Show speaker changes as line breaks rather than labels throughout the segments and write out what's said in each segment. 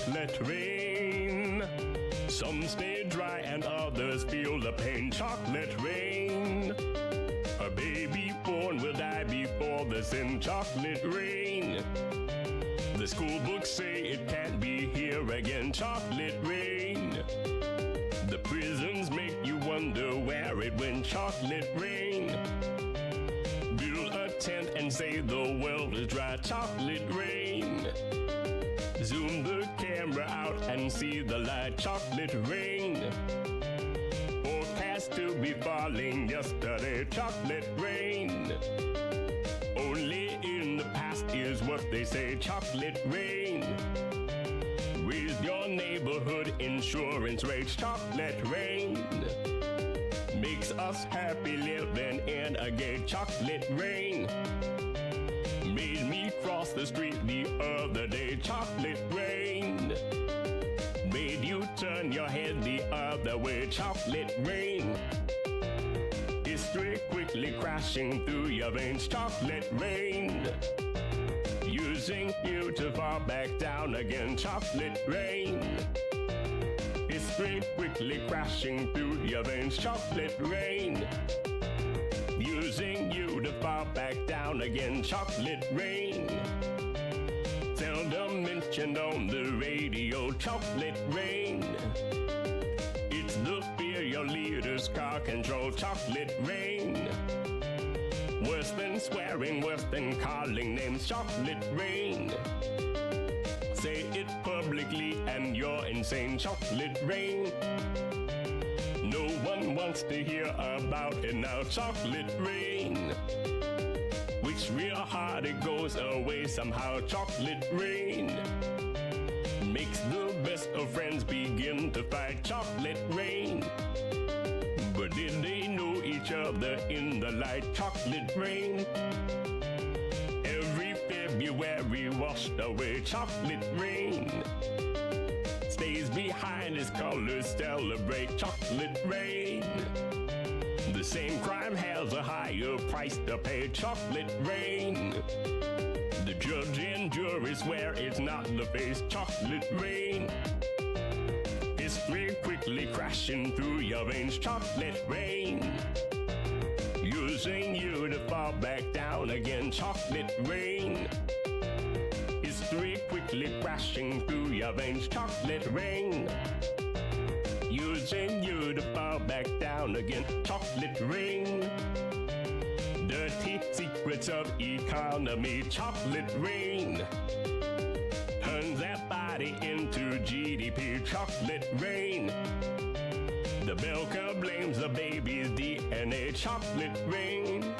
chocolate rain. Some stay dry and others feel the pain. Chocolate rain. A baby born will die before the sin. Chocolate rain. The school books say it can't be here again. Chocolate rain. The prisons make you wonder where it went. Chocolate rain. Build a tent and say the world is dry. Chocolate rain. Zoom the camera out and see the light. Chocolate rain. Forecast to be falling yesterday. Chocolate rain. Only in the past is what they say. Chocolate rain. Raise your neighborhood insurance rates. Chocolate rain. Makes us happy living in a gay. Chocolate rain. Made me cross the street the other day. Chocolate rain. Made you turn your head the other way. Chocolate rain. History quickly crashing through your veins. Chocolate rain. Using you to fall back down again. Chocolate rain. History quickly crashing through your veins. Chocolate rain. Using you to fall back down again. Chocolate rain. Seldom mentioned on the radio. Chocolate rain. It's the fear your leaders car control. Chocolate rain. Worse than swearing, worse than calling names. Chocolate rain. Say it publicly and you're insane. Chocolate rain. No one wants to hear about it now. Chocolate rain. Which real hard it goes away somehow. Chocolate rain. Makes the best of friends begin to fight. Chocolate rain. But did they know each other in the light? Chocolate rain. Every February washed away. Chocolate rain. Stays behind his colors celebrate. Chocolate rain. The same crime has a higher price to pay. Chocolate rain. The judge and jury swear it's not the face. Chocolate rain. History quickly crashing through your veins. Chocolate rain. Using you to fall back down again. Chocolate rain. History quickly crashing through your veins. Chocolate rain. Using you to fall back down again. Chocolate rain. Dirty secrets of economy. Chocolate rain. Turns that body into GDP. Chocolate rain. The milker blames the baby's DNA. Chocolate rain.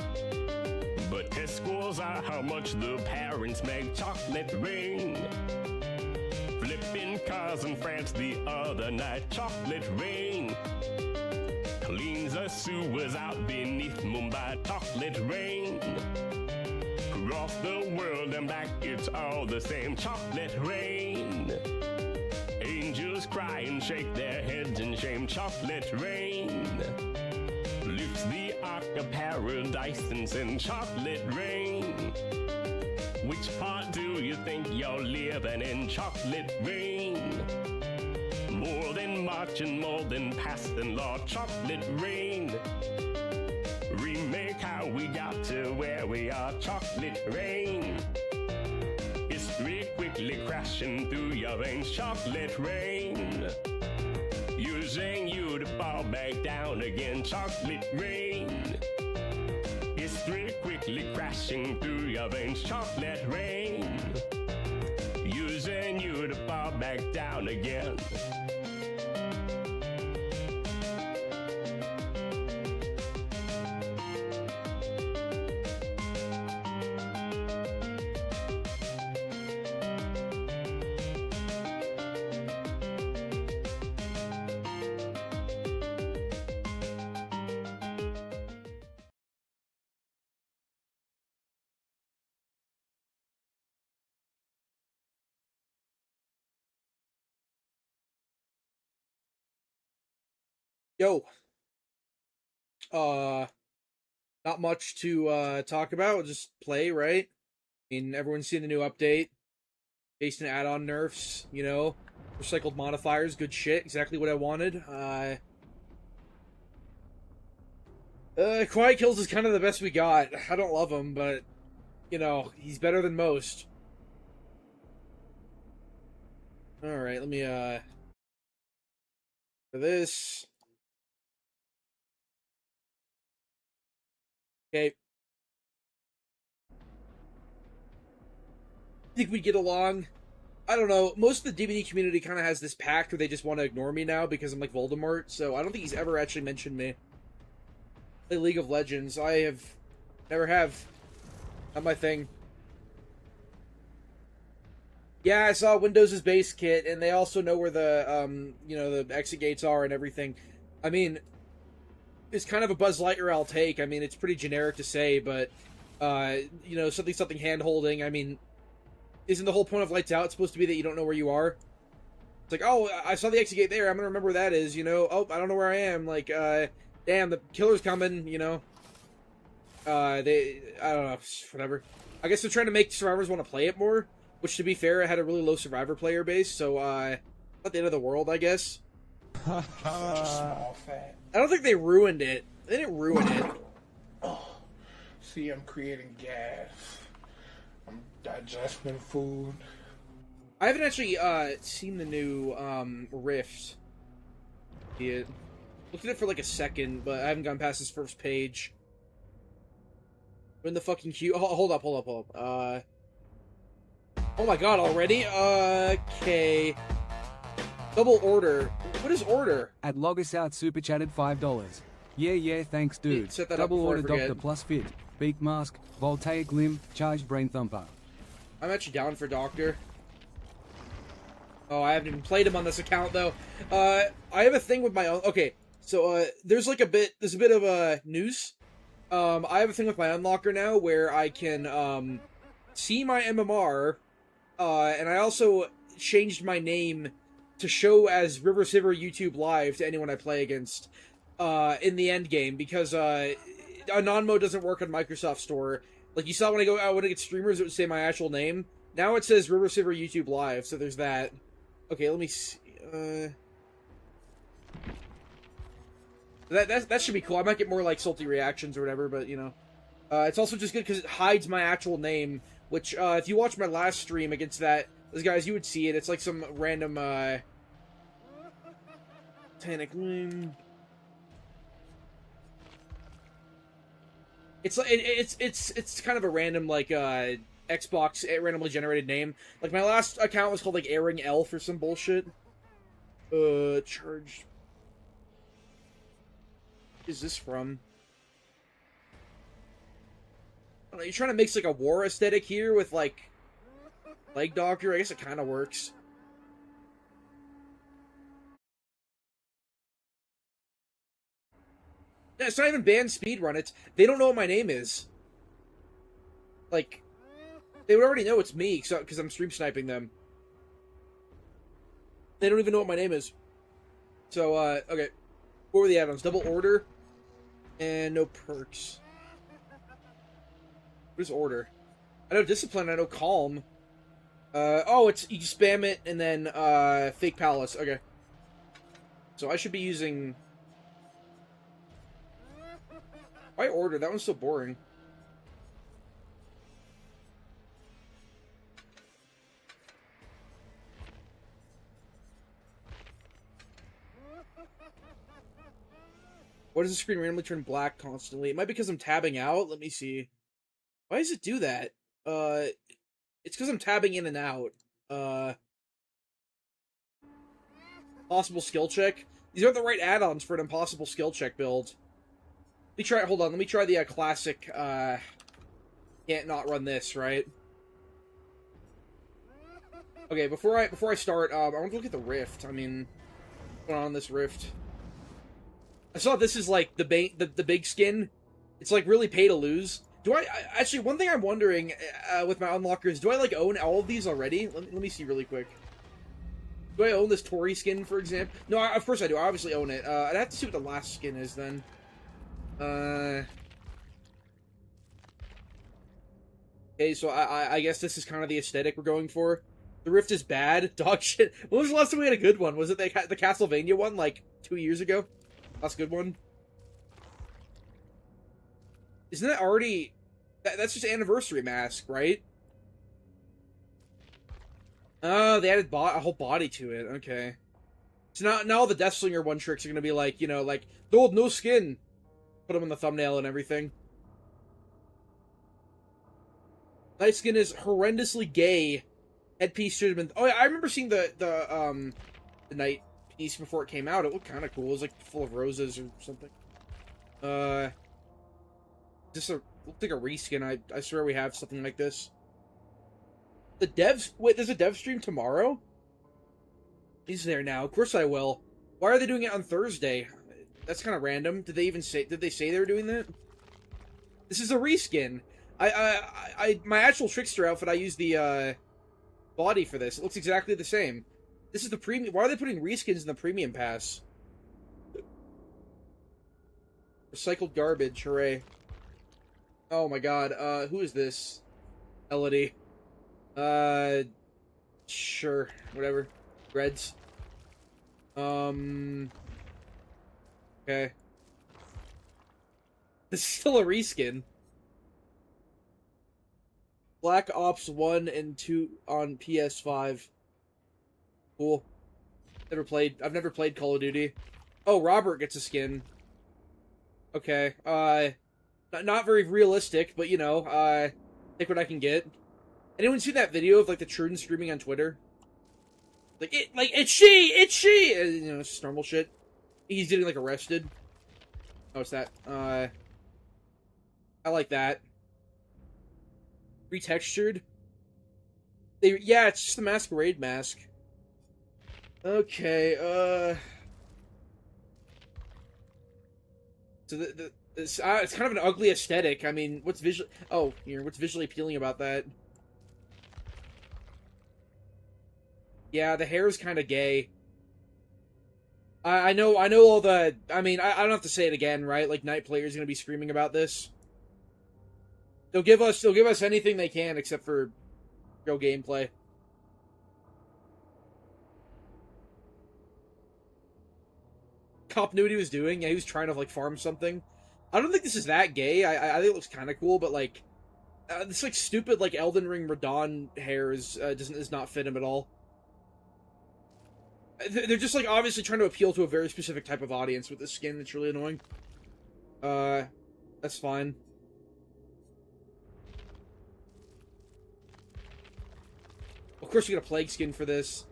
But test scores are how much the parents make. Chocolate rain. Flipping cars in France the other night. Chocolate rain. Cleans the sewers out beneath Mumbai. Chocolate rain. Across the world and back, it's all the same. Chocolate rain. Angels cry and shake their heads in shame. Chocolate rain. Lifts the ark of paradise and sin. Chocolate rain. Which part do you think you're living in? Chocolate rain. More than March and more than passing law. Chocolate rain. Remake how we got to where we are. Chocolate rain. History quickly crashing through your veins. Chocolate rain. Using you to fall back down again. Chocolate rain. History quickly crashing through your veins. Chocolate rain. Using you to fall back down again.
Yo, not much to talk about. Just play, right? I mean, everyone's seen the new update. Based on addon nerfs, you know. Recycled modifiers, good shit, exactly what I wanted. Quiet Kills is kind of the best we got. I don't love him, but, you know, he's better than most. Alright, let me, for this. Okay. I think we get along. I don't know. Most of the DVD community kind of has this pact where they just want to ignore me now because I'm like Voldemort, so I don't think he's ever actually mentioned me. Play League of Legends. Never have. Not my thing. Yeah, I saw Windows' base kit, and they also know where the, the exit gates are and everything. I mean, it's kind of a Buzz Lightyear I'll take. I mean, it's pretty generic to say, but, something hand-holding. I mean, isn't the whole point of Lights Out supposed to be that you don't know where you are? It's like, oh, I saw the exit gate there. I'm gonna remember where that is, you know? Oh, I don't know where I am. Like, damn, the killer's coming, you know? I don't know, whatever. I guess they're trying to make survivors want to play it more, which, to be fair, it had a really low survivor player base, so, not the end of the world, I guess.
Small fat.
I don't think they ruined it. They didn't ruin it.
Oh, see, I'm creating gas. I'm digesting food.
I haven't actually, seen the new, Rift. Yeah. Looked at it for like a second, but I haven't gone past this first page. We're in the fucking queue. Oh, hold up. Oh my god, already? Okay. Double order. What is order?
At Logos Out super chatted $5. Yeah, thanks dude.
Set that
Double
up
order
before I forget.
doctor plus fit. Beak mask, voltaic limb, charged brain thumper.
I'm actually down for doctor. Oh, I haven't even played him on this account though. I have a thing with my own. Okay, so there's a bit of news. I have a thing with my unlocker now where I can see my MMR, and I also changed my name to show as River Silver YouTube Live to anyone I play against in the end game, because Anon mode doesn't work on Microsoft Store. Like you saw when I when I get streamers, it would say my actual name. Now it says River Silver YouTube Live, so there's that. Okay, let me see. That should be cool. I might get more like salty reactions or whatever, but you know, it's also just good because it hides my actual name. Which, if you watch my last stream against those guys, you would see it. It's like some random Titanic Loom. It's like it's kind of a random like Xbox randomly generated name. Like my last account was called like Airing Elf or some bullshit. Charged. Is this from? I don't know, you're trying to mix like a war aesthetic here with like Leg Doctor. I guess it kind of works. Yeah, it's not even banned speedrun. They don't know what my name is. Like, they would already know it's me because I'm stream sniping them. They don't even know what my name is. So, okay. What were the add-ons? Double order. And no perks. What is order? I know discipline, I know calm. Oh, it's you spam it and then fake palace. Okay. So I should be using. Why order? That one's so boring. Why does the screen randomly turn black constantly? It might be because I'm tabbing out. Let me see. Why does it do that? It's because I'm tabbing in and out. Possible skill check. These aren't the right add-ons for an impossible skill check build. Let me try. Hold on. Let me try the classic. Can't not run this, right? Okay. Before I start, I want to look at the rift. I mean, what's on this rift? I saw this is like the big skin. It's like really pay to lose. Do I actually, one thing I'm wondering with my unlockers, do I like own all of these already? Let me see really quick. Do I own this Tory skin, for example? No, of course I do. I obviously own it. I'd have to see what the last skin is then. Okay, so I guess this is kind of the aesthetic we're going for. The Rift is bad. Dog shit. When was the last time we had a good one? Was it the Castlevania one, like, 2 years ago? Last good one? Isn't that already... That's just Anniversary Mask, right? Oh, they added a whole body to it. Okay. So now all the Deathslinger one tricks are gonna be like, you know, like, the old no skin. Put them in the thumbnail and everything. Night Skin is horrendously gay. Headpiece should have been... Oh, yeah, I remember seeing the Night piece before it came out. It looked kind of cool. It was, like, full of roses or something. Just looked like a reskin. I swear we have something like this. The devs... Wait, there's a dev stream tomorrow? He's there now. Of course I will. Why are they doing it on Thursday? That's kind of random. Did they say they were doing that? This is a reskin. My actual Trickster outfit, I used the, body for this. It looks exactly the same. This is the premium... Why are they putting reskins in the premium pass? Recycled garbage. Hooray. Oh my god. Who is this? Elodie. Sure. Whatever. Reds. Okay. This is still a reskin. Black Ops 1 and 2 on PS5. Cool. I've never played Call of Duty. Oh, Robert gets a skin. Okay. Not very realistic, but you know, take what I can get. Anyone see that video of like the Truden screaming on Twitter? It's she! And, you know, it's just normal shit. He's getting like arrested. Oh, it's that. I like that. Retextured. Yeah, it's just the masquerade mask. Okay, so it's kind of an ugly aesthetic. I mean, what's visually appealing about that? Yeah, the hair is kind of gay. I know all the... I mean, I don't have to say it again, right? Like, Night Player's gonna be screaming about this. They'll give us anything they can except for real gameplay. Cop knew what he was doing. Yeah, he was trying to, like, farm something. I don't think this is that gay. I think it looks kind of cool, but, like... this, like, stupid, like, Elden Ring Radon hair does not fit him at all. They're just, like, obviously trying to appeal to a very specific type of audience with this skin. It's really annoying. That's fine. Of course you get a plague skin for this.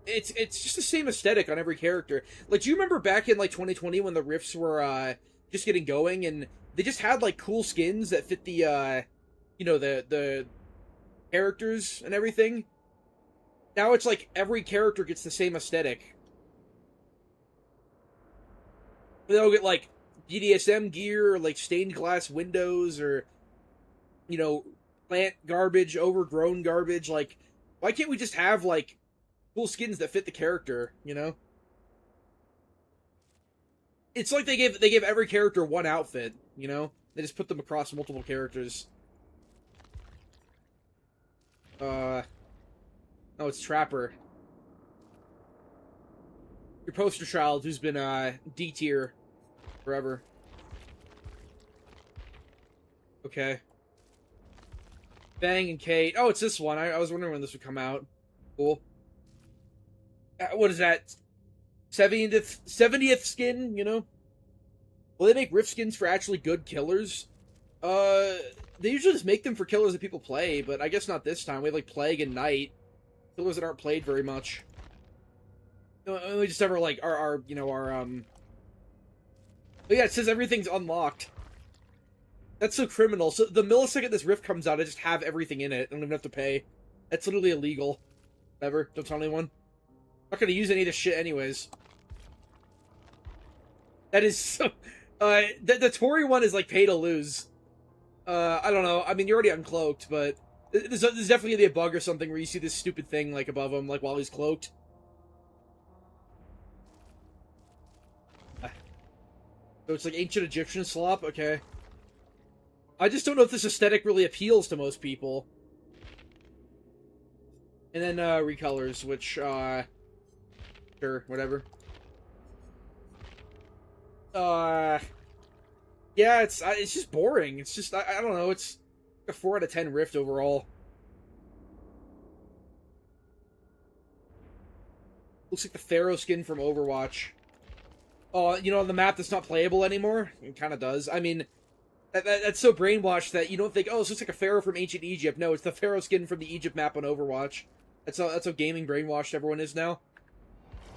It's just the same aesthetic on every character. Like, do you remember back in, like, 2020 when the Rifts were, just getting going, and they just had, like, cool skins that fit the, you know, the characters and everything? Now it's like every character gets the same aesthetic. They'll get, like, BDSM gear, or, like, stained glass windows, or, you know, plant garbage, overgrown garbage. Like, why can't we just have, like, cool skins that fit the character, you know? It's like they gave every character one outfit, you know? They just put them across multiple characters. Oh, it's Trapper. Your poster child who's been, D tier forever. Okay. Bang and Kate. Oh, it's this one. I was wondering when this would come out. Cool. What is that? 70th skin, you know? Will they make Rift skins for actually good killers? They usually just make them for killers that people play, but I guess not this time. We have, like, Plague and Night. Killers that aren't played very much. We just ever, like, our But yeah, it says everything's unlocked. That's so criminal. So the millisecond this Rift comes out, I just have everything in it. I don't even have to pay. That's literally illegal. Never. Don't tell anyone. I'm not gonna use any of this shit anyways. That is so... the Tory one is, like, pay to lose. I don't know. I mean, you're already uncloaked, but... There's definitely gonna be a bug or something where you see this stupid thing, like, above him, like, while he's cloaked. So it's like ancient Egyptian slop? Okay. I just don't know if this aesthetic really appeals to most people. And then recolors, which sure, whatever. Yeah, it's just boring. It's just I don't know. It's a 4 out of 10 Rift overall. Looks like the Pharaoh skin from Overwatch. Oh, you know, on the map that's not playable anymore? It kind of does. I mean, that's so brainwashed that you don't think, oh, this looks like a Pharaoh from ancient Egypt. No, it's the Pharaoh skin from the Egypt map on Overwatch. That's how gaming brainwashed everyone is now.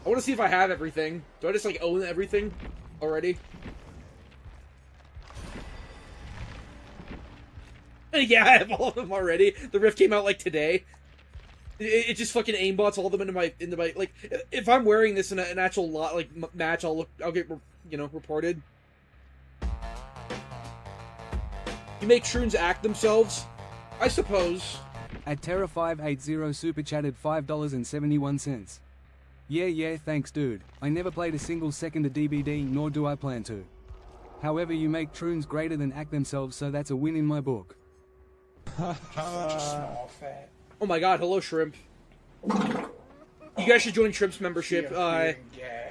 I want to see if I have everything. Do I just, like, own everything already? Yeah, I have all of them already. The Rift came out, like, today. It just fucking aimbots all of them into my like. If I'm wearing this in an actual match, I'll get reported. You make Shroons act themselves, I suppose.
At Terra580 super chatted $5.71. Yeah, thanks dude. I never played a single second of DBD, nor do I plan to. However, you make Troons greater than act themselves, so that's a win in my book.
Small fat.
Oh my god, hello Shrimp. You guys should join Shrimp's membership.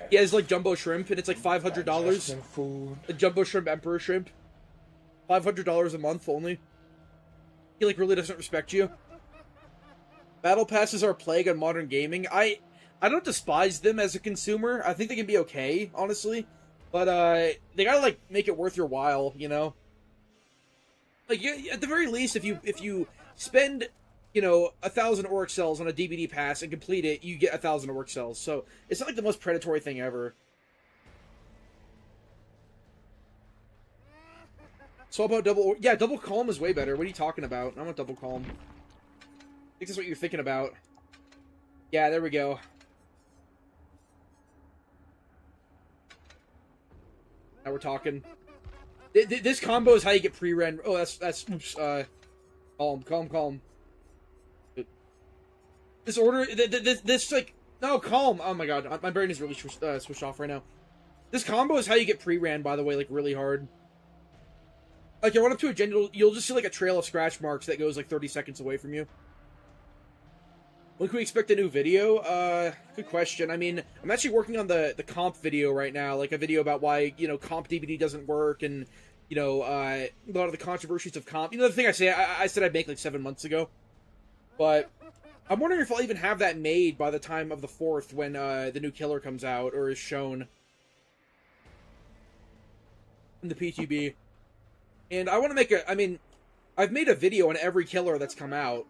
He has like Jumbo Shrimp, and it's like $500.
Food.
The Jumbo Shrimp Emperor Shrimp. $500 a month only. He like really doesn't respect you. Battle passes are a plague on modern gaming. I don't despise them as a consumer. I think they can be okay, honestly. But they gotta like make it worth your while, you know? Like at the very least, if you spend 1,000 orc cells on a DBD pass and complete it, you get 1,000 orc cells. So it's not like the most predatory thing ever. So about double calm is way better. What are you talking about? I want double calm. I think that's what you're thinking about. Yeah, there we go. Now we're talking. This combo is how you get pre-ren. Oh, that's oops. Calm. This order, this like, no, calm. Oh my god, my brain is really switched off right now. This combo is how you get pre-ran, by the way, like really hard. Like, you run up to a gen, you'll just see like a trail of scratch marks that goes like 30 seconds away from you. When can we expect a new video? Good question. I mean, I'm actually working on the comp video right now, like a video about why, comp DBD doesn't work, and, a lot of the controversies of comp. The thing I said I'd make like 7 months ago. But I'm wondering if I'll even have that made by the time of the 4th when the new killer comes out or is shown in the PTB. And I want to make I've made a video on every killer that's come out.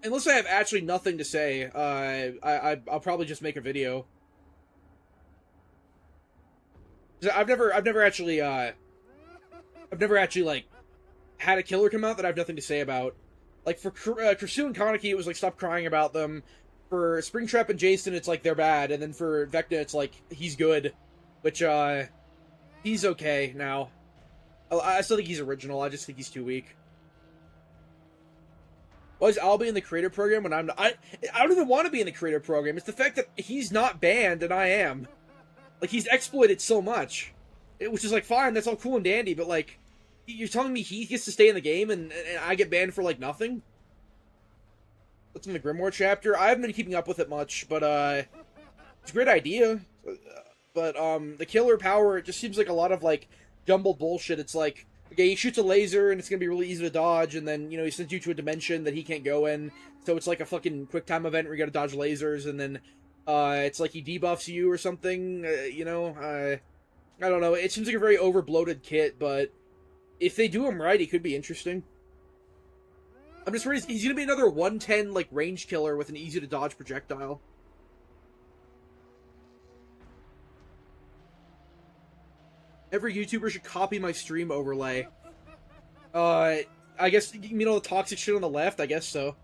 Unless I have actually nothing to say, I'll probably just make a video. I've never actually like had a killer come out that I have nothing to say about. Like for Kursu and Kaneki, it was like stop crying about them. For Springtrap and Jason, it's like they're bad, and then for Vecna, it's like he's good, which he's okay now. I still think he's original. I just think he's too weak. Why is Albie in the creator program when I'm not? I don't even want to be in the creator program. It's the fact that he's not banned and I am. Like, he's exploited so much. Which is like, fine, that's all cool and dandy, but like, you're telling me he gets to stay in the game and I get banned for like nothing? That's in the Grimoire chapter. I haven't been keeping up with it much, but it's a great idea. But the killer power, it just seems like a lot of like jumbled bullshit. It's like, okay, he shoots a laser, and it's gonna be really easy to dodge, and then, he sends you to a dimension that he can't go in, so it's like a fucking quick time event where you gotta dodge lasers, and then, it's like he debuffs you or something, I don't know, it seems like a very over-bloated kit, but if they do him right, he could be interesting. I'm just worried he's gonna be another 110, like, range killer with an easy-to-dodge projectile. Every YouTuber should copy my stream overlay. I guess, you mean all the toxic shit on the left? I guess so.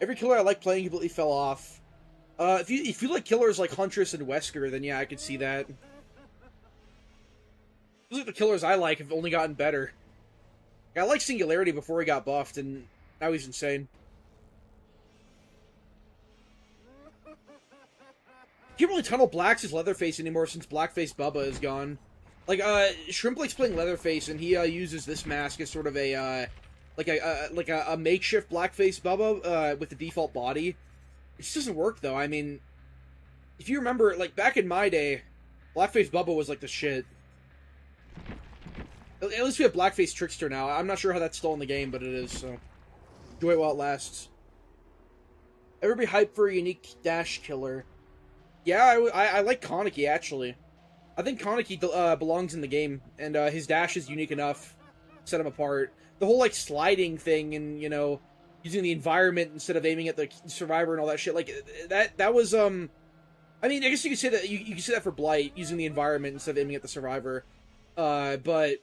Every killer I like playing completely fell off. If you like killers like Huntress and Wesker, then yeah, I could see that. Those are the killers I like have only gotten better. I like Singularity before he got buffed, and now he's insane. You can't really tunnel Blacks' Leatherface anymore since Blackface Bubba is gone. Like, Shrimp likes playing Leatherface, and he uses this mask as sort of a like a makeshift blackface Bubba with the default body. It just doesn't work though. I mean, if you remember, like back in my day, blackface Bubba was like the shit. At least we have blackface Trickster now. I'm not sure how that's still in the game, but it is. So enjoy it while it lasts. Everybody hyped for a unique dash killer. Yeah, I like Kaneki actually. I think Kaneki belongs in the game, and his dash is unique enough to set him apart. The whole like sliding thing and, you know, using the environment instead of aiming at the survivor and all that shit, like that was I mean, I guess you could say that you could say that for Blight, using the environment instead of aiming at the survivor. But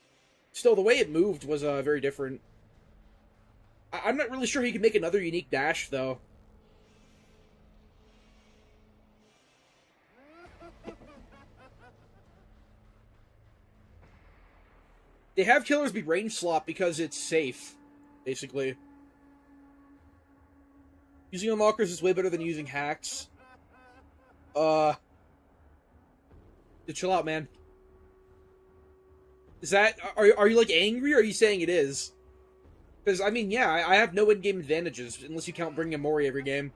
still, the way it moved was very different. I'm not really sure he could make another unique dash though. They have killers be range slot because it's safe, basically. Using unlockers is way better than using hacks. Chill out, man. Is that... Are you, like, angry, or are you saying it is? Because, I mean, yeah, I have no in-game advantages, unless you count bringing a Mori every game.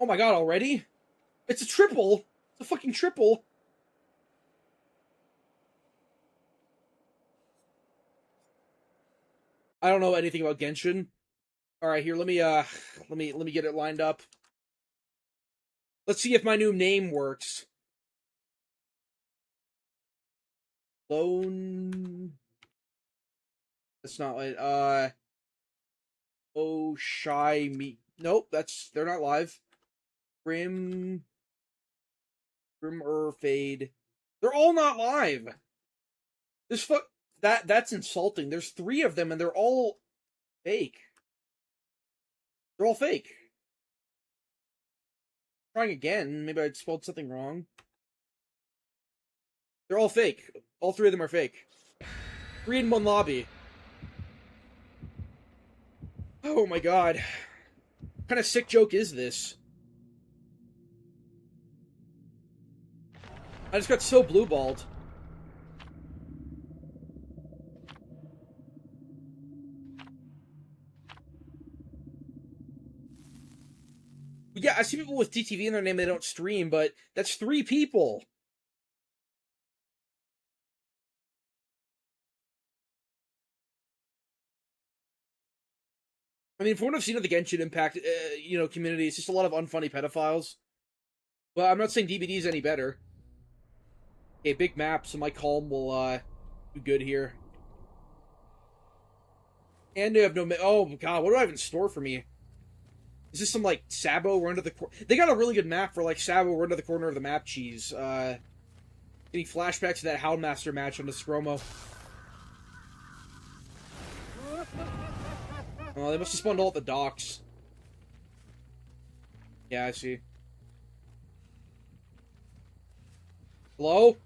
Oh my god, already? It's a triple! It's a fucking triple! I don't know anything about Genshin. Alright, here, let me get it lined up. Let's see if my new name works. Lone... That's not like, Oh, Shy Me... Nope, they're not live. Grim or Fade. They're all not live. That's insulting. There's 3 of them and they're all fake. They're all fake. Trying again. Maybe I spelled something wrong. They're all fake. All 3 of them are fake. 3 in 1 lobby. Oh my god. What kind of sick joke is this? I just got so blue-balled. Yeah, I see people with TTV in their name, they don't stream, but that's 3 people. I mean, from what I've seen of the Genshin Impact, community, it's just a lot of unfunny pedophiles. But I'm not saying DBD is any better. Okay, big map, so my calm will, do good here. And they have no... Oh, god, what do I have in store for me? Is this some, like, Sabo run to the corner? They got a really good map for, like, Sabo run to the corner of the map cheese. Getting flashbacks to that Houndmaster match on the Skromo. Oh, they must have spawned all at the docks. Yeah, I see. Hello?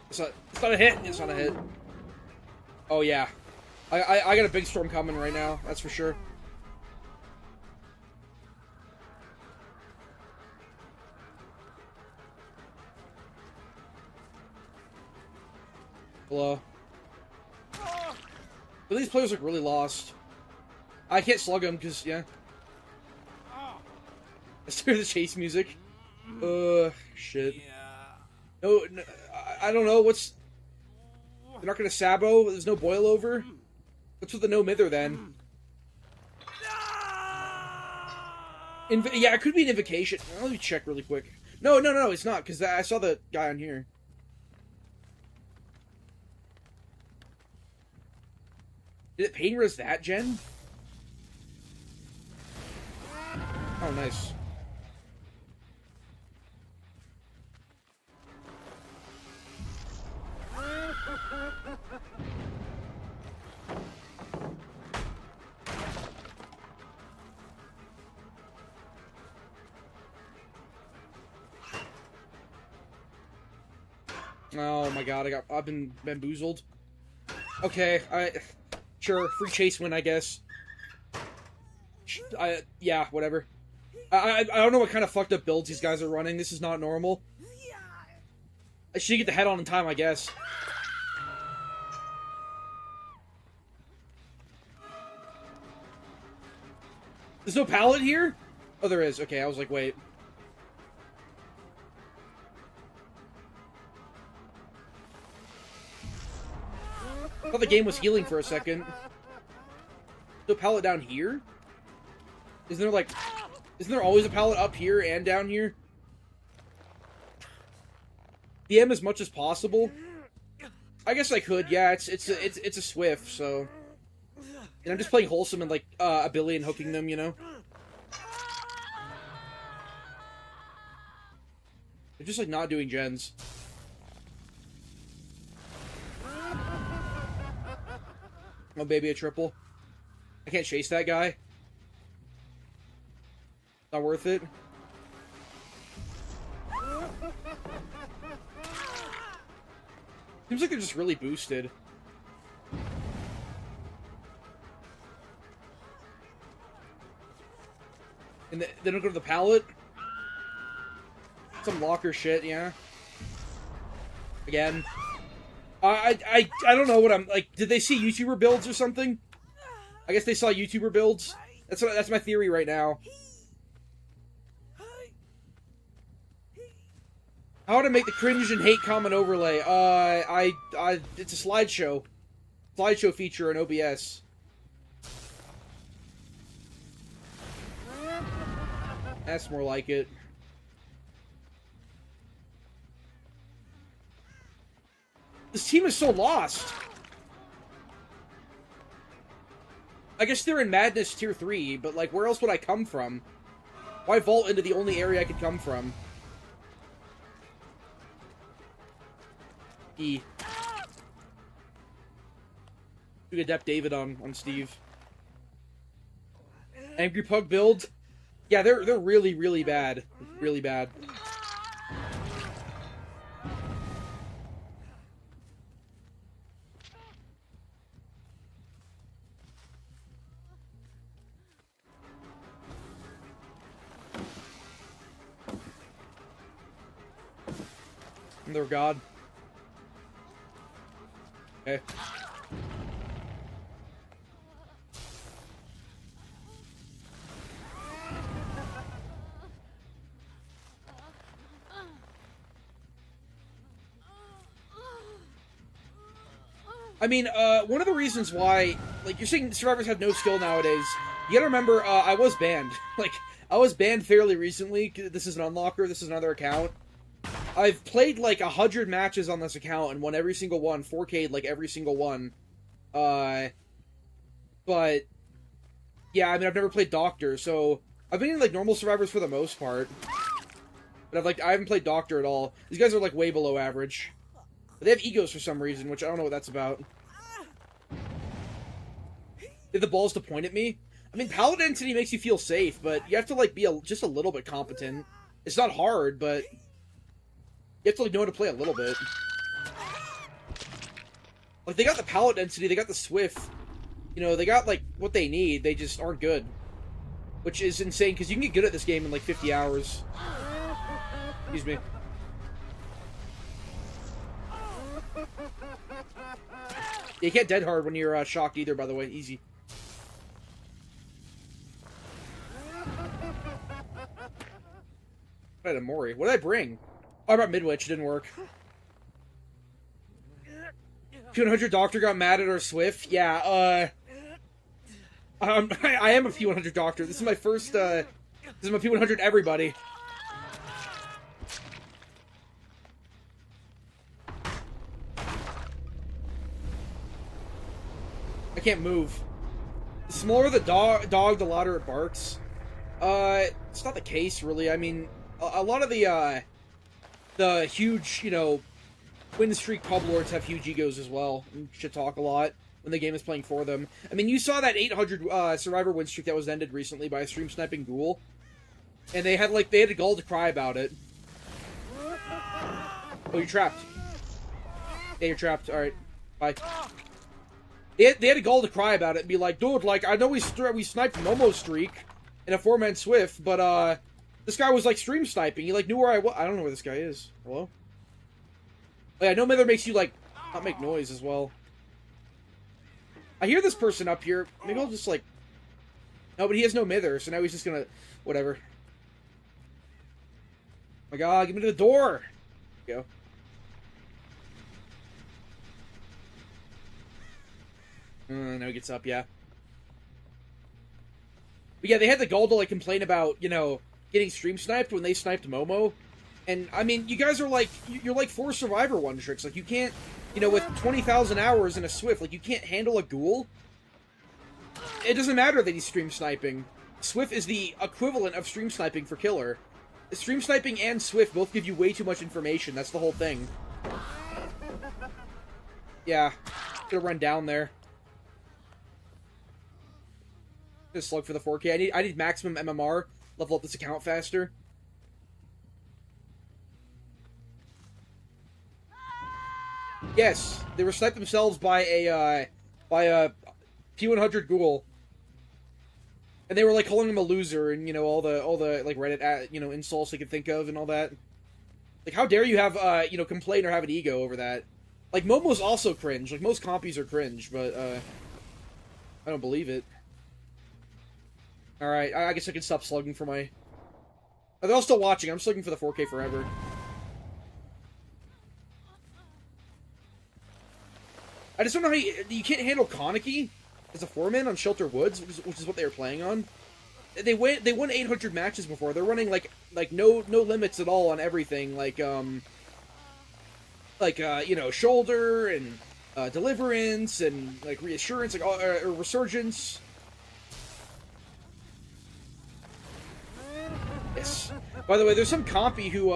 It's not a hit. It's not a hit. Oh, yeah. I got a big storm coming right now. That's for sure. Hello? But these players look really lost. I can't slug them because, yeah. Let's hear the chase music. Shit. No, I don't know, what's... They're not gonna Sabo? There's no boil over? What's with the no mither, then? Yeah, it could be an invocation. Let me check really quick. No, it's not, because I saw the guy on here. Did it pain res that gen? Oh, nice. Oh my god, I've been bamboozled. Okay, sure, free chase win, I guess. Yeah, whatever. I don't know what kind of fucked up builds these guys are running. This is not normal. I should get the head on in time, I guess. There's no pallet here? Oh, there is. Okay, I was like, wait. I thought the game was healing for a second. No pallet down here? Isn't there like... Isn't there always a pallet up here and down here? DM as much as possible? I guess I could, yeah, it's a Swift, so... And I'm just playing wholesome and like, a billion hooking them, you know? They're just like not doing gens. Oh, baby, a triple. I can't chase that guy. Not worth it. Seems like they're just really boosted. And they don't go to the pallet? Some locker shit, yeah. Again. I don't know what I'm like. Did they see YouTuber builds or something? I guess they saw YouTuber builds. That's my theory right now. How to make the cringe and hate comment overlay? It's a slideshow feature in OBS. That's more like it. This team is so lost. I guess they're in Madness Tier 3, but, like, where else would I come from? Why vault into the only area I could come from? E. Do Adept David on Steve. Angry Pug build? Yeah, they're really, really bad. Really bad. They're God. Okay. I mean, one of the reasons why, like, you're saying survivors have no skill nowadays, you gotta remember, I was banned. Like, I was banned fairly recently. This is an unlocker, this is another account. I've played, like, 100 matches on this account and won every single one, 4K'd, like, every single one. But, yeah, I mean, I've never played Doctor, so I've been in, like, normal survivors for the most part. But I haven't played Doctor at all. These guys are, like, way below average. But they have egos for some reason, which I don't know what that's about. They have the balls to point at me. I mean, Paladin Entity makes you feel safe, but you have to, like, be just a little bit competent. It's not hard, but you have to, like, know how to play a little bit. Like, they got the pallet density, they got the Swift. You know, they got, like, what they need, they just aren't good. Which is insane, because you can get good at this game in, like, 50 hours. Excuse me. You can't dead hard when you're shocked either, by the way. Easy. I had a Mori. What did I bring? Oh, I brought Midwich. It didn't work. P100 Doctor got mad at our Swift. Yeah, I am a P100 Doctor. This is my first, this is my P100 everybody. I can't move. The smaller the dog, the louder it barks. It's not the case, really. I mean, a lot of the huge, you know, win streak pub lords have huge egos as well, and should talk a lot when the game is playing for them. I mean, you saw that 800 survivor win streak that was ended recently by a stream sniping ghoul, and they had a gall to cry about it. Oh, you're trapped. Yeah, you're trapped. All right, bye. They had a gall to cry about it and be like, dude, like, I know we sniped Momo streak in a 4-man Swift, but this guy was like stream sniping. He like knew where I was. I don't know where this guy is. Hello? Oh, yeah, no mither makes you, like, not make noise as well. I hear this person up here. Maybe I'll just, like... No, but he has no mither, so now he's just gonna... Whatever. Oh my god, give me to the door! There you go. Now he gets up, yeah. But yeah, they had the gall to, like, complain about, you know, getting stream sniped when they sniped Momo. And, I mean, you guys are, like, you're like 4 Survivor one-tricks. Like, you can't, you know, with 20,000 hours in a Swift, like, you can't handle a ghoul. It doesn't matter that he's stream sniping. Swift is the equivalent of stream sniping for killer. Stream sniping and Swift both give you way too much information. That's the whole thing. Yeah. Gonna run down there. Just slug for the 4K. I need maximum MMR. Level up this account faster. Yes, they were sniped themselves by a P100 ghoul, and they were like calling him a loser, and you know all the like Reddit you know insults they could think of and all that. Like, how dare you have you know complain or have an ego over that? Like, Momo's also cringe. Like, most compies are cringe, but I don't believe it. All right, I guess I can stop slugging for my. Oh, they're all still watching. I'm slugging for the 4K forever. I just don't know how you can't handle Kaneki as a 4-man on Shelter Woods, which is what they were playing on. They won 800 matches before. They're running like no limits at all on everything, like you know, shoulder and deliverance and like reassurance, like or resurgence. Yes. By the way, there's some compy who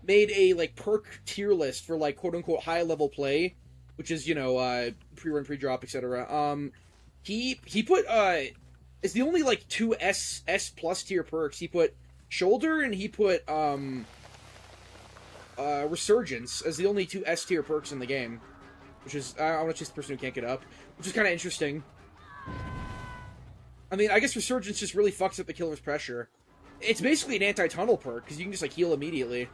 made a like perk tier list for like quote unquote high level play, which is, you know, pre-run, pre-drop, etc. He put it's the only like 2 S plus tier perks. He put shoulder and he put resurgence as the only 2 S tier perks in the game, which is I want to chase the person who can't get up, which is kind of interesting. I mean, I guess resurgence just really fucks up the killer's pressure. It's basically an anti-tunnel perk because you can just like heal immediately.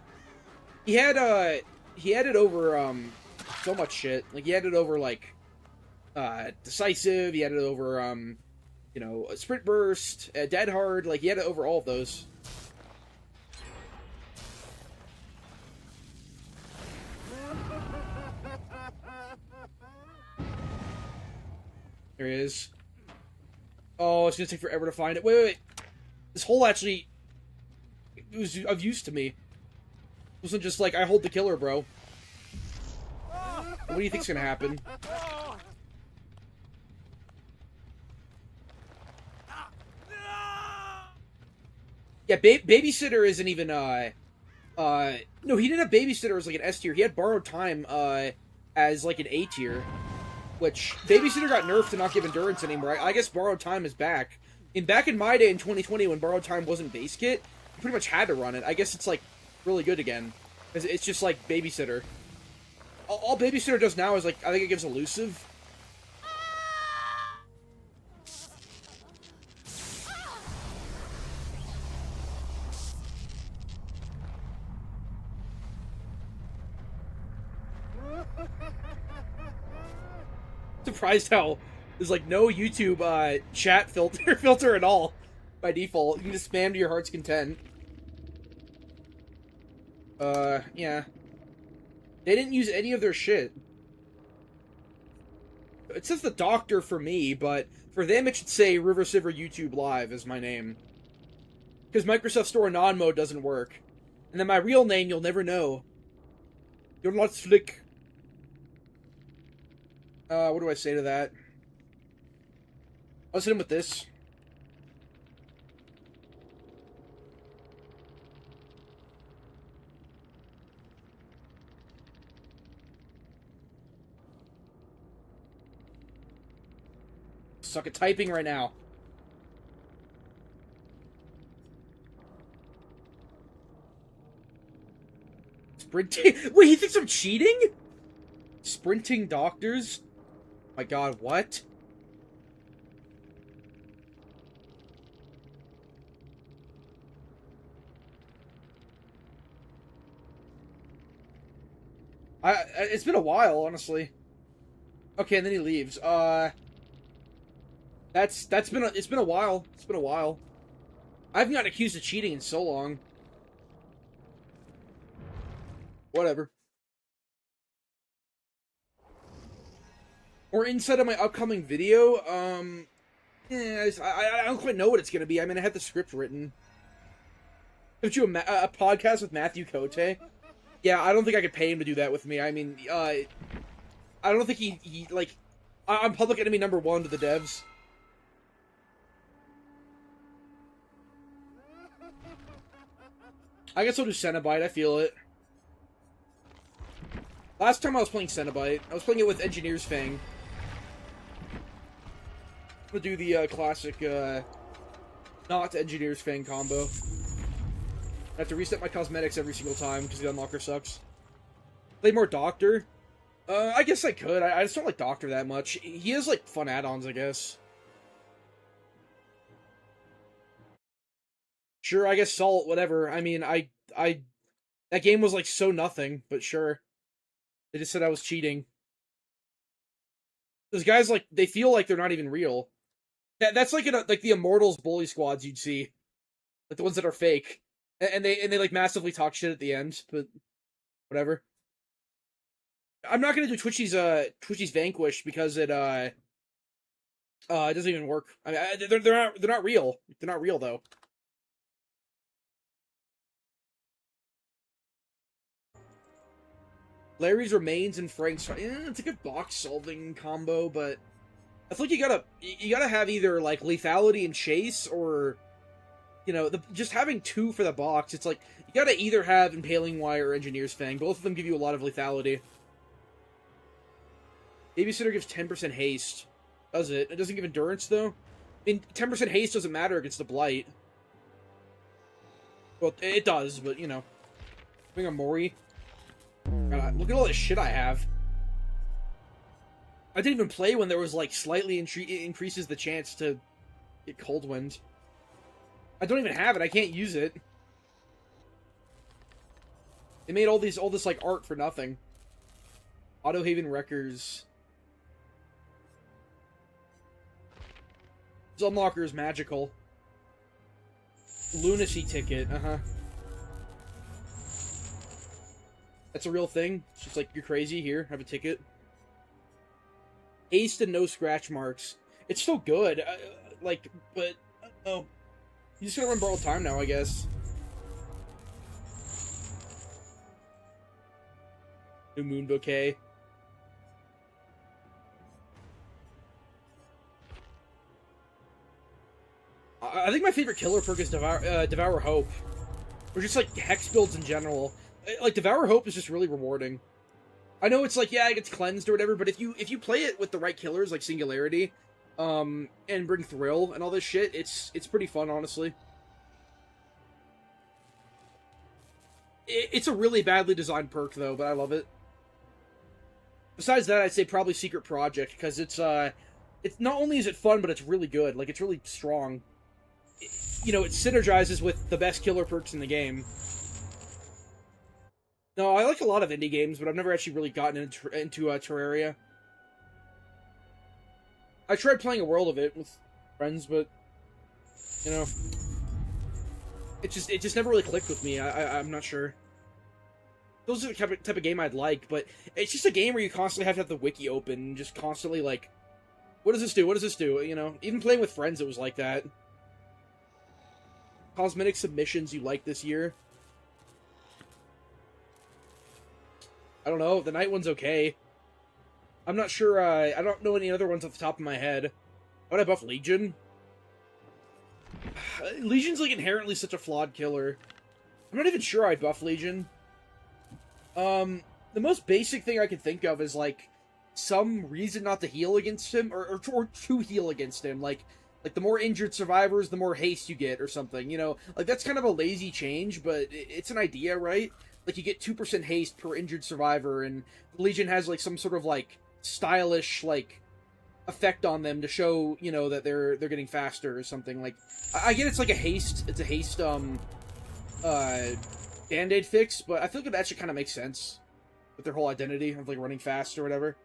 He had it over so much shit. Like, he had it over like decisive. He had it over you know, sprint burst, dead hard. Like, he had it over all of those. There he is. Oh, it's gonna take forever to find it. Wait. This hole actually it was of use to me. It wasn't just like, I hold the killer, bro. What do you think's gonna happen? Yeah, Babysitter isn't even, no, he didn't have Babysitter as, like, an S tier. He had Borrowed Time, as, like, an A tier. Which, Babysitter got nerfed to not give Endurance anymore. I guess Borrowed Time is back. Back in my day in 2020, when Borrowed Time wasn't base kit, you pretty much had to run it. I guess it's, like, really good again. It's just, like, Babysitter. All Babysitter does now is, like, I think it gives Elusive. Surprised how there's like no YouTube chat filter at all by default. You can just spam to your heart's content. Yeah. They didn't use any of their shit. It says the Doctor for me, but for them it should say River Silver YouTube Live as my name. Because Microsoft Store non-mode doesn't work. And then my real name you'll never know. You're not slick. What do I say to that? I'll hit him with this. Suck at typing right now. Sprinting? Wait, he thinks I'm cheating? Sprinting doctors? My god, what? It's been a while, honestly. Okay, and then he leaves. It's been a while. It's been a while. I haven't gotten accused of cheating in so long. Whatever. Or insight of my upcoming video. Yeah, I don't quite know what it's gonna be. I mean, I had the script written. Don't you a podcast with Matthew Cote? Yeah, I don't think I could pay him to do that with me. I mean, I don't think he like. I'm public enemy number 1 to the devs. I guess I'll do Cenobite. I feel it. Last time I was playing Cenobite, I was playing it with Engineer's Fang. I'm gonna do the classic, not Engineer's Fang combo. I have to reset my cosmetics every single time because the unlocker sucks. Play more Doctor? I guess I could. I just don't like Doctor that much. He has, like, fun add-ons, I guess. Sure, I guess Salt, whatever. I mean, that game was, like, so nothing, but sure. They just said I was cheating. Those guys, like, they feel like they're not even real. That's like the Immortals bully squads you'd see. Like, the ones that are fake. And they like, massively talk shit at the end, but whatever. I'm not gonna do Twitchy's Vanquish because it doesn't even work. I mean, they're not real. They're not real, though. Larry's Remains and Frank's. It's a good box solving combo, but I feel like you gotta have either like lethality and chase, or you know, just having 2 for the box. It's like you gotta either have Impaling Wire or Engineer's Fang. Both of them give you a lot of lethality. Babysitter gives 10% haste. Does it? It doesn't give endurance though. I mean, 10% haste doesn't matter against the Blight. Well, it does, but you know, bring a Mori. God, look at all this shit I have. I didn't even play when there was, like, slightly increases the chance to get Cold Wind. I don't even have it. I can't use it. They made all this, like, art for nothing. Autohaven Wreckers. This unlocker is magical. Lunacy ticket, That's a real thing. It's just like, you're crazy, here, have a ticket. Haste and no scratch marks. It's still good, like, but, oh. You just gotta run borrowed time now, I guess. New Moon Bouquet. I think my favorite killer perk is Devour Hope. Or just, like, Hex builds in general. Like, Devour Hope is just really rewarding. I know it's like, yeah, it gets cleansed or whatever, but if you play it with the right killers, like Singularity, and bring Thrill and all this shit, it's pretty fun, honestly. It's a really badly designed perk, though, but I love it. Besides that, I'd say probably Secret Project, because it's not only is it fun, but it's really good. Like, it's really strong. You know, it synergizes with the best killer perks in the game. No, I like a lot of indie games, but I've never actually really gotten into Terraria. I tried playing a world of it with friends, but you know, it just never really clicked with me. I'm not sure. Those are the type of game I'd like, but it's just a game where you constantly have to have the wiki open and just constantly like, what does this do? What does this do? You know, even playing with friends, it was like that. Cosmetic submissions you like this year? I don't know. The night one's okay. I'm not sure. I don't know any other ones off the top of my head. How would I buff Legion? Legion's like inherently such a flawed killer. I'm not even sure I'd buff Legion. The most basic thing I can think of is like some reason not to heal against him, or to heal against him. Like the more injured survivors, the more haste you get, or something. You know, like that's kind of a lazy change, but it's an idea, right? Like, you get 2% haste per injured survivor, and Legion has, like, some sort of, like, stylish, like, effect on them to show, you know, that they're getting faster or something. Like, I get it's, like, it's a haste, Band-Aid fix, but I feel like it actually kind of makes sense. with their whole identity of, like, running fast or whatever.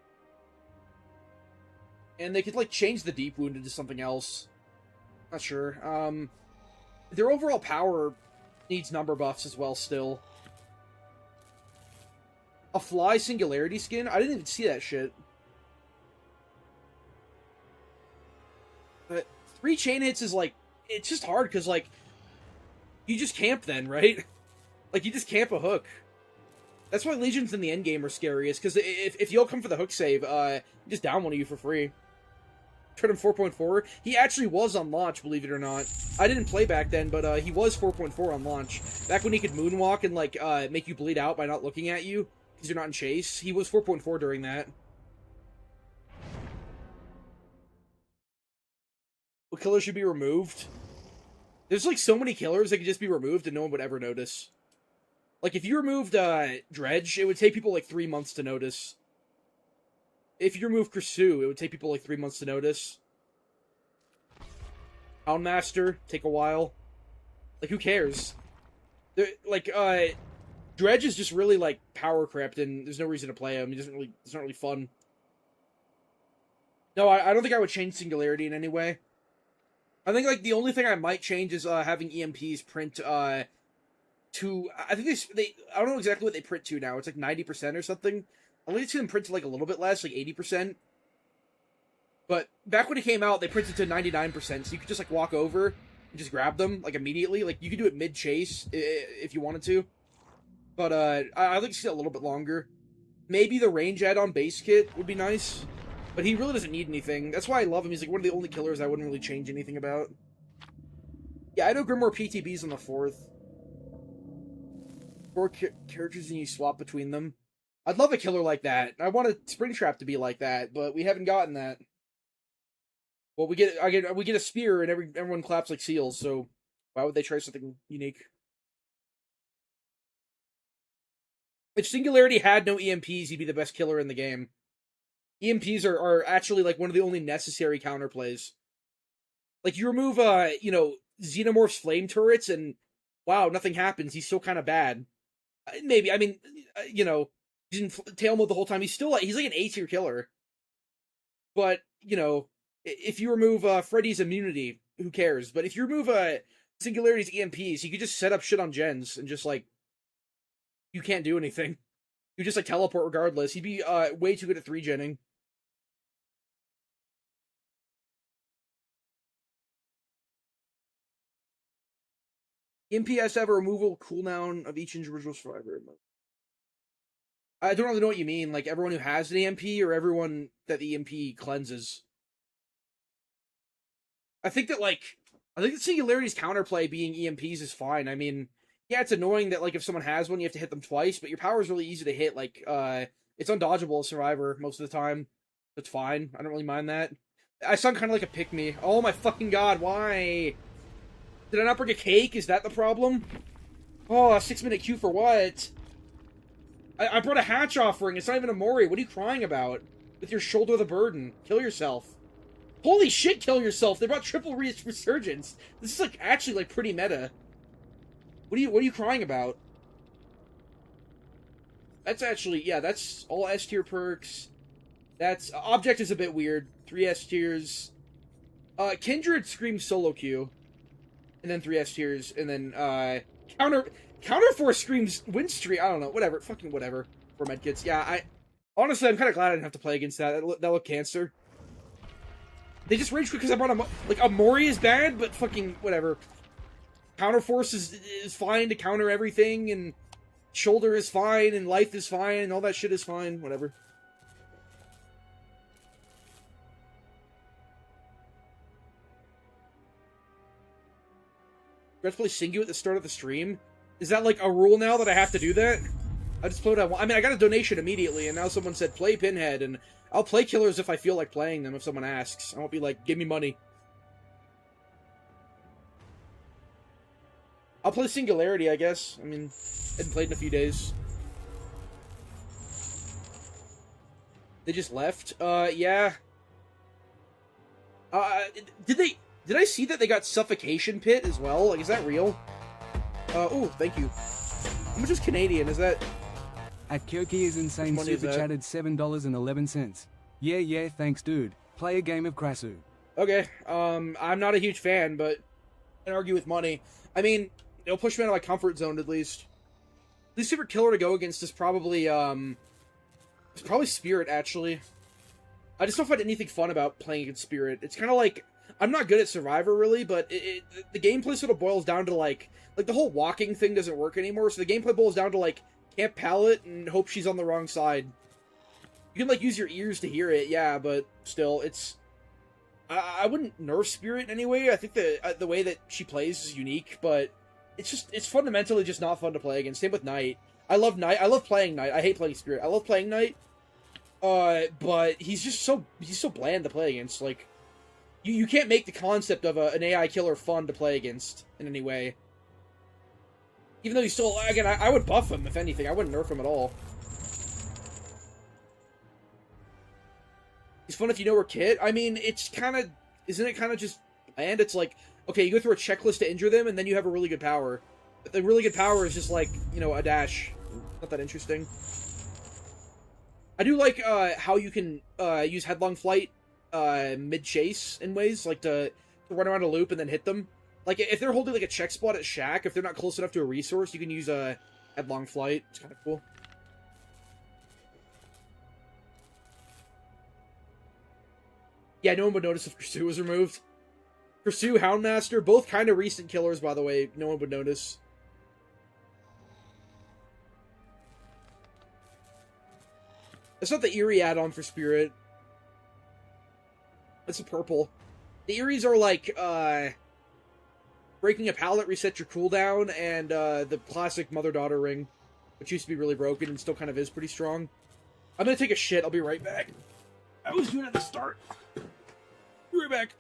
And they could, like, change the deep wound into something else. Not sure. Their overall power needs number buffs as well still. A fly singularity skin? I didn't even see that shit. But 3 chain hits is, like, it's just hard because, like, you just camp then, right? Like, you just camp a hook. That's why Legions in the endgame are scariest, because if you'll come for the hook save, you just down one of you for free. Turn him 4.4. He actually was on launch, believe it or not. I didn't play back then, but he was 4.4 on launch. Back when he could moonwalk and, like, make you bleed out by not looking at you, because you're not in chase. He was 4.4 during that. What killer should be removed? There's, like, so many killers that could just be removed and no one would ever notice. Like, if you removed, Dredge, it would take people, like, 3 months to notice. If you remove Kursu, it would take people, like, 3 months to notice. Houndmaster, take a while. Like, who cares? Like, Dredge is just really, like, power crept, and there's no reason to play him. It's not really fun. No, I don't think I would change Singularity in any way. I think, like, the only thing I might change is, having EMPs print, to... I think they I don't know exactly what they print to now. It's, like, 90% or something. I think it's going to print to, like, a little bit less, like 80%. But back when it came out, they printed to 99%, so you could just, like, walk over and just grab them, like, immediately. Like, you could do it mid-chase if you wanted to. But, I'd like to see it a little bit longer. Maybe the range add-on base kit would be nice. But he really doesn't need anything. That's why I love him. He's, like, one of the only killers I wouldn't really change anything about. Yeah, I know Grimoire PTBs on the 4th. 4 characters and you swap between them. I'd love a killer like that. I want a Springtrap to be like that, but we haven't gotten that. Well, we get a spear and everyone claps like seals, so why would they try something unique? If Singularity had no EMPs, he'd be the best killer in the game. EMPs are actually, like, one of the only necessary counterplays. Like, you remove, Xenomorph's flame turrets, and wow, nothing happens. He's still kind of bad. Maybe, I mean, he's in tail mode the whole time. He's like an A-tier killer. But, if you remove Freddy's immunity, who cares? But if you remove Singularity's EMPs, you could just set up shit on gens and just, like, you can't do anything. You just, like, teleport regardless. He'd be way too good at 3-genning. EMP has to have a removal cooldown of each individual survivor. I don't really know what you mean. Like, everyone who has an EMP or everyone that the EMP cleanses? I think that Singularity's counterplay being EMPs is fine. I mean, yeah, it's annoying that, like, if someone has one, you have to hit them twice, but your power is really easy to hit. Like, it's undodgeable as Survivor most of the time. It's fine. I don't really mind that. I sound kind of like a pick-me. Oh my fucking god, why? Did I not bring a cake? Is that the problem? Oh, a 6-minute queue for what? I brought a hatch offering. It's not even a Mori. What are you crying about? With your shoulder the burden. Kill yourself. Holy shit, kill yourself. They brought triple resurgence. This is, like, actually, like, pretty meta. What are you crying about? That's actually, yeah, that's all S tier perks. That's, object is a bit weird. 3 S tiers. Kindred screams solo queue. And then 3 S tiers. And then, Counterforce screams win streak. I don't know. Whatever. Fucking whatever. For medkits. Yeah, honestly, I'm kind of glad I didn't have to play against that. That looked cancer. They just rage because I brought a Mori is bad, but fucking whatever. Counterforce is fine to counter everything, and shoulder is fine, and life is fine, and all that shit is fine. Whatever. You have to play Singu at the start of the stream? Is that, like, a rule now that I have to do that? I just played I mean, I got a donation immediately, and now someone said, play Pinhead, and I'll play killers if I feel like playing them if someone asks. I won't be like, give me money. I'll play Singularity, I guess. I mean, I haven't played in a few days. They just left? Yeah. Did I see that they got Suffocation Pit as well? Like, is that real? Oh, thank you. How much is Canadian? Is that...
At Kyoki is insane
money is
super
that?
chatted $7.11. Yeah, thanks dude. Play a game of Krasu.
Okay, I'm not a huge fan, but I can argue with money. I mean, it'll push me out of my comfort zone at least. Least favorite killer to go against is probably Spirit, actually. I just don't find anything fun about playing against Spirit. It's kind of like, I'm not good at Survivor, really, but the gameplay sort of boils down to, like the whole walking thing doesn't work anymore, so the gameplay boils down to, like, camp pallet and hope she's on the wrong side. You can, like, use your ears to hear it, yeah, but still, it's... I wouldn't nerf Spirit anyway. I think the way that she plays is unique, but it's fundamentally just not fun to play against. Same with Knight. I love Knight. I love playing Knight. I hate playing Spirit. I love playing Knight. But he's so bland to play against. Like, you can't make the concept of an AI killer fun to play against in any way. Even though he's still, again, I would buff him if anything. I wouldn't nerf him at all. He's fun if you know her kit. I mean, it's kind of... Isn't it kind of just bland? It's like, okay, you go through a checklist to injure them, and then you have a really good power. But the really good power is just like, you know, a dash. Not that interesting. I do like how you can use headlong flight mid-chase in ways, like to run around a loop and then hit them. Like, if they're holding like a check spot at Shack, if they're not close enough to a resource, you can use a headlong flight. It's kind of cool. Yeah, no one would notice if Pursue was removed. Pursue, Houndmaster, both kind of recent killers, by the way. No one would notice. That's not the Eerie add-on for Spirit. That's a purple. The Eerie's are like, breaking a pallet, reset your cooldown, and the classic mother-daughter ring, which used to be really broken and still kind of is pretty strong. I'm gonna take a shit. I'll be right back. I was doing it at the start. Be right back.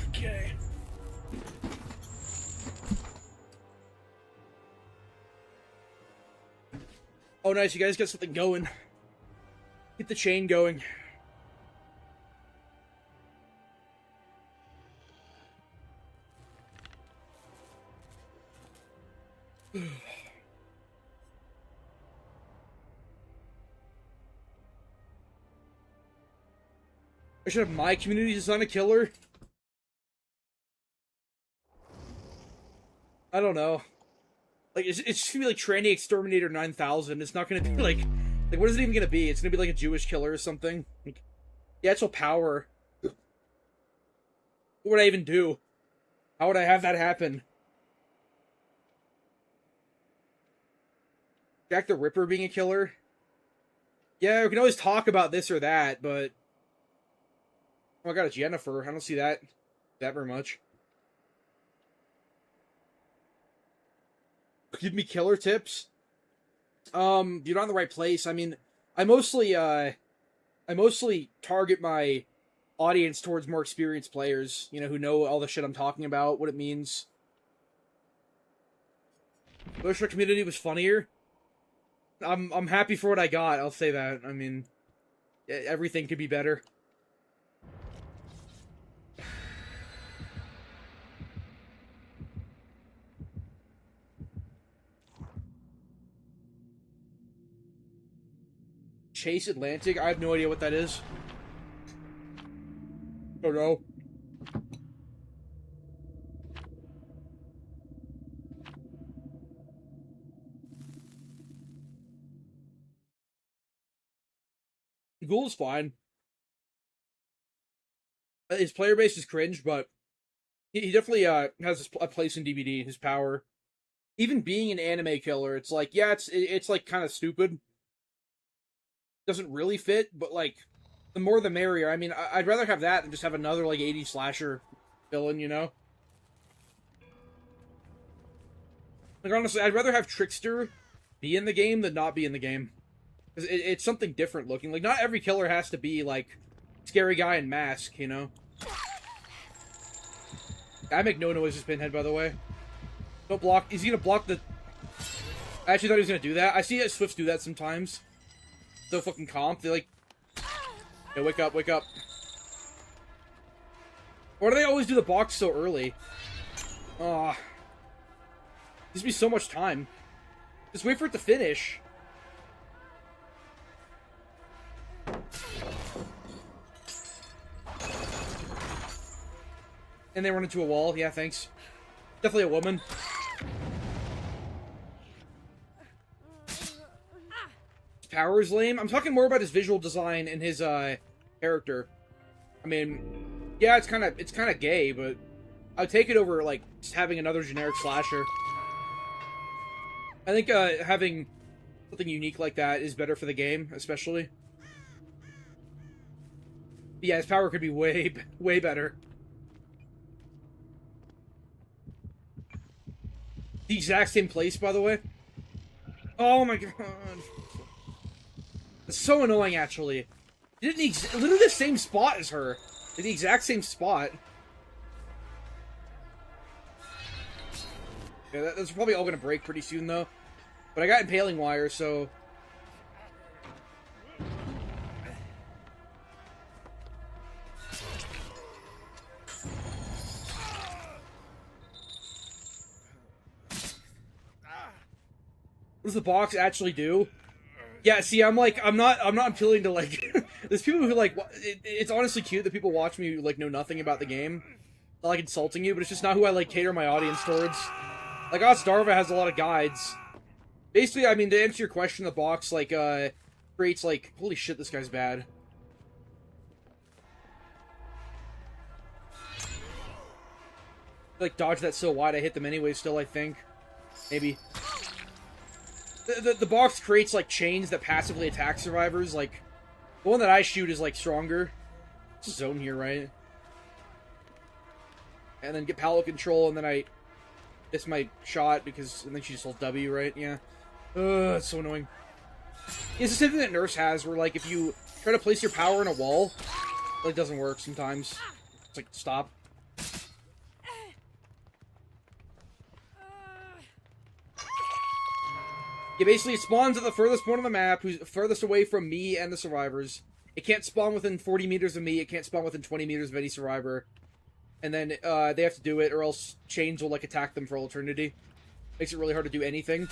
Okay. Oh, nice. You guys got something going. Get the chain going. I should have my community design a killer. I don't know. Like, it's just gonna be like Tranny Exterminator 9000. It's not gonna be like what is it even gonna be? It's gonna be like a Jewish killer or something. Like, the actual power. What would I even do? How would I have that happen? Jack the Ripper being a killer. Yeah, we can always talk about this or that, but... Oh, I got a Jennifer. I don't see that very much. Give me killer tips. You're not in the right place. I mean, I mostly target my audience towards more experienced players, you know, who know all the shit I'm talking about, what it means. Wish our community was funnier. I'm happy for what I got, I'll say that. I mean, everything could be better. Chase Atlantic? I have no idea what that is. Oh no. Ghoul is fine. His player base is cringe, but he definitely has a place in DBD, his power. Even being an anime killer, it's like, yeah, it's like kind of stupid. Doesn't really fit, but like, the more the merrier. I mean, I'd rather have that than just have another like 80s slasher villain, you know? Like honestly, I'd rather have Trickster be in the game than not be in the game. Because it's something different looking. Like, not every killer has to be like scary guy in mask, you know? I make no noise with Pinhead, by the way. Don't block. Is he gonna block the... I actually thought he was gonna do that. I see Swifts do that sometimes. So fucking comp. They like... Hey, wake up, wake up. Why do they always do the box so early? Aw. Gives me so much time. Just wait for it to finish. And they run into a wall. Yeah, thanks. Definitely a woman. His power is lame. I'm talking more about his visual design and his character. I mean, yeah, it's kind of gay, but I'd take it over like just having another generic slasher. I think having something unique like that is better for the game, especially. Yeah, his power could be way better. The exact same place, by the way. Oh my god. It's so annoying, actually. Literally the same spot as her. The exact same spot. Yeah, that's probably all gonna break pretty soon, though. But I got impaling wire, so... What does the box actually do? Yeah, see, I'm not appealing to, like... There's people who, like... It's honestly cute that people watch me who, like, know nothing about the game. Not, like, insulting you, but it's just not who I, like, cater my audience towards. Like, Starva has a lot of guides. Basically, I mean, to answer your question, the box, like, creates, like... Holy shit, this guy's bad. Like, dodge that so wide, I hit them anyway still, I think. Maybe. The box creates, like, chains that passively attack survivors. Like, the one that I shoot is, like, stronger. It's a zone here, right? And then get pallet control, and then I miss my shot, because... And then she just holds W, right? Yeah. Ugh, it's so annoying. It's the same thing that nerfs has, where, like, if you try to place your power in a wall, it like, doesn't work sometimes. It's like, stop. Yeah, basically, it spawns at the furthest point on the map, who's furthest away from me and the survivors. It can't spawn within 40 meters of me, it can't spawn within 20 meters of any survivor. And then, they have to do it, or else chains will, like, attack them for all eternity. Makes it really hard to do anything.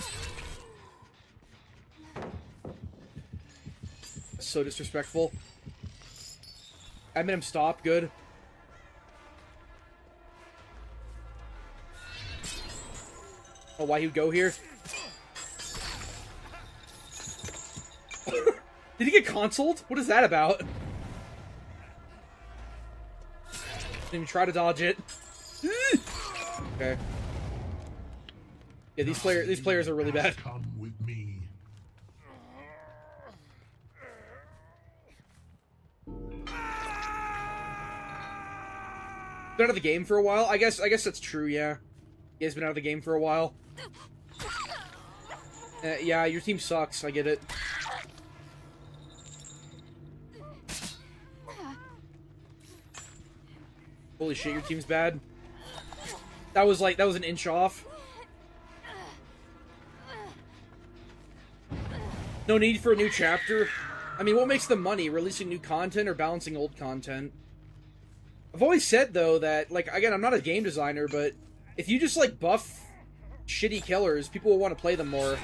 So disrespectful. I made him stop, good. Oh, why he'd go here? Did he get consoled? What is that about? Didn't even try to dodge it. Okay. Yeah, these players are really bad.
Come with me.
been out of the game for a while. I guess that's true. Yeah, he has been out of the game for a while. Yeah, your team sucks. I get it. Holy shit, your team's bad. That was an inch off. No need for a new chapter. I mean, what makes them money? Releasing new content or balancing old content? I've always said, though, that, like, again, I'm not a game designer, but if you just, like, buff shitty killers, people will want to play them more.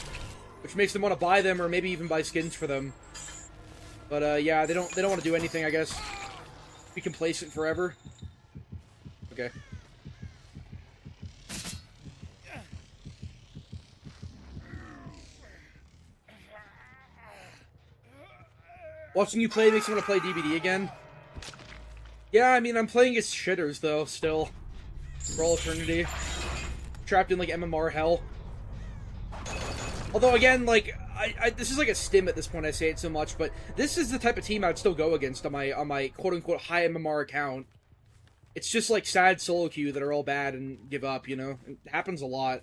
Which makes them want to buy them, or maybe even buy skins for them. But, yeah, they don't want to do anything, I guess. Be complacent forever. Okay. Watching you play makes me want to play DBD again. Yeah, I mean, I'm playing as shitters, though, still. For all eternity. Trapped in, like, MMR hell. Although, again, like, this is like a stim at this point, I say it so much, but this is the type of team I'd still go against on my quote-unquote high MMR account. It's just, like, sad solo queue that are all bad and give up, you know? It happens a lot.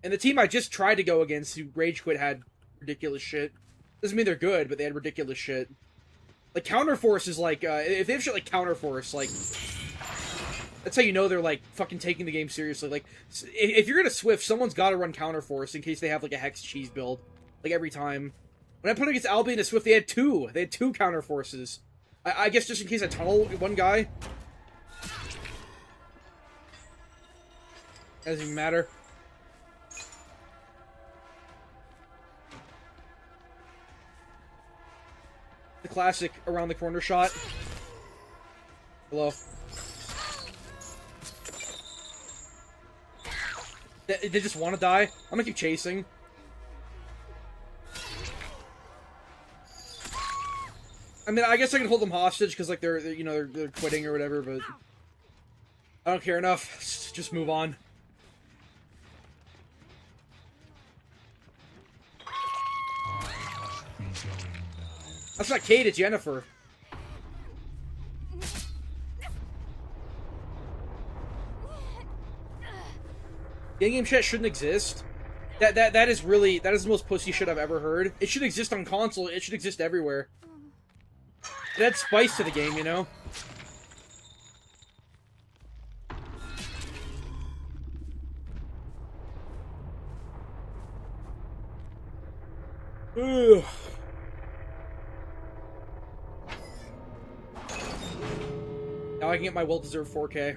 And the team I just tried to go against, who rage quit, had ridiculous shit. Doesn't mean they're good, but they had ridiculous shit. Like, Counterforce is like, if they have shit like Counterforce, like, that's how you know they're, like, fucking taking the game seriously. Like, if you're gonna Swift, someone's gotta run Counterforce in case they have, like, a Hex cheese build. Like, every time. When I put against Albion and Swift, they had two. They had two Counterforces. I guess just in case I tunnel one guy. Doesn't even matter. The classic around the corner shot. Hello. They just want to die. I'm gonna keep chasing. I mean, I guess I can hold them hostage because, like, they're you know they're quitting or whatever, but I don't care enough. Just move on. That's not Kate, it's Yennefer. The in-game chat shouldn't exist. That is the most pussy shit I've ever heard. It should exist on console, it should exist everywhere. It adds spice to the game, you know? Ugh. Now I can get my well-deserved 4K.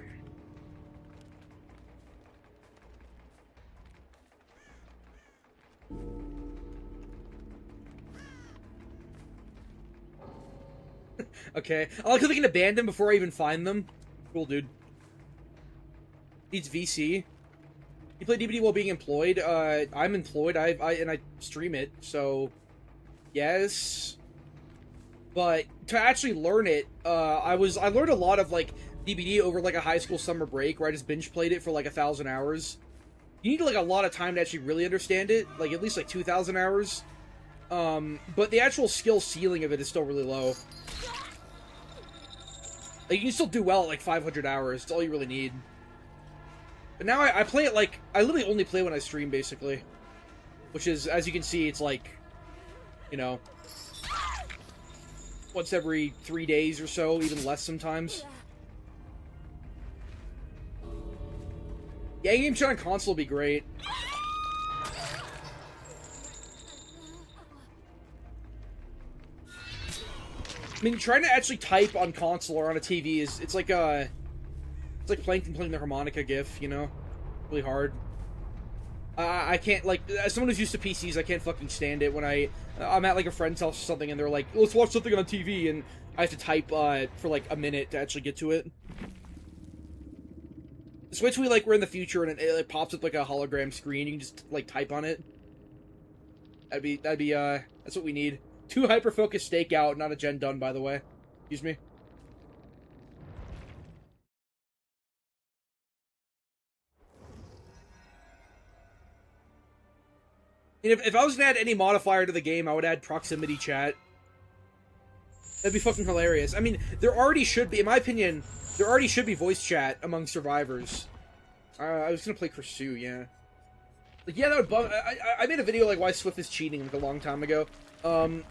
Okay. I like how they can abandon before I even find them. Cool, dude. Needs VC. You play DBD while being employed? I'm employed. I stream it, so yes. But to actually learn it, I learned a lot of, like, DBD over, like, a high school summer break where I just binge played it for, like, 1,000 hours. You need, like, a lot of time to actually really understand it, like, at least, like, 2,000 hours. But the actual skill ceiling of it is still really low. Like, you can still do well at, like, 500 hours. It's all you really need. But now I play it, like, I literally only play when I stream, basically. Which is, as you can see, it's, like, you know, once every 3 days or so, even less sometimes. Yeah, game chat on console would be great. I mean, trying to actually type on console or on a TV is, it's like Plankton playing the harmonica gif, you know? Really hard. I can't, like, as someone who's used to PCs, I can't fucking stand it when I'm at, like, a friend's house or something, and they're like, let's watch something on TV, and I have to type, for, like, a minute to actually get to it. Switch, we're in the future, and it pops up, like, a hologram screen, you can just, like, type on it. That's what we need. 2 hyper-focused stakeout, not a gen done, by the way. Excuse me. And if I was gonna add any modifier to the game, I would add proximity chat. That'd be fucking hilarious. I mean, there already should be, in my opinion, there already should be voice chat among survivors. I was gonna play Pursue, yeah. Like, yeah, that would bug. I made a video like why Swift is cheating like a long time ago. That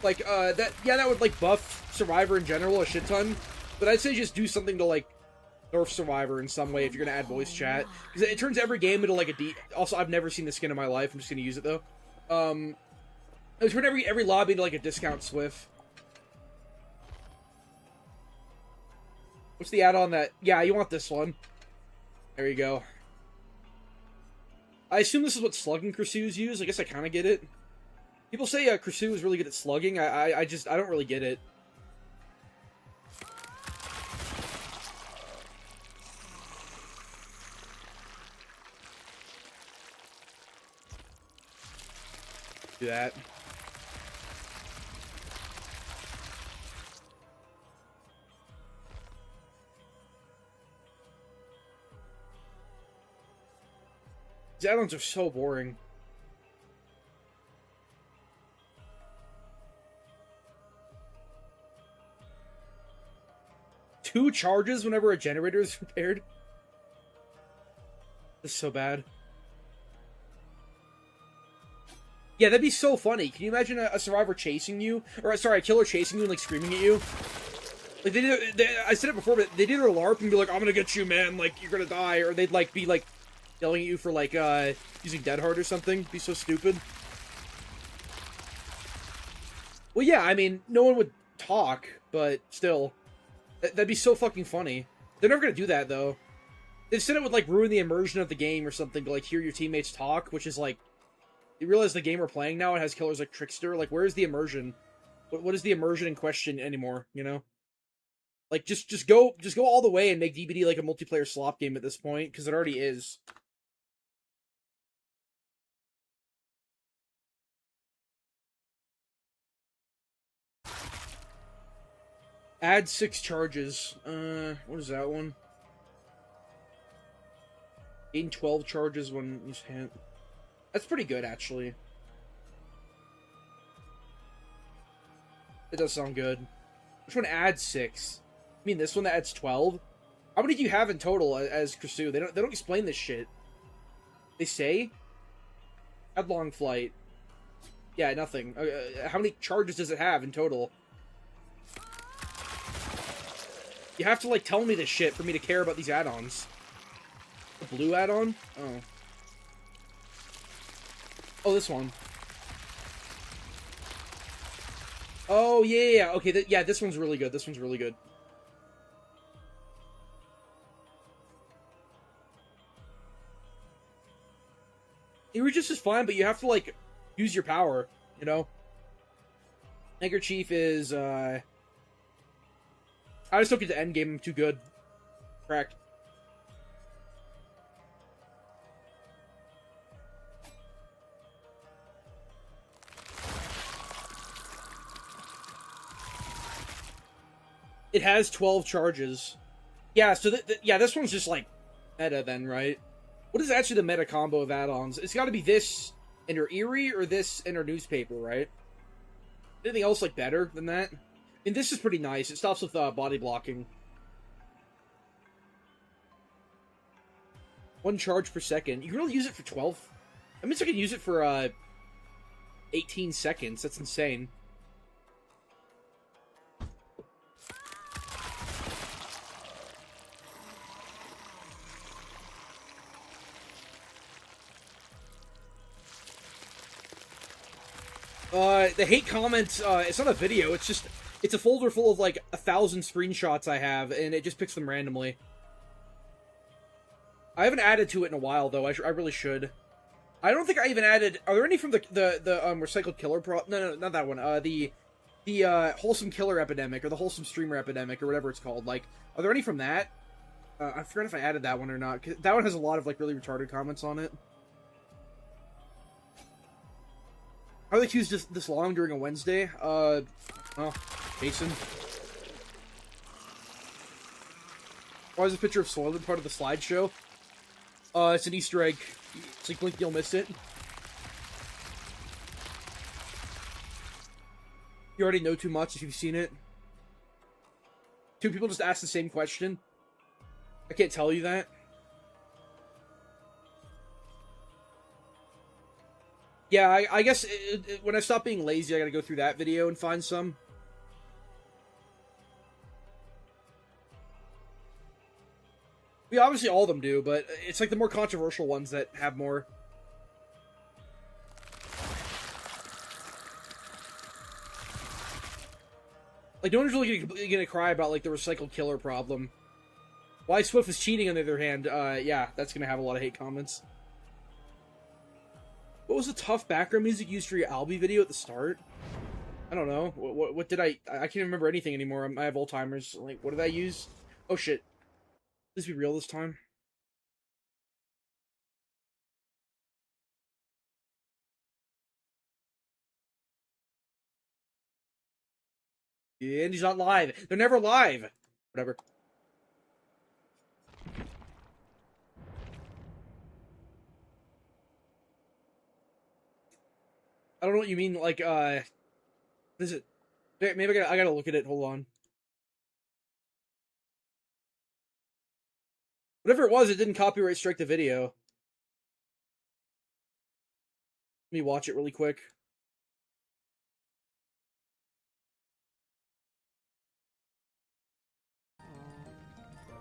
would like buff Survivor in general a shit ton. But I'd say just do something to like nerf Survivor in some way if you're gonna add voice chat, because it turns every game into like a Also, I've never seen the skin in my life. I'm just gonna use it though. It turn every lobby into like a discount Swift. What's the add-on that... Yeah, you want this one. There you go. I assume this is what slugging Crusoes use. I guess I kind of get it. People say Crusoe is really good at slugging. I don't really get it. Do that. These add-ons are so boring. Two charges whenever a generator is repaired? This is so bad. Yeah, that'd be so funny. Can you imagine a survivor chasing you? Or, sorry, a killer chasing you and, like, screaming at you? Like, I said it before, but they did a LARP and be like, I'm gonna get you, man. Like, you're gonna die. Or they'd, like, be, like, yelling at you for, like, using Dead Hard or something. It'd be so stupid. Well, yeah, I mean, no one would talk, but still. That'd be so fucking funny. They're never gonna do that, though. They said it would, like, ruin the immersion of the game or something to, like, hear your teammates talk, which is, like... You realize the game we're playing now, it has killers like Trickster. Like, where is the immersion? What is the immersion in question anymore, you know? Like, just go all the way and make DBD like a multiplayer slop game at this point, because it already is. Add 6 charges. What is that one? Gain 12 charges when you hit. That's pretty good, actually. It does sound good. Which one adds 6? I mean, this one that adds 12? How many do you have in total as Crusoe? They don't explain this shit. They say? Add long flight. Yeah, nothing. How many charges does it have in total? You have to, like, tell me this shit for me to care about these add-ons. The blue add-on? Oh. Oh, this one. Oh, yeah. Okay, yeah, this one's really good. This one's really good. Regis is fine, but you have to, like, use your power, you know? Neckerchief is, I just don't get to end game. I'm too good. Correct. It has 12 charges. Yeah, so yeah, this one's just like meta then, right? What is actually the meta combo of add-ons? It's got to be this and your Eerie or this and our newspaper, right? Anything else like better than that? I mean, this is pretty nice. It stops with body blocking. 1 charge per second. You can really use it for 12? That means I can use it for 18 seconds. That's insane. The hate comments, it's not a video, it's a folder full of, like, 1,000 screenshots I have, and it just picks them randomly. I haven't added to it in a while, though. I really should. I don't think I even added... Are there any from the recycled killer No, not that one. The wholesome killer epidemic, or the wholesome streamer epidemic, or whatever it's called. Like, are there any from that? I forgot if I added that one or not, 'cause that one has a lot of, like, really retarded comments on it. How are the queues just this long during a Wednesday? Oh, Jason. Why is a picture of Soylent part of the slideshow? It's an Easter egg. It's like Blink, you'll miss it. You already know too much if you've seen it. Two people just asked the same question. I can't tell you that. Yeah, I guess when I stop being lazy, I gotta go through that video and find some. Yeah, obviously all of them do, but it's like the more controversial ones that have more. Like, no one's really gonna cry about, like, the recycled killer problem. Why Swift is cheating, on the other hand, yeah, that's gonna have a lot of hate comments. What was the tough background music used for your Albie video at the start? I don't know. What did I can't remember anything anymore. I have Alzheimer's. Like, what did I use? Oh, shit. Please be real this time. Yeah, and he's not live. They're never live. Whatever. I don't know what you mean, like, what is it? Maybe I gotta look at it, hold on. Whatever it was, it didn't copyright strike the video. Let me watch it really quick.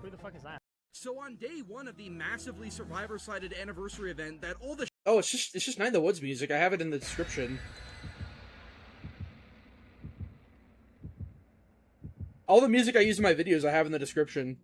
Who the fuck is that?
So on day one of the massively survivor-sided anniversary event, that all the oh, it's just Night in the Woods music. I have it in the description. All the music I use in my videos, I have in the description.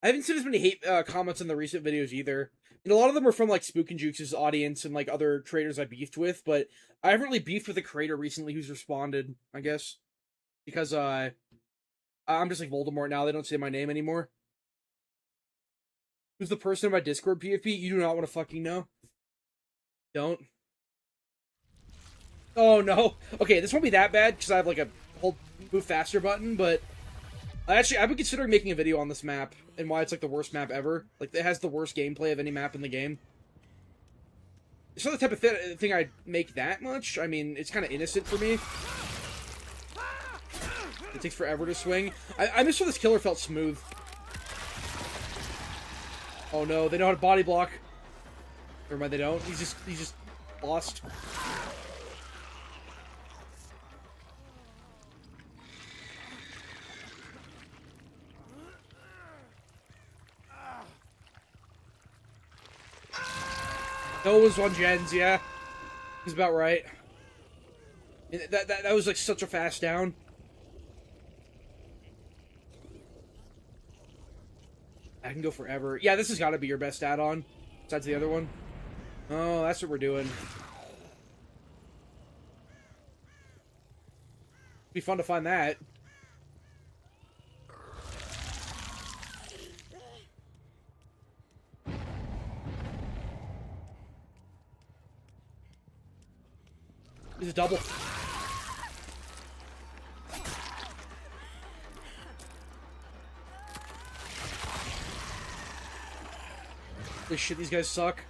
I haven't seen as many hate comments on the recent videos either. And a lot of them were from, like, Spook and Jukes' audience and, like, other creators I beefed with, but I haven't really beefed with a creator recently who's responded, I guess. Because, I'm just like Voldemort now, they don't say my name anymore. Who's the person in my Discord, PFP? You do not want to fucking know. Don't. Oh, no. Okay, this won't be that bad, because I have, like, a whole move faster button, but... I've been considering making a video on this map, and why it's, like, the worst map ever. Like, it has the worst gameplay of any map in the game. It's not the type of thing I'd make that much. I mean, it's kind of innocent for me. It takes forever to swing. I miss when this killer felt smooth. Oh no, they know how to body block. Never mind, they don't. He's just lost. No one's on gens, yeah. He's about right. And that was like such a fast down. I can go forever. Yeah, this has got to be your best add-on. Besides the other one. Oh, that's what we're doing. Be fun to find that. This is double. Holy shit, these guys suck.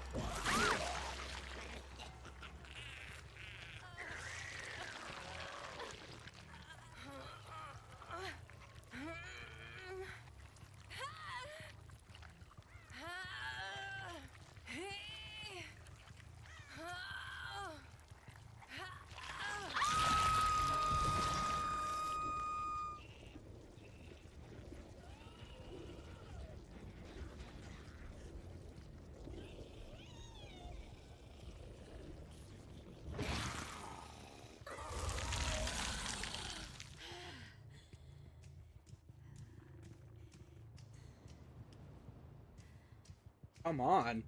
Come on.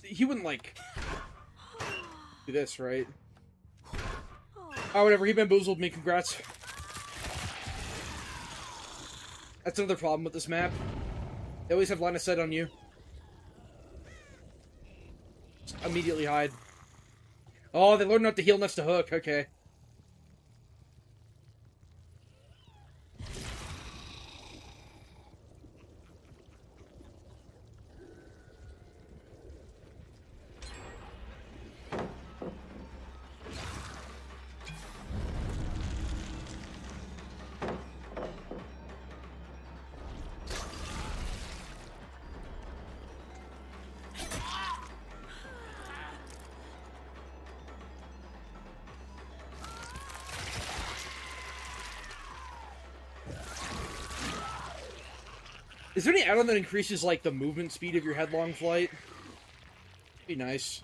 He wouldn't, like, do this, right? Oh, whatever. He bamboozled me. Congrats. That's another problem with this map. They always have line of sight on you. Just immediately hide. Oh, they learned not to heal next to hook. Okay. Is there any add-on that increases, like, the movement speed of your headlong flight? Be nice.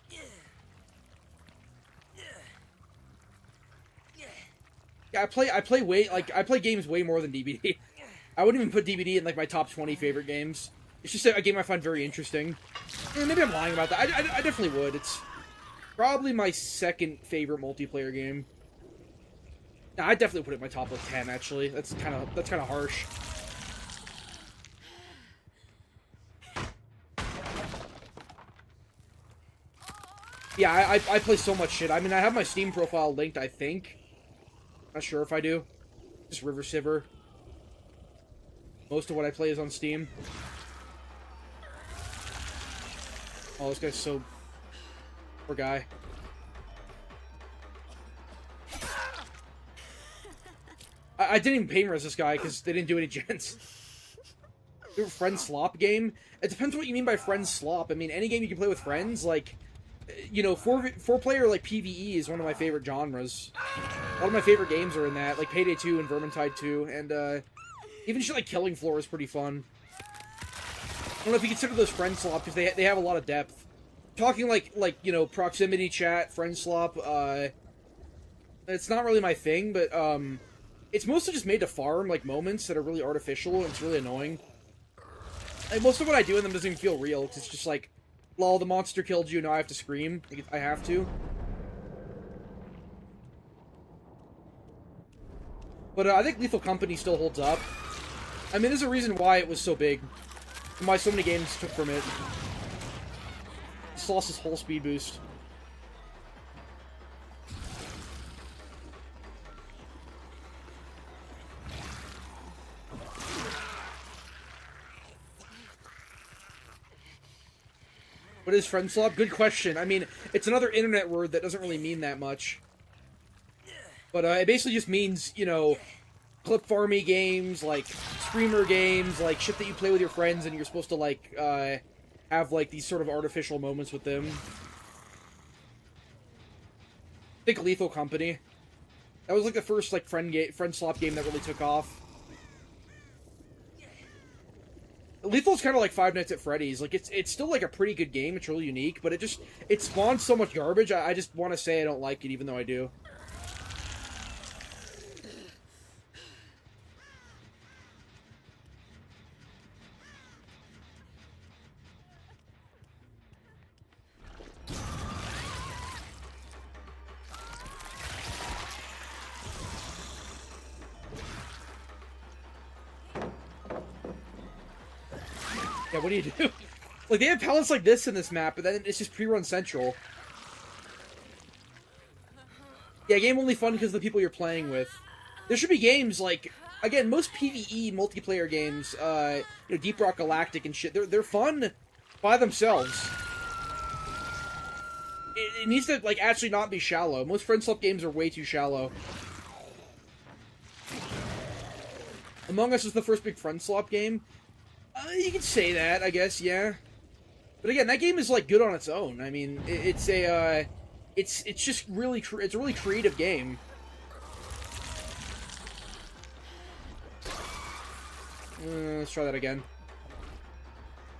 Yeah, I play games way more than DBD. I wouldn't even put DBD in, like, my top 20 favorite games. It's just a game I find very interesting. Maybe I'm lying about that. I definitely would. It's probably my second favorite multiplayer game. Nah, I'd definitely put it in my top, like, 10, actually. That's kind of harsh. Yeah, I play so much shit. I mean, I have my Steam profile linked, I think. Not sure if I do. Just River Siver. Most of what I play is on Steam. Oh, this guy's so... Poor guy. I didn't even pain res this guy, because they didn't do any gens. Friend slop game? It depends what you mean by friend slop. I mean, any game you can play with friends, like... You know, four-player, like, PvE is one of my favorite genres. A lot of my favorite games are in that, like Payday 2 and Vermintide 2, and, even shit like Killing Floor is pretty fun. I don't know if you consider those friend slop, because they have a lot of depth. Talking, like, you know, proximity chat, friend slop, it's not really my thing, but, it's mostly just made to farm, like, moments that are really artificial, and it's really annoying. Like, most of what I do in them doesn't even feel real, because it's just like, lol, the monster killed you, now I have to scream. I have to. But I think Lethal Company still holds up. I mean, there's a reason why it was so big. And why so many games took from it. Just lost its whole speed boost. What is friend slop? Good question. I mean, it's another internet word that doesn't really mean that much. But it basically just means, you know, clip farmy games, like streamer games, like shit that you play with your friends and you're supposed to, like, have, like, these sort of artificial moments with them. I think Lethal Company. That was, like, the first, like, friend slop game that really took off. Lethal's kind of like Five Nights at Freddy's. Like, it's still, like, a pretty good game. It's really unique, but it spawns so much garbage, I just want to say I don't like it, even though I do. Yeah, what do you do? Like, they have pallets like this in this map, but then it's just pre-run central. Yeah, game only fun because of the people you're playing with. There should be games like, again, most PvE multiplayer games, you know, Deep Rock Galactic and shit, they're fun by themselves. It needs to, like, actually not be shallow. Most friend slop games are way too shallow. Among Us is the first big friend slop game. You could say that, I guess, yeah. But again, that game is, like, good on its own. I mean, it's just really, it's a really creative game. Let's try that again.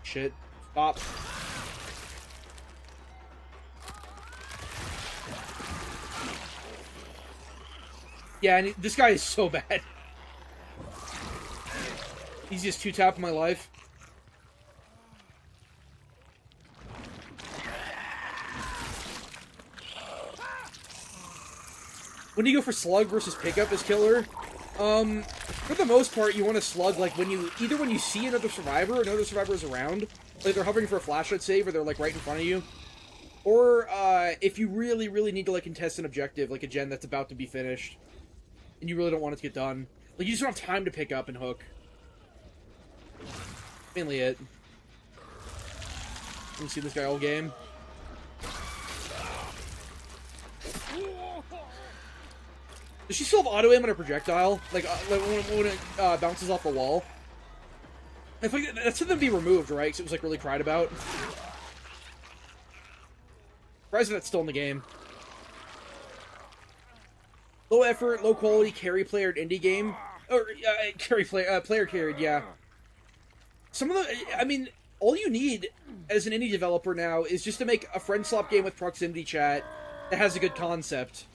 Shit. Stop. Yeah, and this guy is so bad. Easiest two-tap in my life. When do you go for slug versus pickup as killer? For the most part, you want to slug like when you see another survivor or another survivor is around, like they're hovering for a flashlight save or they're like right in front of you, or if you really need to like contest an objective like a gen that's about to be finished, and you really don't want it to get done. Like you just don't have time to pick up and hook. Mainly it. You can see this guy all game. Does she still have auto aim on a projectile? Like when it bounces off the wall? I think that's something to be removed, right? Because it was like really cried about. Surprised that's still in the game. Low effort, low quality, carry playered indie game. Or player carried, yeah. Some of the, I mean, all you need as an indie developer now is just to make a friend swap game with proximity chat that has a good concept.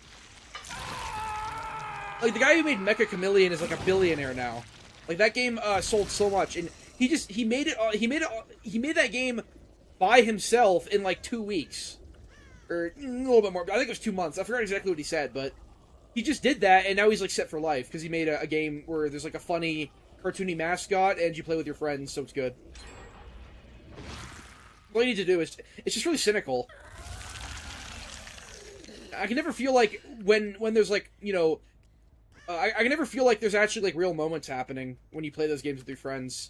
Like the guy who made Mecha Chameleon is like a billionaire now. Like that game sold so much, and he made that game by himself in like 2 weeks, or a little bit more. I think it was 2 months. I forgot exactly what he said, but he just did that, and now he's like set for life because he made a game where there's like a funny, cartoony mascot, and you play with your friends, so it's good. All you need to do is it's just really cynical. I can never feel like when there's like, you know. I can never feel like there's actually, like, real moments happening when you play those games with your friends.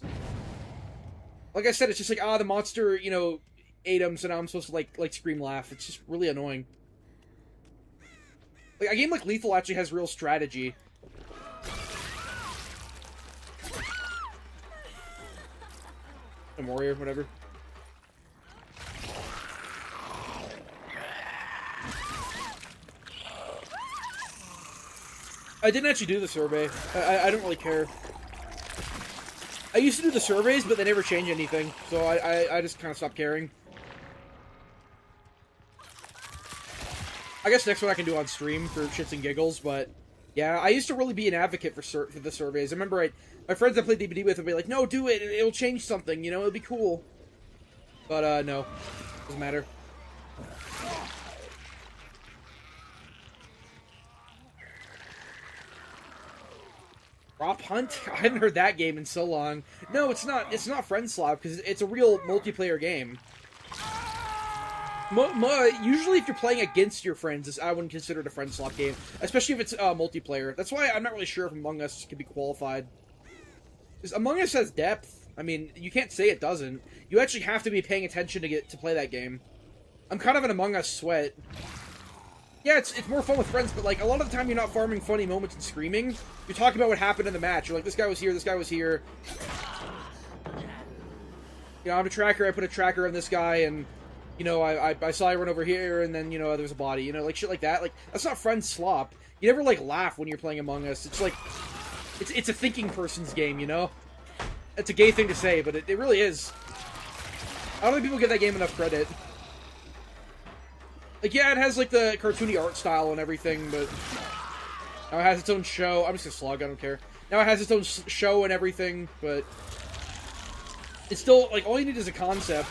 Like I said, it's just like, the monster, you know, ate him, so now I'm supposed to, like scream laugh. It's just really annoying. Like, a game like Lethal actually has real strategy. A warrior, whatever. I didn't actually do the survey. I don't really care. I used to do the surveys, but they never change anything, so I just kind of stopped caring. I guess next one I can do on stream for shits and giggles, but yeah, I used to really be an advocate for the surveys. I remember my friends I played DBD with would be like, no, do it, it'll change something, you know, it'll be cool. But no, doesn't matter. Prop Hunt? I haven't heard that game in so long. No, it's not. It's not Friend Slap because it's a real multiplayer game. Usually, if you're playing against your friends, I wouldn't consider it a Friend Slap game, especially if it's multiplayer. That's why I'm not really sure if Among Us can be qualified. Because Among Us has depth. I mean, you can't say it doesn't. You actually have to be paying attention to play that game. I'm kind of an Among Us sweat. Yeah, it's more fun with friends, but like a lot of the time you're not farming funny moments and screaming. You're talking about what happened in the match. You're like, this guy was here, this guy was here. You know, I'm a tracker, I put a tracker on this guy, and, you know, I saw I run over here, and then, you know, there's a body. You know, like shit like that. Like, that's not friend slop. You never, like, laugh when you're playing Among Us. It's like, it's a thinking person's game, you know? It's a gay thing to say, but it really is. I don't think people give that game enough credit. Like, yeah, it has, like, the cartoony art style and everything, but now it has its own show. I'm just gonna slug, I don't care. Now it has its own show and everything, but it's still, like, all you need is a concept.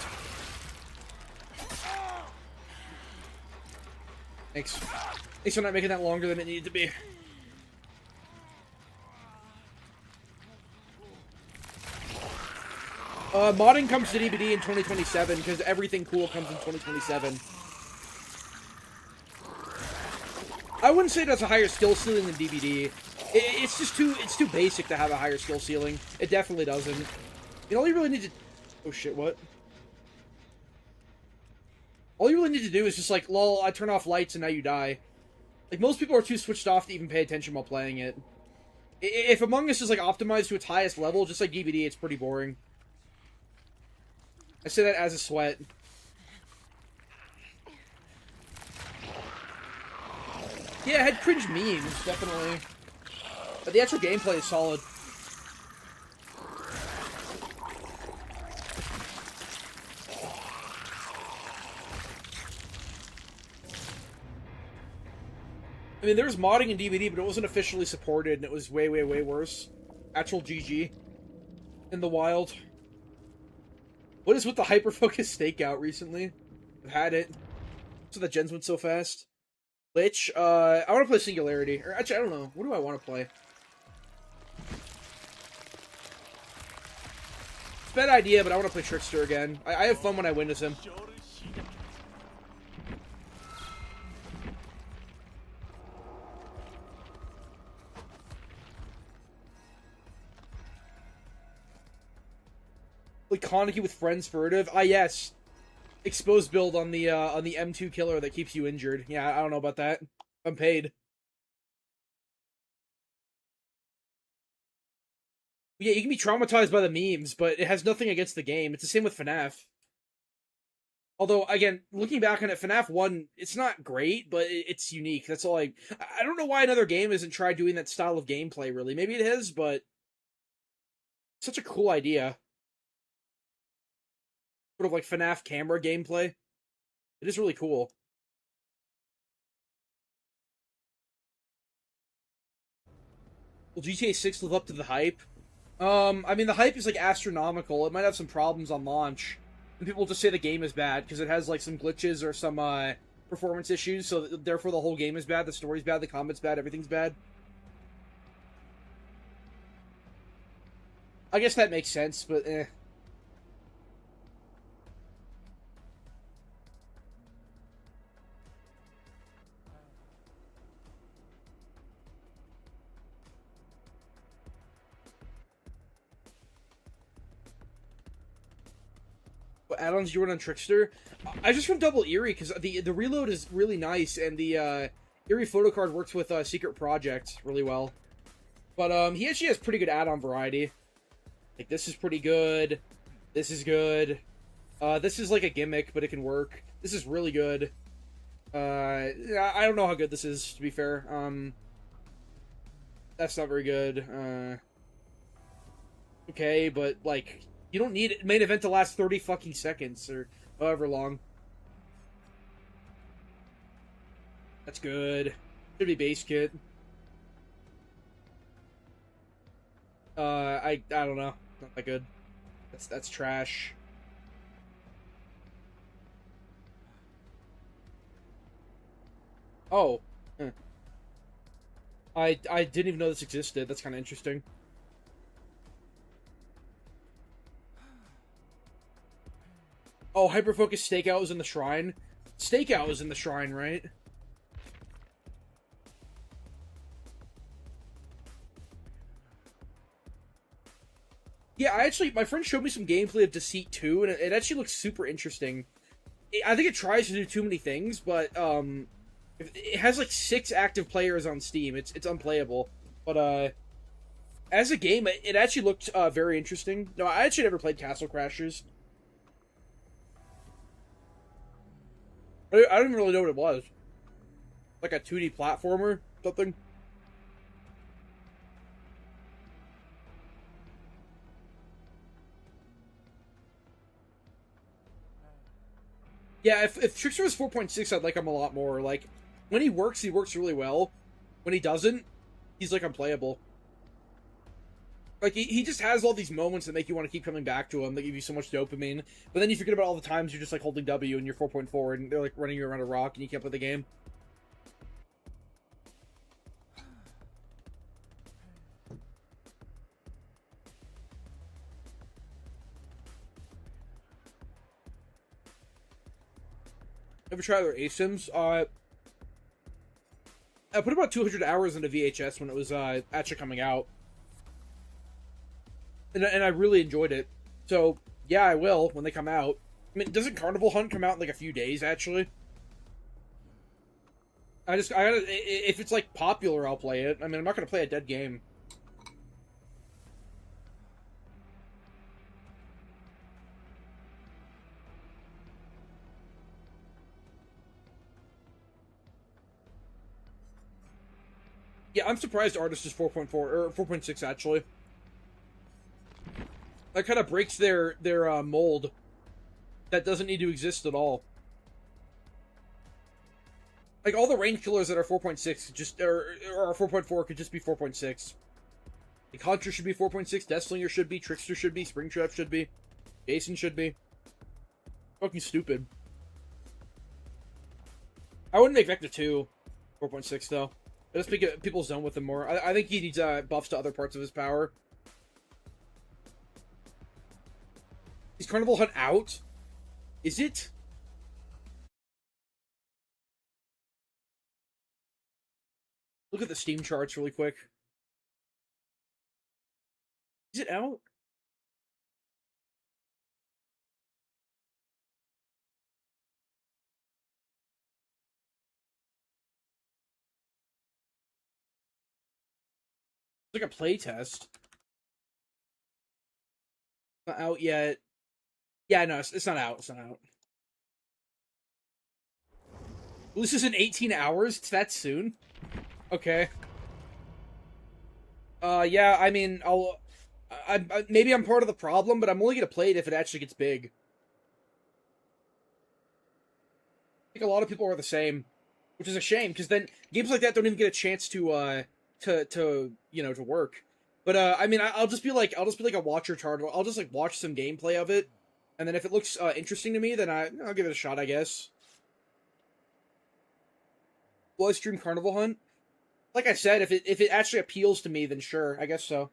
Thanks. Thanks for not making that longer than it needed to be. Modding comes to DBD in 2027, because everything cool comes in 2027. I wouldn't say that's a higher skill ceiling than DBD. It's just too basic to have a higher skill ceiling. It definitely doesn't. You know, all you really need to... Oh shit, what? All you really need to do is just like, lol, I turn off lights and now you die. Like, most people are too switched off to even pay attention while playing it. If Among Us is like optimized to its highest level, just like DBD, it's pretty boring. I say that as a sweat. Yeah, it had cringe memes, definitely. But the actual gameplay is solid. I mean, there was modding in DBD, but it wasn't officially supported, and it was way, way, way worse. Actual GG. In the wild. What is with the hyper-focused stakeout recently? I've had it. So the gens went so fast. Lich, I want to play Singularity. Or, actually, I don't know. What do I want to play? It's a bad idea, but I want to play Trickster again. I have fun when I win as him. Like Kaneki with friends furtive. Ah, yes. Exposed build on the M2 killer that keeps you injured. Yeah, I don't know about that. I'm paid. Yeah, you can be traumatized by the memes, but it has nothing against the game. It's the same with FNAF. Although, again, looking back on it, FNAF 1, it's not great, but it's unique. That's all I don't know why another game hasn't tried doing that style of gameplay, really. Maybe it has, but such a cool idea. Sort of like FNAF camera gameplay. It is really cool. Will GTA 6 live up to the hype? I mean, the hype is, like, astronomical. It might have some problems on launch. And people just say the game is bad, because it has, like, some glitches or some, performance issues, so therefore the whole game is bad, the story's bad, the combat's bad, everything's bad. I guess that makes sense, but eh. What add-ons you run on Trickster? I just run double Eerie because the reload is really nice, and the Eerie photo card works with Secret Project really well. But he actually has pretty good add-on variety. Like, this is pretty good. This is good. This is like a gimmick, but it can work. This is really good. I don't know how good this is, to be fair. That's not very good. Okay, but, like, you don't need main event to last 30 fucking seconds, or however long. That's good. Should be base kit. I don't know. Not that good. That's trash. Oh. I didn't even know this existed. That's kind of interesting. Oh, Hyperfocus Stakeout was in the shrine? Stakeout was in the shrine, right? Yeah, my friend showed me some gameplay of Deceit 2, and it actually looks super interesting. I think it tries to do too many things, but, it has, like, 6 active players on Steam. It's unplayable. But, as a game, it actually looked, very interesting. No, I actually never played Castle Crashers. I don't even really know what it was. Like a 2D platformer? Something? Yeah, if Trickster was 4.6, I'd like him a lot more. Like, when he works really well. When he doesn't, he's, like, unplayable. Like, he just has all these moments that make you want to keep coming back to him, that give you so much dopamine. But then you forget about all the times you're just, like, holding W and you're 4.4, and they're, like, running you around a rock, and you can't play the game. Ever try their ASIMs? I put about 200 hours into VHS when it was actually coming out. And I really enjoyed it. So, yeah, I will when they come out. I mean, doesn't Carnival Hunt come out in like a few days, actually? I gotta, if it's like popular, I'll play it. I mean, I'm not gonna play a dead game. Yeah, I'm surprised Artist is 4.4, or 4.6, actually. That kind of breaks their mold. That doesn't need to exist at all. Like, all the range killers that are 4.6 just, or 4.4 could just be 4.6. Like, Hunter should be 4.6, Deathslinger should be, Trickster should be, Springtrap should be, Jason should be. Fucking stupid. I wouldn't make Vector 2 4.6, though. I just make people zone with him more. I think he needs buffs to other parts of his power. Is Carnival Hunt out? Is it? Look at the Steam charts really quick. Is it out? It's like a playtest. Not out yet. Yeah, no, it's not out. It's not out. Well, this is in 18 hours? It's that soon? Okay. Yeah, I mean, maybe I'm part of the problem, but I'm only gonna play it if it actually gets big. I think a lot of people are the same, which is a shame, because then games like that don't even get a chance to work. But I mean, I'll just be like a watcher chart. I'll just like watch some gameplay of it, and then if it looks interesting to me, then I'll give it a shot, I guess. Will I stream Carnival Hunt? Like I said, if it actually appeals to me, then sure, I guess so.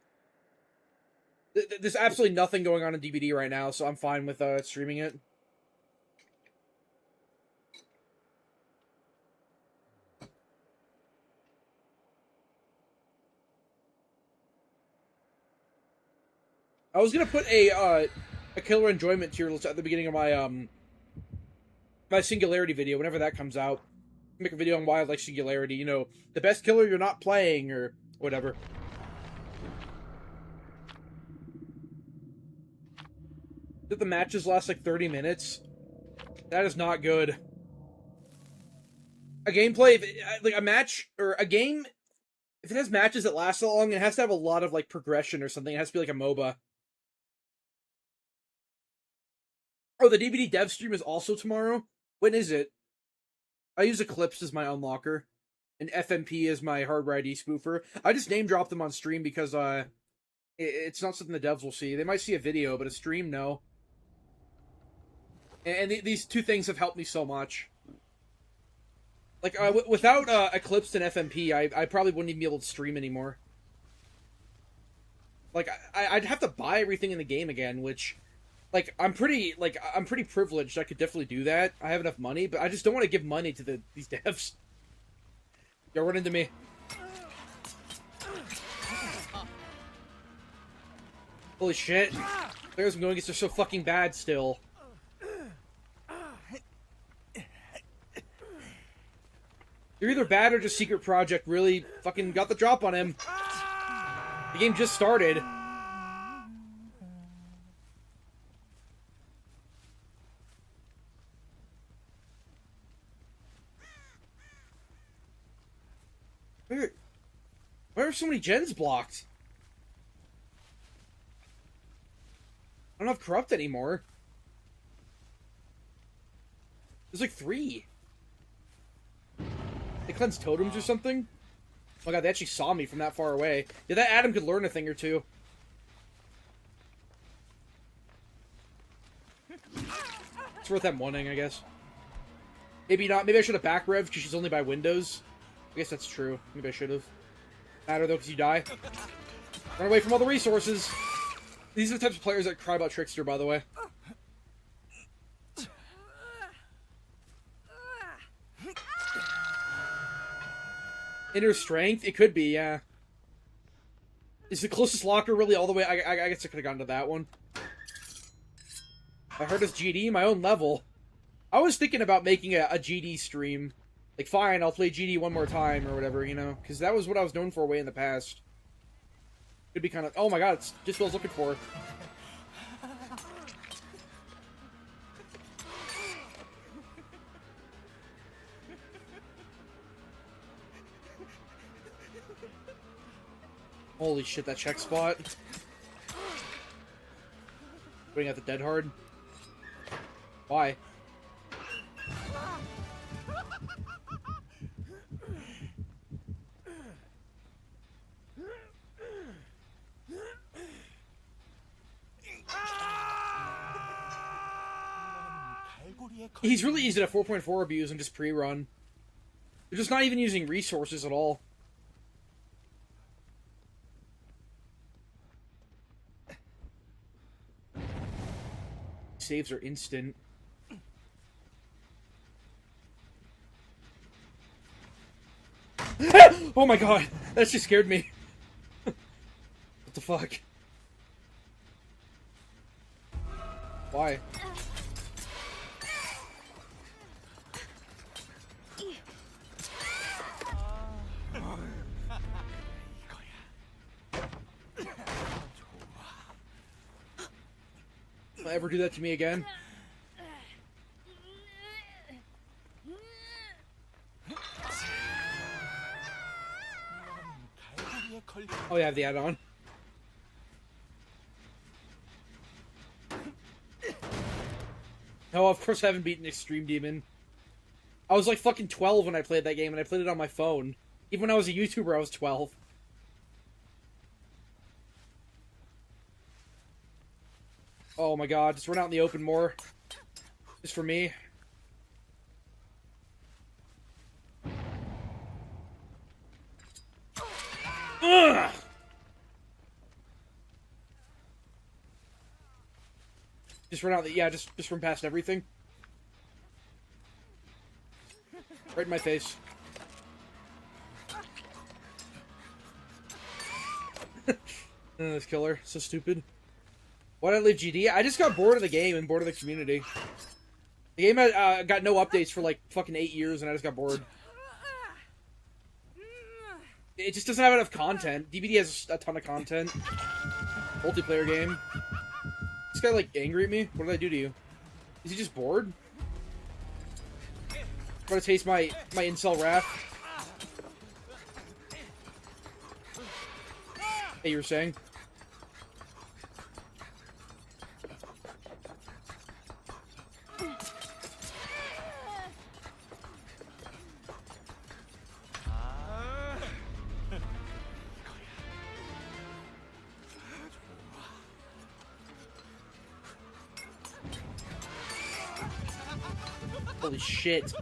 There's absolutely nothing going on in DBD right now, so I'm fine with streaming it. I was gonna put a killer enjoyment tier list at the beginning of my my Singularity video whenever that comes out. Make a video on why I like Singularity. You know, the best killer you're not playing or whatever. Did the matches last like 30 minutes? That is not good. A gameplay, like a match or a game, if it has matches that last so long, it has to have a lot of like progression or something. It has to be like a MOBA. Oh, the DVD dev stream is also tomorrow? When is it? I use Eclipse as my unlocker, and FMP as my hardware ID spoofer. I just name drop them on stream because it's not something the devs will see. They might see a video, but a stream, no. And these two things have helped me so much. Like, without Eclipse and FMP, I probably wouldn't even be able to stream anymore. Like, I'd have to buy everything in the game again, which... Like, I'm pretty privileged. I could definitely do that. I have enough money, but I just don't want to give money to these devs. Yo, run into me. Holy shit. Players I'm going against are so fucking bad still. You're either bad or just Secret Project really fucking got the drop on him. The game just started. Why are so many gens blocked? I don't have Corrupt anymore. There's like 3. They cleansed totems or something? Oh my god, they actually saw me from that far away. Yeah, that Adam could learn a thing or two. It's worth them wanting, I guess. Maybe not. Maybe I should have back revved because she's only by windows. I guess that's true. Maybe I should have. Matter though, because you die. Run away from all the resources. These are the types of players that cry about Trickster, by the way. Inner strength? It could be, yeah. Is the closest locker really all the way? I guess I could have gone to that one. I heard it's GD, my own level. I was thinking about making a GD stream. Like, fine, I'll play GD one more time or whatever, you know? Because that was what I was known for way in the past. Could be kind of... Oh my god, it's just what I was looking for. Holy shit, that check spot. Putting out the dead hard. Why? He's really easy to 4.4 abuse and just pre-run. They're just not even using resources at all. saves are instant. Oh my god, that just scared me. What the fuck? Why? Will ever do that to me again? Oh yeah, I have the add-on. No, of course I haven't beaten Extreme Demon. I was like fucking 12 when I played that game, and I played it on my phone. Even when I was a YouTuber, I was 12. Oh my god, just run out in the open more. Just for me. Ugh! Just run out the, yeah, just run past everything. Right in my face. This killer, so stupid. Why did I leave GD? I just got bored of the game and bored of the community. The game had, got no updates for like fucking 8 years, and I just got bored. It just doesn't have enough content. DBD has a ton of content. Multiplayer game. This guy like angry at me? What did I do to you? Is he just bored? Want to taste my incel wrath? Hey, you were saying? Holy shit.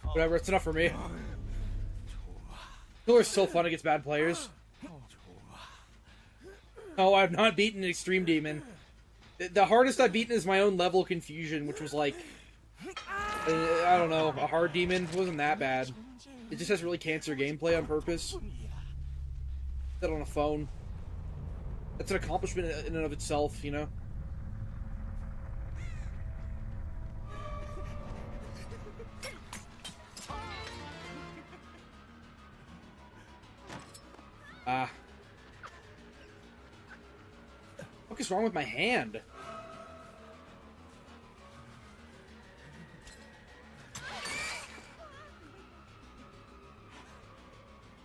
Whatever, it's enough for me. Killer's so fun against bad players. Oh, I've not beaten an Extreme Demon. The hardest I've beaten is my own level Confusion, which was like... I don't know, a hard demon. It wasn't that bad. It just has really cancer gameplay on purpose. That on a phone. That's an accomplishment in and of itself, you know? What is wrong with my hand?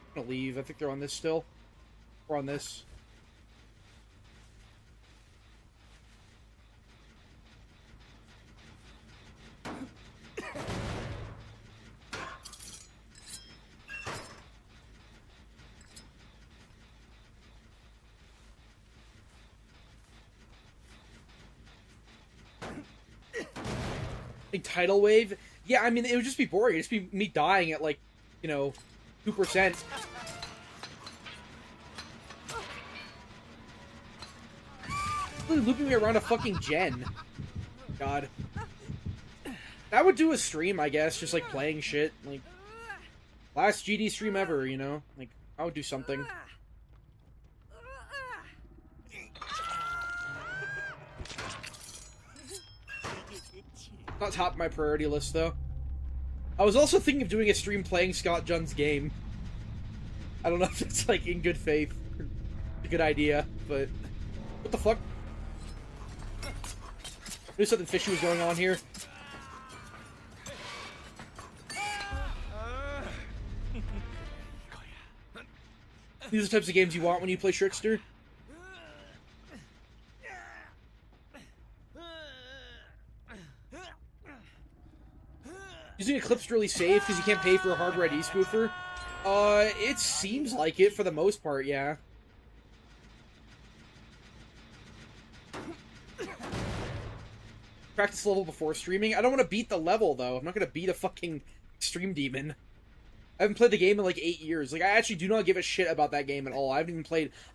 I'm gonna leave. I think they're on this still. We're on this. Big tidal wave? Yeah, I mean, it would just be boring. It'd just be me dying at, like, you know, 2%. Really looping me around a fucking gen. God. That would do a stream, I guess, just, like, playing shit. Like, last GD stream ever, you know? Like, I would do something. Not top of my priority list, though. I was also thinking of doing a stream playing Scott Junn's game. I don't know if it's, like, in good faith. A good idea, but... What the fuck? I knew something fishy was going on here. These are the types of games you want when you play Trickster. Using Eclipse really safe because you can't pay for a hardware ID spoofer? It seems like it for the most part, yeah. practice level before streaming. I don't want to beat the level, though. I'm not going to beat a fucking stream demon. I haven't played the game in like 8 years. Like, I actually do not give a shit about that game at all. I haven't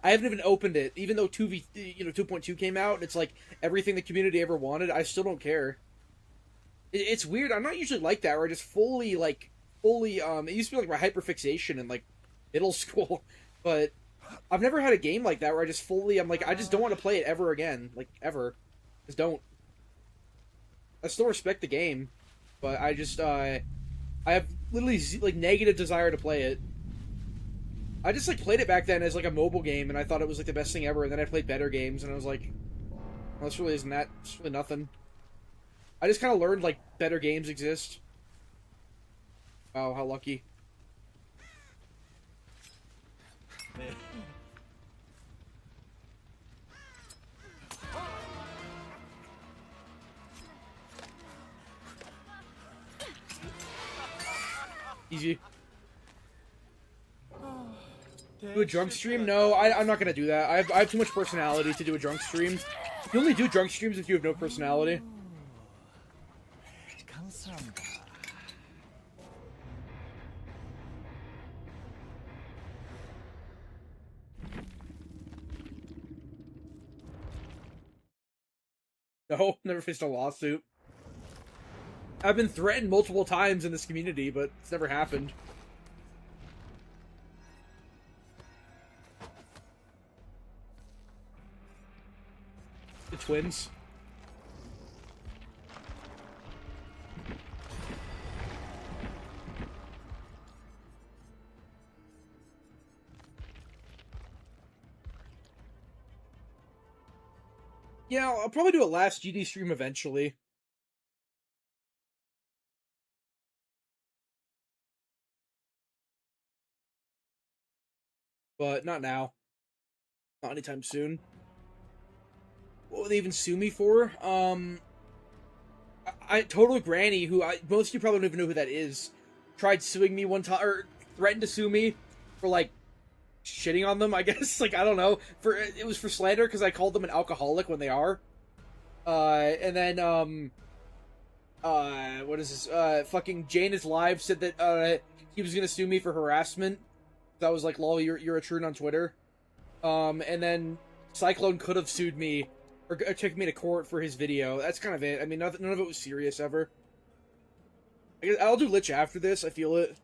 even opened it. Even though 2.2 came out, and it's like everything the community ever wanted, I still don't care. It's weird. I'm not usually like that, where I just fully, it used to be like my hyperfixation in like middle school, but I've never had a game like that where I just fully, I'm like, I just don't want to play it ever again. Like, ever. Just don't. I still respect the game, but I just, I have literally like negative desire to play it. I just like played it back then as like a mobile game, and I thought it was like the best thing ever. And then I played better games, and I was like, well, this really isn't that. It's really nothing. I just kind of learned like better games exist. Wow, how lucky. Easy. Do a drunk stream? No, I'm not gonna do that. I have too much personality to do a drunk stream. You only do drunk streams if you have no personality. No, never faced a lawsuit. I've been threatened multiple times in this community, but it's never happened. The twins. Yeah, I'll probably do a last GD stream eventually. But not now. Not anytime soon. What would they even sue me for? I Total Granny, who most of you probably don't even know who that is, tried suing me one time, or threatened to sue me for like shitting on them, I guess. Like, I don't know. It was for slander because I called them an alcoholic when they are. And then what is this? Fucking Jane is Live said that he was gonna sue me for harassment. That was like, lol, you're a troon on Twitter. And then Cyclone could have sued me or took me to court for his video. That's kind of it. I mean, none of it was serious ever. I'll do Lich after this. I feel it.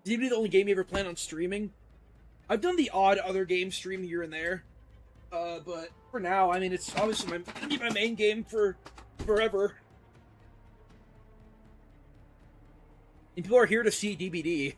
Is DBD the only game you ever plan on streaming? I've done the odd other game stream here and there. But for now, I mean, it's obviously gonna be my main game for forever. And people are here to see DBD.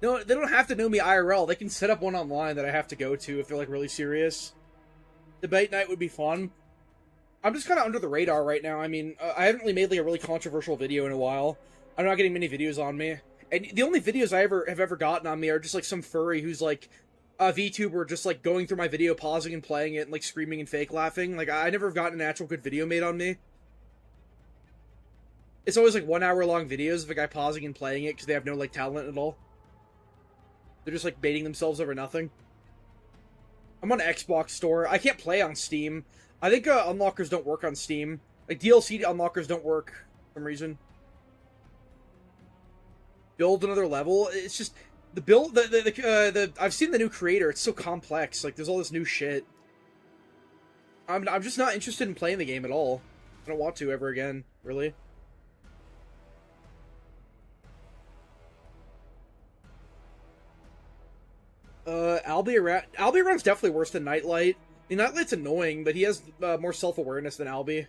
No, they don't have to know me IRL. They can set up one online that I have to go to if they're, like, really serious. Debate night would be fun. I'm just kind of under the radar right now. I mean, I haven't really made, like, a really controversial video in a while. I'm not getting many videos on me. And the only videos I have ever gotten on me are just, like, some furry who's, like, a VTuber just, like, going through my video, pausing and playing it, and, like, screaming and fake laughing. Like, I never have gotten an actual good video made on me. It's always, like, 1 hour long videos of a guy pausing and playing it because they have no, like, talent at all. They're just, like, baiting themselves over nothing. I'm on Xbox Store. I can't play on Steam. I think unlockers don't work on Steam. Like, DLC unlockers don't work for some reason. Build another level. It's just... The build... I've seen the new creator. It's so complex. Like, there's all this new shit. I'm just not interested in playing the game at all. I don't want to ever again, really. Albiron's definitely worse than Nightlight. I mean, Nightlight's annoying, but he has more self-awareness than Albi.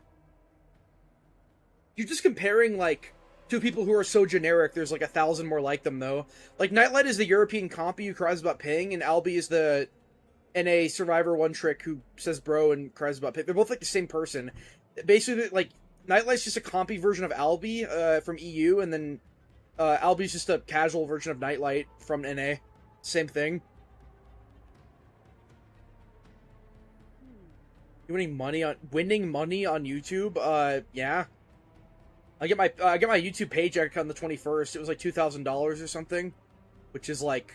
You're just comparing, like, two people who are so generic, there's, like, 1,000 more like them, though. Like, Nightlight is the European compy who cries about ping, and Albi is the NA Survivor one-trick who says bro and cries about ping. They're both, like, the same person. Basically, like, Nightlight's just a compy version of Albi from EU, and then Albie's just a casual version of Nightlight from NA. Same thing. You winning money on YouTube? Yeah. I get my YouTube paycheck on the 21st. It was like $2,000 or something, which is like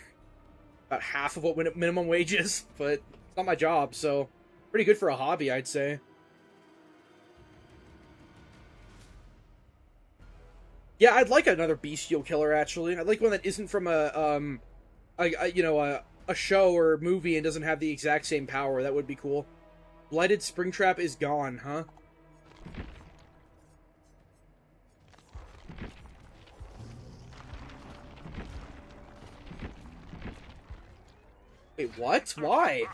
about half of what minimum wage is, but it's not my job, so pretty good for a hobby, I'd say. Yeah, I'd like another bestial killer, actually. I'd like one that isn't from a show or movie and doesn't have the exact same power. That would be cool. Blighted Springtrap is gone, huh? Wait, what? Why?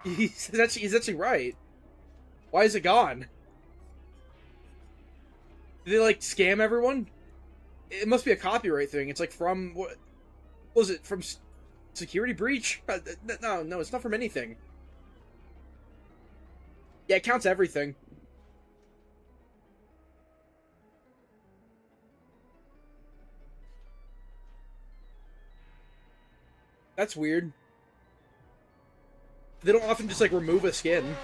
He's actually right. Why is it gone? Did they, like, scam everyone? It must be a copyright thing. It's, like, from... What was it? From security breach? No, it's not from anything. Yeah, it counts everything. That's weird. They don't often just, like, remove a skin.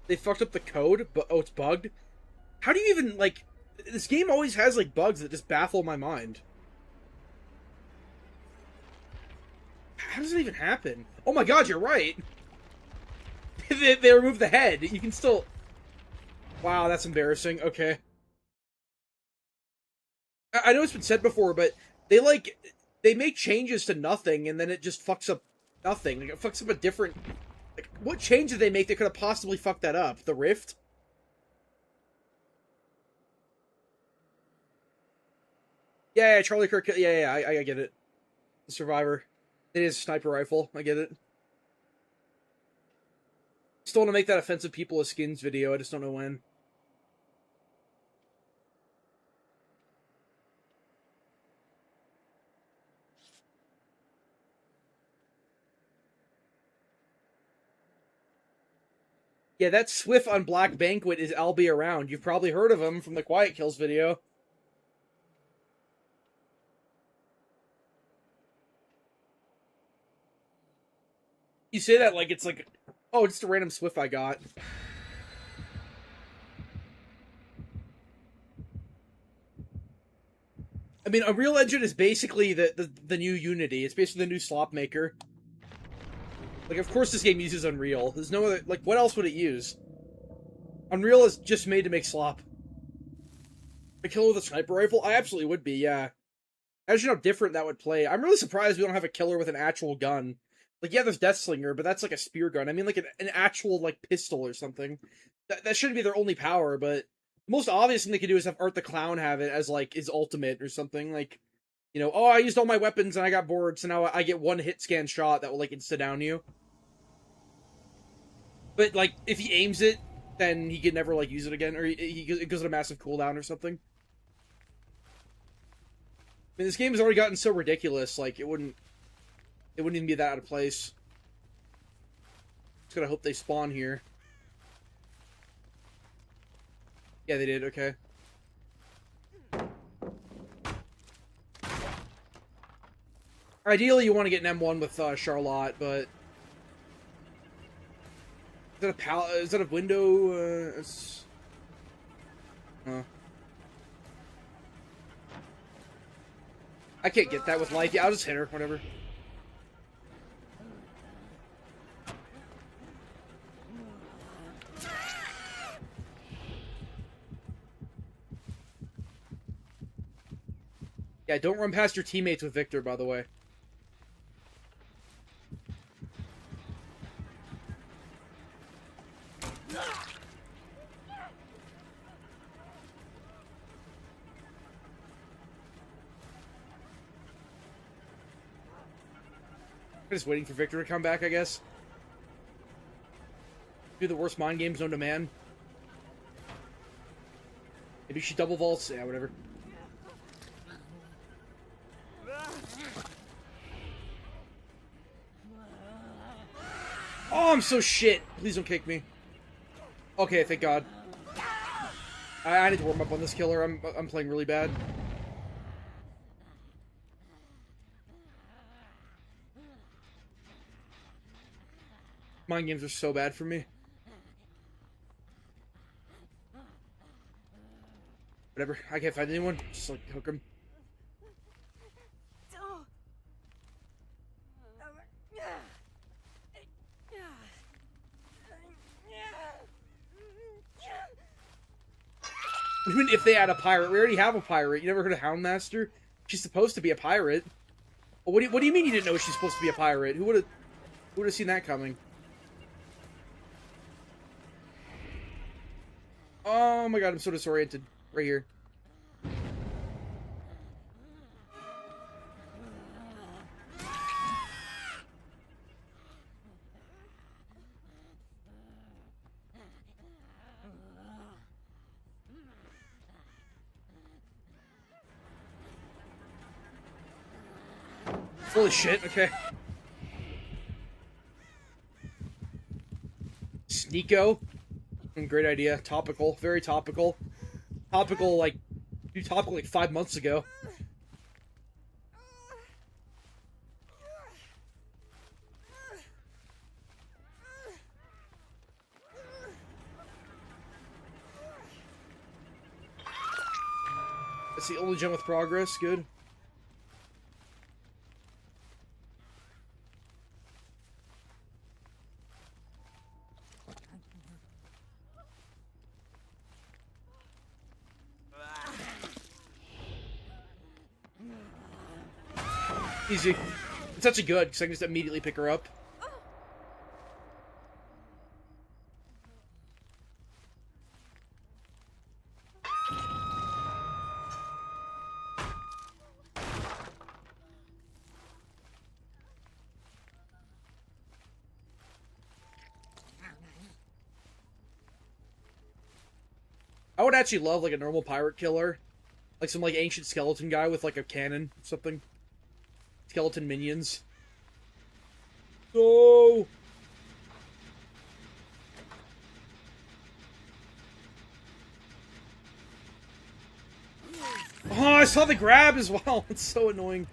They fucked up the code, but... Oh, it's bugged? How do you even, like... This game always has, like, bugs that just baffle my mind. How does it even happen? Oh my god, you're right! they removed the head. You can still... Wow, that's embarrassing. Okay. I know it's been said before, but they, like... They make changes to nothing, and then it just fucks up nothing. Like, it fucks up a different... Like, what change did they make that could have possibly fucked that up? The Rift? Yeah, Charlie Kirk... Yeah, I get it. The Survivor. It is a sniper rifle. I get it. Still want to make that offensive people as skins video. I just don't know when. Yeah, that Swift on Black Banquet is I'll Be Around. You've probably heard of him from the Quiet Kills video. You say that like it's like, oh, it's just a random Swift I got. I mean, Unreal Engine is basically the new Unity. It's basically the new slop maker. Like, of course this game uses Unreal. There's no other... Like, what else would it use? Unreal is just made to make slop. A killer with a sniper rifle? I absolutely would be, yeah. Imagine how different that would play. I'm really surprised we don't have a killer with an actual gun. Like, yeah, there's Deathslinger, but that's like a spear gun. I mean, like, an actual, like, pistol or something. That shouldn't be their only power, but... The most obvious thing they could do is have Art the Clown have it as, like, his ultimate or something. Like, you know, oh, I used all my weapons and I got bored, so now I get one hit scan shot that will, like, insta-down you. But, like, if he aims it, then he can never, like, use it again, or it goes on a massive cooldown or something. I mean, this game has already gotten so ridiculous, like, it wouldn't even be that out of place. Just gotta hope they spawn here. Yeah, they did, okay. Ideally, you want to get an M1 with Charlotte, but... Is that a is that a window? I can't get that with life. Yeah, I'll just hit her. Whatever. Yeah, don't run past your teammates with Victor, by the way. I'm just waiting for Victor to come back, I guess. Do the worst mind games known to man. Maybe she double vaults. Yeah, whatever. Oh, I'm so shit. Please don't kick me. Okay, thank God. I need to warm up on this killer. I'm playing really bad. Mind games are so bad for me. Whatever. I can't find anyone. Just like hook him. Even if they add a pirate, we already have a pirate. You never heard of Houndmaster? She's supposed to be a pirate. Oh, what do you mean you didn't know she's supposed to be a pirate? Who would have seen that coming? Oh my god, I'm so disoriented. Right here. Holy shit, okay. Sneeko. Great idea. Topical. Very topical. Topical, like... topical like 5 months ago. That's the only gem with progress. Good. Easy. It's actually good, because I can just immediately pick her up. I would actually love, like, a normal pirate killer. Like some, like, ancient skeleton guy with, like, a cannon or something. Skeleton minions. Oh! Oh, I saw the grab as well. It's so annoying.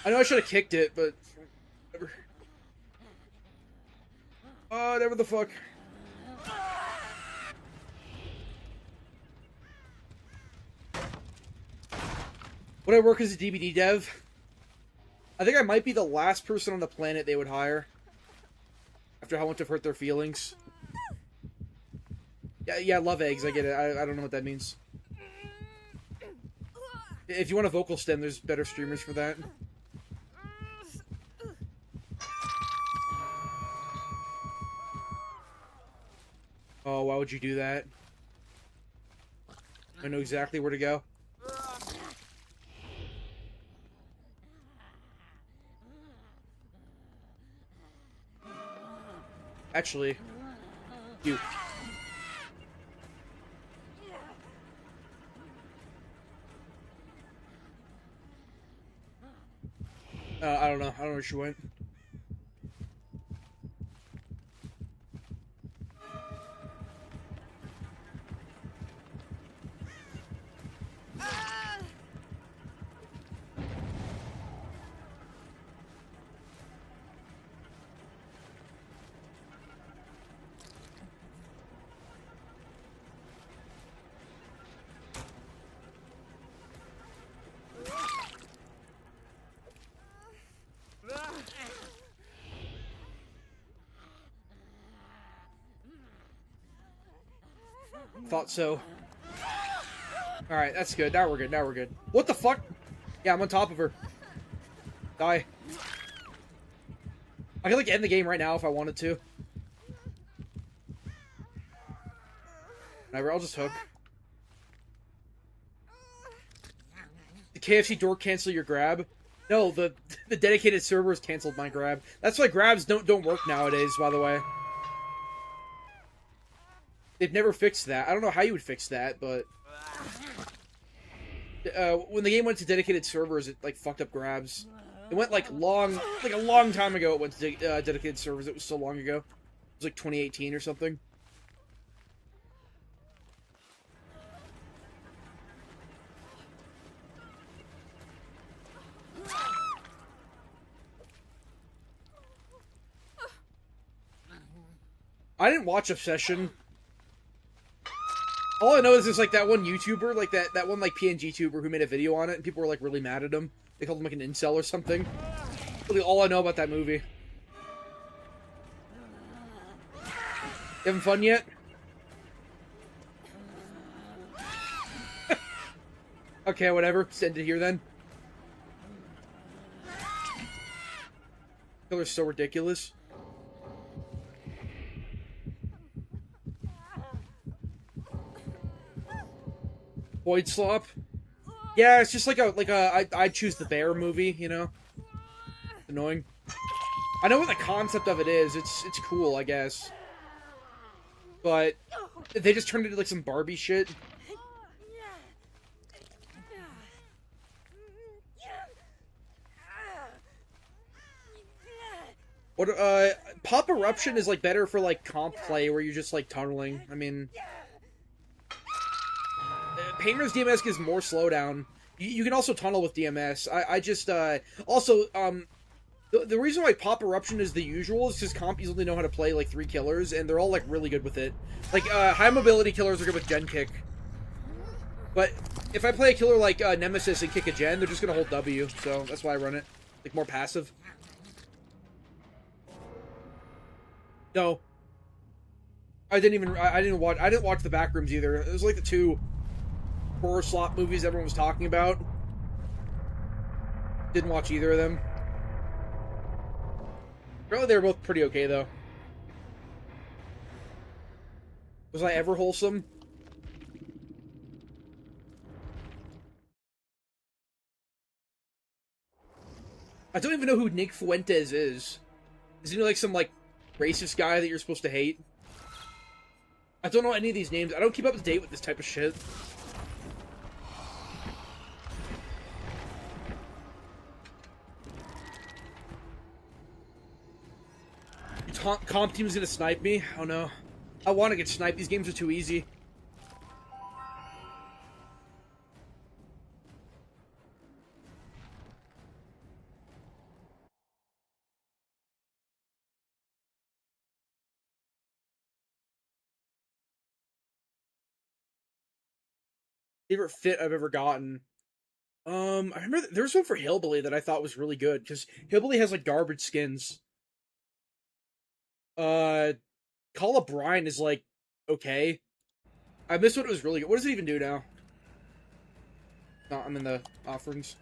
I know I should have kicked it, but whatever. Whatever the fuck. Would I work as a DVD dev? I think I might be the last person on the planet they would hire. After how much I've hurt their feelings. Yeah, I love eggs, I get it. I don't know what that means. If you want a vocal stem, there's better streamers for that. Oh, why would you do that? I know exactly where to go. Actually, you. I don't know. I don't know where she went. Thought so. Alright, that's good. Now we're good. Now we're good. What the fuck? Yeah, I'm on top of her. Die. I could, like, end the game right now if I wanted to. Whatever, I'll just hook. The KFC door cancel your grab? No, the dedicated servers canceled my grab. That's why grabs don't work nowadays, by the way. They've never fixed that. I don't know how you would fix that, but... when the game went to dedicated servers, it, like, fucked up grabs. It went, like, a long time ago it went to dedicated servers. It was so long ago. It was, like, 2018 or something. watch Obsession. All I know is there's like that one YouTuber, like that one like PNG tuber who made a video on it, and people were like really mad at him. They called him like an incel or something. Really, all I know about that movie. You having fun yet? Okay, whatever. Just end it here then. Killer's so ridiculous. Void Slop. Yeah, it's just like I'd choose the bear movie, you know. Annoying. I know what the concept of it is. It's cool, I guess. But they just turned it into like some Barbie shit. What Pop Eruption is like better for like comp play where you're just like tunneling. I mean, Painter's DMS gives more slowdown. You can also tunnel with DMS. I just also the reason why Pop Eruption is the usual is because compies only know how to play like 3 killers, and they're all like really good with it. Like high mobility killers are good with gen kick, but if I play a killer like Nemesis and kick a gen, they're just gonna hold W. So that's why I run it like more passive. No, I didn't watch the Backrooms either. It was like the 2 horror slot movies everyone was talking about. Didn't watch either of them. Apparently they were both pretty okay though. Was I ever wholesome? I don't even know who Nick Fuentes is. Is he like some like racist guy that you're supposed to hate? I don't know any of these names. I don't keep up to date with this type of shit. Comp team is gonna snipe me? Oh no. I want to get sniped. These games are too easy. Favorite fit I've ever gotten. I remember there was one for Hillbilly that I thought was really good because Hillbilly has like garbage skins. Call of Brine is like okay. I missed what it was really good. What does it even do now? No, I'm in the offerings.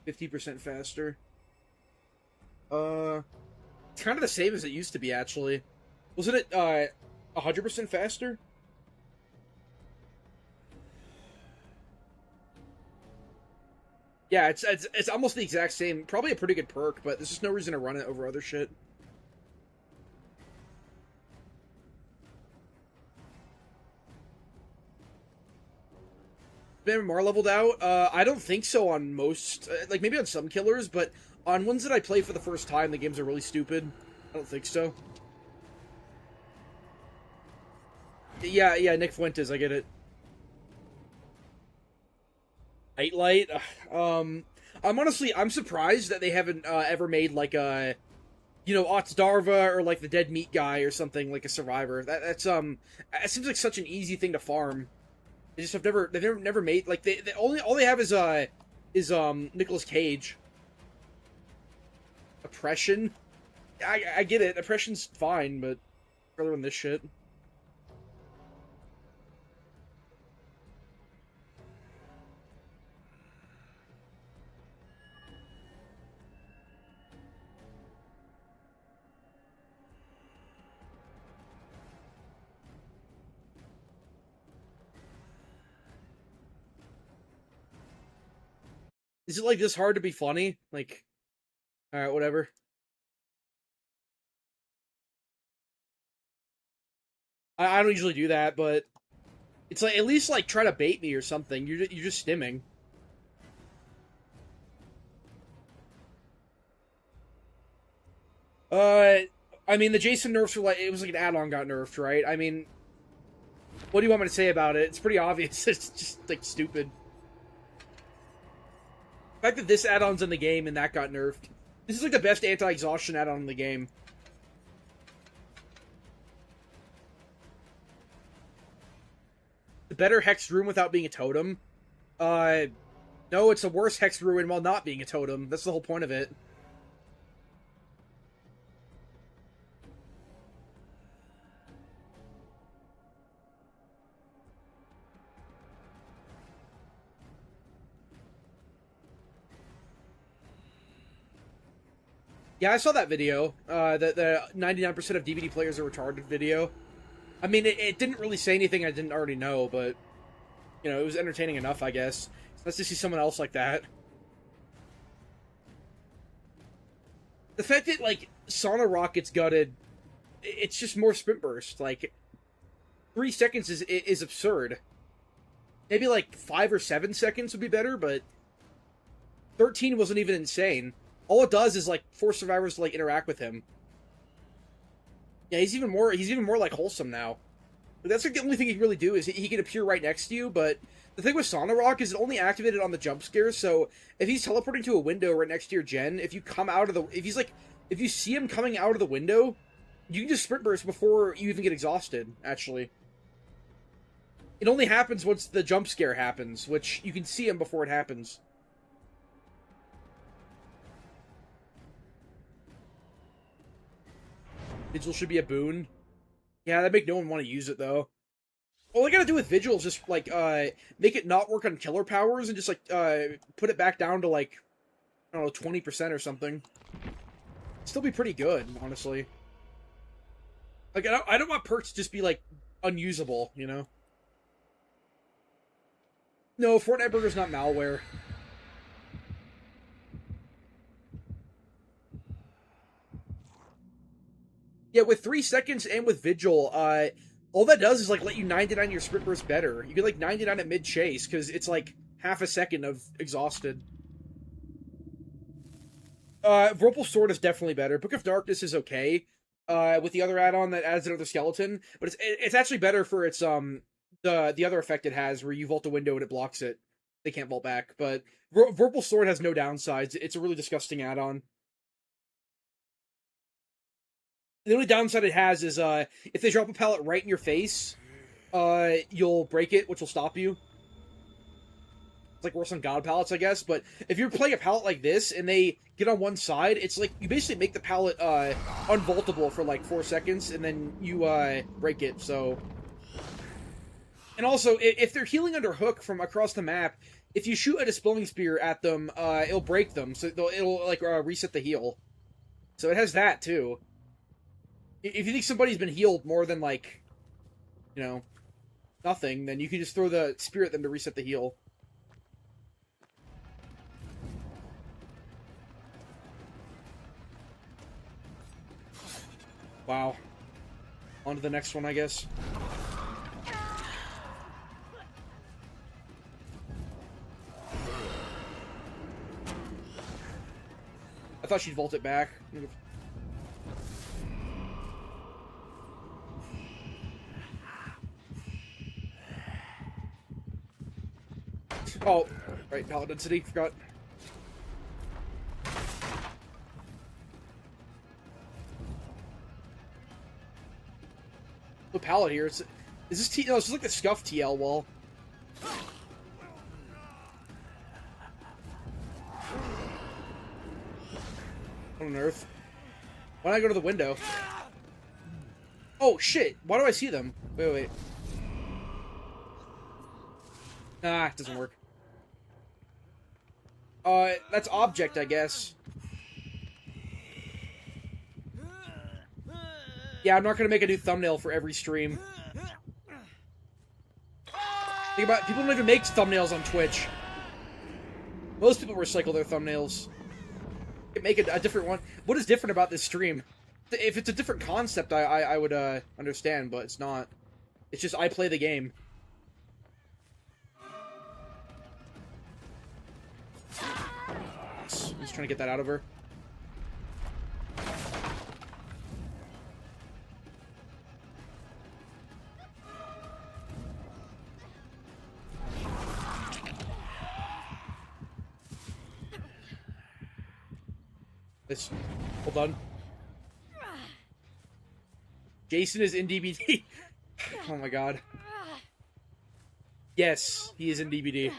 %50 faster. It's kind of the same as it used to be actually. Wasn't it 100% faster? Yeah, it's almost the exact same. Probably a pretty good perk, but there's just no reason to run it over other shit. MMR leveled out? I don't think so on most. Like, maybe on some killers, but on ones that I play for the first time, the games are really stupid. I don't think so. Yeah, Nick Fuentes, I get it. Nightlight? I'm surprised that they haven't ever made like a, you know, Otsdarva or like the Dead Meat Guy or something like a Survivor. That's it seems like such an easy thing to farm. They just have never made like all they have is Nicolas Cage. Oppression? I get it. Oppression's fine, but rather than this shit. Is it like this hard to be funny? Like, alright, whatever. I don't usually do that, but it's like at least like try to bait me or something. You're just stimming. I mean the Jason nerfs were like it was like an add-on got nerfed, right? I mean, what do you want me to say about it? It's pretty obvious. It's just like stupid. The fact that this add-on's in the game and that got nerfed. This is like the best anti-exhaustion add-on in the game. The better hexed room without being a totem. No, it's a worse hexed ruin while not being a totem. That's the whole point of it. Yeah, I saw that video. The 99% of DVD players are retarded video. I mean, it didn't really say anything I didn't already know, but, you know, it was entertaining enough, I guess. It's nice to see someone else like that. The fact that, like, Sauna Rock gets gutted, it's just more sprint burst. Like, 3 seconds is absurd. Maybe, like, 5 or 7 seconds would be better, but 13 wasn't even insane. All it does is, like, force survivors to, like, interact with him. Yeah, he's even more like wholesome now. But that's like the only thing he can really do is he can appear right next to you, but the thing with Sauna Rock is it only activated on the jump scares, so if he's teleporting to a window right next to your gen, if you see him coming out of the window, you can just sprint burst before you even get exhausted, actually. It only happens once the jump scare happens, which you can see him before it happens. Vigil should be a boon. Yeah, that'd make no one want to use it, though. All I gotta do with Vigil is just, like, make it not work on killer powers and just, like, put it back down to, like, I don't know, 20% or something. Still be pretty good, honestly. Like, I don't want perks to just be, like, unusable, you know? No, Fortnite Burger's not malware. Yeah, with 3 seconds and with Vigil, all that does is, like, let you 99 your sprint burst better. You can, like, 99 at mid-chase, because it's, like, half a second of exhausted. Vorpal Sword is definitely better. Book of Darkness is okay, with the other add-on that adds another skeleton, but it's actually better for its, the other effect it has, where you vault a window and it blocks it. They can't vault back, but Vorpal Sword has no downsides. It's a really disgusting add-on. The only downside it has is, if they drop a pallet right in your face, you'll break it, which will stop you. It's like worse on God pallets, I guess, but if you're playing a pallet like this, and they get on one side, it's like, you basically make the pallet, unvaultable for, like, 4 seconds, and then you, break it, so... And also, if they're healing under hook from across the map, if you shoot a Dispelling Spear at them, it'll break them, so it'll like, reset the heal. So it has that, too. If you think somebody's been healed more than, like, you know, nothing, then you can just throw the spear at them to reset the heal. Wow. On to the next one, I guess. I thought she'd vault it back. Oh, right, pallet density, forgot. The pallet here, is this no, this is like the scuff TL wall. What on earth? Why don't I go to the window? Oh shit, why do I see them? Wait. Nah, it doesn't work. That's object, I guess. Yeah, I'm not gonna make a new thumbnail for every stream. Think about it, people don't even make thumbnails on Twitch. Most people recycle their thumbnails. Make a different one. What is different about this stream? If it's a different concept, I would understand, but it's not. It's just I play the game. I'm just trying to get that out of her. This. Hold on. Jason is in DBD. Oh my god. Yes, he is in DBD.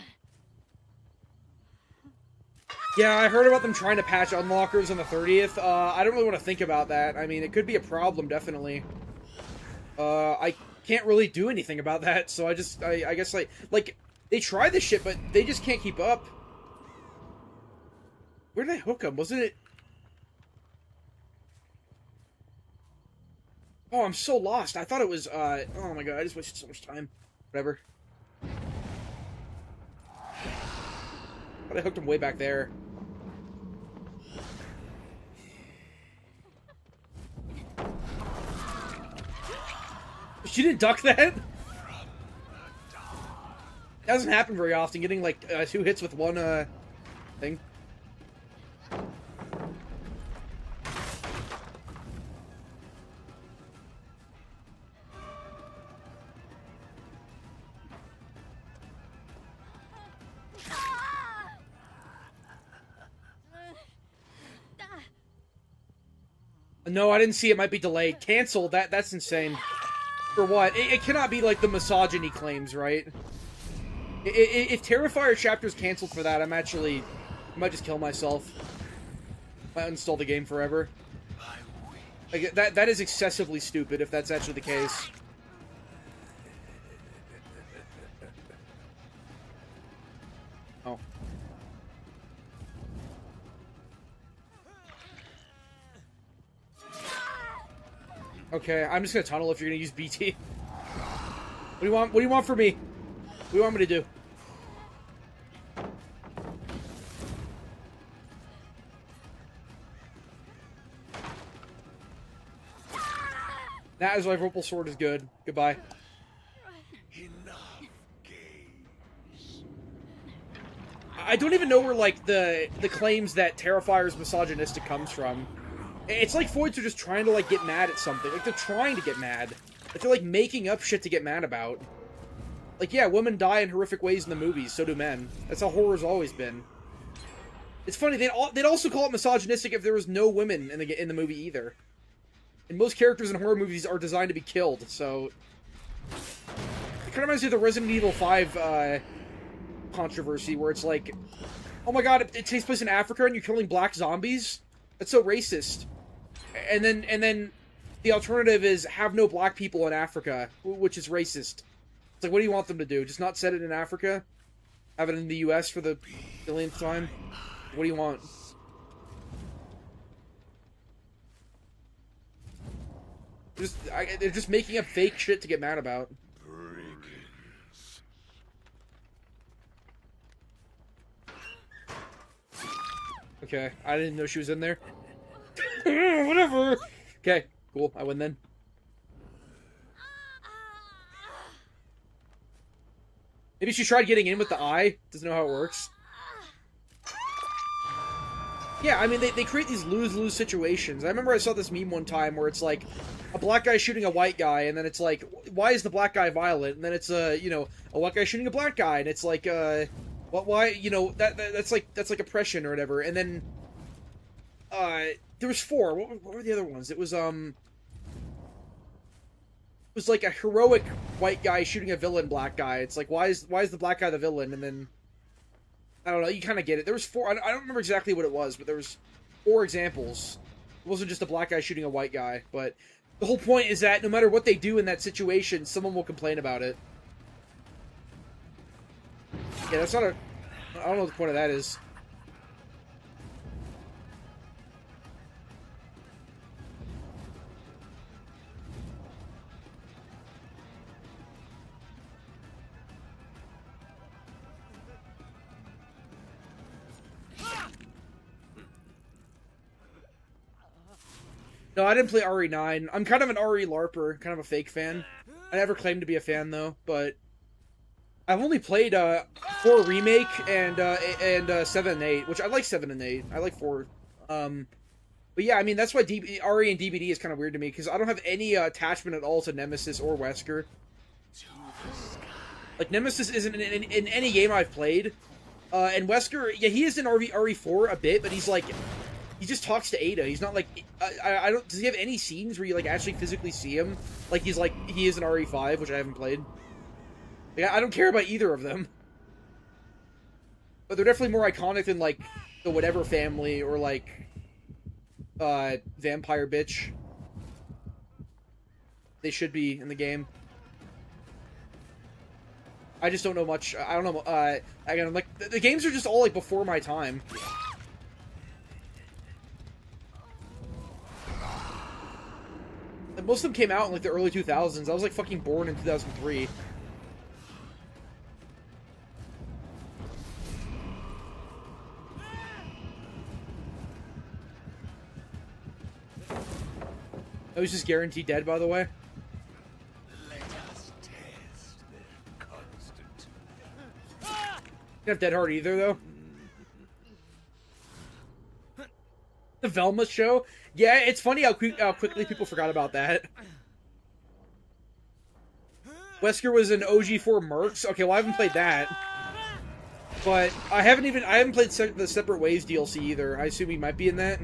Yeah, I heard about them trying to patch unlockers on the 30th. I don't really want to think about that. I mean, it could be a problem, definitely. I can't really do anything about that, so I guess, like, they try this shit, but they just can't keep up. Where did I hook him? Wasn't it... Oh, I'm so lost. I thought it was, oh my god, I just wasted so much time. Whatever. But I hooked him way back there. She didn't duck that? That doesn't happen very often, getting, like, 2 hits with one, thing. No, I didn't see it might be delayed. Cancel, that's insane. For what? It cannot be like the misogyny claims, right? If Terrifier chapter's canceled for that, I might just kill myself. I might uninstall the game forever. Like, that is excessively stupid if that's actually the case. Oh. Okay, I'm just gonna tunnel if you're gonna use BT. What do you want? What do you want from me? What do you want me to do? That is why Vorpal Sword is good. Goodbye. I don't even know where, like, the claims that Terrifier is misogynistic comes from. It's like Foids are just trying to, like, get mad at something. Like, they're trying to get mad. Like, they're, like, making up shit to get mad about. Like, yeah, women die in horrific ways in the movies, so do men. That's how horror's always been. It's funny, they'd also call it misogynistic if there was no women in the movie either. And most characters in horror movies are designed to be killed, so... It kind of reminds me of the Resident Evil 5, controversy, where it's like, oh my god, it takes place in Africa and you're killing black zombies? That's so racist. And then the alternative is have no black people in Africa, which is racist. It's like, what do you want them to do? Just not set it in Africa? Have it in the US for the billionth time? What do you want? They're just making up fake shit to get mad about. Okay, I didn't know she was in there. Whatever. Okay, cool. I win then. Maybe she tried getting in with the eye. Doesn't know how it works. Yeah, I mean, they create these lose-lose situations. I remember I saw this meme one time where it's like a black guy shooting a white guy, and then it's like, why is the black guy violent? And then it's you know, a white guy shooting a black guy, and it's like, why, you know, that's like oppression or whatever. And then there was 4. What were the other ones? It was like a heroic white guy shooting a villain black guy. It's like, why is the black guy the villain? And then I don't know, you kind of get it. There was 4, I don't remember exactly what it was, but there was 4 examples. It wasn't just a black guy shooting a white guy, but the whole point is that no matter what they do in that situation, someone will complain about it. Yeah, that's not a... I don't know what the point of that is. No, I didn't play RE9. I'm kind of an RE LARPer, kind of a fake fan. I never claimed to be a fan, though, but I've only played 4 Remake and 7 and 8, which I like 7 and 8. I like 4. But yeah, I mean, that's why RE and DBD is kind of weird to me, because I don't have any attachment at all to Nemesis or Wesker. Like, Nemesis isn't in any game I've played. And Wesker, yeah, he is in RE4 a bit, but he's like... he just talks to Ada. He's not like I don't. Does he have any scenes where you like actually physically see him? Like he is an RE5, which I haven't played. Like, I don't care about either of them, but they're definitely more iconic than like the Whatever Family or like Vampire Bitch. They should be in the game. I just don't know much. I don't know. Again, I'm like the games are just all like before my time. And most of them came out in like the early 2000s. I was like fucking born in 2003. I was just guaranteed dead, by the way.
Let us test their constant.
Don't have Dead Hard either, though. The Velma show? Yeah, it's funny how quickly people forgot about that. Wesker was an OG4 Mercs? Okay, well, I haven't played that. But I haven't played the Separate Ways DLC either. I assume he might be in that.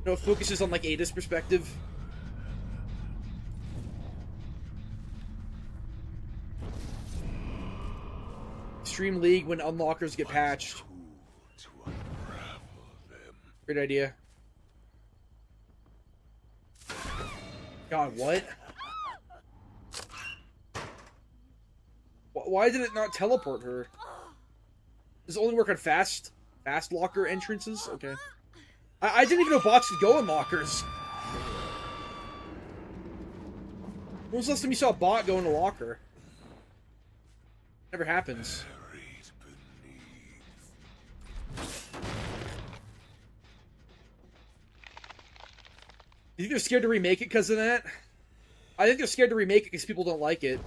No, it focuses on, like, Ada's perspective. Extreme League when unlockers get patched. Great idea. God, what? Why did it not teleport her? Does it only work on fast locker entrances? Okay. I didn't even know bots could go in lockers. When was the last time you saw a bot go in a locker? Never happens. You think they're scared to remake it because of that? I think they're scared to remake it because people don't like it.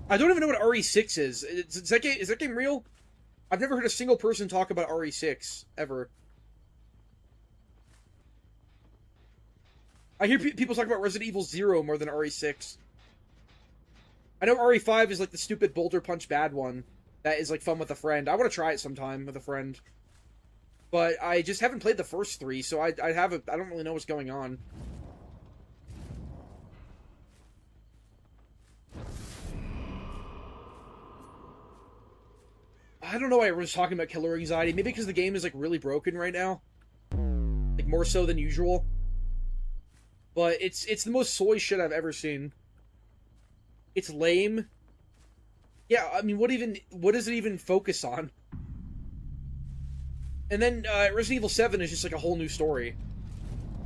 I don't even know what RE6 is. Is that game real? I've never heard a single person talk about RE6, ever. I hear people talk about Resident Evil 0 more than RE6. I know RE5 is like the stupid Boulder Punch bad one that is like fun with a friend. I want to try it sometime with a friend. But I just haven't played the first three, so I don't really know what's going on. I don't know why everyone's talking about killer anxiety. Maybe because the game is like really broken right now. Like more so than usual. But it's the most soy shit I've ever seen. It's lame. Yeah, I mean, what does it even focus on? And then Resident Evil 7 is just like a whole new story.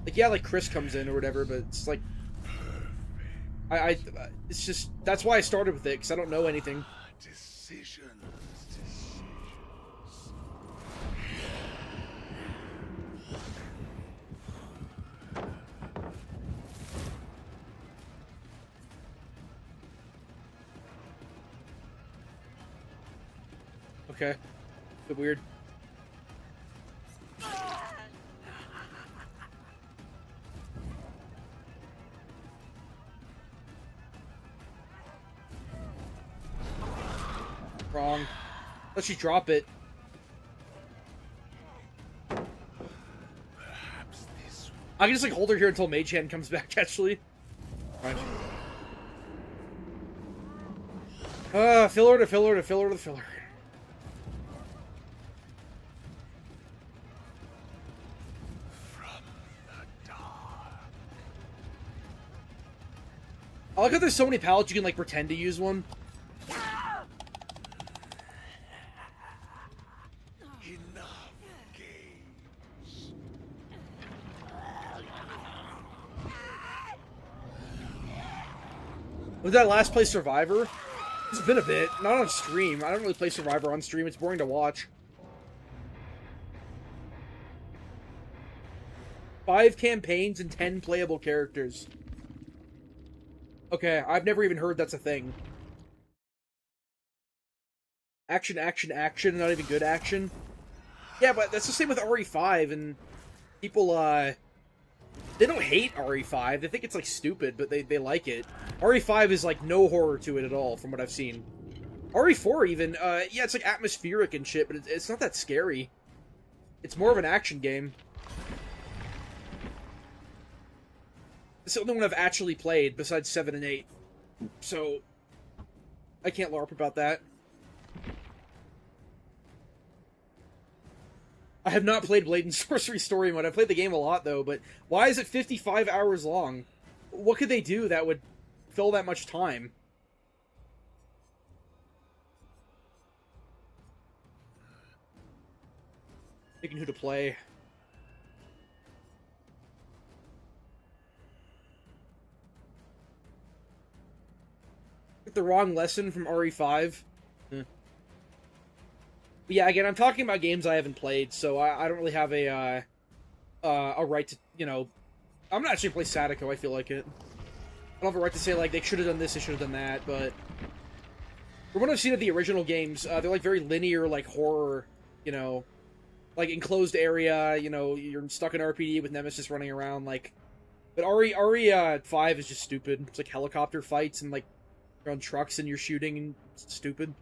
Like, yeah, like Chris comes in or whatever, but it's like it's just that's why I started with it, because I don't know anything.
Decisions.
Okay. Bit weird. Wrong. Let's just drop it. I can just like hold her here until Mage Hand comes back, actually. Right. Filler to filler to filler to filler. I like how there's so many pallets you can like pretend to use one. Was that last play Survivor? It's been a bit. Not on stream. I don't really play Survivor on stream. It's boring to watch. 5 campaigns and 10 playable characters. Okay, I've never even heard that's a thing. Action, action, action, not even good action. Yeah, but that's the same with RE5, and people, they don't hate RE5. They think it's, like, stupid, but they like it. RE5 is, like, no horror to it at all, from what I've seen. RE4 even, yeah, it's like atmospheric and shit, but it's not that scary. It's more of an action game. It's the only one I've actually played besides 7 and 8. So, I can't LARP about that. I have not played Blade and Sorcery Story Mode. I played the game a lot, though, but why is it 55 hours long? What could they do that would fill that much time? Picking who to play. Get the wrong lesson from RE5. But yeah, again, I'm talking about games I haven't played, so I don't really have a right to, you know... I'm not actually play Sadako, I feel like it. I don't have a right to say, like, they should have done this, they should have done that, but... From what I've seen of the original games, they're, like, very linear, like, horror, you know... Like, enclosed area, you know, you're stuck in RPG with Nemesis running around, like... But RE5 is just stupid. It's like helicopter fights and, like, you're on trucks and you're shooting and it's stupid.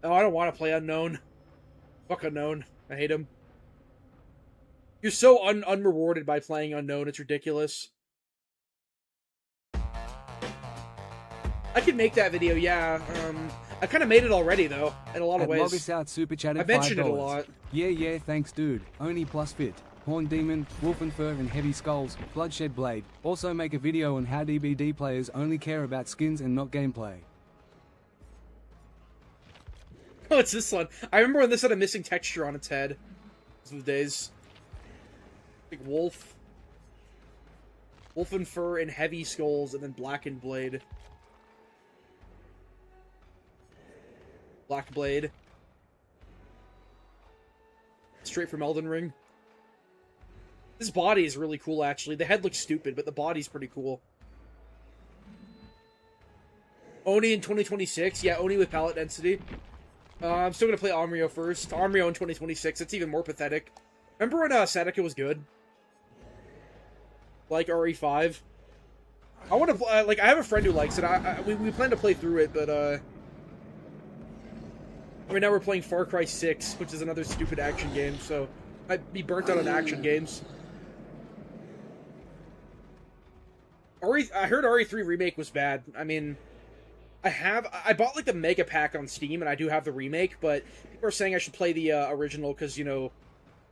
Oh, I don't want to play Unknown. Fuck Unknown. I hate him. You're so unrewarded by playing Unknown, it's ridiculous. I could make that video, yeah. I kind of made it already, though, in a lot of ways.
Mogis out super chatted
I mentioned
$5.
it a lot.
Yeah, thanks, dude. Oni plus fit. Horn Demon, Wolfen Fur, and Heavy Skulls, Bloodshed Blade. Also make a video on how DBD players only care about skins and not gameplay.
Oh, it's this one. I remember when this had a missing texture on its head. Those were the days. Like wolf. Wolfen Fur and Heavy Skulls, and then Blackened Blade. Black Blade. Straight from Elden Ring. This body is really cool, actually. The head looks stupid, but the body's pretty cool. Oni in 2026? Yeah, Oni with palette density. I'm still gonna play Onryo first. Onryo in 2026. It's even more pathetic. Remember when Sadako was good? Like RE5? I want to play, like, I have a friend who likes it. We plan to play through it, but, right now we're playing Far Cry 6, which is another stupid action game, so I'd be burnt out on action games. I heard RE3 Remake was bad. I mean, I bought, like, the Mega Pack on Steam, and I do have the remake, but people are saying I should play the original, because, you know,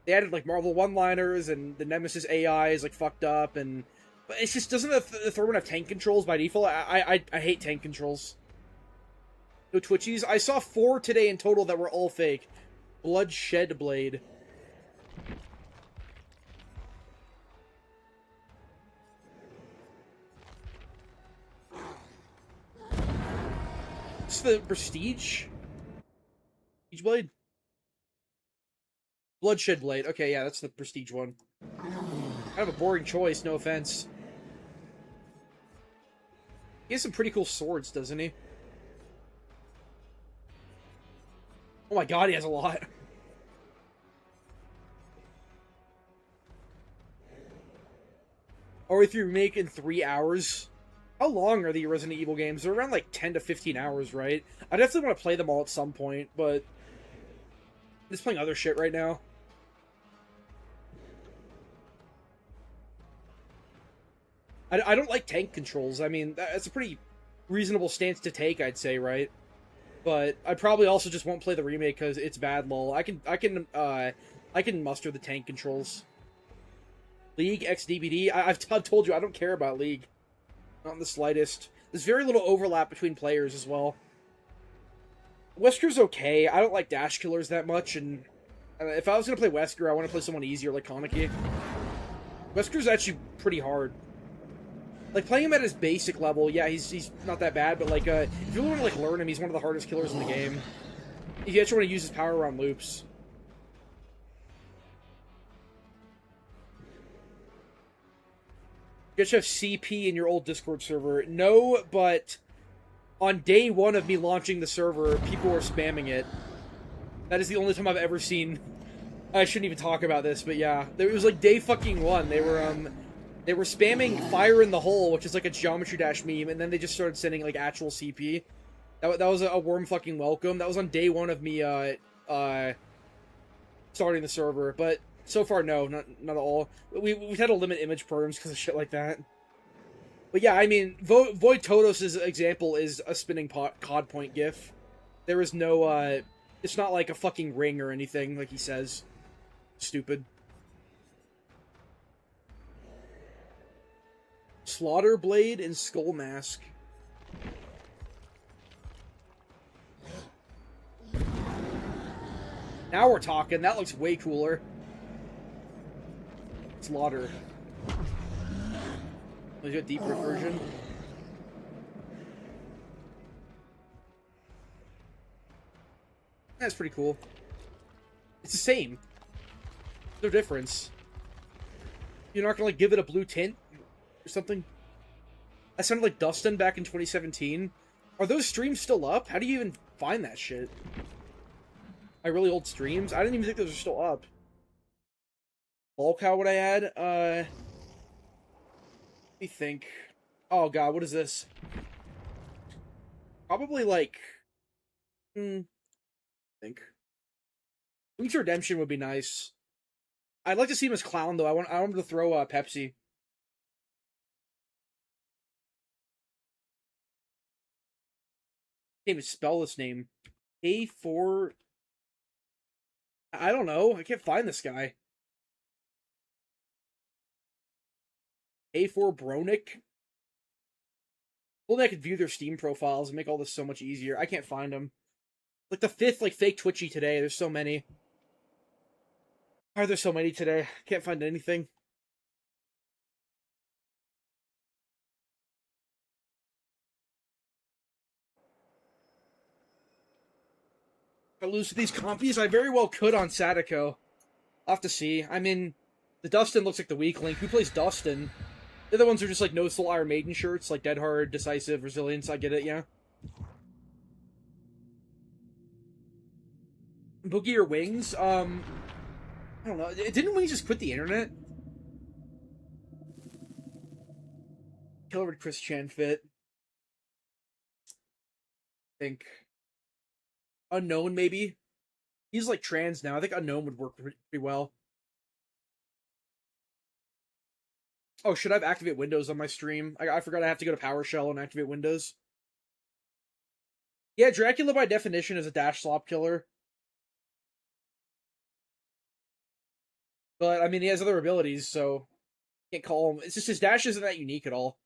they added, like, Marvel one-liners, and the Nemesis AI is, like, fucked up, and... But it's just, doesn't the third one have tank controls by default? I hate tank controls. No Twitchies. I saw 4 today in total that were all fake. Bloodshed Blade. This is the Prestige? Prestige Blade? Bloodshed Blade. Okay, yeah, that's the Prestige one. Kind of a boring choice, no offense. He has some pretty cool swords, doesn't he? Oh my god, he has a lot. RE3 Remake in 3 hours? How long are the Resident Evil games? They're around like 10 to 15 hours, right? I definitely want to play them all at some point, but... I'm just playing other shit right now. I don't like tank controls. I mean, that's a pretty reasonable stance to take, I'd say, right? But I probably also just won't play the remake because it's bad, lol. I can muster the tank controls. League x DBD. I've told you I don't care about League, not in the slightest. There's very little overlap between players as well. Wesker's okay. I don't like dash killers that much, and if I was gonna play Wesker, I want to play someone easier like Kaneki. Wesker's actually pretty hard. Like, playing him at his basic level, yeah, he's not that bad, but, like, if you want to, like, learn him, he's one of the hardest killers in the game. If you actually want to use his power around loops. You guys have CP in your old Discord server. No, but on day 1 of me launching the server, people were spamming it. That is the only time I've ever seen... I shouldn't even talk about this, but yeah. It was, like, day fucking 1. They were spamming Fire in the Hole, which is like a Geometry Dash meme, and then they just started sending, like, actual CP. That was a warm fucking welcome. That was on day one of me starting the server, but so far no, not at all. We've had to limit image perms because of shit like that. But yeah, I mean, Void Todos' example is a spinning cod point gif. There is no, it's not like a fucking ring or anything, like he says. Stupid. Slaughter Blade and Skull Mask. Now we're talking. That looks way cooler. Slaughter. Let's do a deeper version. That's pretty cool. It's the same. No difference. You're not gonna like give it a blue tint or something? I sounded like Dustin back in 2017. Are those streams still up? How do you even find that shit? My really old streams? I didn't even think those are still up. Bulk, how would I add? Let me think. Oh god, what is this? Probably like... I think. Link's Redemption would be nice. I'd like to see him as Clown, though. I want him to throw Pepsi. Can't even spell this name. A4... I don't know. I can't find this guy. A4 Bronick. Only I could view their Steam profiles and make all this so much easier. I can't find them. Like the 5th, like, fake Twitchy today. There's so many. Why are there so many today? Can't find anything. If I lose to these compies, I very well could on Sadako. I'll have to see. I mean, the Dustin looks like the weak link. Who plays Dustin? The other ones are just like no Soul Iron Maiden shirts, like Dead Hard, Decisive, Resilience. I get it, yeah. Boogie or Wings? I don't know. Didn't Wings just quit the internet? Killer with Chris Chan fit. I think. Unknown, maybe? He's like trans now. I think Unknown would work pretty well. Oh, should I have activate Windows on my stream? I forgot I have to go to PowerShell and activate Windows. Yeah, Dracula by definition is a dash slop killer. But, I mean, he has other abilities, so... Can't call him... It's just his dash isn't that unique at all.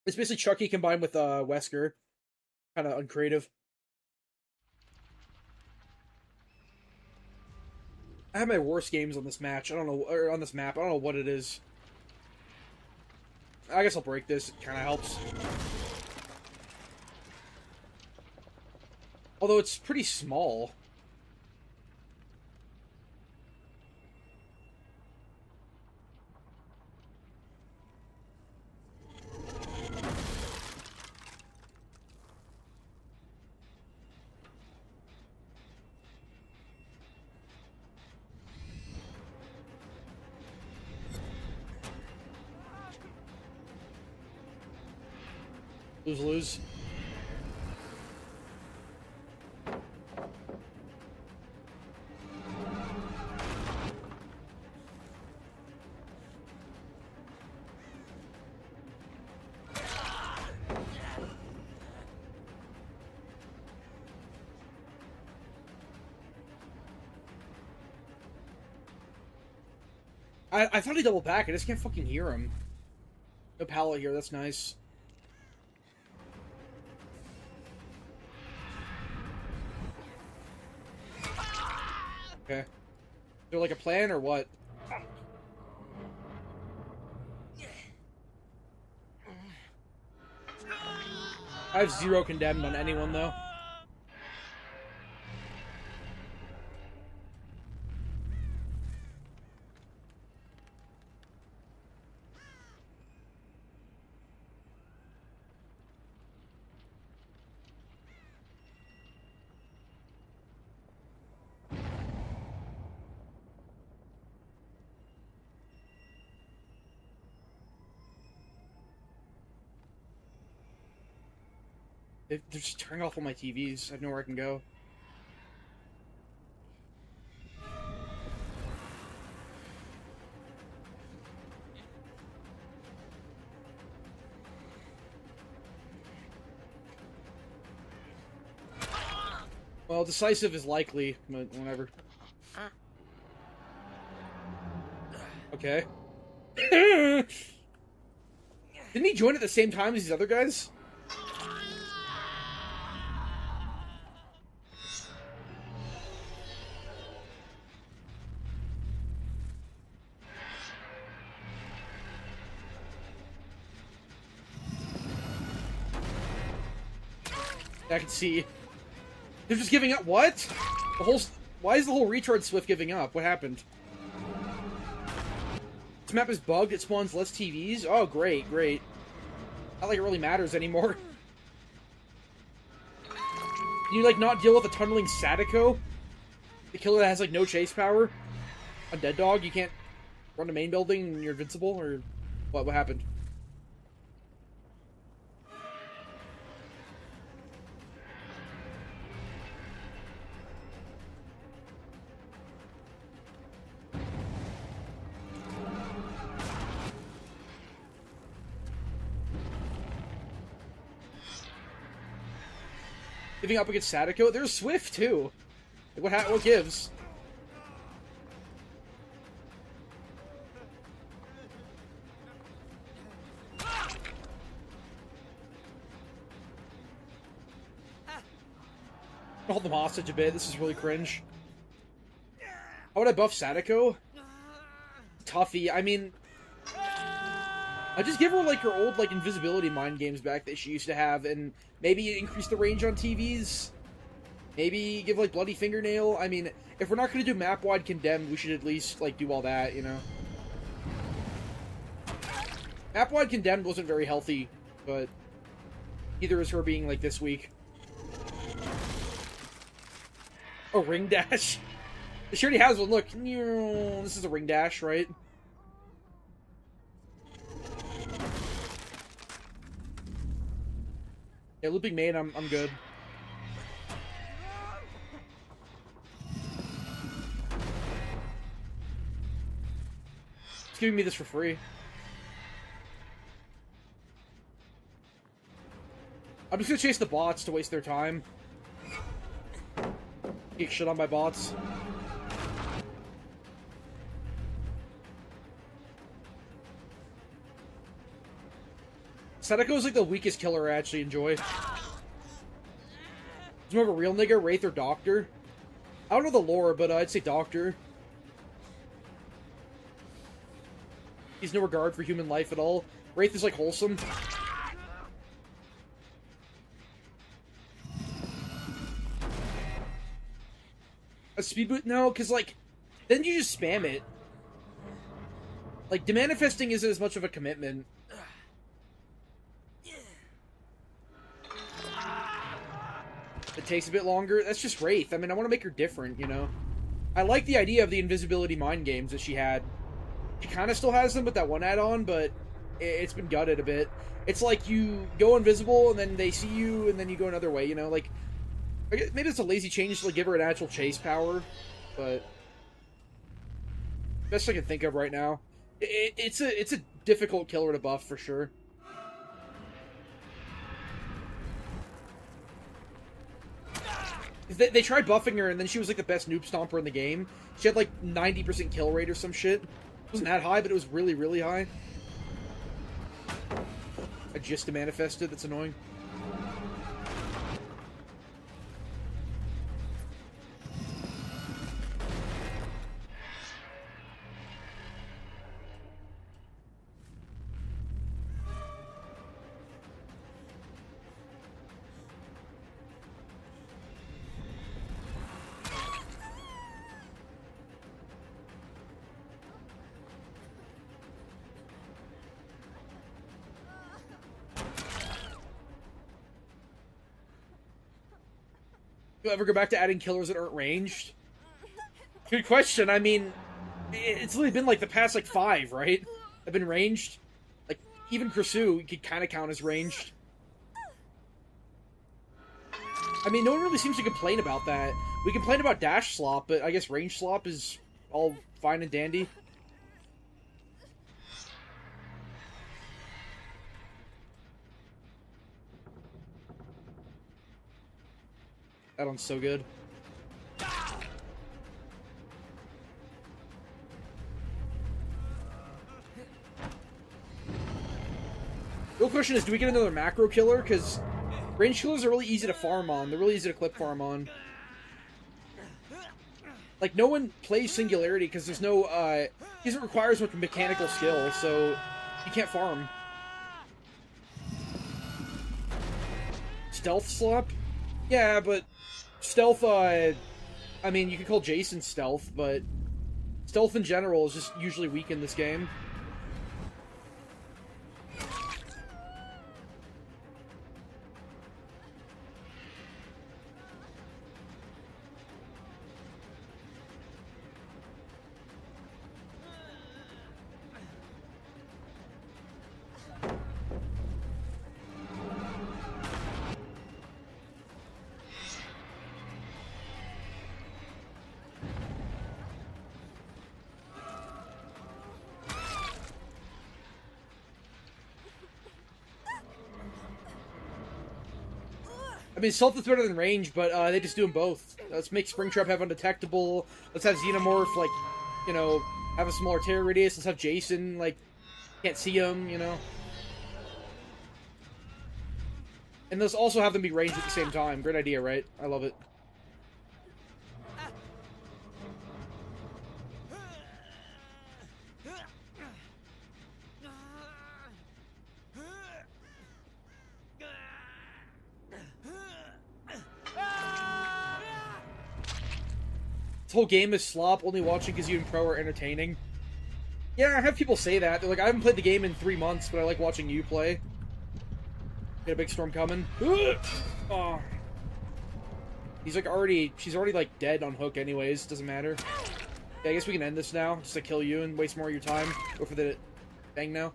It's basically Chucky combined with, Wesker. Kind of uncreative. I have my worst games on this match. I don't know... Or on this map. I don't know what it is. I guess I'll break this. It kind of helps. Although it's pretty small. Lose. I thought he doubled back. I just can't fucking hear him. No pallet here. That's nice. Okay. Is there like a plan or what? I have 0 condemned on anyone though. They're just turning off all my TVs. I have nowhere I can go. Well, decisive is likely, but whatever. Okay. Didn't he join at the same time as these other guys? I can see. They're just giving up. What? The whole. Why is the whole retard Swift giving up? What happened? This map is bugged. It spawns less TVs. Oh, great, great. Not like it really matters anymore. Can you like not deal with a tunneling Sadako? The killer that has like no chase power. A dead dog. You can't run the main building and you're invincible, or what? What happened? Giving up against Sadako? There's Swift, too. Like, what gives? Hold them hostage a bit. This is really cringe. How would I buff Sadako? Toughy. I mean... I just give her, like, her old, like, invisibility mind games back that she used to have, and maybe increase the range on TVs. Maybe give, like, Bloody Fingernail. I mean, if we're not going to do map-wide Condemned, we should at least, like, do all that, you know? Map-wide Condemned wasn't very healthy, but neither is her being, like, this week. Oh, Ring Dash? She already has one. Look, this is a Ring Dash, right? Yeah, looping main, I'm good. It's giving me this for free. I'm just gonna chase the bots to waste their time. Get shit on by bots. Sadako is like the weakest killer I actually enjoy. He's more of a real nigga, Wraith or Doctor. I don't know the lore, but I'd say Doctor. He's no regard for human life at all. Wraith is like wholesome. A speed boot? No, because like, then you just spam it. Like, demanifesting isn't as much of a commitment. It takes a bit longer. That's just Wraith. I mean, I want to make her different, you know? I like the idea of the invisibility mind games that she had. She kind of still has them with that one add-on, but it's been gutted a bit. It's like you go invisible, and then they see you, and then you go another way, you know? Like, maybe it's a lazy change to like, give her an actual chase power, but best I can think of right now. It's a difficult killer to buff, for sure. They tried buffing her, and then she was like the best noob stomper in the game. She had like 90% kill rate or some shit. It wasn't that high, but it was really, really high. I just manifested. That's annoying. Do I ever go back to adding killers that aren't ranged? Good question. I mean, it's literally been like the past like 5, right? Have been ranged. Like even Krisu, you could kind of count as ranged. I mean, no one really seems to complain about that. We complain about dash slop, but I guess range slop is all fine and dandy. That one's so good. The real question is, do we get another macro killer? Because range killers are really easy to farm on. They're really easy to clip farm on. Like, no one plays Singularity because there's no, it doesn't require as much mechanical skill, so you can't farm. Stealth slop? Yeah, but stealth, I mean, you could call Jason stealth, but stealth in general is just usually weak in this game. I mean, stealth is better than range, but they just do them both. Let's make Springtrap have undetectable. Let's have Xenomorph, like, you know, have a smaller terror radius. Let's have Jason, like, can't see him, you know. And let's also have them be ranged at the same time. Great idea, right? I love it. This whole game is slop, only watching because you and Pro are entertaining. Yeah, I have people say that. They're like, I haven't played the game in 3 months, but I like watching you play. Get a big storm coming. Oh. She's already like dead on hook anyways, doesn't matter. Yeah, I guess we can end this now, just to kill you and waste more of your time. Go for the thing now.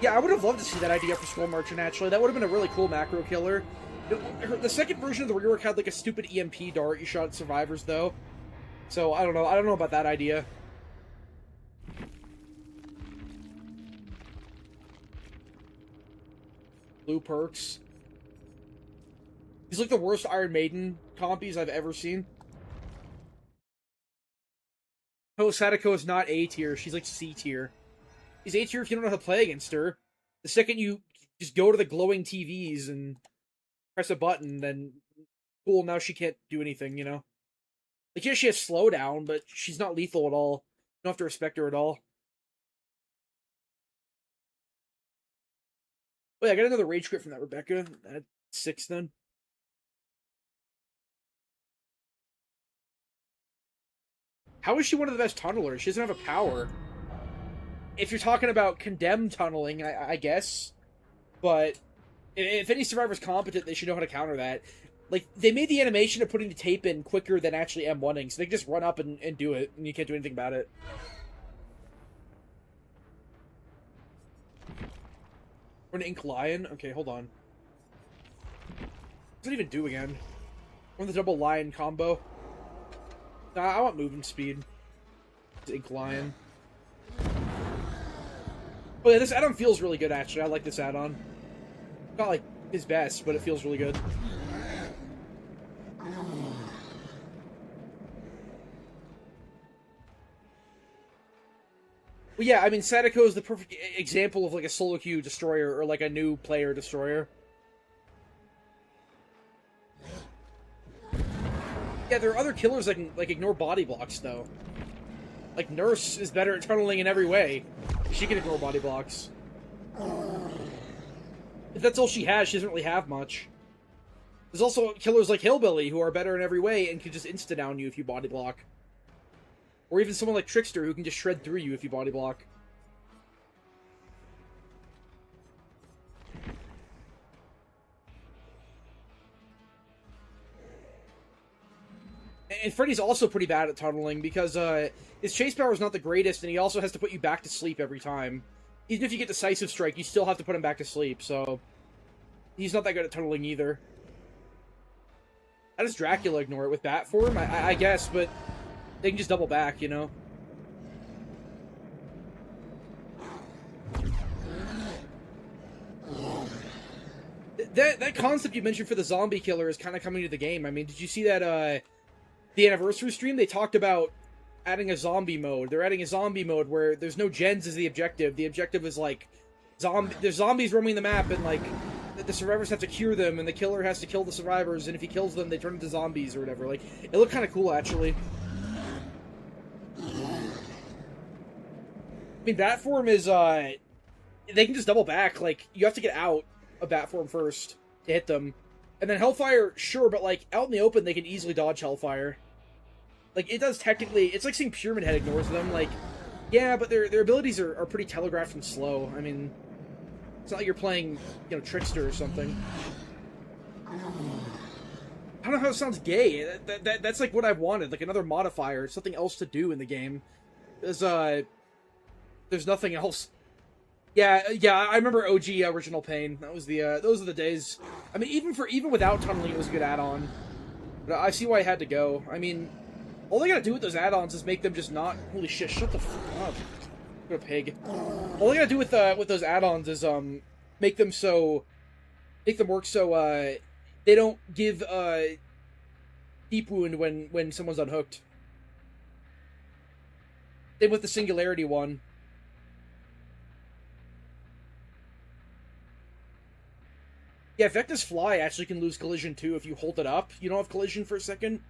Yeah, I would have loved to see that idea for Skull Merchant, actually. That would have been a really cool macro killer. The second version of the rework had, like, a stupid EMP dart you shot at survivors, though. So, I don't know. I don't know about that idea. Blue perks. He's like the worst Iron Maiden compies I've ever seen. Oh, Sadako is not A tier. She's like C tier. She's A tier if you don't know how to play against her. The second you just go to the glowing TVs and press a button, then cool, now she can't do anything, you know? Like, yeah, she has slowdown, but she's not lethal at all. You don't have to respect her at all. Oh yeah, I got another rage crit from that Rebecca. At 6 then. How is she one of the best tunnelers? She doesn't have a power. If you're talking about condemned tunneling, I guess. But if any survivor's competent, they should know how to counter that. Like, they made the animation of putting the tape in quicker than actually M1ing, so they can just run up and do it, and you can't do anything about it. We're an Ink Lion? Okay, hold on. What does it even do again? We're the double lion combo. Nah, I want movement speed. Ink Lion. Oh yeah, this add-on feels really good, actually. I like this add-on. Not like his best, but it feels really good. Well, yeah, I mean, Sadako is the perfect example of like a solo queue destroyer or like a new player destroyer. Yeah, there are other killers that can like ignore body blocks though. Like Nurse is better at tunneling in every way. She can ignore body blocks. If that's all she has, she doesn't really have much. There's also killers like Hillbilly who are better in every way and can just insta-down you if you body block. Or even someone like Trickster who can just shred through you if you body block. And Freddy's also pretty bad at tunneling because his chase power is not the greatest, and he also has to put you back to sleep every time. Even if you get Decisive Strike, you still have to put him back to sleep, so... He's not that good at tunneling either. How does Dracula ignore it? With Bat Form? I guess, but they can just double back, you know? That concept you mentioned for the zombie killer is kind of coming to the game. I mean, did you see that, the anniversary stream? They talked about adding a zombie mode. They're adding a zombie mode where there's no gens as the objective. The objective is, like, there's zombies roaming the map, and, like, the survivors have to cure them, and the killer has to kill the survivors, and if he kills them, they turn into zombies or whatever. Like, it looked kind of cool, actually. I mean, Bat Form is, they can just double back. Like, you have to get out of Bat Form first to hit them. And then Hellfire, sure, but, like, out in the open, they can easily dodge Hellfire. Like, it does technically... It's like seeing Pyramid Head ignores them. Like, yeah, but their abilities are pretty telegraphed and slow. I mean, it's not like you're playing, you know, Trickster or something. I don't know how it sounds gay. That's like what I've wanted. Like, another modifier. Something else to do in the game. There's nothing else. Yeah, I remember OG Original Pain. That was the, those are the days. I mean, even without tunneling, it was a good add-on. But I see why I had to go. I mean, all they gotta do with those add-ons is make them just not... Holy shit, shut the fuck up. What a pig. All they gotta do with those add-ons is, make them work so, they don't give, deep wound when someone's unhooked. Same with the Singularity one. Yeah, Vectis Fly actually can lose collision too if you hold it up. You don't have collision for a second.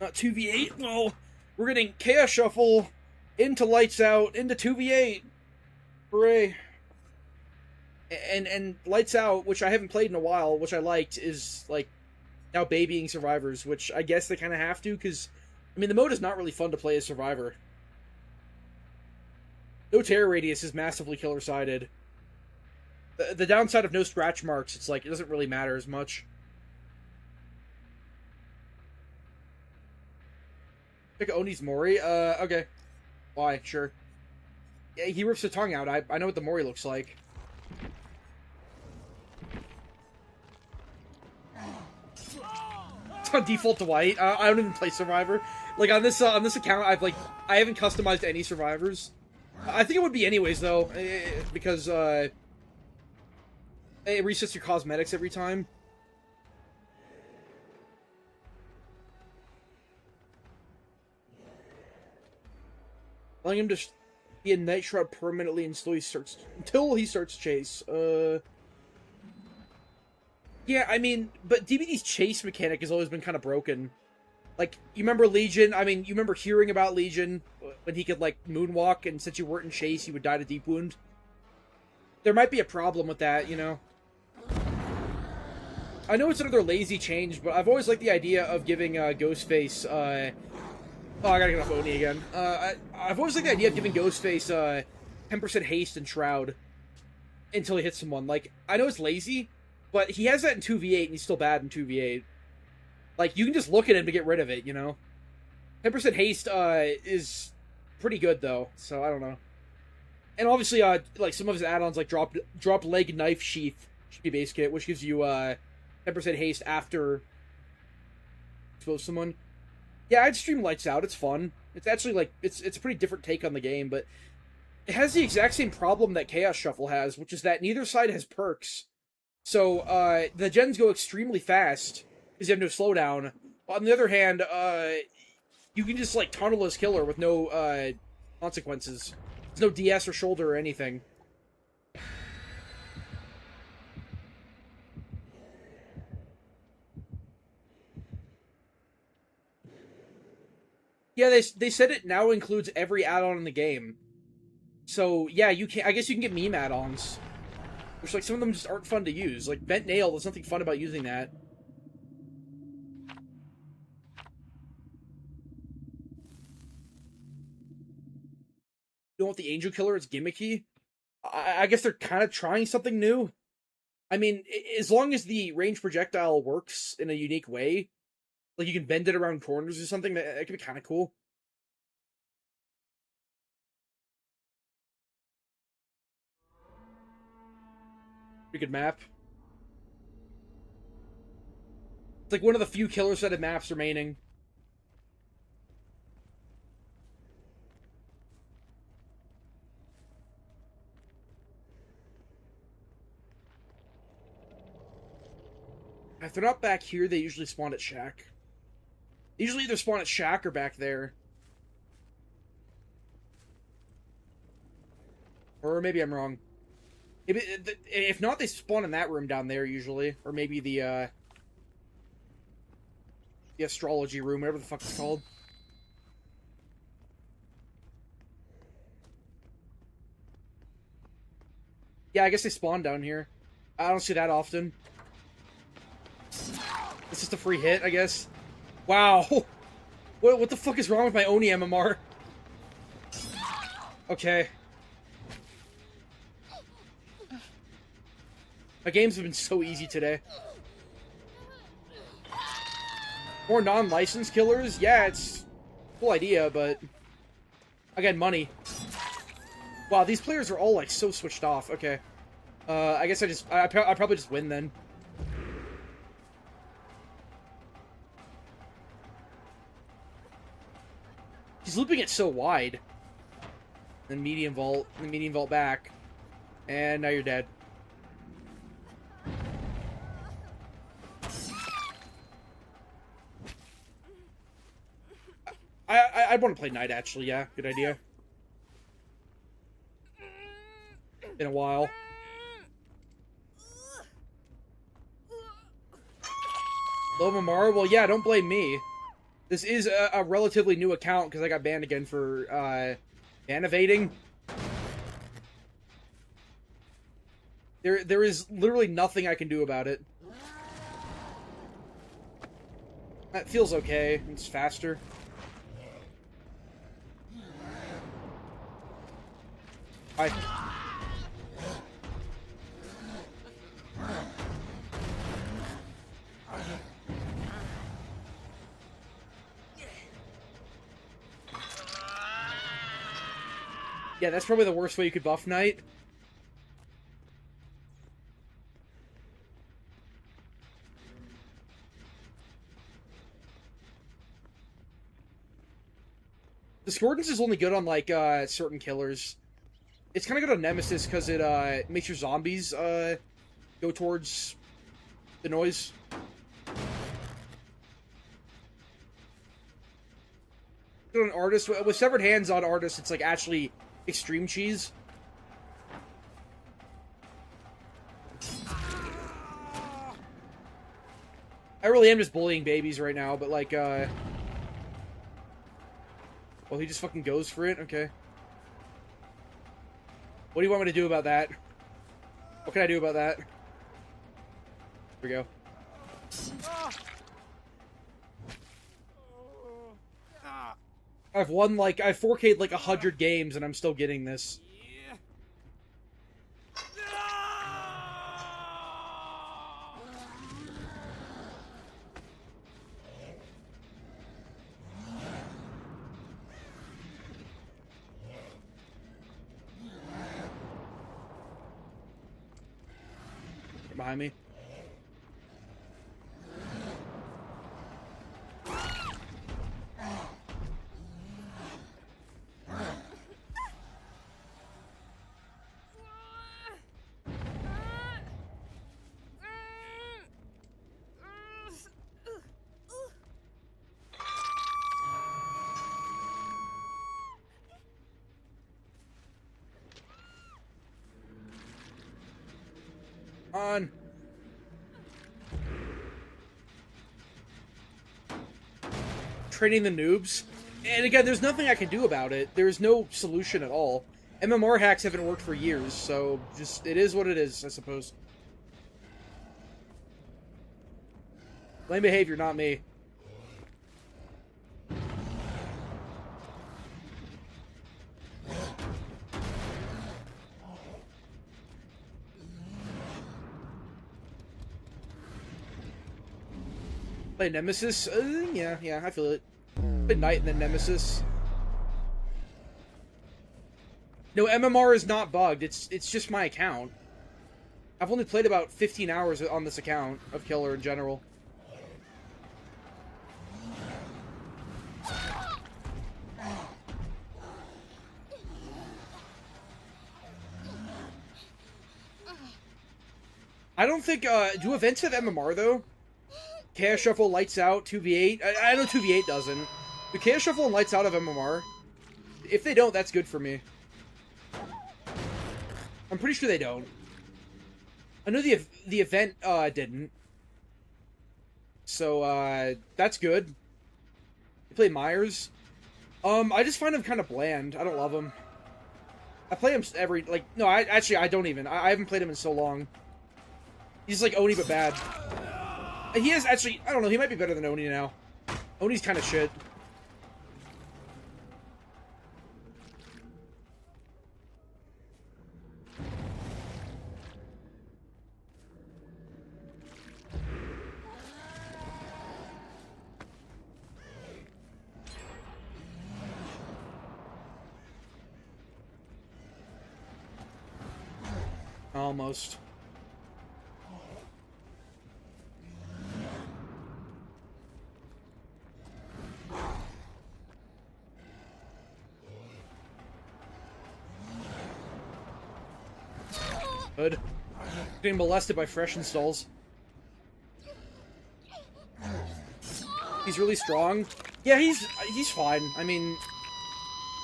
Not 2v8. No, we're getting Chaos Shuffle into Lights Out into 2v8. Hooray! And Lights Out, which I haven't played in a while, which I liked, is like now babying survivors, which I guess they kind of have to because I mean the mode is not really fun to play as survivor. No terror radius is massively killer sided. The downside of no scratch marks, it's like, it doesn't really matter as much. Pick Oni's Mori? Okay. Why? Sure. Yeah, he rips the tongue out. I know what the Mori looks like. It's on default to white. I don't even play Survivor. Like, on this account, I haven't customized any survivors. I think it would be anyways, though, because, it resets your cosmetics every time. Allowing him to be a Night Shroud permanently until he starts chase. Yeah, I mean, but DBD's chase mechanic has always been kind of broken. Like, you remember Legion? I mean, you remember hearing about Legion when he could, like, moonwalk, and since you weren't in chase, he would die to deep wound? There might be a problem with that, you know? I know it's another lazy change, but I've always liked the idea of giving Ghostface, oh, I gotta get off Oni again. I've always liked the idea of giving Ghostface, 10% haste and Shroud until he hits someone. Like, I know it's lazy, but he has that in 2v8, and he's still bad in 2v8. Like, you can just look at him to get rid of it, you know? 10% haste, is pretty good, though, so I don't know. And obviously, like, some of his add-ons, like drop leg knife sheath, should be base kit, which gives you, 10% haste after expose someone. Yeah, I'd stream Lights Out. It's fun. It's actually, like, it's a pretty different take on the game, but it has the exact same problem that Chaos Shuffle has, which is that neither side has perks. So, the gens go extremely fast, because you have no slowdown. On the other hand, you can just, like, tunnel his killer with no, consequences. There's no DS or shoulder or anything. Yeah, they said it now includes every add-on in the game. So, yeah, I guess you can get meme add-ons. Which, like, some of them just aren't fun to use. Like, Bent Nail, there's nothing fun about using that. don't want the angel killer. It's gimmicky. I guess they're kind of trying something new. I mean, as long as the range projectile works in a unique way, like you can bend it around corners or something, that could be kind of cool. Pretty good map. It's like one of the few killer-setted maps remaining. If they're not back here, they usually spawn at Shack. They usually either spawn at Shack or back there. Or maybe I'm wrong. If not, they spawn in that room down there usually. Or maybe the astrology room, whatever the fuck it's called. Yeah, I guess they spawn down here. I don't see that often. It's just a free hit, I guess. Wow. What the fuck is wrong with my Oni MMR? Okay. My games have been so easy today. More non-licensed killers? Yeah, it's a cool idea, but... Again, money. Wow, these players are all, like, so switched off. Okay. I guess I probably just win, then. He's looping it so wide. Then medium vault back. And now you're dead. I'd want to play Knight, actually, yeah. Good idea. In a while. Low MMR? Well, yeah, don't blame me. This is a relatively new account, because I got banned again for, ban evading. There is literally nothing I can do about it. That feels okay. It's faster. Yeah, that's probably the worst way you could buff Knight. Discordance is only good on, like, certain killers. It's kind of good on Nemesis because it makes your zombies go towards the noise. Good on Artist. With Severed Hands on Artist, it's like actually extreme cheese. I really am just bullying babies right now, but like, well, he just fucking goes for it? Okay. What do you want me to do about that? What can I do about that? Here we go. I've 4K'd like 100 games and I'm still getting this. Behind me. On. Training the noobs. And again, there's nothing I can do about it. There's no solution at all. MMR hacks haven't worked for years, so just, it is what it is, I suppose. Blame behavior, not me. Play Nemesis? Yeah, I feel it. Play Knight and then Nemesis. No, MMR is not bugged. It's just my account. I've only played about 15 hours on this account of Killer in general. I don't think, do events have MMR, though? Chaos Shuffle, Lights Out, 2v8? I know 2v8 doesn't. Do Chaos Shuffle and Lights Out have MMR? If they don't, that's good for me. I'm pretty sure they don't. I know the event, didn't. So, that's good. You play Myers? I just find him kind of bland. I don't love him. I play him every, like, no, I don't even. I haven't played him in so long. He's like Oni, but bad. He is actually, I don't know, he might be better than Oni now. Oni's kind of shit. Almost. Good. Getting molested by fresh installs. He's really strong. Yeah, he's fine. I mean,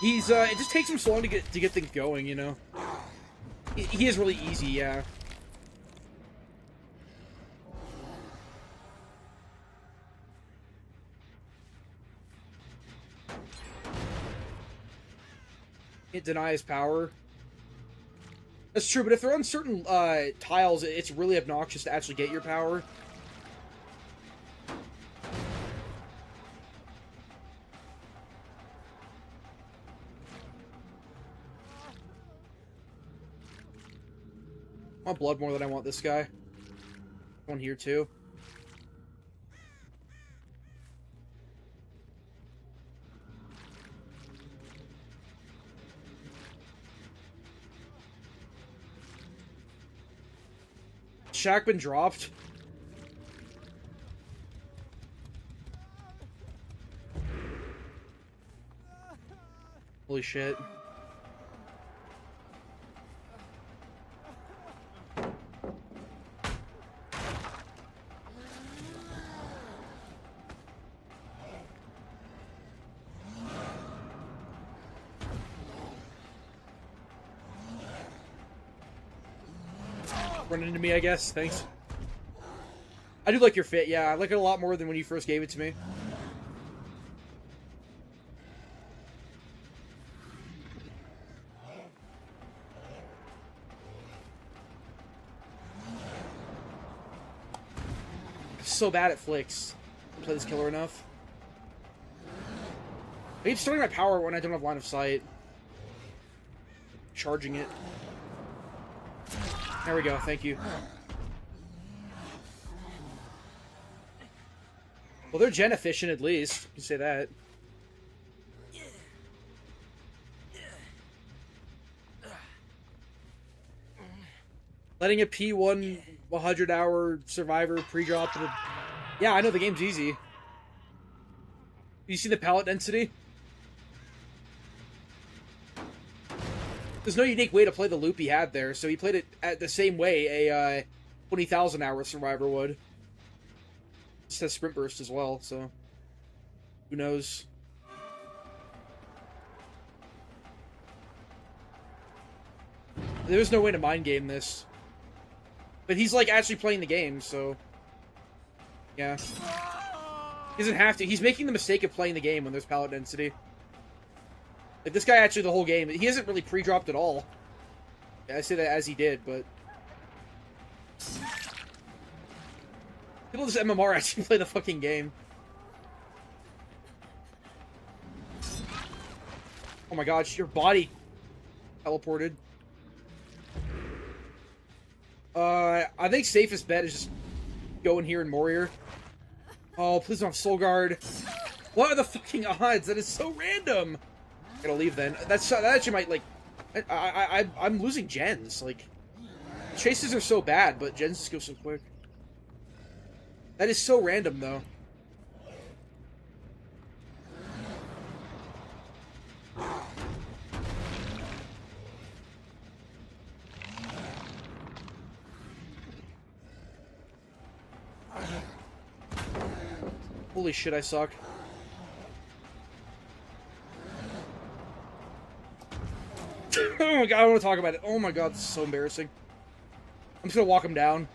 he's it just takes him so long to get things going, you know. He is really easy, yeah. Can't deny his power. That's true, but if they're on certain tiles, it's really obnoxious to actually get your power. I want blood more than I want this guy. One here too. Shaq been dropped. Holy shit. Run into me, I guess. Thanks. I do like your fit, yeah. I like it a lot more than when you first gave it to me. I'm so bad at flicks. I don't play this killer enough. I keep starting my power when I don't have line of sight. Charging it. There we go, thank you. Well, they're gen efficient at least. You can say that. Letting a P1 100-hour survivor pre-drop to the... Yeah, I know the game's easy. You see the pallet density? There's no unique way to play the loop he had there, so he played it at the same way a 20,000-hour survivor would. Just has sprint burst as well, so who knows? There's no way to mind game this, but he's like actually playing the game, so yeah. He doesn't have to. He's making the mistake of playing the game when there's pallet density. Like, this guy actually the whole game, he hasn't really pre-dropped at all. Yeah, I say that as he did, but... People just MMR actually play the fucking game. Oh my god, your body teleported. I think safest bet is just go in here and Warrior. Oh, please don't have Soul Guard. What are the fucking odds? That is so random. I'm gonna leave then. That actually might, like... I'm losing gens. Like, chases are so bad, but gens just go so quick. That is so random, though. Holy shit, I suck. Oh my god, I don't want to talk about it. Oh my god, this is so embarrassing. I'm just gonna walk him down.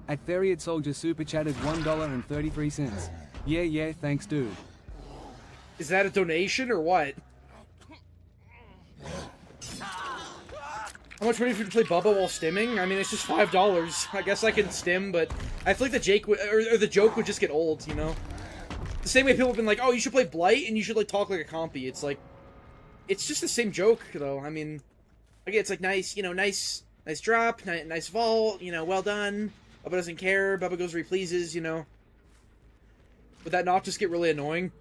At Theriot Soldier super chatted $1.33. Yeah, thanks dude.
Is that a donation or what? How much money for you to play Bubba while stimming? I mean, it's just $5. I guess I can stim, but I feel like the joke would just get old, you know? The same way people have been like, oh, you should play Blight and you should like talk like a compy. It's like, it's just the same joke, though. I mean, again, it's like nice, you know, nice drop, nice vault, you know, well done. Bubba doesn't care. Bubba goes where he pleases, you know? Would that not just get really annoying?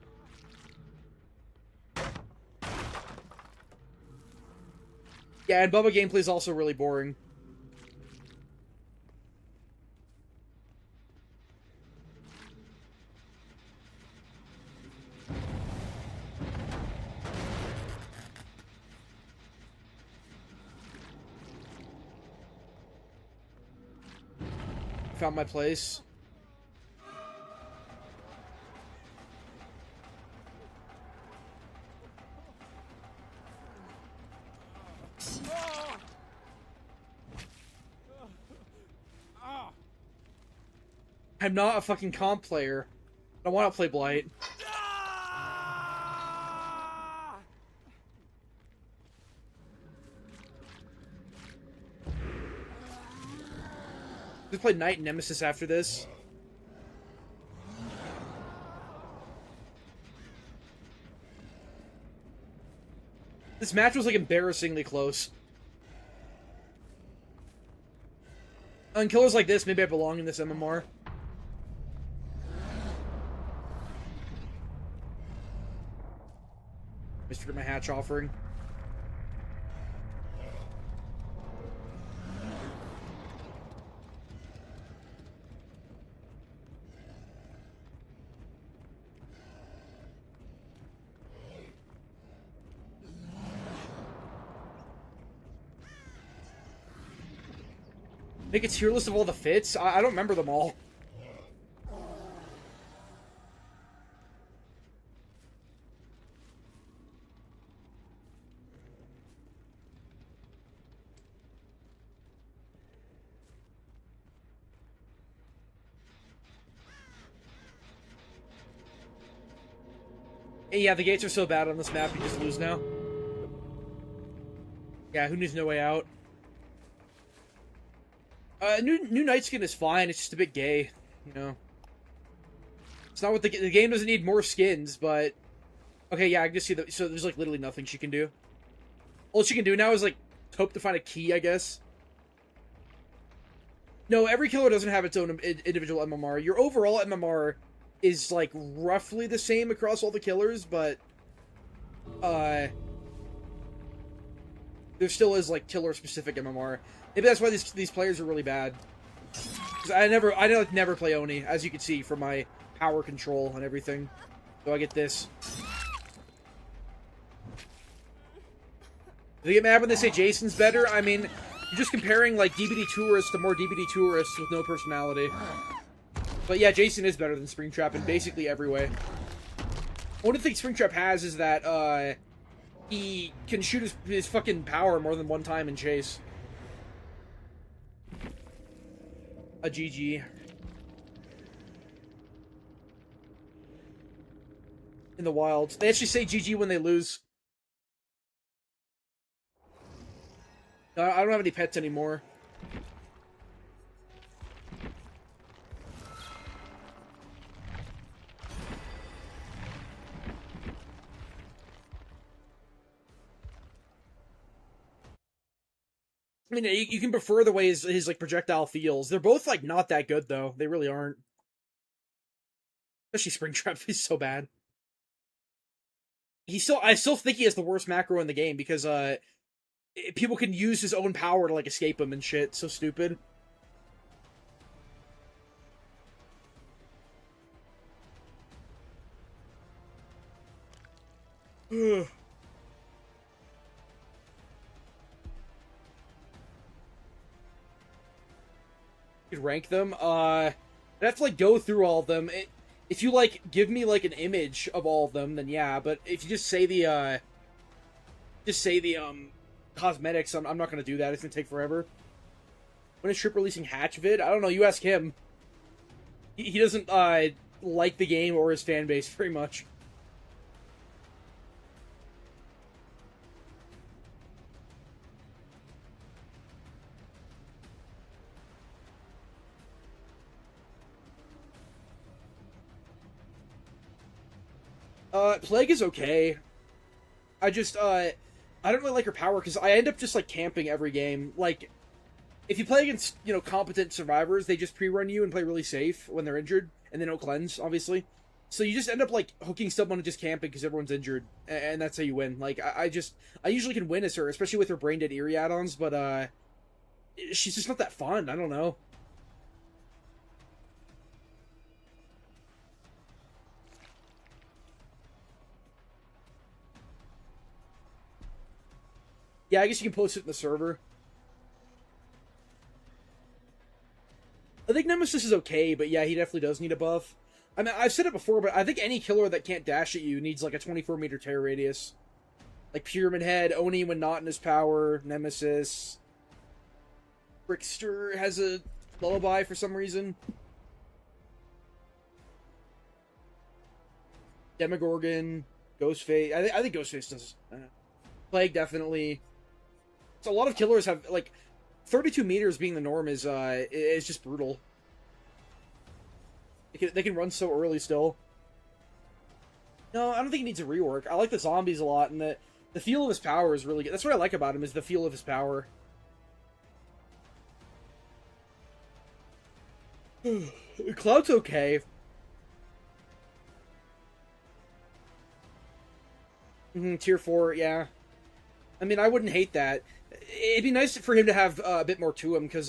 Yeah, and Bubba gameplay is also really boring. Found my place. I'm not a fucking comp player. I want to play Blight. We play Knight and Nemesis after this. This match was like embarrassingly close. On killers like this, maybe I belong in this MMR. Just forget my hatch offering. Make a tier list of all the fits? I don't remember them all. Yeah, the gates are so bad on this map, you just lose now. Yeah, who needs No Way Out? New Night Skin is fine, it's just a bit gay, you know? It's not what the game doesn't need more skins, but... Okay, yeah, I can just see that, so there's like literally nothing she can do. All she can do now is like, hope to find a key, I guess. No, every killer doesn't have its own individual MMR. Your overall MMR is like roughly the same across all the killers, but there still is like killer specific MMR. Maybe that's why these players are really bad. Because I never play Oni, as you can see from my power control and everything. So I get this. Do they get mad when they say Jason's better? I mean, you're just comparing like DBD tourists to more DBD tourists with no personality. But yeah, Jason is better than Springtrap in basically every way. Only thing Springtrap has is that he can shoot his fucking power more than one time in chase. A GG. In the wild. They actually say GG when they lose. I don't have any pets anymore. I mean, you can prefer the way his like projectile feels. They're both like not that good though. They really aren't. Especially Springtrap, he's so bad. I still think he has the worst macro in the game because people can use his own power to like escape him and shit. So stupid. Ugh. You could rank them. I'd have to like go through all of them. If you like give me like an image of all of them, then yeah. But if you just say the cosmetics, I'm not gonna do that. It's gonna take forever. When is Trip releasing Hatch vid? I don't know. You ask him. He doesn't like the game or his fan base very much. Plague is okay. I just, I don't really like her power, because I end up just, like, camping every game. Like, if you play against, you know, competent survivors, they just pre-run you and play really safe when they're injured, and they don't cleanse, obviously. So you just end up, like, hooking someone and just camping because everyone's injured, and that's how you win. Like, I usually can win as her, especially with her Brain Dead Eerie add-ons, but, she's just not that fun. I don't know. Yeah, I guess you can post it in the server. I think Nemesis is okay, but yeah, he definitely does need a buff. I mean, I've said it before, but I think any killer that can't dash at you needs like a 24-meter tear radius. Like Pyramid Head, Oni when not in his power, Nemesis. Brickster has a lullaby for some reason. Demogorgon, Ghostface. I think Ghostface does. Plague definitely. So a lot of killers have like 32 meters being the norm is just brutal. They can run so early still. No, I don't think he needs a rework. I like the zombies a lot, and the feel of his power is really good. That's what I like about him, is the feel of his power. Cloud's okay. Tier 4, yeah. I mean, I wouldn't hate that. It'd be nice for him to have a bit more to him, because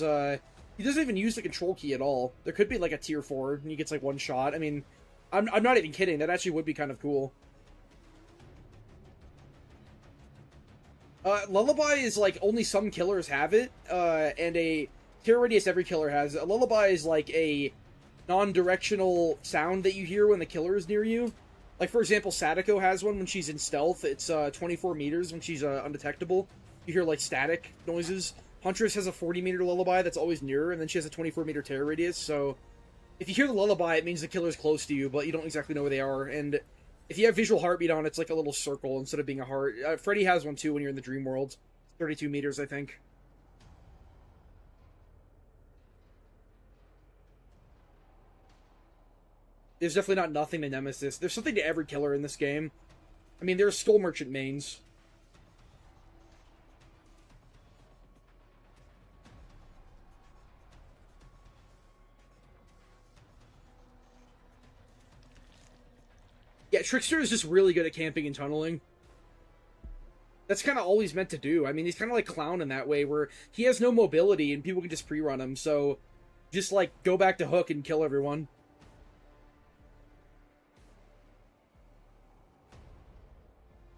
he doesn't even use the control key at all. There could be like a tier 4, and he gets like one shot. I mean, I'm not even kidding. That actually would be kind of cool. Lullaby is like only some killers have it, and a tear radius every killer has. A lullaby is like a non-directional sound that you hear when the killer is near you. Like, for example, Sadako has one when she's in stealth. It's 24 meters when she's undetectable. You hear, like, static noises. Huntress has a 40-meter lullaby that's always near her, and then she has a 24-meter tear radius, so if you hear the lullaby, it means the killer's close to you, but you don't exactly know where they are, and if you have visual heartbeat on, it's like a little circle instead of being a heart. Freddy has one, too, when you're in the dream world. 32 meters, I think. There's definitely not nothing to Nemesis. There's something to every killer in this game. I mean, there's Skull Merchant mains. Yeah, Trickster is just really good at camping and tunneling. That's kind of all he's meant to do. I mean, he's kind of like Clown in that way, where he has no mobility and people can just pre-run him, so just, like, go back to Hook and kill everyone.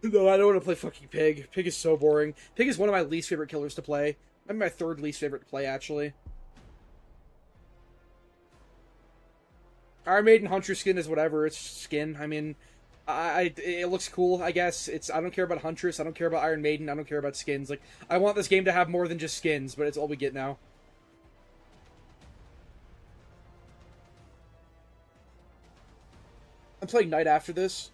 No, I don't want to play fucking Pig. Pig is so boring. Pig is one of my least favorite killers to play. Maybe my third least favorite to play, actually. Iron Maiden Hunter skin is whatever. It's skin. I mean, it looks cool, I guess. I don't care about Huntress. I don't care about Iron Maiden. I don't care about skins. Like, I want this game to have more than just skins, but it's all we get now. I'm playing Night after this.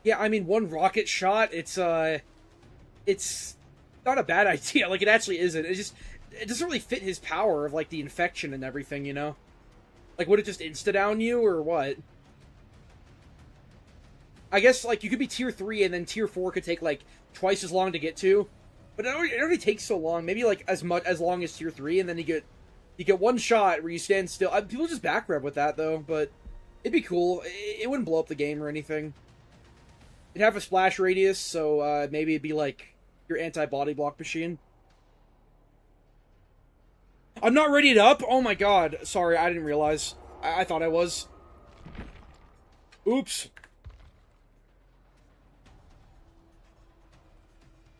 Yeah, I mean, one rocket shot, it's it's not a bad idea. Like, it actually isn't. It doesn't really fit his power of, like, the infection and everything, you know? Like, would it just insta-down you, or what? I guess, like, you could be tier 3, and then tier 4 could take, like, twice as long to get to. But it already takes so long. Maybe, like, as long as tier 3, and then you get one shot where you stand still. People just back rev with that, though, but it'd be cool. It wouldn't blow up the game or anything. It'd have a splash radius, so maybe it'd be, like, your anti-body block machine. I'm not readied up? Oh my god. Sorry, I didn't realize. I thought I was. Oops.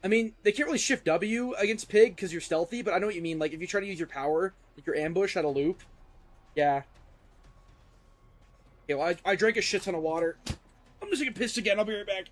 I mean, they can't really shift W against Pig because you're stealthy, but I know what you mean. Like, if you try to use your power, like your ambush at a loop. Yeah. Okay, well, I drank a shit ton of water. I'm just gonna piss again. I'll be right back.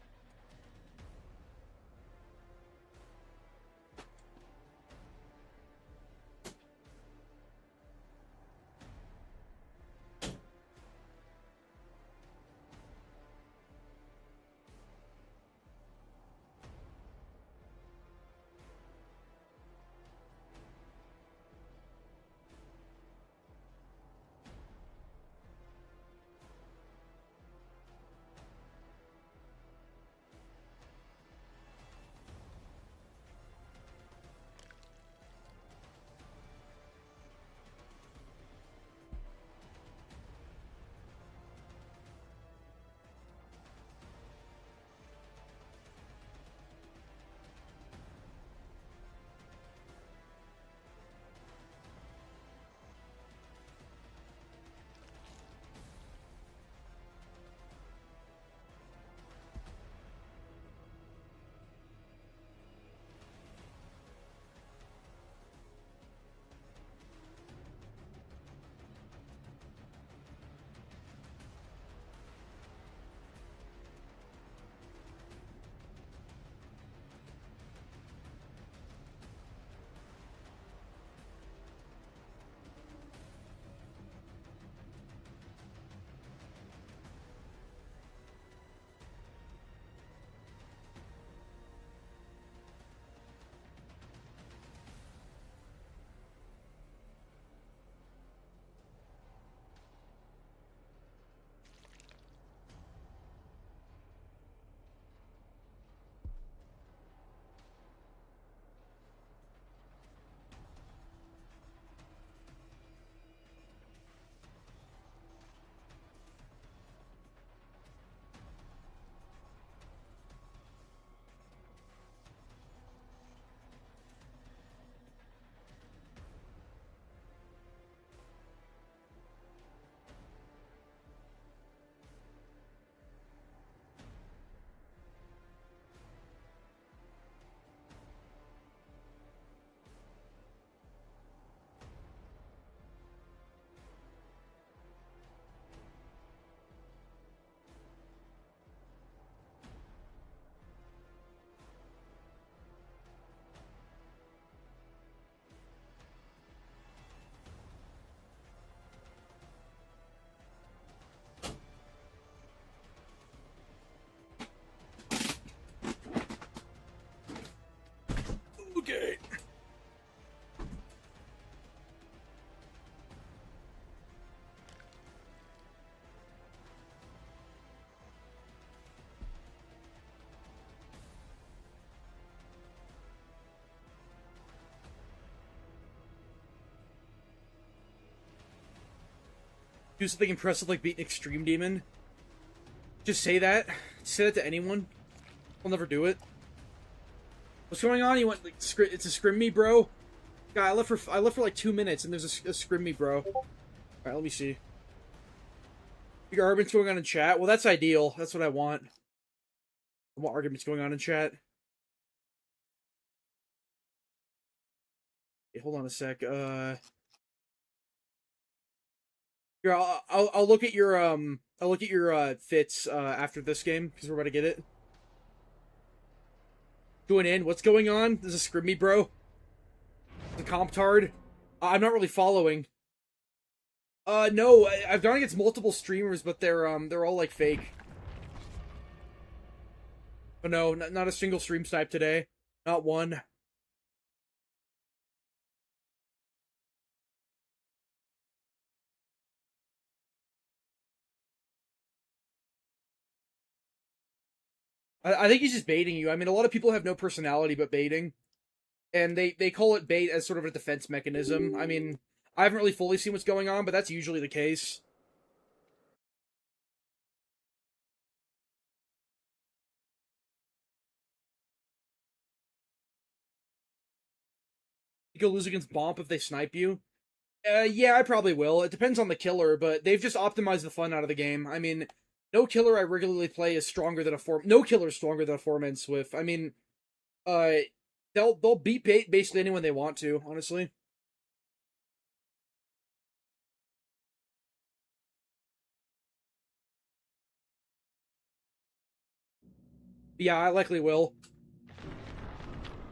Okay. Do something impressive like beat an extreme demon. Just say that. Say that to anyone. I'll never do it. What's going on? You want like it's a scrim me, bro? God, I left for like 2 minutes and there's a scrim me, bro. All right, let me see. Your arguments going on in chat. Well, that's ideal. That's what I want. I want arguments going on in chat. Okay, hold on a sec. Here, I'll look at your fits after this game because we're about to get it. Join in. What's going on? This is scrim me, bro. The comp tard. I'm not really following. No, I've gone against multiple streamers, but they're all like fake. Oh no, not a single stream snipe today. Not one. I think he's just baiting you. I mean, a lot of people have no personality but baiting. And they call it bait as sort of a defense mechanism. I mean, I haven't really fully seen what's going on, but that's usually the case. You could lose against Bomp if they snipe you. Yeah, I probably will. It depends on the killer, but they've just optimized the fun out of the game. I mean, no killer I regularly play is stronger than a no killer is stronger than a 4-man Swift. I mean, uh, they'll beat basically anyone they want to, honestly. Yeah, I likely will.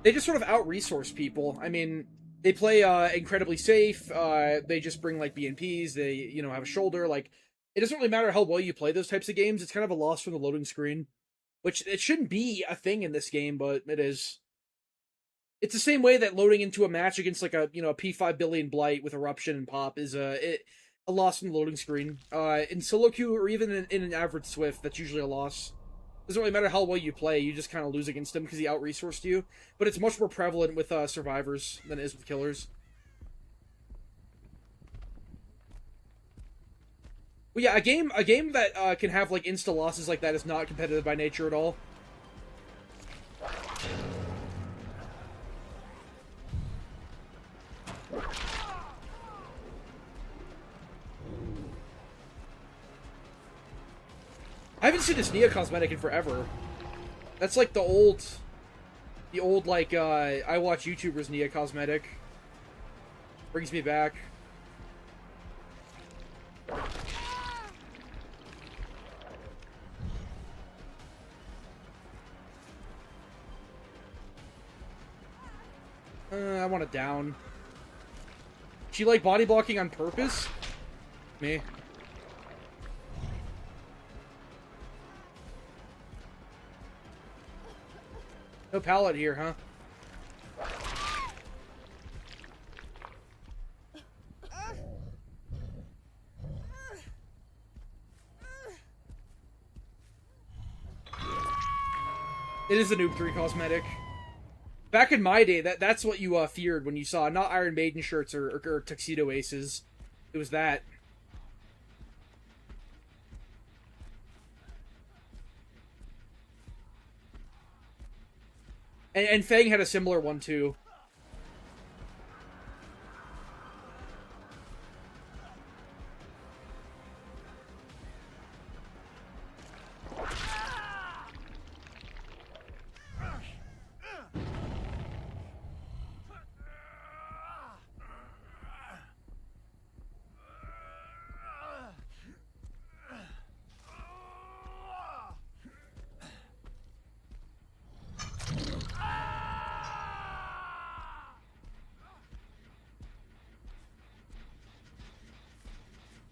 They just sort of out-resource people. I mean, they play incredibly safe. They just bring like BNPs. They, you know, have a shoulder. Like, it doesn't really matter how well you play those types of games. It's kind of a loss from the loading screen, which it shouldn't be a thing in this game, but it is. It's the same way that loading into a match against like a a P5 billion blight with eruption and pop is a loss from the loading screen. In solo queue or even in an average Swift, that's usually a loss. Doesn't really matter how well you play, you just kind of lose against him because he out-resourced you. But it's much more prevalent with survivors than it is with killers. Well, yeah, a game that can have like insta losses like that is not competitive by nature at all. I haven't seen this Nia cosmetic in forever. That's like the old like I watch YouTubers Nia cosmetic. Brings me back. I want it down. She like body blocking on purpose? Me. No pallet here, huh? It is a Noob 3 cosmetic. Back in my day, that's what you feared when you saw not Iron Maiden shirts or Tuxedo Aces. It was that. And Fang had a similar one too.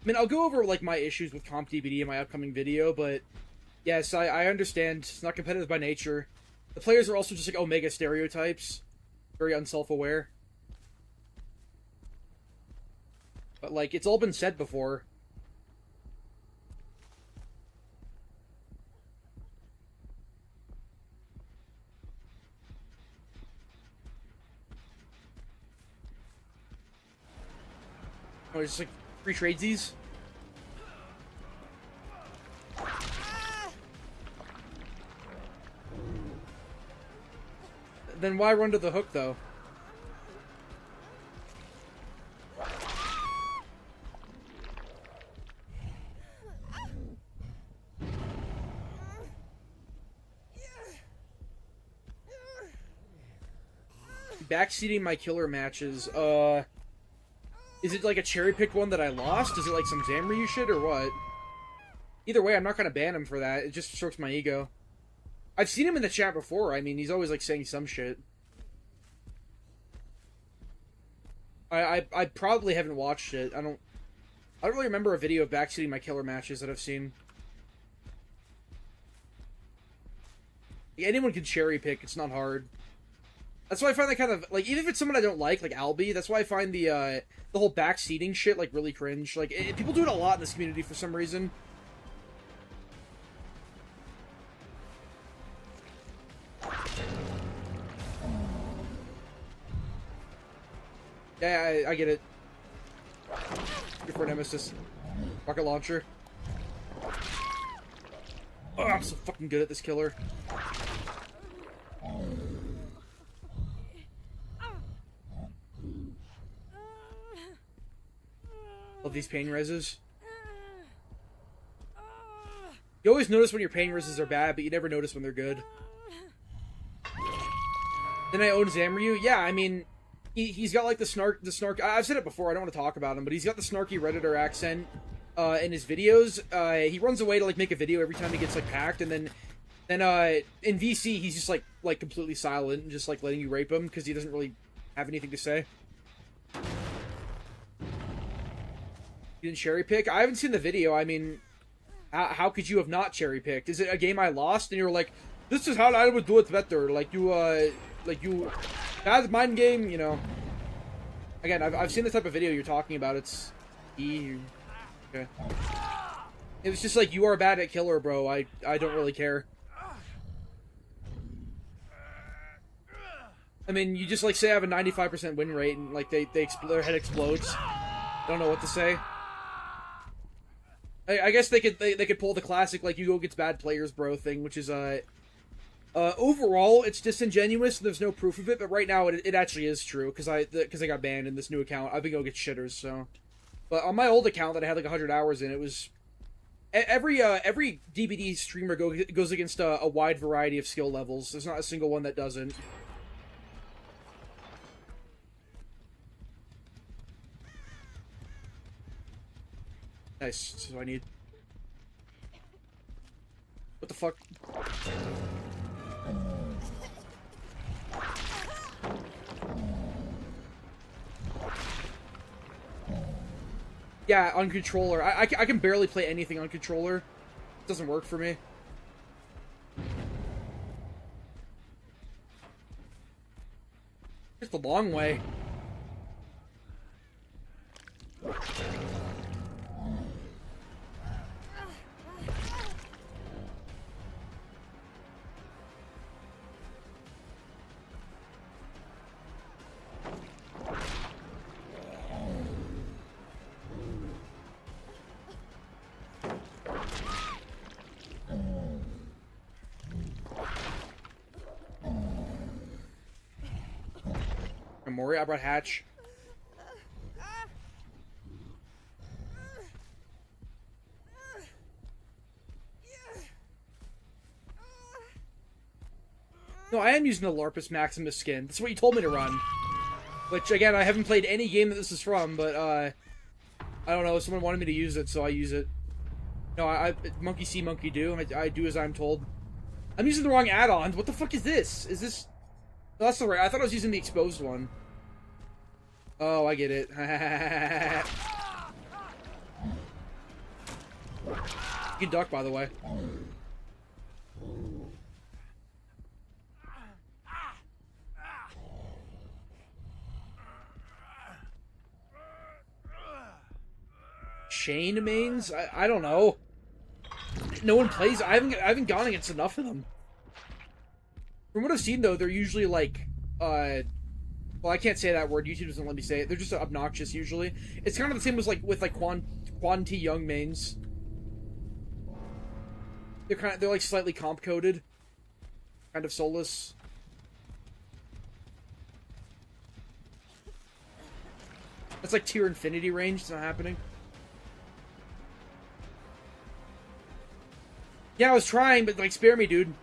I mean, I'll go over like my issues with comp DBD in my upcoming video, but yes, I understand it's not competitive by nature. The players are also just like Omega stereotypes, very unself-aware. But like, it's all been said before. Oh, it's just like free tradesies. Then why run to the hook, though? Backseating my killer matches, is it like a cherry-picked one that I lost? Is it like some Zamryu shit or what? Either way, I'm not gonna ban him for that. It just strokes my ego. I've seen him in the chat before. I mean, he's always like saying some shit. I probably haven't watched it. I don't really remember a video of backseating my killer matches that I've seen. Yeah, anyone can cherry pick. It's not hard. That's why I find that kind of like, even if it's someone I don't like Albie, that's why I find the whole backseating shit like really cringe. Like people do it a lot in this community for some reason. Yeah, I get it. Good for Nemesis. Rocket launcher. Oh, I'm so fucking good at this killer. Love these pain reses. You always notice when your pain reses are bad, but you never notice when they're good. Then I own Zamryu. Yeah, I mean, he's got like the snark. I've said it before. I don't want to talk about him, but he's got the snarky Redditor accent in his videos. He runs away to like make a video every time he gets like packed, and then in VC he's just like completely silent and just like letting you rape him because he doesn't really have anything to say. You didn't cherry pick? I haven't seen the video. I mean, how could you have not cherry picked? Is it a game I lost and you were like, this is how I would do it better? Like you that's mind game, you know. Again, I've seen the type of video you're talking about. It's okay. It was just like, you are bad at killer, bro. I don't really care. I mean, you just like say I have a 95% win rate and like their head explodes. Don't know what to say. I guess they could pull the classic like, you go against bad players, bro thing, which is overall it's disingenuous. There's no proof of it, but right now it actually is true because I got banned in this new account. I've been going against shitters, so. But on my old account that I had like 100 hours in, it was every DBD streamer goes against a wide variety of skill levels. There's not a single one that doesn't. Nice. This is what I need. What the fuck? Yeah, on controller. I can barely play anything on controller. It doesn't work for me. It's the long way. Mori, I brought Hatch. No, I am using the Larpus Maximus skin. That's what you told me to run. Which, again, I haven't played any game that this is from, but, I don't know, someone wanted me to use it, so I use it. No, monkey see, monkey do. I do as I'm told. I'm using the wrong add-on. What the fuck is this? Is this... No, that's the right... I thought I was using the exposed one. Oh, I get it. You can duck, by the way. Chain mains? I don't know. No one plays. I haven't gone against enough of them. From what I've seen, though, they're usually like, well, I can't say that word. YouTube doesn't let me say it. They're just obnoxious, usually. It's kind of the same as, like, with, like, Quan T Young mains. They're, like, slightly comp-coded. Kind of soulless. That's, like, tier infinity range. It's not happening. Yeah, I was trying, but, like, spare me, dude.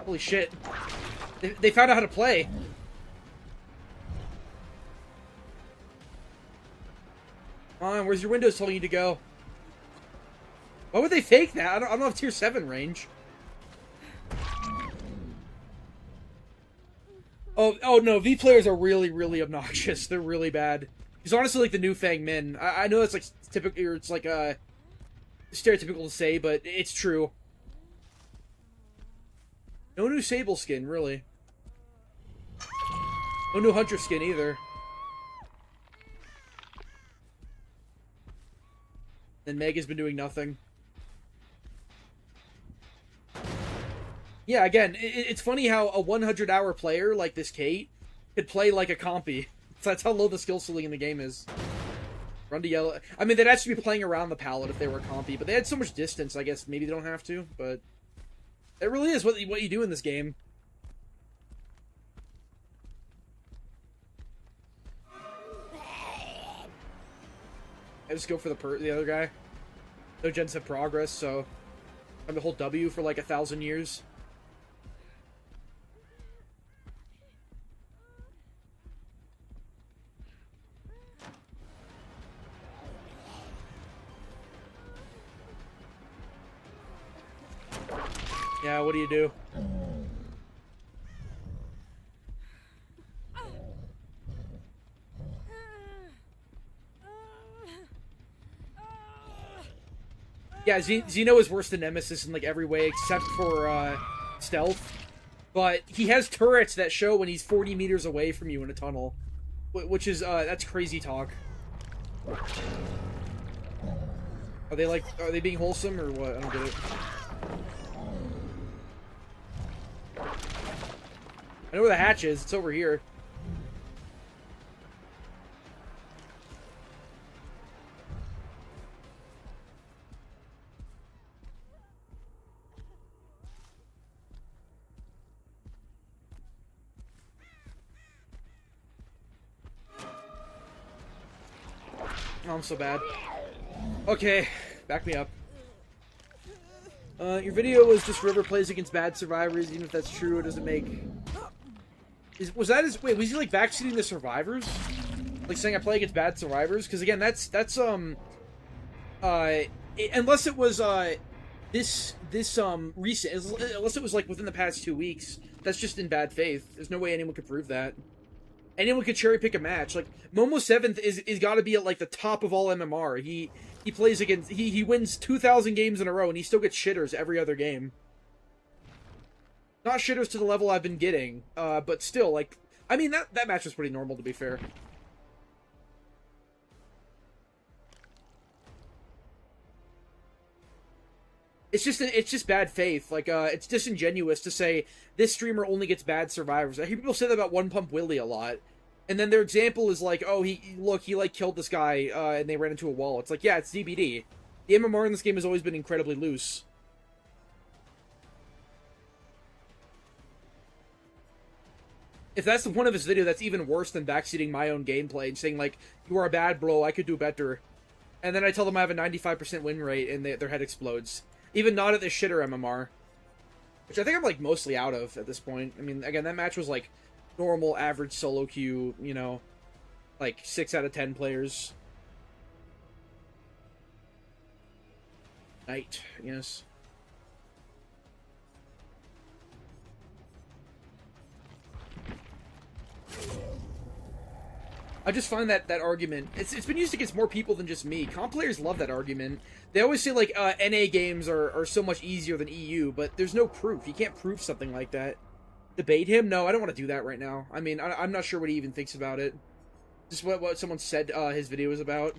Holy shit. They found out how to play. Come on, where's your Windows telling you to go? Why would they fake that? I don't have tier 7 range. Oh no, V players are really, really obnoxious. They're really bad. He's honestly like the new Fang Min. I know that's like typical, or it's like stereotypical to say, but it's true. No new Sable skin, really. No new Hunter skin either. And Meg has been doing nothing. Yeah, again, it's funny how a 100-hour player like this Kate could play like a compy. That's how low the skill ceiling in the game is. Run to yellow. I mean, they'd actually be playing around the pallet if they were a compy, but they had so much distance, I guess maybe they don't have to, but it really is what you do in this game. I just go for the other guy. No gens have progress, so I'm the whole W for like 1,000 years. Yeah, what do you do? Yeah, Xeno is worse than Nemesis in like every way except for stealth. But he has turrets that show when he's 40 meters away from you in a tunnel. Which is, that's crazy talk. Are they being wholesome or what? I don't get it. I know where the hatch is. It's over here. Oh, I'm so bad. Okay, back me up. Your video was just River plays against bad survivors, even if that's true, it doesn't make... Was that his... Wait, was he, like, backseating the survivors? Like, saying I play against bad survivors? Because, again, that's, unless it was, recent... Unless it was, like, within the past 2 weeks, that's just in bad faith. There's no way anyone could prove that. Anyone could cherry pick a match. Like, Momo 7th is got to be at, like, the top of all MMR. He plays against... He wins 2,000 games in a row, and he still gets shitters every other game. Not shitters to the level I've been getting, but still, like... I mean, that match was pretty normal, to be fair. It's just bad faith. Like, it's disingenuous to say this streamer only gets bad survivors. I hear people say that about One Pump Willie a lot. And then their example is like, oh, he like killed this guy, and they ran into a wall. It's like, yeah, it's DBD. The MMR in this game has always been incredibly loose. If that's the point of his video, that's even worse than backseating my own gameplay and saying, like, you are a bad bro, I could do better. And then I tell them I have a 95% win rate, and their head explodes. Even not at this shitter MMR. Which I think I'm, like, mostly out of at this point. I mean, again, that match was, like, normal, average solo queue, you know, like, 6 out of 10 players. Knight, yes. I just find that argument, it's been used against more people than just me. Comp players love that argument. They always say, like, NA games are so much easier than EU, but there's no proof. You can't prove something like that. Debate him? No, I don't want to do that right now. I mean, I'm not sure what he even thinks about it. Just what someone said his video was about.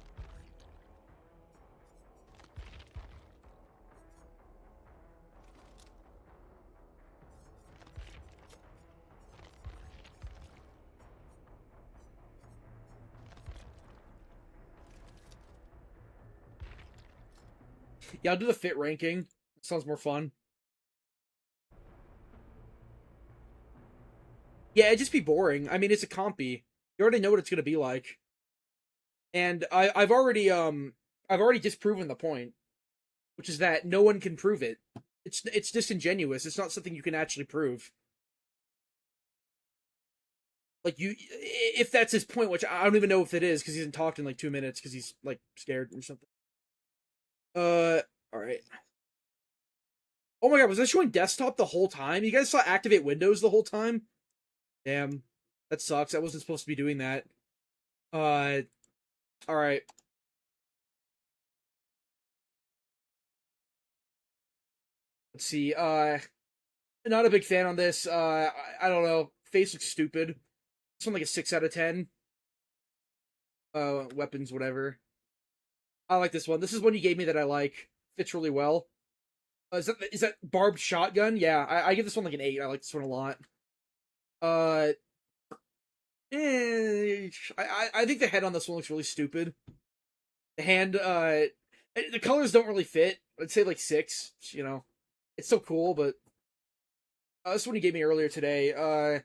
Yeah, I'll do the fit ranking. Sounds more fun. Yeah, it'd just be boring. I mean, it's a compy. You already know what it's gonna be like. And I've already disproven the point, which is that no one can prove it. It's disingenuous. It's not something you can actually prove. Like, if that's his point, which I don't even know if it is, because he hasn't talked in like 2 minutes, because he's like scared or something. Alright. Oh my god, was I showing desktop the whole time? You guys saw activate Windows the whole time? Damn. That sucks. I wasn't supposed to be doing that. Alright. Let's see, not a big fan on this. I don't know. Face looks stupid. This one like a 6 out of 10. Weapons, whatever. I like this one. This is one you gave me that I like. Fits really well. Is that barbed shotgun? Yeah, I give this one like an 8. I like this one a lot. I think the head on this one looks really stupid. The hand, the colors don't really fit. I'd say like 6, you know. It's so cool, but this one he gave me earlier today.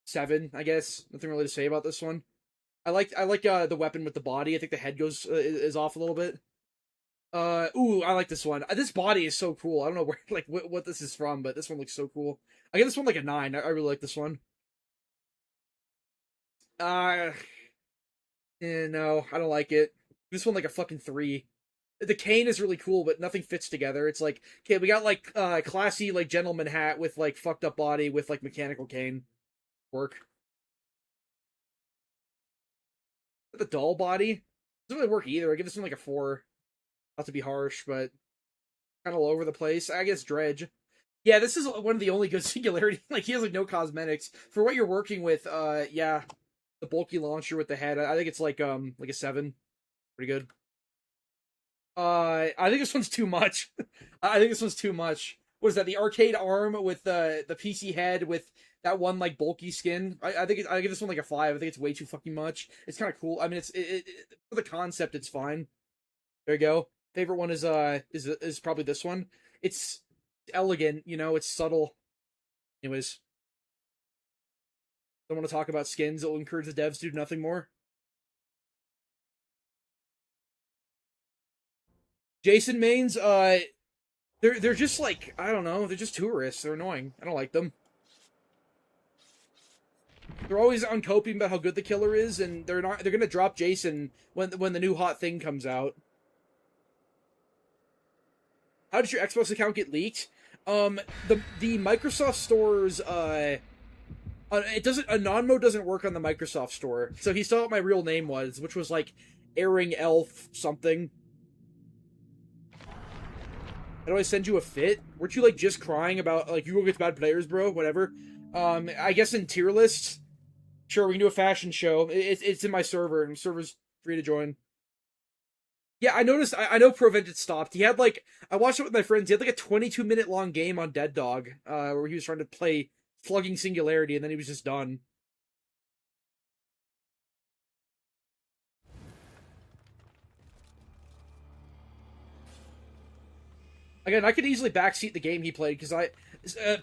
7, I guess. Nothing really to say about this one. I like the weapon with the body. I think the head goes is off a little bit. Ooh, I like this one. This body is so cool. I don't know where like what this is from, but this one looks so cool. I give this one like a 9. I really like this one. No, I don't like it. This one like a fucking 3. The cane is really cool, but nothing fits together. It's like, okay, we got like classy like gentleman hat with like fucked up body with like mechanical cane. Work. The doll body doesn't really work either. I give this one like a 4. Not to be harsh, but kind of all over the place. I guess Dredge. Yeah, this is one of the only good Singularity. Like, he has like no cosmetics for what you're working with. Yeah, the bulky launcher with the head. I think it's like a 7. Pretty good. I think this one's too much. I think this one's too much. What is that? The arcade arm with the PC head with that one like bulky skin. I think I give this one like a 5. I think it's way too fucking much. It's kind of cool. I mean, it for the concept, it's fine. There you go. Favorite one is probably this one. It's elegant, you know. It's subtle. Anyways, don't want to talk about skins. That will encourage the devs to do nothing more. Jason mains, they're just like, I don't know, they're just tourists. They're annoying. I don't like them. They're always uncoping about how good the killer is, and they're gonna drop Jason when the new hot thing comes out. How did your Xbox account get leaked? The Microsoft Store's anon mode doesn't work on the Microsoft Store. So he saw what my real name was, which was like Airing Elf something. How do I send you a fit? Weren't you like just crying about like you go get bad players, bro? Whatever. I guess in tier lists. Sure, we can do a fashion show. It's in my server, and the server's free to join. Yeah, I noticed. I know Provented stopped. He had like I watched it with my friends. He had like a 22-minute long game on Dead Dog, where he was trying to play Slugging Singularity, and then he was just done. Again, I could easily backseat the game he played because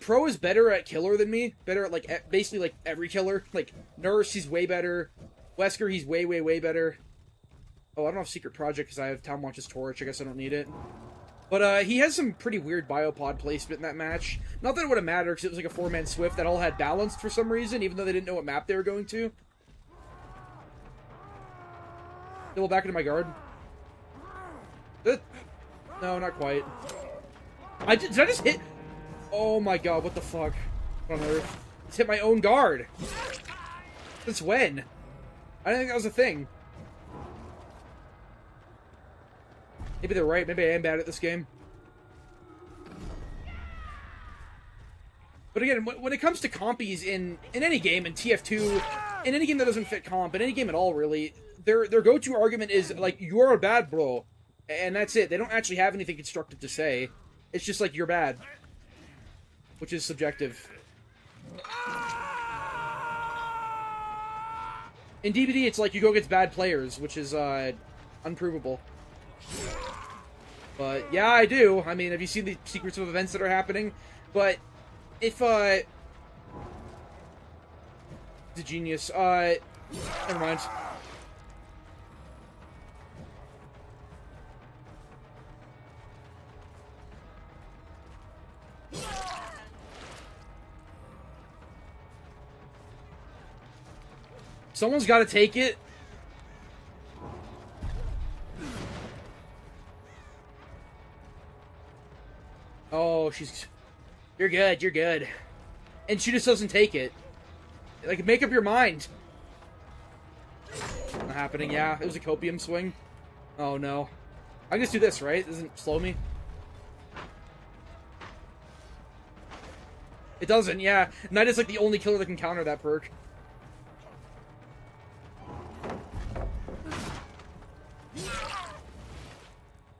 Pro is better at killer than me. Better at like basically like every killer. Like Nurse, he's way better. Wesker, he's way better. Oh, I don't have Secret Project because I have Town Watch's Torch. I guess I don't need it. But he has some pretty weird biopod placement in that match. Not that it would have mattered because it was like a 4-man Swift that all had balanced for some reason, even though they didn't know what map they were going to. Double back into my guard. No, not quite. Did I just hit? Oh my god, what the fuck? What on earth? Just hit my own guard. Since when? I didn't think that was a thing. Maybe they're right. Maybe I am bad at this game. But again, when it comes to compies in any game, in TF2, in any game that doesn't fit comp, in any game at all, really, their go-to argument is, like, you're a bad bro. And that's it. They don't actually have anything constructive to say. It's just like, you're bad. Which is subjective. In DBD, it's like you go against bad players, which is unprovable. But yeah, I do. I mean, have you seen the secrets of events that are happening? But if the genius, never mind. Someone's got to take it. You're good, you're good. And she just doesn't take it. Like, make up your mind. Not happening, yeah. It was a copium swing. Oh, no. I can just do this, right? Doesn't it slow me? It doesn't, yeah. Knight is like the only killer that can counter that perk.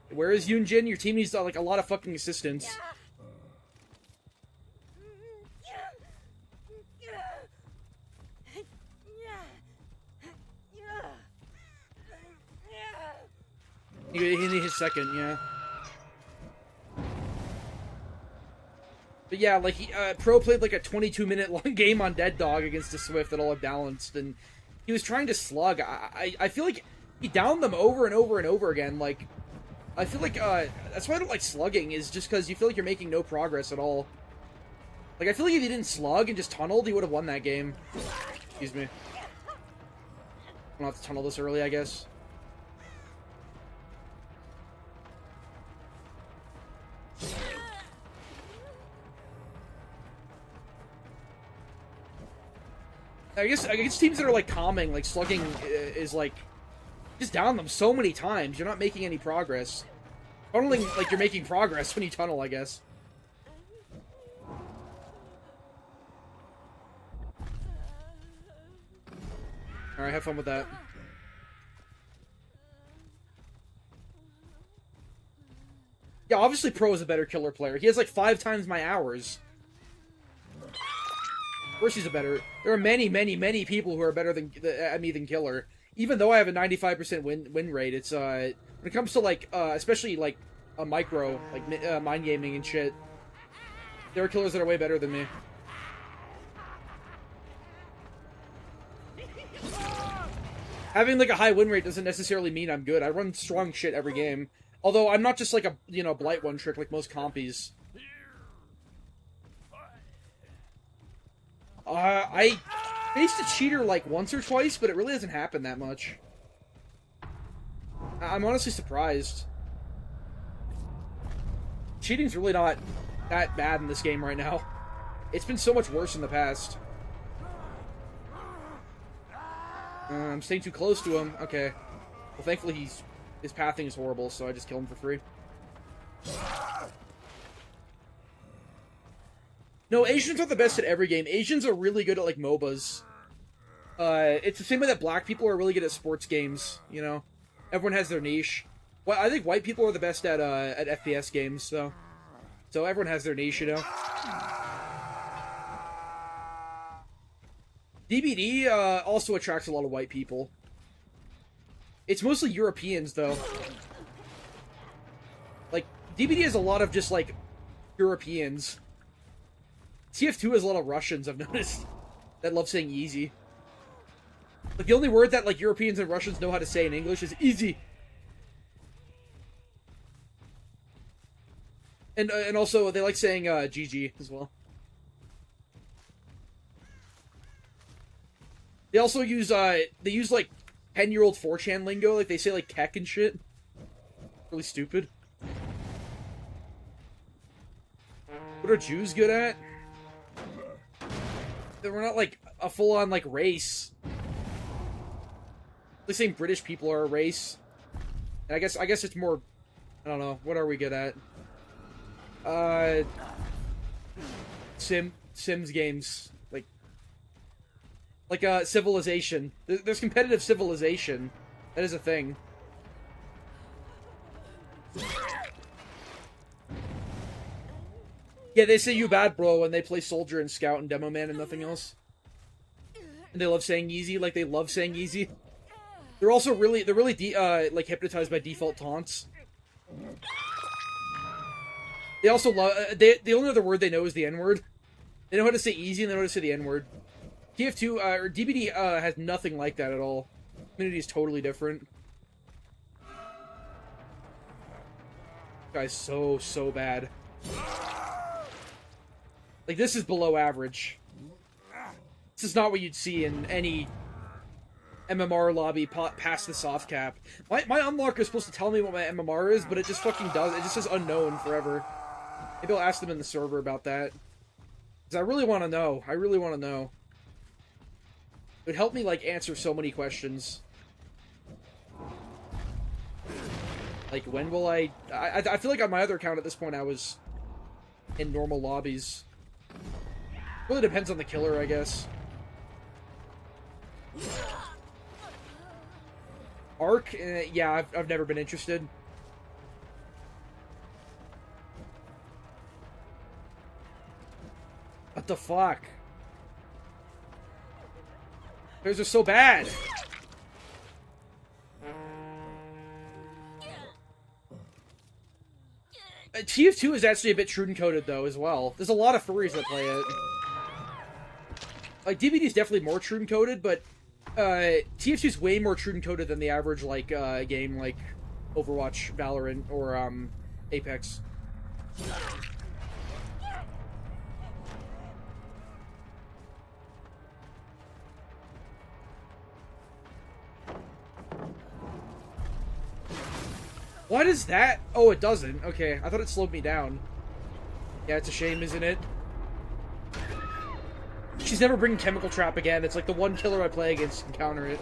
Where is Yunjin? Your team needs like a lot of fucking assistance. He need his second, yeah. But yeah, like Pro played like a 22-minute long game on Dead Dog against a Swift that all balanced, and he was trying to slug. I feel like he downed them over and over and over again. Like, I feel like that's why I don't like slugging, is just because you feel like you're making no progress at all. Like, I feel like if he didn't slug and just tunneled, he would have won that game. Excuse me. I don't have to tunnel this early, I guess. I guess teams that are like calming, like slugging, is like just down them so many times. You're not making any progress. Tunneling, like you're making progress when you tunnel, I guess. All right, have fun with that. Yeah, obviously Pro is a better killer player. He has like 5 times my hours. Of course he's a better... There are many, many, many people who are better than at me than killer. Even though I have a 95% win rate, it's when it comes to like especially like a micro, like mind gaming and shit, there are killers that are way better than me. Having like a high win rate doesn't necessarily mean I'm good. I run strong shit every game. Although I'm not just like a, you know, blight one trick like most compies. I faced a cheater like once or twice, but it really hasn't happened that much. I'm honestly surprised. Cheating's really not that bad in this game right now. It's been so much worse in the past. I'm staying too close to him. Okay. Well, thankfully his pathing is horrible, so I just kill him for free. No, Asians are the best at every game. Asians are really good at, like, MOBAs. It's the same way that black people are really good at sports games, you know? Everyone has their niche. Well, I think white people are the best at FPS games, so everyone has their niche, you know? DBD also attracts a lot of white people. It's mostly Europeans, though. Like, DBD has a lot of just, like, Europeans. TF2 has a lot of Russians, I've noticed, that love saying easy. Like, the only word that, like, Europeans and Russians know how to say in English is easy. And also, they like saying GG as well. They also use, like, 10-year-old 4chan lingo, like, they say, like, kek and shit. Really stupid. What are Jews good at? We're not, like, a full-on, like, race. They're saying British people are a race. And I guess it's more... I don't know. What are we good at? Sims games. Like, Civilization. There's competitive Civilization. That is a thing. Yeah, they say you bad, bro, when they play Soldier and Scout and Demo Man and nothing else. And they love saying easy, like they love saying easy. They're also really, like, hypnotized by default taunts. They also love, the only other word they know is the N-word. They know how to say easy and they know how to say the N-word. TF2, or DBD, has nothing like that at all. Community is totally different. Guy's so bad. Like, this is below average. This is not what you'd see in any MMR lobby past the soft cap. My unlocker is supposed to tell me what my MMR is, but it just fucking does. It just says unknown forever. Maybe I'll ask them in the server about that. Because I really want to know. I really want to know. It would help me, like, answer so many questions. Like, when will I feel like on my other account at this point I was in normal lobbies. Really depends on the killer, I guess. Arc? Yeah, I've never been interested. What the fuck? Those are so bad! TF2 is actually a bit Truden-coded, though, as well. There's a lot of furries that play it. Like, DBD is definitely more Truden-coded, but TF2 is way more Truden-coded than the average, like, game like Overwatch, Valorant, or, Apex. What is that? Oh, it doesn't. Okay, I thought it slowed me down. Yeah, it's a shame, isn't it? She's never bringing Chemical Trap again. It's like the one killer I play against can counter it.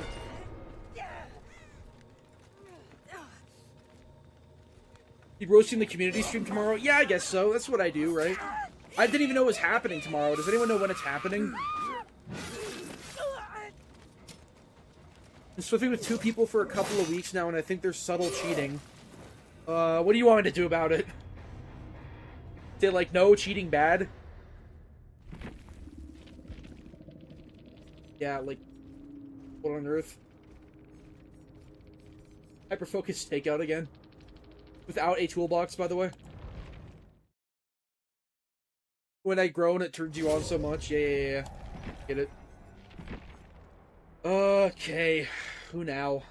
You roasting the community stream tomorrow? Yeah, I guess so. That's what I do, right? I didn't even know it was happening tomorrow. Does anyone know when it's happening? I'm swimming with 2 people for a couple of weeks now, and I think there's subtle cheating. What do you want me to do about it? They're like, no, cheating bad? Yeah, like, what on earth? Hyper-focus takeout again. Without a toolbox, by the way. When I grow and it turns you on so much. Yeah. Get it. Okay. Who now?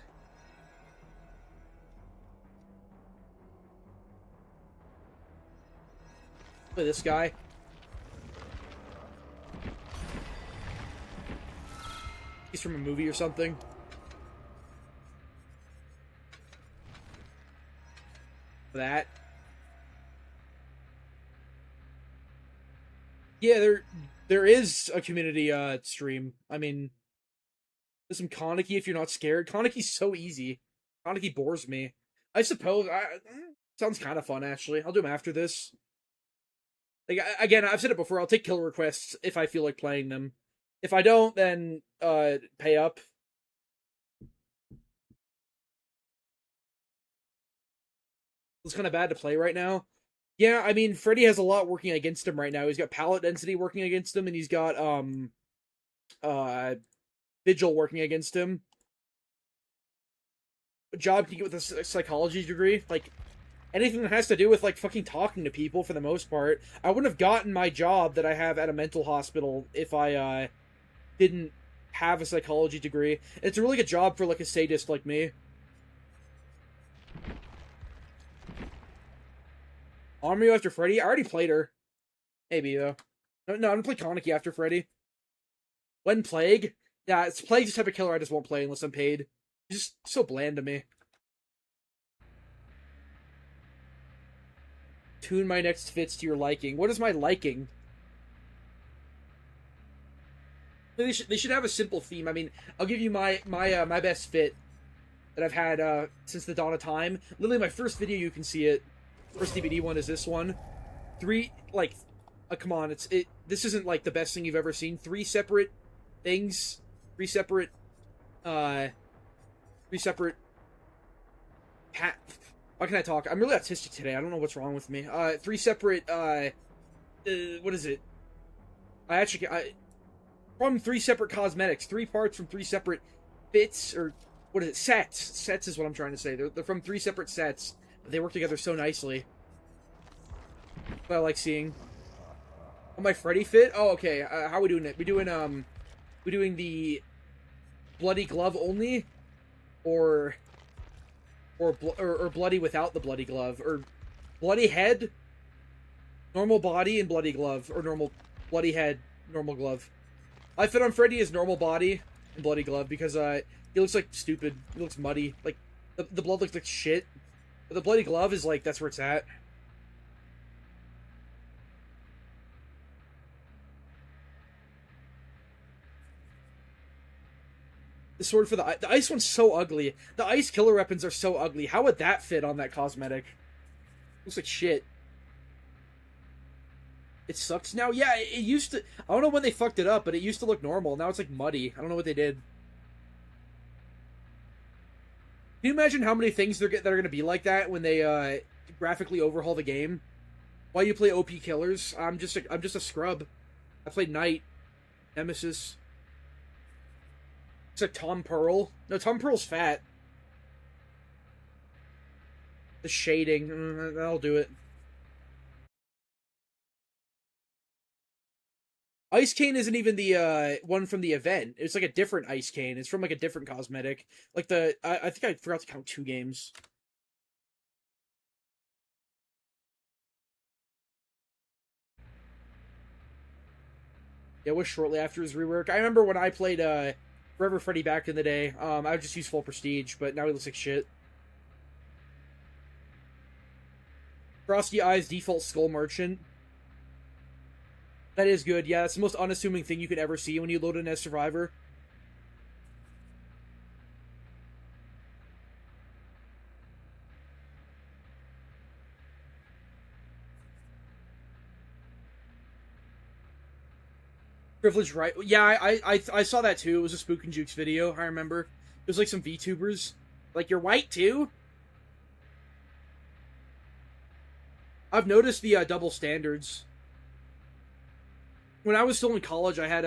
Play this guy. He's from a movie or something. That. Yeah, there is a community stream. I mean, there's some Kaneki if you're not scared. Kaneki's so easy. Kaneki bores me. I suppose sounds kind of fun actually. I'll do them after this. Like, again, I've said it before, I'll take kill requests if I feel like playing them. If I don't, then, pay up. It's kind of bad to play right now. Yeah, I mean, Freddy has a lot working against him right now. He's got pallet density working against him, and he's got, Vigil working against him. A job can you get with a psychology degree? Like, anything that has to do with, like, fucking talking to people, for the most part. I wouldn't have gotten my job that I have at a mental hospital if I, didn't have a psychology degree. It's a really good job for, like, a sadist like me. Armio after Freddy? I already played her. Maybe, though. No, I'm gonna play Kaneki after Freddy. When Plague? Yeah, it's Plague's the type of killer I just won't play unless I'm paid. He's just so bland to me. Tune my next fits to your liking. What is my liking? They should have a simple theme. I mean, I'll give you my best fit that I've had since the dawn of time. Literally, my first video, you can see it. First DVD one is this one. Come on, this isn't like the best thing you've ever seen. 3 separate things, 3 separate Why can I talk? I'm really autistic today. I don't know what's wrong with me. 3 separate, what is it? From 3 separate cosmetics. 3 parts from 3 separate bits, or, what is it? Sets. Sets is what I'm trying to say. They're from 3 separate sets, but they work together so nicely. What I like seeing. Oh, my Freddy fit? Oh, okay. How are we doing it? We doing the bloody glove only? Or bloody without the bloody glove, or bloody head, normal body, and bloody glove, or normal bloody head, normal glove. I fit on Freddy as normal body and bloody glove because he looks like stupid. He looks muddy. Like the blood looks like shit. But the bloody glove is like that's where it's at. The sword for the ice one's so ugly. The ice killer weapons are so ugly. How would that fit on that cosmetic? Looks like shit. It sucks now? Yeah, it used to... I don't know when they fucked it up, but it used to look normal. Now it's like muddy. I don't know what they did. Can you imagine how many things that are going to be like that when they graphically overhaul the game? While you play OP killers, I'm just a scrub. I played Knight, Nemesis. It's like Tom Pearl. No, Tom Pearl's fat. The shading, that'll do it. Ice Cane isn't even the one from the event. It's like a different Ice Cane. It's from like a different cosmetic. Like I think I forgot to count 2 games. Yeah, it was shortly after his rework. I remember when I played Forever Freddy back in the day. I would just use full prestige, but now he looks like shit. Frosty Eyes default Skull Merchant. That is good. Yeah, that's the most unassuming thing you could ever see when you load in as Survivor. Privileged right? Yeah, I saw that too. It was a Spook and Jukes video. I remember. It was like some VTubers. Like, you're white too? I've noticed the double standards. When I was still in college, I had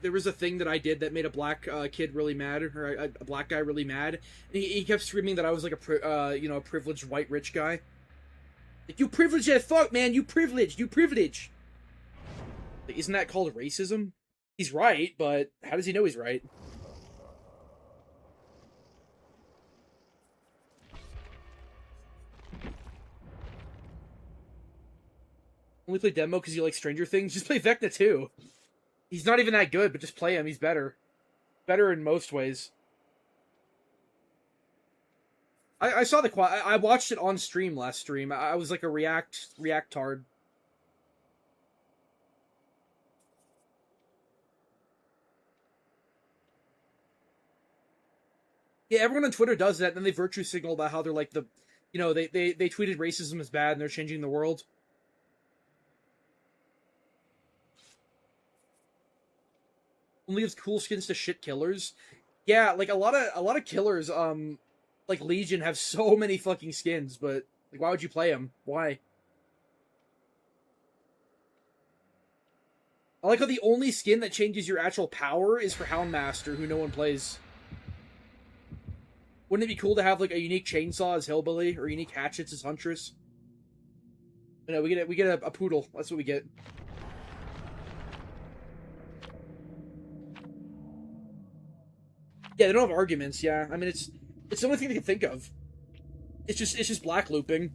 there was a thing that I did that made a black kid really mad, or a black guy really mad. And he kept screaming that I was like a privileged white rich guy. Like, you privileged as fuck, man. You privileged. You privilege. Like, isn't that called racism? He's right, but how does he know he's right? Only play demo because you like Stranger Things? Just play Vecna 2. He's not even that good, but just play him. He's better. Better in most ways. I saw the I watched it on stream last stream. I was like a react-tard. Yeah, everyone on Twitter does that, and then they virtue signal about how they're like the... You know, they tweeted racism is bad and they're changing the world. Only gives cool skins to shit killers. Yeah, like a lot of killers, like Legion have so many fucking skins, but like, why would you play them? Why? I like how the only skin that changes your actual power is for Houndmaster, who no one plays. Wouldn't it be cool to have like a unique chainsaw as Hillbilly or unique hatchets as Huntress? No, we get a poodle. That's what we get. Yeah, they don't have arguments. Yeah, I mean it's the only thing they can think of. It's just black looping.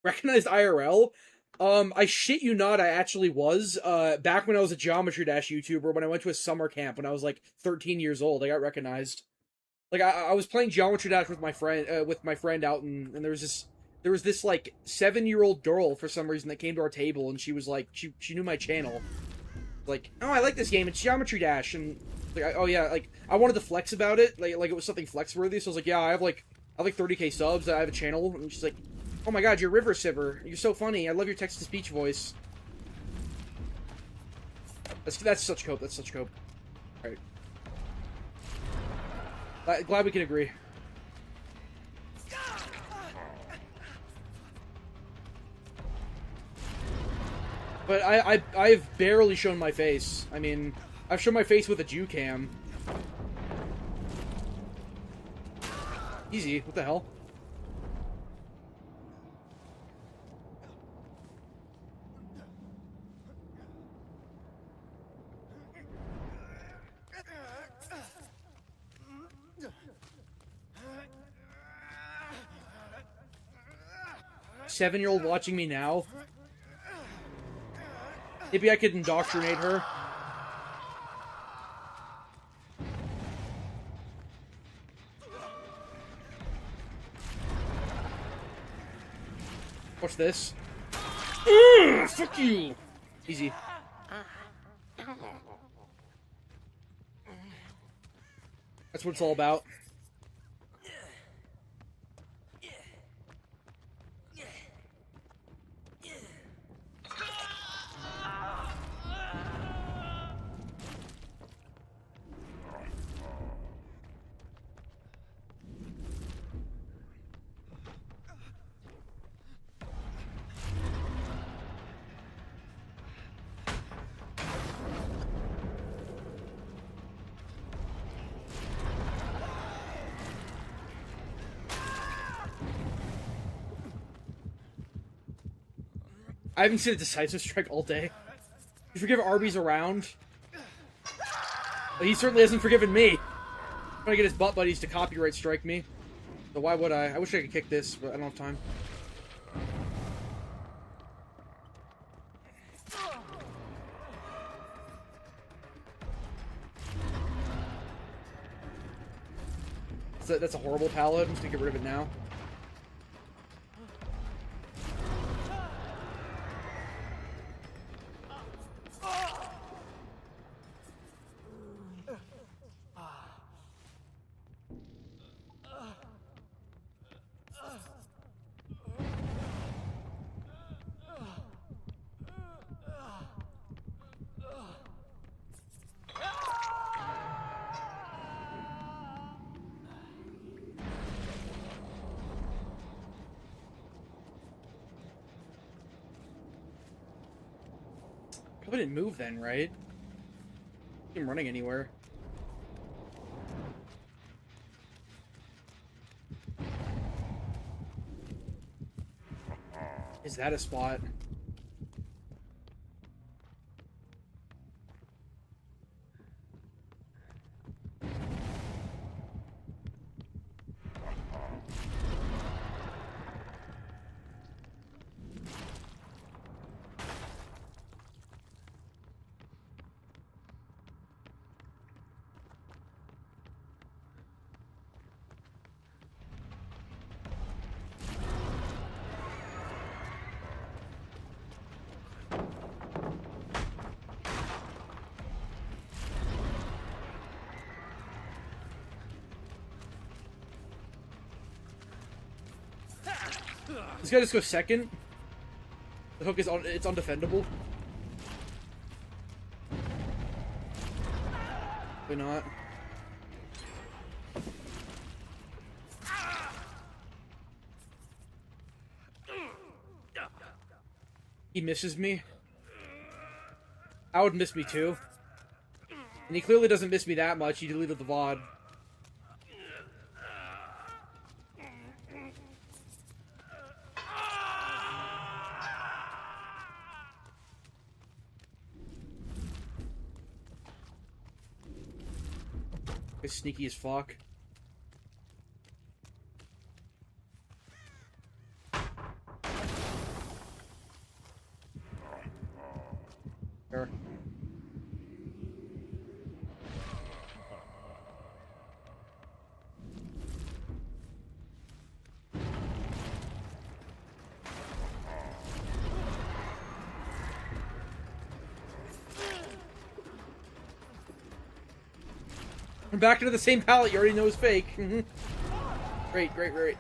Recognized IRL? I shit you not, I actually was. Back when I was a Geometry Dash YouTuber, when I went to a summer camp when I was like 13 years old, I got recognized. Like I was playing Geometry Dash with my friend out, and there was this like 7-year-old girl for some reason that came to our table, and she was like she knew my channel. Like, oh, I like this game. It's Geometry Dash, and like, oh yeah, like I wanted to flex about it, like it was something flex worthy. So I was like, yeah, I have like 30K subs. I have a channel, and she's like, oh my god, you're River Siver. You're so funny. I love your text to speech voice. That's such cope. That's such cope. All right. Glad we can agree. But I've barely shown my face. I mean, I've shown my face with a Jew cam. Easy. What the hell? Seven-year-old watching me now. Maybe I could indoctrinate her. Watch this. Ugh, fuck you. Easy. That's what it's all about. I haven't seen a decisive strike all day. You forgive Arby's around. But he certainly hasn't forgiven me. I'm trying to get his butt buddies to copyright strike me. So why would I? I wish I could kick this, but I don't have time. That's a horrible pallet. I'm just gonna get rid of it now. Probably didn't move then, right? I'm running anywhere. Is that a spot? This guy just goes second. The hook is it's undefendable. Why not? He misses me. I would miss me too. And he clearly doesn't miss me that much. He deleted the VOD. He's sneaky as fuck. Sure. I'm back into the same palette you already know is fake. Great, great, great.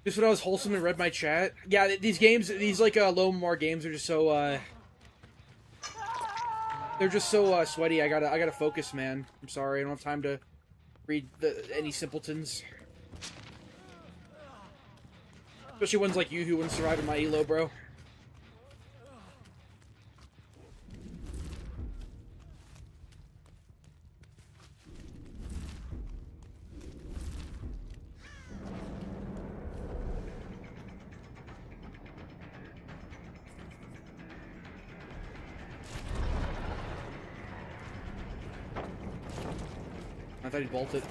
Just when I was wholesome and read my chat. Yeah, these games, these like low more games are just so they're just so sweaty. I gotta focus, man. I'm sorry, I don't have time to read any simpletons. Especially ones like you who wouldn't survive in my elo, bro. I thought he'd bolt it.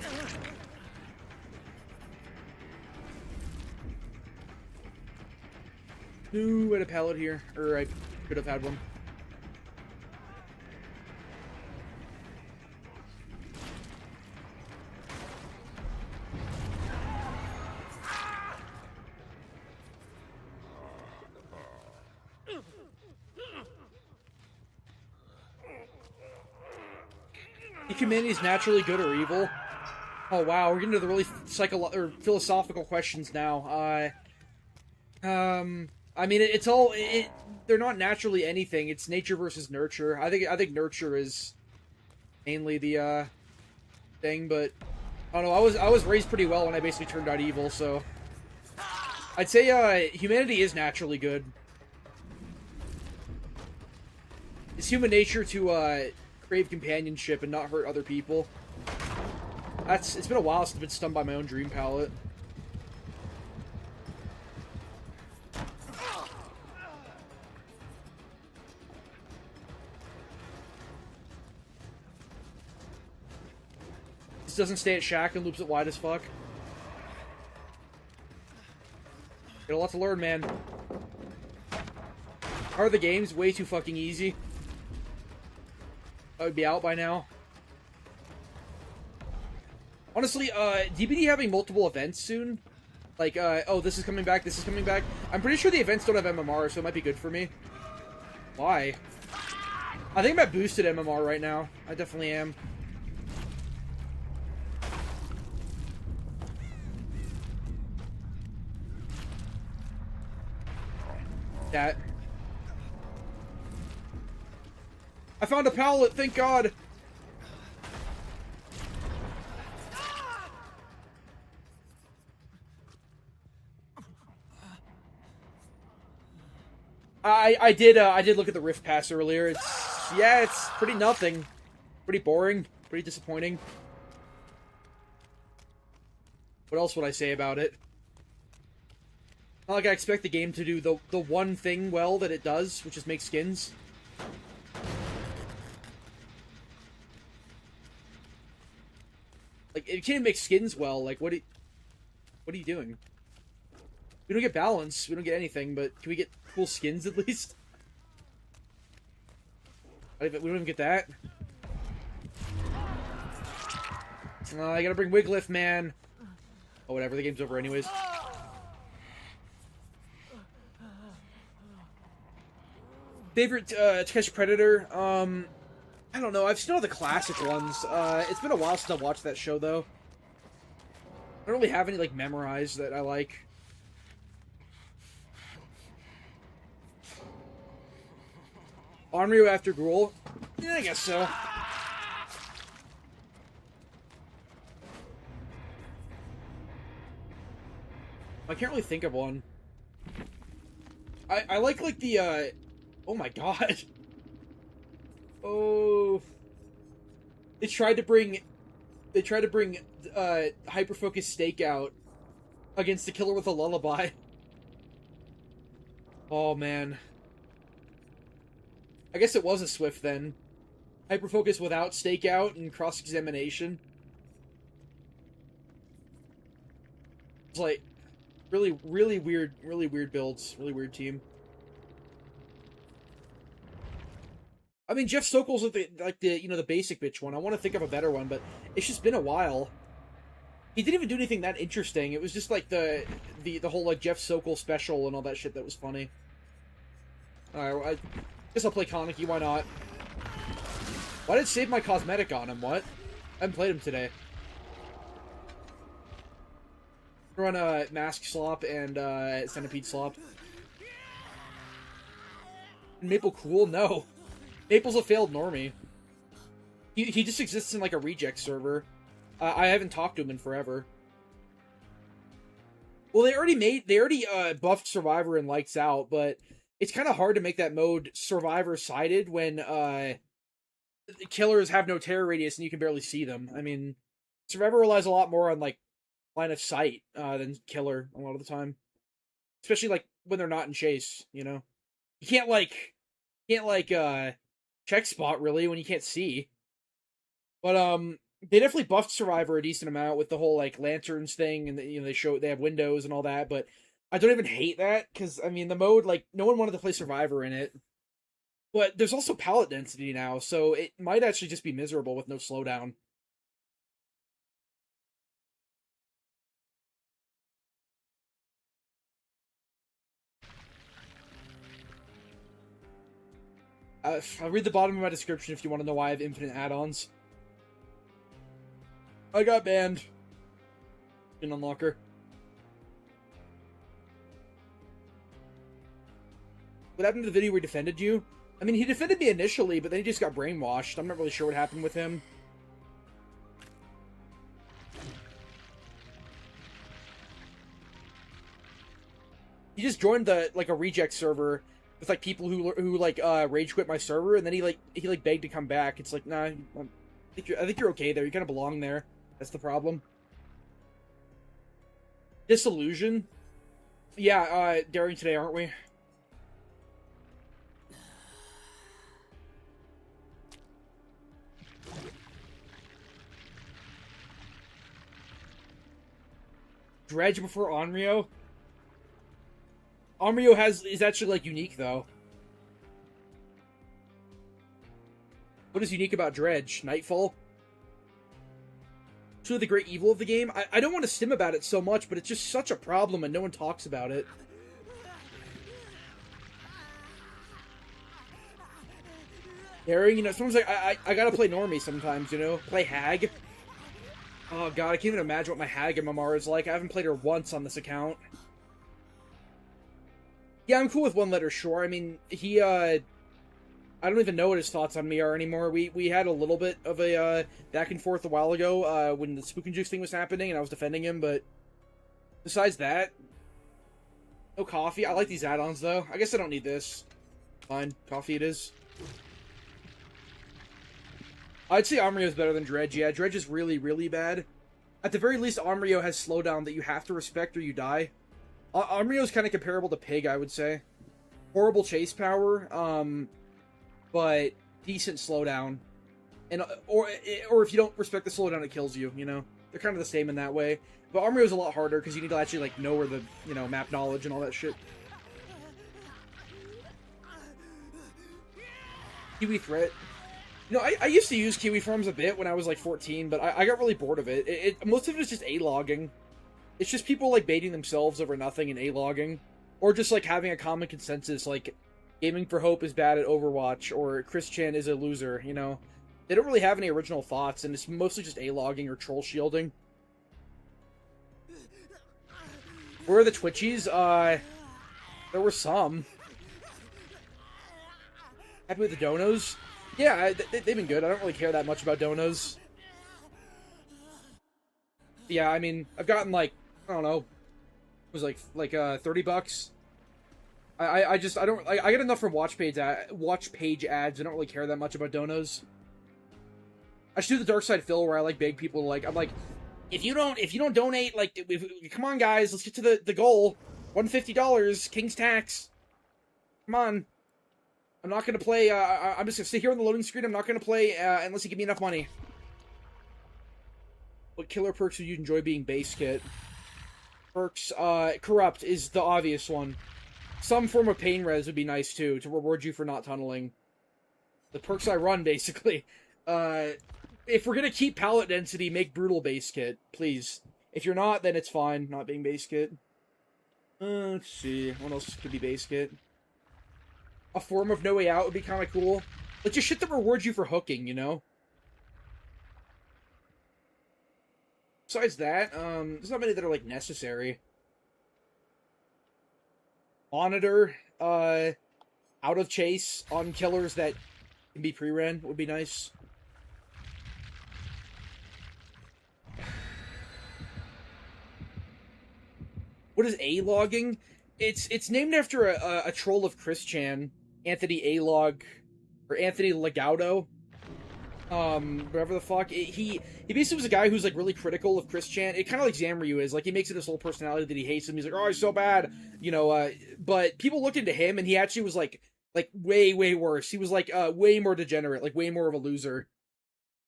Ooh, I had a pallet here. Or I could have had one. If humanity is naturally good or evil? Oh wow, we're getting to the really philosophical questions now. I mean, they're not naturally anything. It's nature versus nurture. I think nurture is mainly the thing, but I don't know. I was raised pretty well when I basically turned out evil, so I'd say humanity is naturally good. It's human nature to crave companionship and not hurt other people. It's been a while since I've been stung by my own dream palette. This doesn't stay at shack and loops it wide as fuck. Got a lot to learn, man. How are the games? Way too fucking easy. I would be out by now. Honestly, DBD having multiple events soon, like, oh, this is coming back, this is coming back. I'm pretty sure the events don't have MMR, so it might be good for me. Why? I think I'm at boosted MMR right now. I definitely am. That. I found a pallet, thank God! I did look at the Rift Pass earlier. It's pretty nothing. Pretty boring. Pretty disappointing. What else would I say about it? Not like I expect the game to do the one thing well that it does, which is make skins. Like, it can't make skins well. Like, what are you doing? We don't get balance. We don't get anything, but can we get cool skins at least? We don't even get that. I gotta bring Wiglif, man. Oh, whatever. The game's over anyways. Favorite to catch a predator? I don't know. I've seen all the classic ones. It's been a while since I watched that show, though. I don't really have any, like, memorized that I like. Onryu after Gruul? Yeah, I guess so. I can't really think of one. I like the, oh my god. Oh. They tried to bring hyper-focused stakeout against the killer with a lullaby. Oh, man. I guess it was a Swift then. Hyperfocus without stakeout and cross-examination. It's like really weird builds, really weird team. I mean, Jeff Sokol's like the you know, the basic bitch one. I want to think of a better one, but it's just been a while. He didn't even do anything that interesting. It was just like the whole like Jeff Sokol special and all that shit that was funny. Alright, I guess I'll play Kaneki, why not? Why did it save my cosmetic on him? What? I haven't played him today. Run Mask Slop and Centipede Slop. Maple cool? No. Maple's a failed normie. He just exists in like a reject server. I haven't talked to him in forever. Well, they already buffed Survivor and Lights Out, but it's kind of hard to make that mode Survivor-sided when killers have no terror radius and you can barely see them. I mean, Survivor relies a lot more on like line of sight than killer a lot of the time, especially like when they're not in chase. You know, you can't check spot really when you can't see. But they definitely buffed Survivor a decent amount with the whole like lanterns thing, and you know they have windows and all that. But I don't even hate that because I mean the mode, like, no one wanted to play Survivor in it. But there's also pallet density now, so it might actually just be miserable with no slowdown. I'll read the bottom of my description if you want to know why I have infinite add-ons. I got banned. In Unlocker. What happened to the video where he defended you? I mean, he defended me initially, but then he just got brainwashed. I'm not really sure what happened with him. He just joined the like a reject server with like people who like rage quit my server, and then he begged to come back. It's like, nah, I think you're okay there. You kind of belong there. That's the problem. Disillusion? Yeah, daring today, aren't we? Dredge before Onryo? Onryo is actually, like, unique, though. What is unique about Dredge? Nightfall? It's really the great evil of the game. I don't want to stim about it so much, but it's just such a problem and no one talks about it. Daring, you know, someone's like, I gotta play normie sometimes, you know? Play Hag. Oh god, I can't even imagine what my Hag MMR is like. I haven't played her once on this account. Yeah, I'm cool with One Letter Shore. I mean, he, I don't even know what his thoughts on me are anymore. We had a little bit of a, back and forth a while ago, when the Spook and Juice thing was happening, and I was defending him, but besides that, no coffee. I like these add-ons, though. I guess I don't need this. Fine. Coffee it is. I'd say Onryo is better than Dredge. Yeah, Dredge is really, really bad. At the very least, Onryo has slowdown that you have to respect or you die. Onryo is kind of comparable to Pig, I would say. Horrible chase power, but decent slowdown. And or if you don't respect the slowdown, it kills you, you know? They're kind of the same in that way. But Onryo is a lot harder because you need to actually, like, know where the, you know, map knowledge and all that shit. Kiwi Threat. You know, I used to use Kiwi Farms a bit when I was like 14, but I got really bored of it. Most of it is just A-logging. It's just people like baiting themselves over nothing and A-logging. Or just like having a common consensus like Gaming for Hope is bad at Overwatch or Chris Chan is a loser, you know. They don't really have any original thoughts and it's mostly just A-logging or troll shielding. Where are the Twitchies? There were some. Happy with the donos? Yeah, they've been good. I don't really care that much about donos. Yeah, I mean, I've gotten like, I don't know, it was like $30. I get enough from watch page ads. I don't really care that much about donos. I should do the Dark Side Phil where I like beg people to like, I'm like, if you don't donate, like, come on guys, let's get to the goal. $150, King's Tax. Come on. I'm not gonna play, I'm just gonna sit here on the loading screen. I'm not gonna play, unless you give me enough money. What killer perks would you enjoy being base kit? Perks, Corrupt is the obvious one. Some form of pain res would be nice too, to reward you for not tunneling. The perks I run, basically. If we're gonna keep pallet density, make brutal base kit, please. If you're not, then it's fine, not being base kit. Let's see, what else could be base kit? A form of No Way Out would be kind of cool. Like, just shit that rewards you for hooking, you know? Besides that, there's not many that are, like, necessary. Monitor, out of chase on killers that can be pre-ren would be nice. What is A-logging? It's named after a troll of Chris Chan, Anthony A-log, or Anthony Legaudo. Whatever the fuck. He basically was a guy who's like really critical of Chris Chan. It kind of like Zamryu is. Like, he makes it his whole personality that he hates him. He's like, oh, he's so bad. You know, but people looked into him and he actually was like way, way worse. He was like, way more degenerate, like way more of a loser.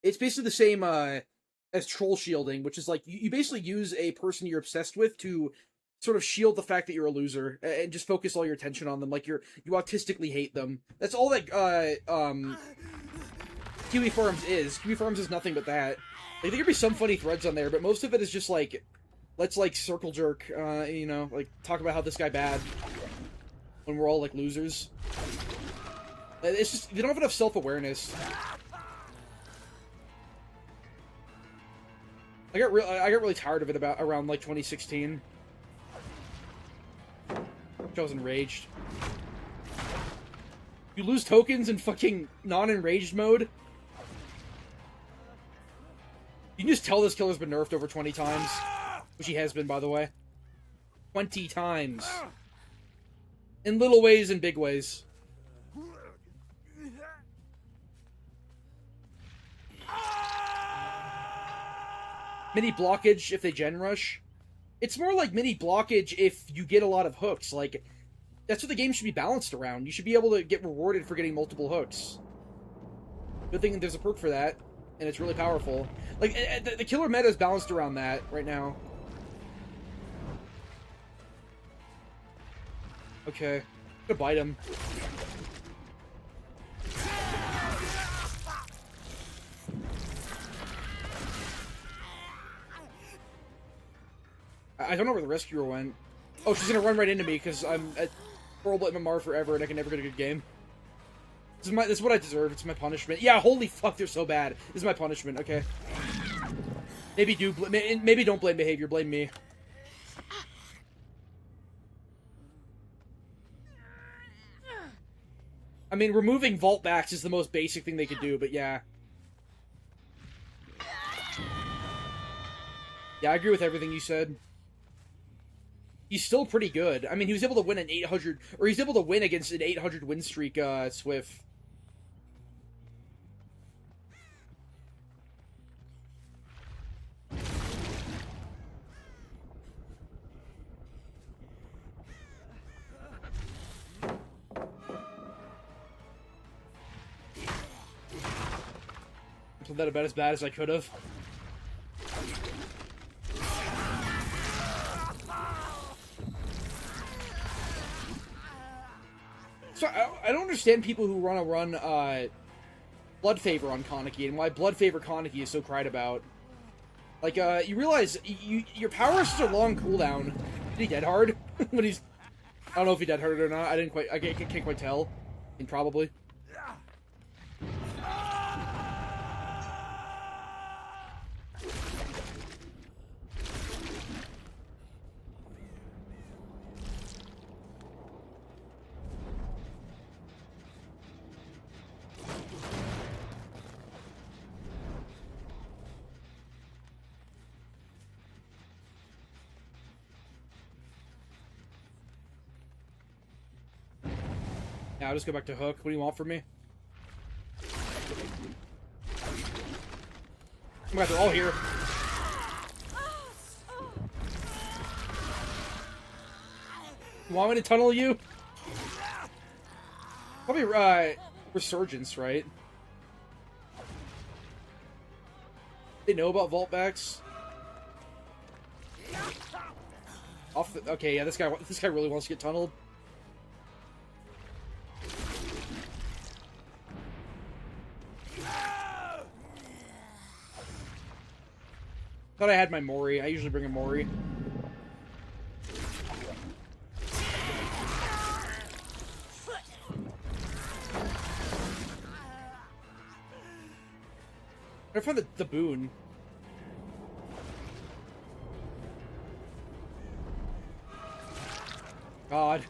It's basically the same, as troll shielding, which is like, you basically use a person you're obsessed with to sort of shield the fact that you're a loser and just focus all your attention on them. Like, you autistically hate them. That's all that, Kiwi Farms is. Kiwi Farms is nothing but that. Like, there could be some funny threads on there, but most of it is just like, let's like circle jerk, you know, like talk about how this guy bad when we're all like losers. It's just, you don't have enough self-awareness. I got really tired of it around like 2016. I was enraged. You lose tokens in fucking non-enraged mode? You can just tell this killer's been nerfed over 20 times. Which he has been, by the way. 20 times. In little ways and big ways. Mini blockage if they gen rush. It's more like mini blockage if you get a lot of hooks. Like, that's what the game should be balanced around. You should be able to get rewarded for getting multiple hooks. Good thing there's a perk for that, and it's really powerful. Like, the killer meta is balanced around that right now. Okay. I'm gonna bite him. I don't know where the rescuer went. Oh, she's gonna run right into me because I'm at horrible at MMR forever and I can never get a good game. This is what I deserve. It's my punishment. Yeah, holy fuck, they're so bad. This is my punishment. Okay. Maybe don't blame behavior. Blame me. I mean, removing vault backs is the most basic thing they could do, but yeah. Yeah, I agree with everything you said. He's still pretty good. I mean, he was able to win an 800, or he's able to win against an 800 win streak, Swift. I played that about as bad as I could have. So I don't understand people who want to run Blood Favor on Kaneki and why Blood Favor Kaneki is so cried about. Like, you realize your power is such a long cooldown. Did he dead hard? When he's... I don't know if he dead hard or not. I can't quite tell. I mean, probably. Yeah, I'll just go back to Hook. What do you want from me? Oh my god, they're all here. You want me to tunnel you? Probably, Resurgence, right? They know about vault backs? Okay, yeah, this guy really wants to get tunneled. Thought I had my Mori. I usually bring a Mori. I found the boon. God.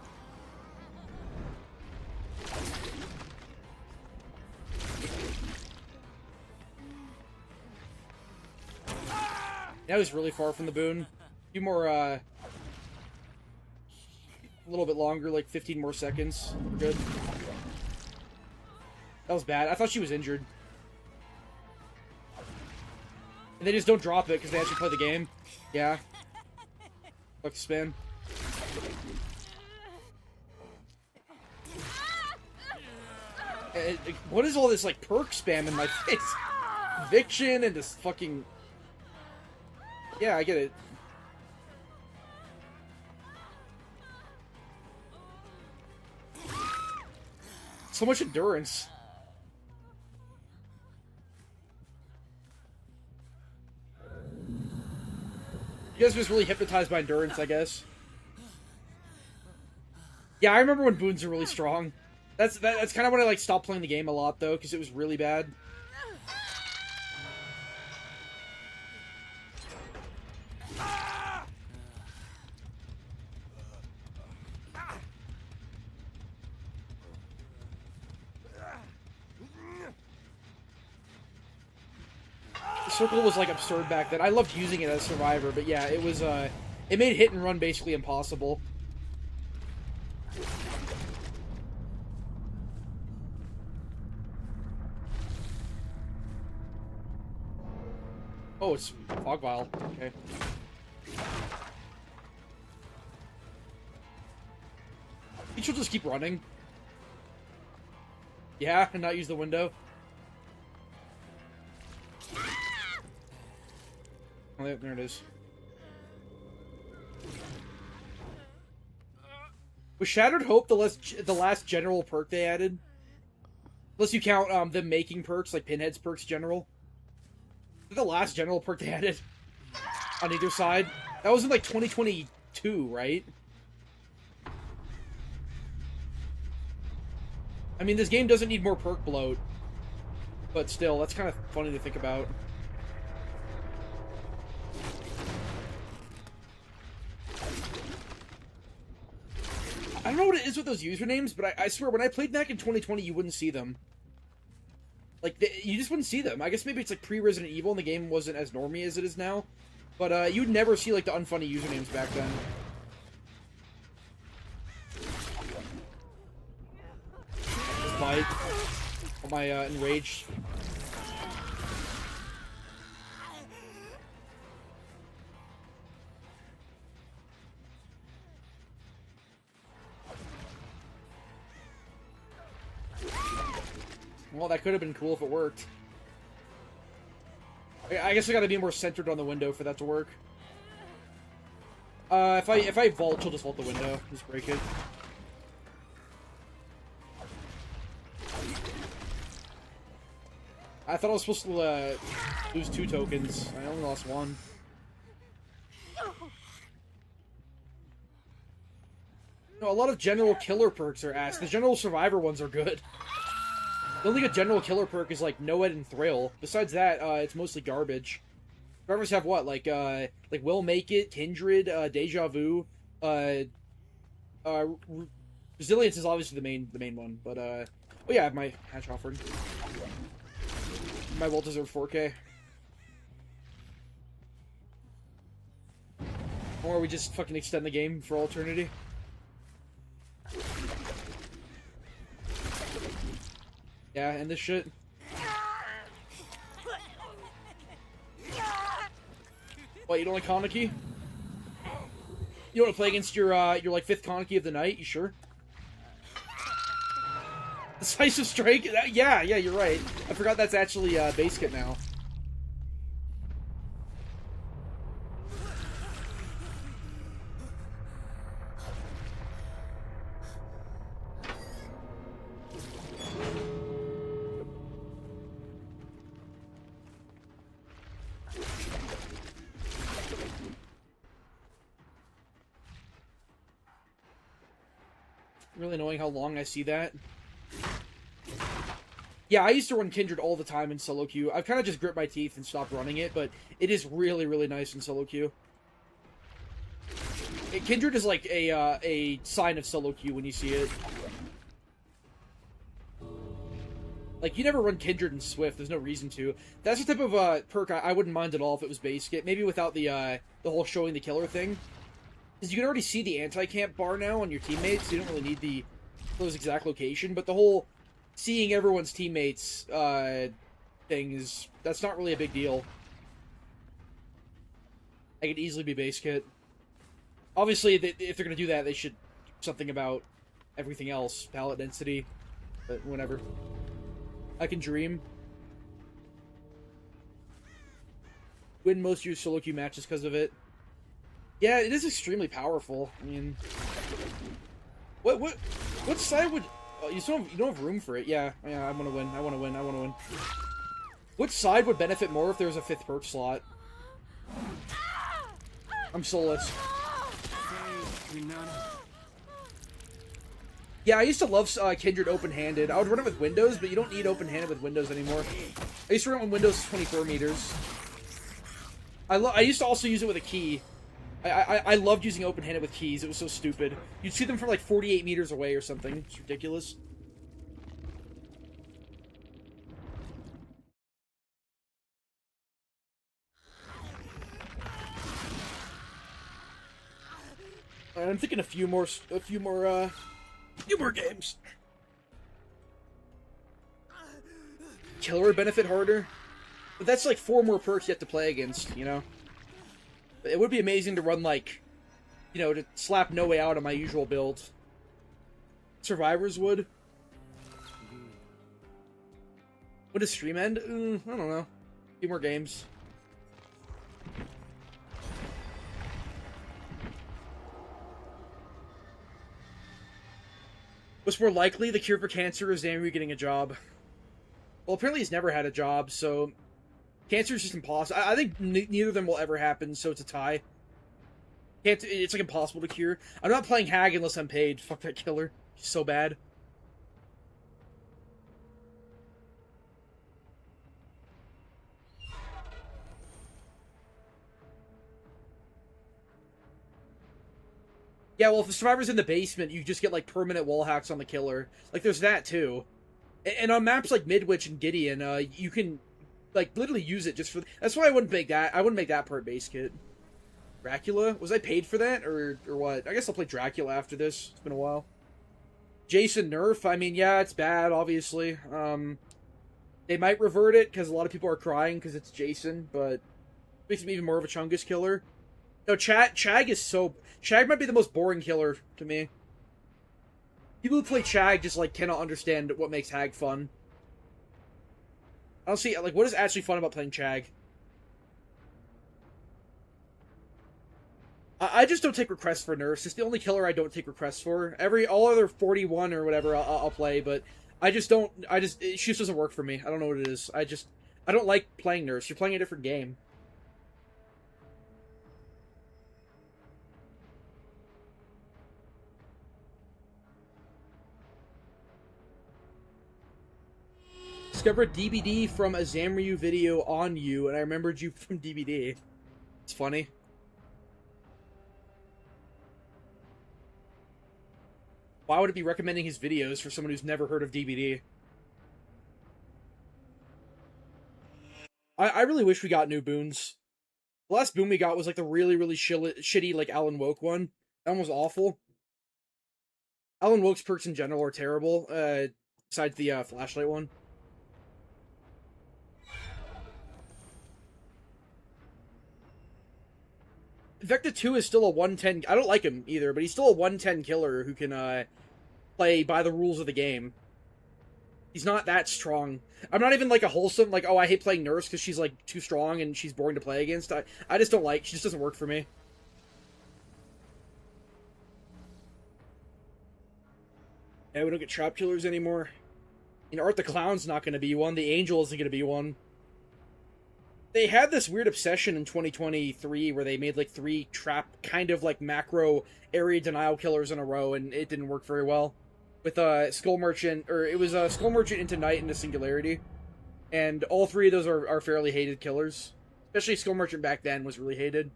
That was really far from the boon. A few more, a little bit longer, like 15 more seconds. We're good. That was bad. I thought she was injured. And they just don't drop it because they actually play the game. Yeah. Fuck the spin. What is all this, like, perk spam in my face? Eviction and this fucking... Yeah, I get it. So much endurance. You guys are just really hypnotized by endurance, I guess. Yeah, I remember when boons are really strong. That's kind of when I, like, stopped playing the game a lot, though, because it was really bad. circle was like absurd back then. I loved using it as Survivor, but yeah, it was it made hit and run basically impossible. Oh, it's fog vial. Okay. You should just keep running. Yeah, and not use the window. Oh, there it is. Was Shattered Hope the last general perk they added? Unless you count them making perks, like Pinhead's perks general. The last general perk they added on either side. That was in like 2022, right? I mean, this game doesn't need more perk bloat, but still, that's kind of funny to think about. I don't know what it is with those usernames, but I swear, when I played back in 2020, you wouldn't see them. Like, you just wouldn't see them. I guess maybe it's like pre-Resident Evil and the game wasn't as normie as it is now. But you'd never see like the unfunny usernames back then. Just bite. All my enraged. Well, that could have been cool if it worked. I guess I gotta be more centered on the window for that to work. If I vault, she'll just vault the window. Just break it. I thought I was supposed to lose 2 tokens. I only lost 1. No, a lot of general killer perks are ass. The general survivor ones are good. The only good general killer perk is like Noed and Thrill. Besides that, it's mostly garbage. Survivors have what? Like Will Make It, Kindred, Deja Vu, Resilience is obviously the main one, but oh yeah, I have my hatch offered. My well-deserved 4K. Or we just fucking extend the game for all eternity. Yeah, and this shit. What, you don't like Kaneki? You want to play against your like 5th Kaneki of the night? You sure? Decisive Strike? Yeah, you're right. I forgot that's actually base kit now. Really annoying how long I see that. Yeah, I used to run Kindred all the time in solo queue. I've kind of just gripped my teeth and stopped running it, but it is really, really nice in solo queue. Kindred is like a sign of solo queue when you see it. Like, you never run Kindred in Swift. There's no reason to. That's the type of perk I wouldn't mind at all if it was base kit. Maybe without the whole showing the killer thing. Because you can already see the anti-camp bar now on your teammates, so you don't really need the close exact location. But the whole seeing everyone's teammates thing that's not really a big deal. I could easily be base kit. Obviously, if they're going to do that, they should do something about everything else. Palette density, but whatever. I can dream. Win most of your solo queue matches because of it. Yeah, it is extremely powerful. I mean, what side would? Oh, you don't have room for it. Yeah, I want to win. I want to win. Which side would benefit more if there was a 5th perk slot? I'm soulless. Yeah, I used to love Kindred open-handed. I would run it with Windows, but you don't need open-handed with Windows anymore. I used to run it when Windows 24 meters. I used to also use it with a key. I loved using open-handed with keys. It was so stupid. You'd see them from like 48 meters away or something. It's ridiculous. I'm thinking a few more games. Killer benefit harder, but that's like 4 more perks you have to play against. You know, it would be amazing to run like, you know, to slap No Way Out on my usual build. Survivors would. When does stream end? I don't know. A few more games. What's more likely, the cure for cancer or Xanadu getting a job? Well, apparently he's never had a job, so cancer is just impossible. I think neither of them will ever happen, so it's a tie. It's like impossible to cure. I'm not playing Hag unless I'm paid. Fuck that killer. He's so bad. Yeah, well, if the survivor's in the basement, you just get, like, permanent wall hacks on the killer. Like, there's that, too. And on maps like Midwich and Gideon, you can, like, literally use it just for... That's why I wouldn't make that. I wouldn't make that part base kit. Dracula? Was I paid for that, or what? I guess I'll play Dracula after this. It's been a while. Jason nerf? I mean, yeah, it's bad, obviously. They might revert it, because a lot of people are crying because it's Jason, but... Makes him even more of a Chungus killer. No, Chag is so... Chag might be the most boring killer to me. People who play Chag just, like, cannot understand what makes Hag fun. I don't see, like, what is actually fun about playing Chag? I just don't take requests for nerfs. It's the only killer I don't take requests for. All other 41 or whatever I'll play, but I just don't... It just doesn't work for me. I don't know what it is. I don't like playing nerfs. You're playing a different game. Discovered DBD from a Zamryu video on you, and I remembered you from DBD. It's funny. Why would it be recommending his videos for someone who's never heard of DBD? I really wish we got new boons. The last boon we got was like the really, really shitty like Alan Woke one. That one was awful. Alan Woke's perks in general are terrible, besides the flashlight one. Vector 2 is still a 110... I don't like him either, but he's still a 110 killer who can play by the rules of the game. He's not that strong. I'm not even like a wholesome, like, oh, I hate playing Nurse because she's like too strong and she's boring to play against. I just don't like... She just doesn't work for me. Yeah, we don't get trap killers anymore. You know, Art the Clown's not going to be one. The Angel isn't going to be one. They had this weird obsession in 2023 where they made like 3 trap kind of like macro area denial killers in a row, and it didn't work very well. With Skull Merchant, or it was Skull Merchant into Night into Singularity, and all 3 of those are fairly hated killers. Especially Skull Merchant back then was really hated.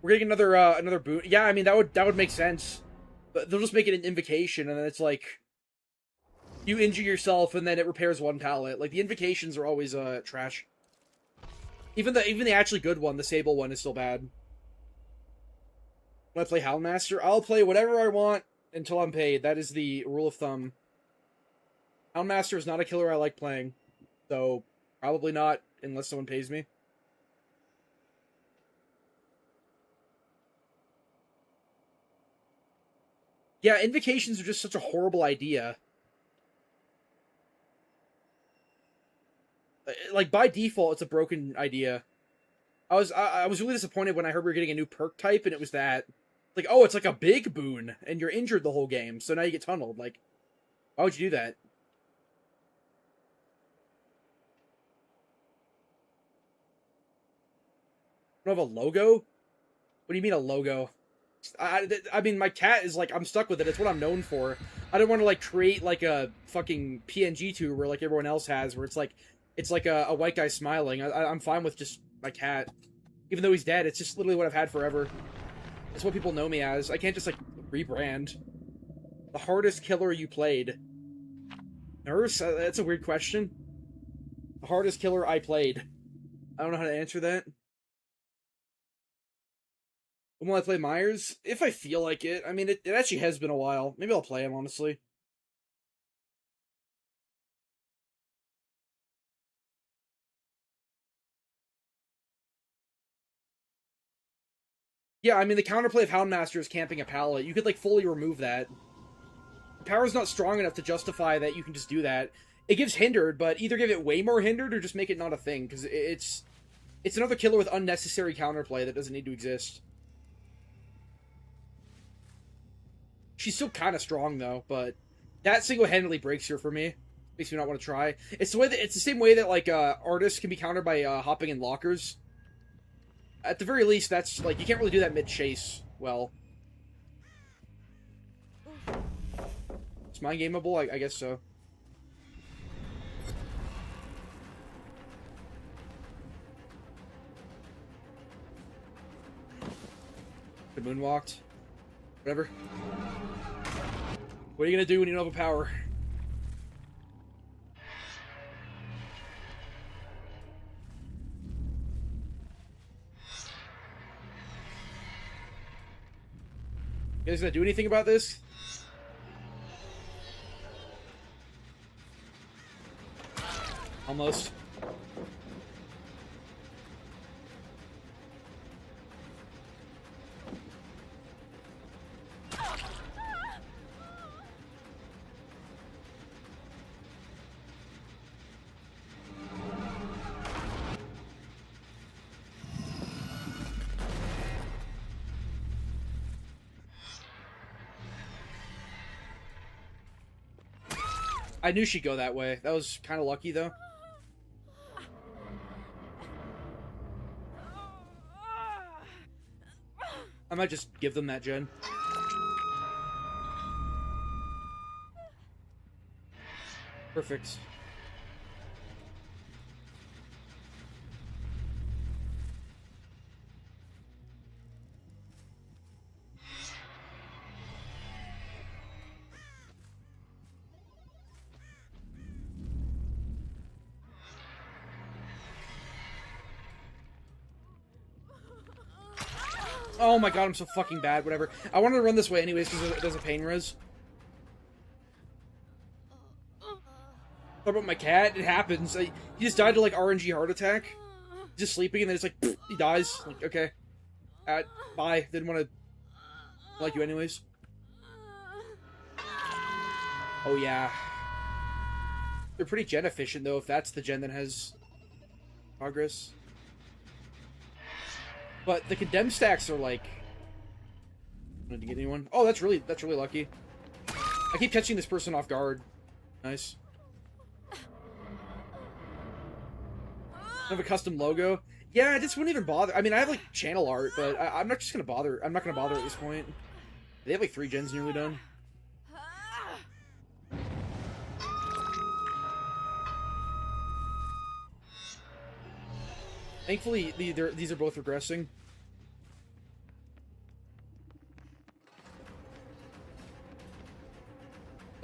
We're getting another boon. Yeah, I mean that would make sense. But they'll just make it an invocation, and then it's like you injure yourself, and then it repairs 1 pallet. Like, the invocations are always, trash. Even the actually good one, the Sable one, is still bad. When I play Houndmaster, I'll play whatever I want until I'm paid. That is the rule of thumb. Houndmaster is not a killer I like playing. So, probably not, unless someone pays me. Yeah, invocations are just such a horrible idea. Like, by default, it's a broken idea. I was really disappointed when I heard we were getting a new perk type, and it was that. Like, oh, it's like a big boon, and you're injured the whole game, so now you get tunneled. Like, why would you do that? You don't have a logo? What do you mean a logo? I mean, my cat is like, I'm stuck with it. It's what I'm known for. I don't want to, like, create, like, a fucking PNG tuber like everyone else has, where it's like a white guy smiling. I'm fine with just my cat. Even though he's dead, it's just literally what I've had forever. It's what people know me as. I can't just, like, rebrand. The hardest killer you played. Nurse? That's a weird question. The hardest killer I played. I don't know how to answer that. Will I play Myers? If I feel like it. I mean, it actually has been a while. Maybe I'll play him, honestly. Yeah, I mean, the counterplay of Houndmaster is camping a pallet. You could, like, fully remove that. The power's not strong enough to justify that you can just do that. It gives Hindered, but either give it way more Hindered or just make it not a thing, because it's another killer with unnecessary counterplay that doesn't need to exist. She's still kind of strong, though, but that single-handedly breaks her for me. Makes me not want to try. It's the same way that, like, artists can be countered by hopping in lockers. At the very least, that's, like, you can't really do that mid-chase well. It's mind gameable? I guess so. The moonwalked. Whatever. What are you gonna do when you don't have a power? You guys gonna do anything about this? Almost. I knew she'd go that way. That was kind of lucky, though. I might just give them that gen. Perfect. Oh my god, I'm so fucking bad, whatever. I wanted to run this way anyways because it does a pain res. What about my cat? It happens. He just died to, like, RNG heart attack. Just sleeping and then it's like, pfft, he dies. Like, okay. Bye. Didn't want to like you anyways. Oh yeah. They're pretty gen efficient though, if that's the gen that has progress. But the condemned stacks are like... Did you get anyone? Oh, that's really lucky. I keep catching this person off guard. Nice. I have a custom logo. Yeah, I just wouldn't even bother. I mean, I have like channel art, but I'm not just gonna bother. I'm not gonna bother at this point. They have like 3 gens nearly done. Thankfully, these are both regressing.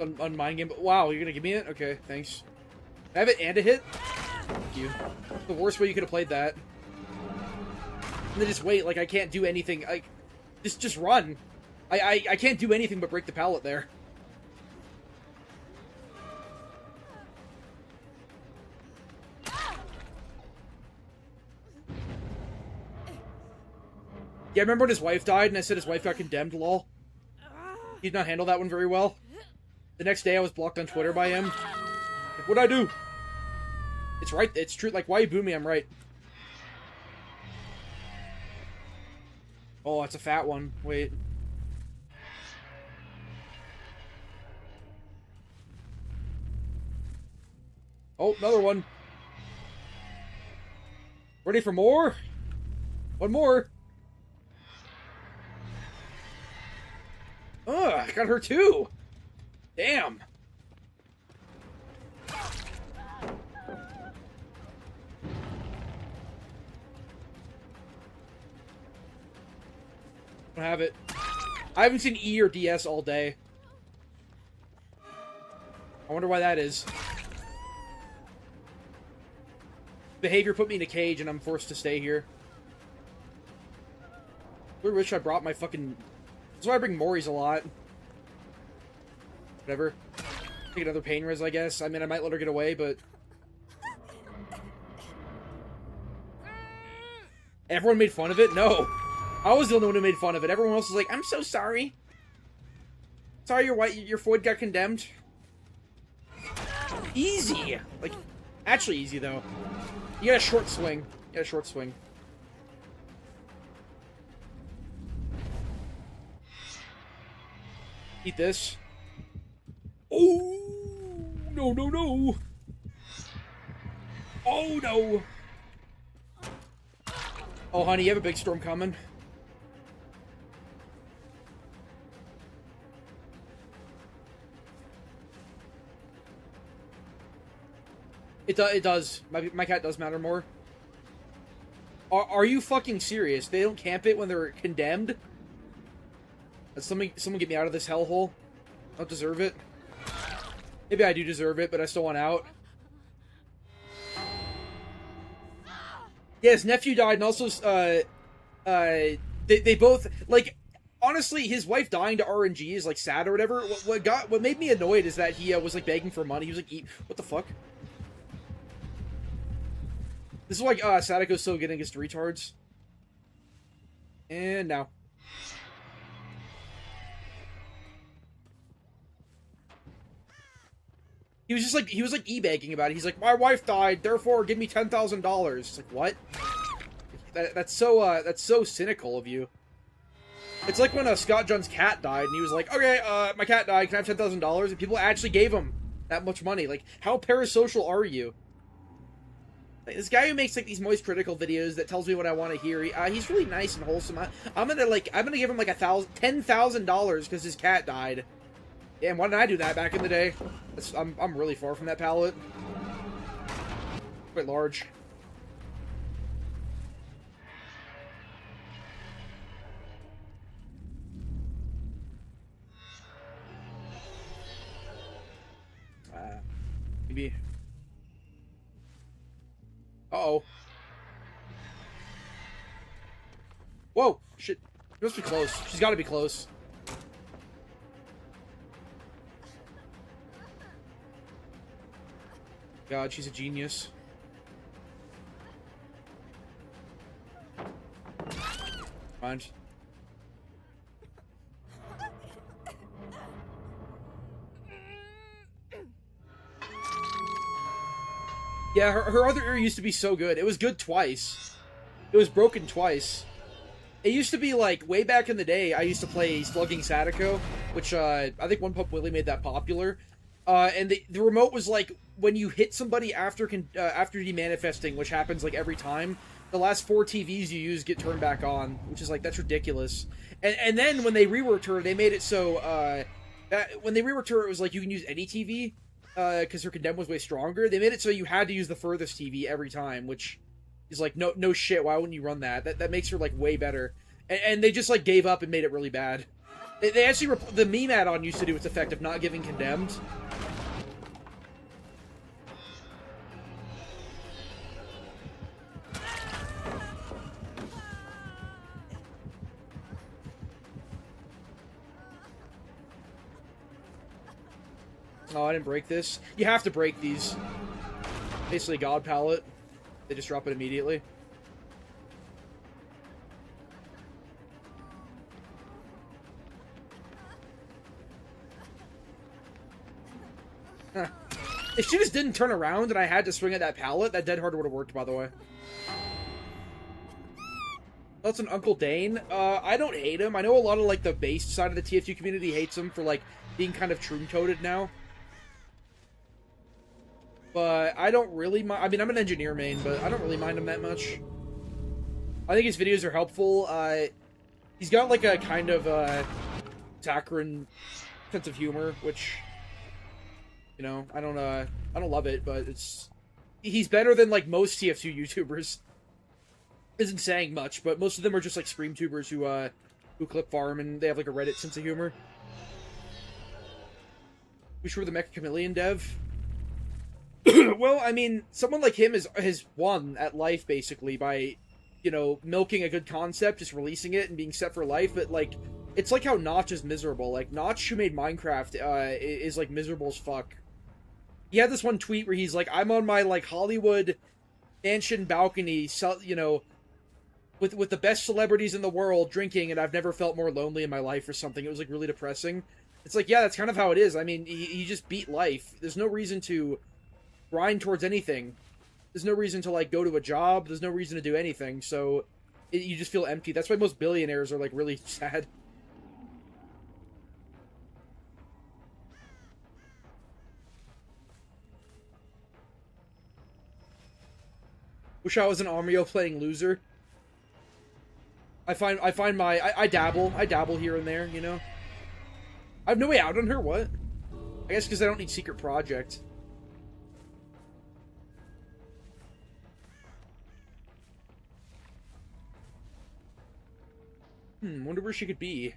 On mind game. Wow, you're gonna give me it? Okay, thanks. I have it and a hit? Thank you. The worst way you could have played that. And then just wait, like I can't do anything. Just run. I can't do anything but break the pallet there. Yeah, I remember when his wife died and I said his wife got condemned, lol. He did not handle that one very well. The next day I was blocked on Twitter by him. Like, what'd I do? It's right, it's true. Like, why you boo me? I'm right. Oh, it's a fat one. Wait. Oh, another one. Ready for more? One more. Ugh, I got her too. Damn. Don't have it. I haven't seen E or DS all day. I wonder why that is. Behavior put me in a cage and I'm forced to stay here. really wish I brought my fucking... That's why I bring Mori's a lot. Whatever. Take another pain res, I guess. I mean, I might let her get away, but... Everyone made fun of it? No. I was the only one who made fun of it. Everyone else was like, I'm so sorry. Sorry your Floyd got condemned. Easy! Like, actually easy, though. You got a short swing. You got a short swing. Eat this. Oh! No, no, no! Oh, no! Oh, honey, you have a big storm coming. It does. My cat does matter more. Are you fucking serious? They don't camp it when they're condemned? Someone get me out of this hellhole. I don't deserve it. Maybe I do deserve it, but I still want out. Yeah, his nephew died, and also, they both, like, honestly, his wife dying to RNG is, like, sad or whatever. What made me annoyed is that he, was, like, begging for money. He was like, what the fuck? This is why, Sadako's so good against retards. And now. He was like e-begging about it. He's like, my wife died, therefore give me $10,000. It's like, what? That's so cynical of you. It's like when Scott John's cat died, and he was like, okay, my cat died, can I have $10,000? And people actually gave him that much money. Like, how parasocial are you? Like, this guy who makes, like, these moist critical videos that tells me what I want to hear, he's really nice and wholesome. I'm gonna give him, like, $10,000 because his cat died. Damn, why didn't I do that back in the day? I'm really far from that palette. Quite large. Maybe. Uh-oh. Whoa! Shit. She must be close. She's gotta be close. God, she's a genius. Mind. Yeah, her other ear used to be so good. It was good twice. It was broken twice. It used to be, like, way back in the day, I used to play Slugging Sadako, which, I think One Pup Willie made that popular. And the remote was, like, when you hit somebody after demanifesting, which happens, like, every time, the last 4 TVs you use get turned back on, which is, like, that's ridiculous. And then when they reworked her, they made it so, when they reworked her, it was like you can use any TV, because her condemn was way stronger. They made it so you had to use the furthest TV every time, which is like, no shit, why wouldn't you run that? That makes her, like, way better. And they just, like, gave up and made it really bad. They actually, the meme add-on used to do its effect of not giving condemned. Oh, I didn't break this. You have to break these. Basically, God palette. They just drop it immediately. Huh. If she just didn't turn around and I had to swing at that pallet, that dead hard would have worked, by the way. That's an Uncle Dane. I don't hate him. I know a lot of, like, the base side of the TF2 community hates him for, like, being kind of troom-toted now. But I don't really mind. I mean, I'm an engineer main, but I don't really mind him that much. I think his videos are helpful. He's got, like, a kind of, saccharine sense of humor, which, you know, I don't love it, but he's better than, like, most TF2 YouTubers. Isn't saying much, but most of them are just, like, stream tubers who clip farm, and they have, like, a Reddit sense of humor. We sure the Mecha Chameleon dev? Well, I mean, someone like him has won at life, basically, by you know, milking a good concept, just releasing it and being set for life. But like, it's like how Notch is miserable. Like Notch, who made Minecraft, is like miserable as fuck. He had this one tweet where he's like, "I'm on my like Hollywood mansion balcony, you know, with the best celebrities in the world drinking, and I've never felt more lonely in my life," or something. It was like really depressing. It's like, yeah, that's kind of how it is. I mean, he just beat life. There's no reason to grind towards anything. There's no reason to like go to a job. There's no reason to do anything. So you just feel empty. That's why most billionaires are like really sad. Wish I was an Amrio playing loser. I dabble here and there, you know. I have no way out on her. What? I guess because I don't need secret project. Wonder where she could be.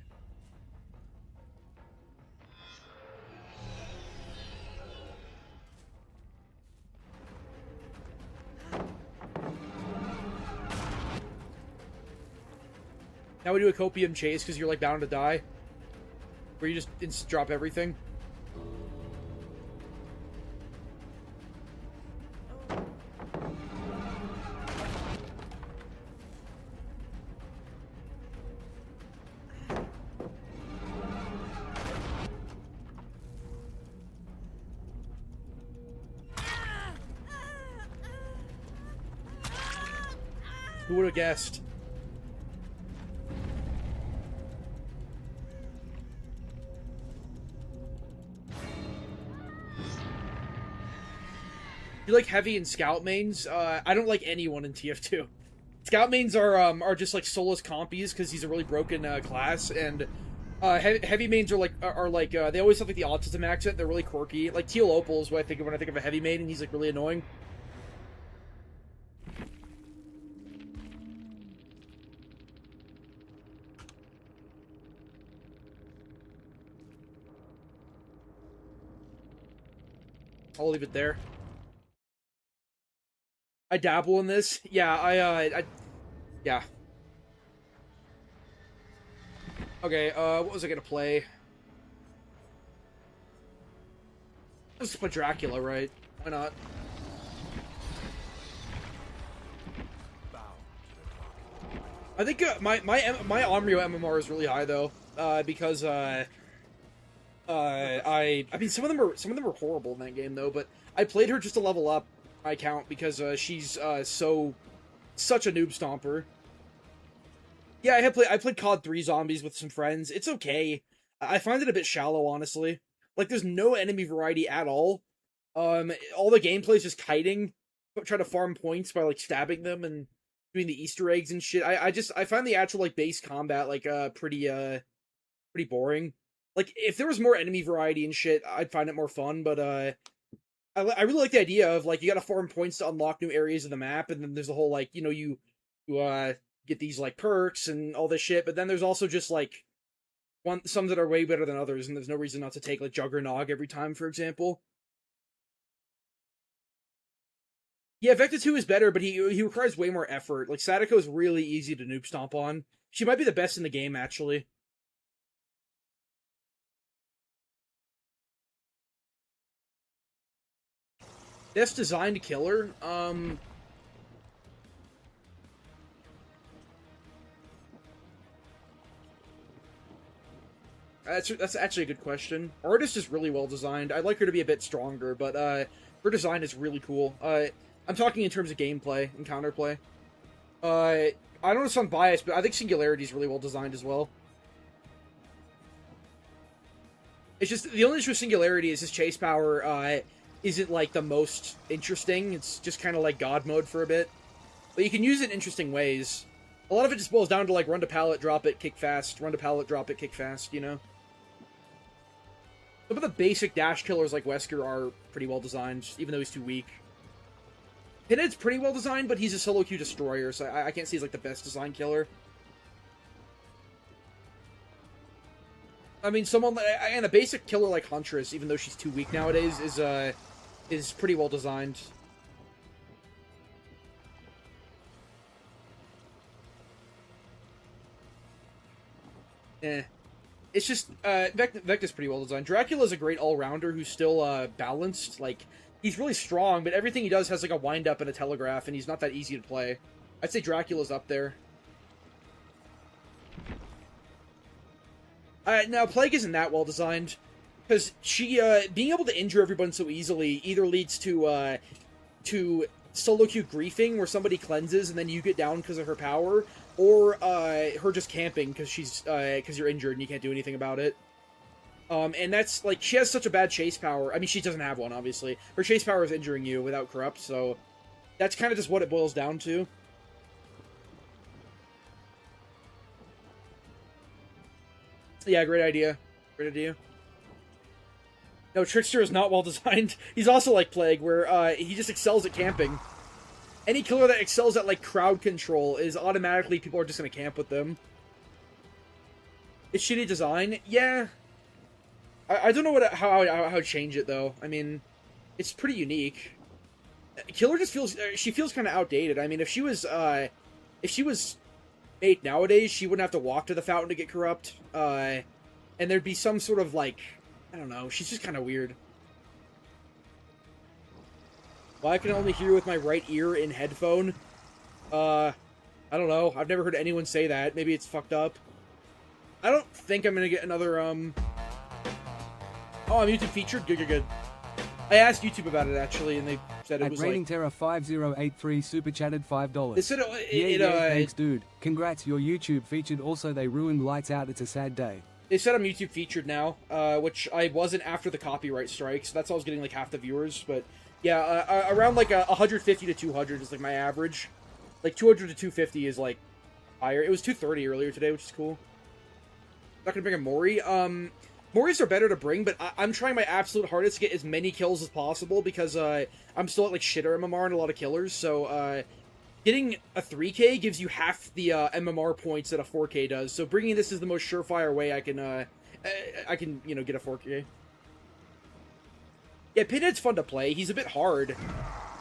Now we do a copium chase because you're like bound to die. Where you just drop everything. Who would have guessed? You like heavy and scout mains? I don't like anyone in TF2. Scout mains are just like soulless compies because he's a really broken class, and heavy mains are like they always have like the autism accent. They're really quirky. Like Teal Opal is what I think of when I think of a heavy main, and he's like really annoying. I'll leave it there. I dabble in this. Yeah, yeah. Okay, what was I gonna play? Let's play Dracula, right? Why not? I think my Omrio MMR is really high though, because I mean some of them are horrible in that game though, but I played her just to level up my account because she's such a noob stomper. Yeah, I played COD 3 Zombies with some friends. It's okay. I find it a bit shallow, honestly. Like there's no enemy variety at all. All the gameplay is just kiting, try to farm points by like stabbing them and doing the Easter eggs and shit. I find the actual like base combat like pretty boring. Like if there was more enemy variety and shit, I'd find it more fun, but I really like the idea of like you gotta farm points to unlock new areas of the map, and then there's the whole like, you know, you get these like perks and all this shit, but then there's also just like some that are way better than others, and there's no reason not to take like Juggernog every time, for example. Yeah, Vector 2 is better, but he requires way more effort. Like Sadako is really easy to noob stomp on. She might be the best in the game, actually. Best designed killer? That's actually a good question. Artist is really well designed. I'd like her to be a bit stronger, but her design is really cool. I'm talking in terms of gameplay and counterplay. I don't want to sound biased, but I think Singularity is really well designed as well. It's just, the only issue with Singularity is his chase power isn't like the most interesting. It's just kind of like God mode for a bit. But you can use it in interesting ways. A lot of it just boils down to like run to pallet, drop it, kick fast, run to pallet, drop it, kick fast, you know? Some of the basic dash killers like Wesker are pretty well designed, even though he's too weak. Pinhead's pretty well designed, but he's a solo queue destroyer, so I can't say he's like the best designed killer. I mean, and a basic killer like Huntress, even though she's too weak nowadays, is pretty well designed. It's just, Vecna's pretty well designed. Dracula's a great all-rounder who's still, balanced. Like, he's really strong, but everything he does has, like, a wind-up and a telegraph, and he's not that easy to play. I'd say Dracula's up there. Now, Plague isn't that well designed, because she, being able to injure everyone so easily either leads to solo queue griefing, where somebody cleanses and then you get down because of her power, or, her just camping because you're injured and you can't do anything about it. And that's, like, she has such a bad chase power. I mean, she doesn't have one, obviously. Her chase power is injuring you without Corrupt, so that's kind of just what it boils down to. Yeah, great idea. Great idea. No, Trickster is not well designed. He's also like Plague, where he just excels at camping. Any killer that excels at, like, crowd control is automatically people are just gonna camp with them. It's shitty design? Yeah. I don't know how to change it, though. I mean, it's pretty unique. Killer just feels... she feels kind of outdated. I mean, if she was made nowadays, she wouldn't have to walk to the fountain to get Corrupt. And there'd be some sort of, like... I don't know. She's just kind of weird. Well, I can only hear with my right ear in headphone. I don't know. I've never heard anyone say that. Maybe it's fucked up. I don't think I'm gonna get another, Oh, I'm YouTube featured? Good, good, good. I asked YouTube about it, actually, and they said it was like...
Raining Terror 5083 super chatted $5.
They said
thanks, dude. Congrats, your YouTube featured. Also, they ruined Lights Out. It's a sad day.
They said I'm YouTube featured now, which I wasn't after the copyright strike, so that's why I was getting, like, half the viewers, but... Yeah, around, like, 150 to 200 is, like, my average. Like, 200 to 250 is, like, higher. It was 230 earlier today, which is cool. Not gonna bring a Mori. Moris are better to bring, but I'm trying my absolute hardest to get as many kills as possible, because, I'm still at, like, shitter MMR and a lot of killers, so, getting a 3K gives you half the, MMR points that a 4K does, so bringing this is the most surefire way I can, you know, get a 4K. Yeah, Pinhead's fun to play. He's a bit hard.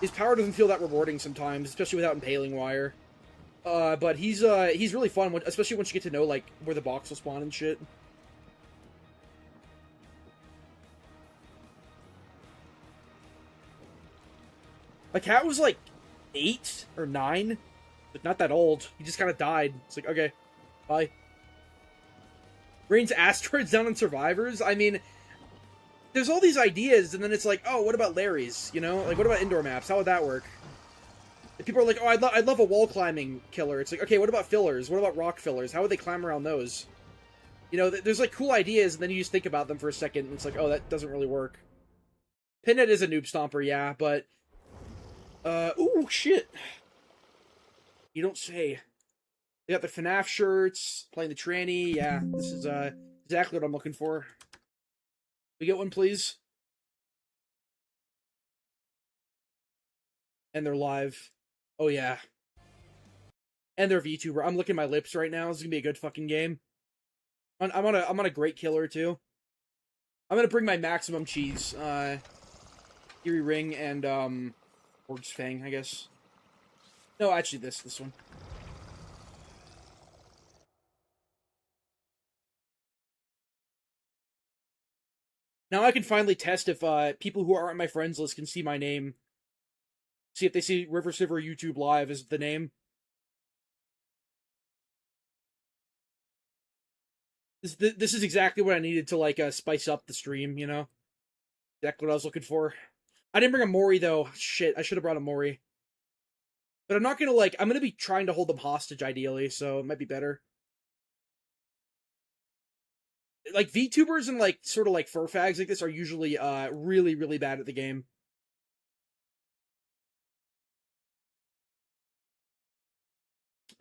His power doesn't feel that rewarding sometimes, especially without impaling wire. But he's really fun, especially once you get to know, like, where the box will spawn and shit. My cat was, like, 8 or 9, but not that old. He just kind of died. It's like, okay, bye. Rains asteroids down on survivors? I mean... There's all these ideas, and then it's like, oh, what about Larry's? You know? Like, what about indoor maps? How would that work? And people are like, oh, I'd love a wall climbing killer. It's like, okay, what about fillers? What about rock fillers? How would they climb around those? You know, there's, like, cool ideas, and then you just think about them for a second, and it's like, oh, that doesn't really work. Pinhead is a noob stomper, yeah, but... ooh, shit. You don't say. They got the FNAF shirts, playing the tranny, yeah, this is, exactly what I'm looking for. We get one, please. And they're live. Oh, yeah. And they're VTuber. I'm licking my lips right now. This is gonna be a good fucking game. I'm on a great killer, too. I'm gonna bring my maximum cheese. Eerie Ring and, Org's Fang, I guess. No, actually, this one. Now I can finally test if people who aren't on my friends list can see my name. See if they see River Silver YouTube Live as the name. This is exactly what I needed to, like, spice up the stream, you know? Exactly what I was looking for. I didn't bring a Mori, though. Shit, I should have brought a Mori. But I'm not gonna, like, I'm gonna be trying to hold them hostage, ideally, so it might be better. Like, VTubers and, like, sort of, like, fur fags like this are usually, really, really bad at the game.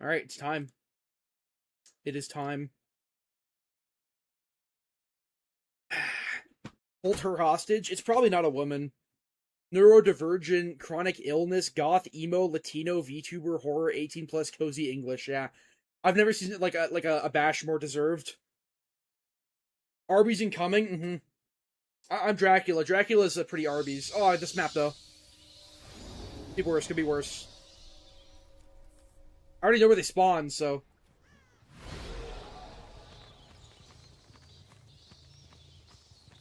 Alright, it's time. It is time. Hold her hostage? It's probably not a woman. Neurodivergent, chronic illness, goth, emo, Latino, VTuber, horror, 18+, cozy English, yeah. I've never seen, like a bash more deserved. Arby's incoming? Mm-hmm. I'm Dracula. Dracula's a pretty Arby's. Oh, this map, though. Could be worse, could be worse. I already know where they spawn, so...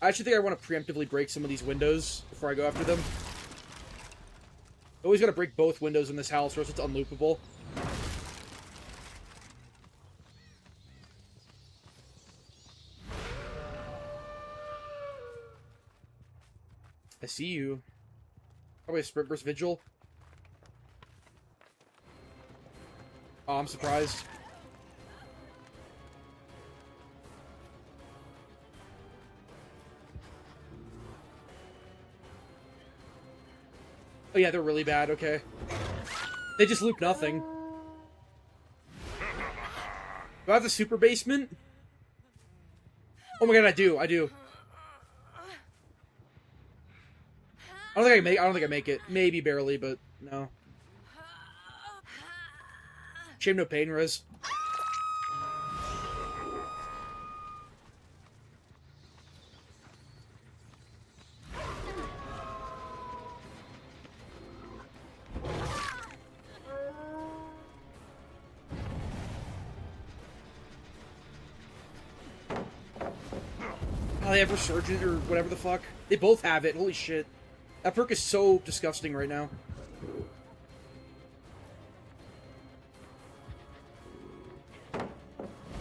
I actually think I want to preemptively break some of these windows before I go after them. Always gotta break both windows in this house, or else it's unloopable. I see you. Probably a sprint burst vigil. Oh, I'm surprised. Oh yeah, they're really bad, okay. They just loop nothing. Do I have the super basement? Oh my god, I do. I don't think I make it. Maybe barely, but no. Shame no pain, Riz. Oh, they have Resurgent or whatever the fuck. They both have it. Holy shit. That perk is so disgusting right now.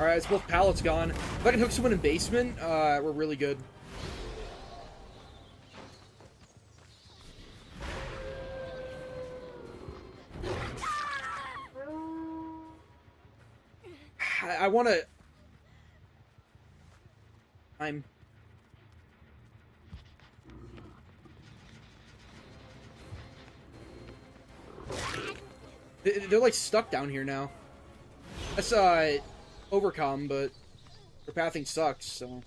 Alright, it's both pallets gone. If I can hook someone in basement, we're really good. I want to... They're like stuck down here now. That's overcome, but their pathing sucks, so.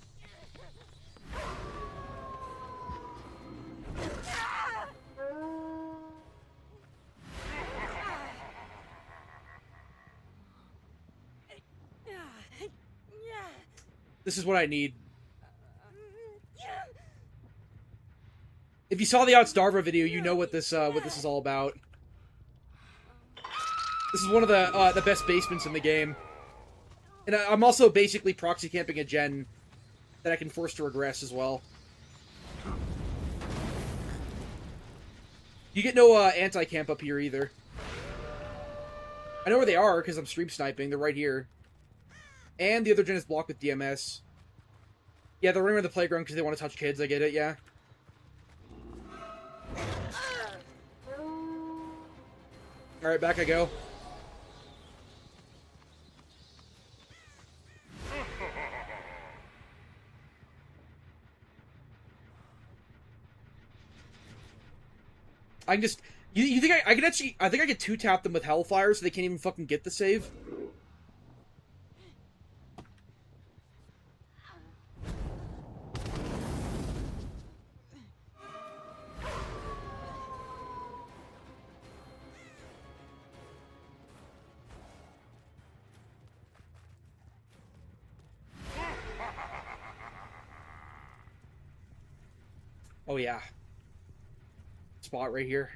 This is what I need. If you saw the Outstarva video, you know what this is all about. This is one of the best basements in the game. And I'm also basically proxy camping a gen that I can force to regress as well. You get no anti-camp up here either. I know where they are because I'm stream sniping. They're right here. And the other gen is blocked with DMS. Yeah, they're running around the playground because they want to touch kids. I get it, yeah. Alright, back I go. I can just... You think I can actually... I think I can two-tap them with Hellfire so they can't even fucking get the save? Oh, yeah. Spot right here.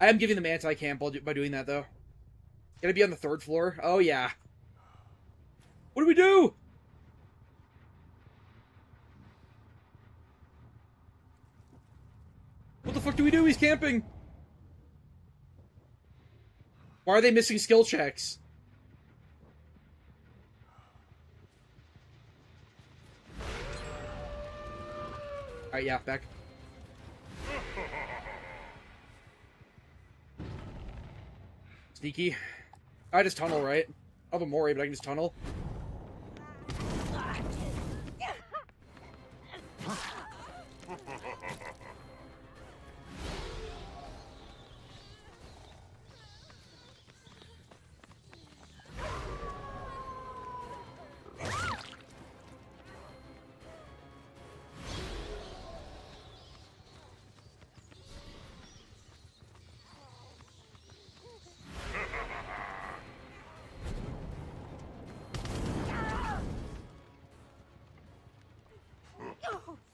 I am giving them anti-camp by doing that, though. Gonna be on the 3rd floor? Oh, yeah. What do we do? What the fuck do we do? He's camping. Why are they missing skill checks? Alright, yeah, back. Sneaky. I just tunnel, right? I have a Mori, but I can just tunnel.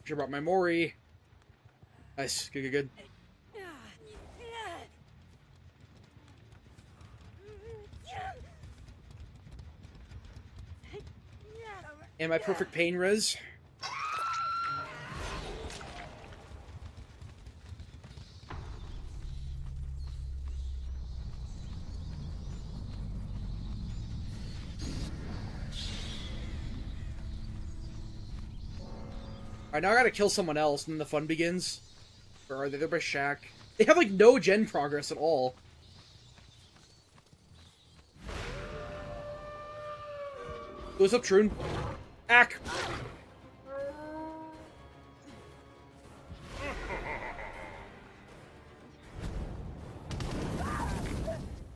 Sure about my Mori. Nice. Good, good, good. And my perfect pain res. Alright, now I gotta kill someone else, and then the fun begins. Where are they? They're by Shaq. They have, like, no gen progress at all. What's up, Troon? Ack!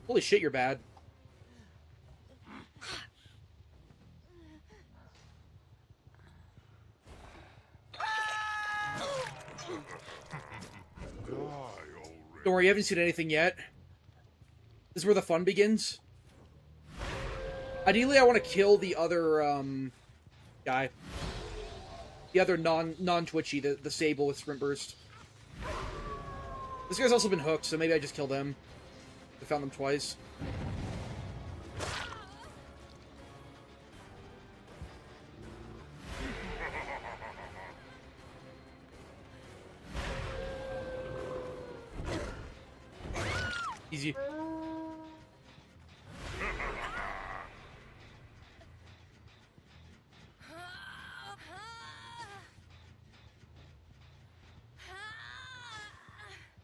Holy shit, you're bad. Don't worry, you haven't seen anything yet. This is where the fun begins. Ideally, I want to kill the other, guy. The other non-twitchy, the Sable with Sprint Burst. This guy's also been hooked, so maybe I just killed him. I found them twice. Easy.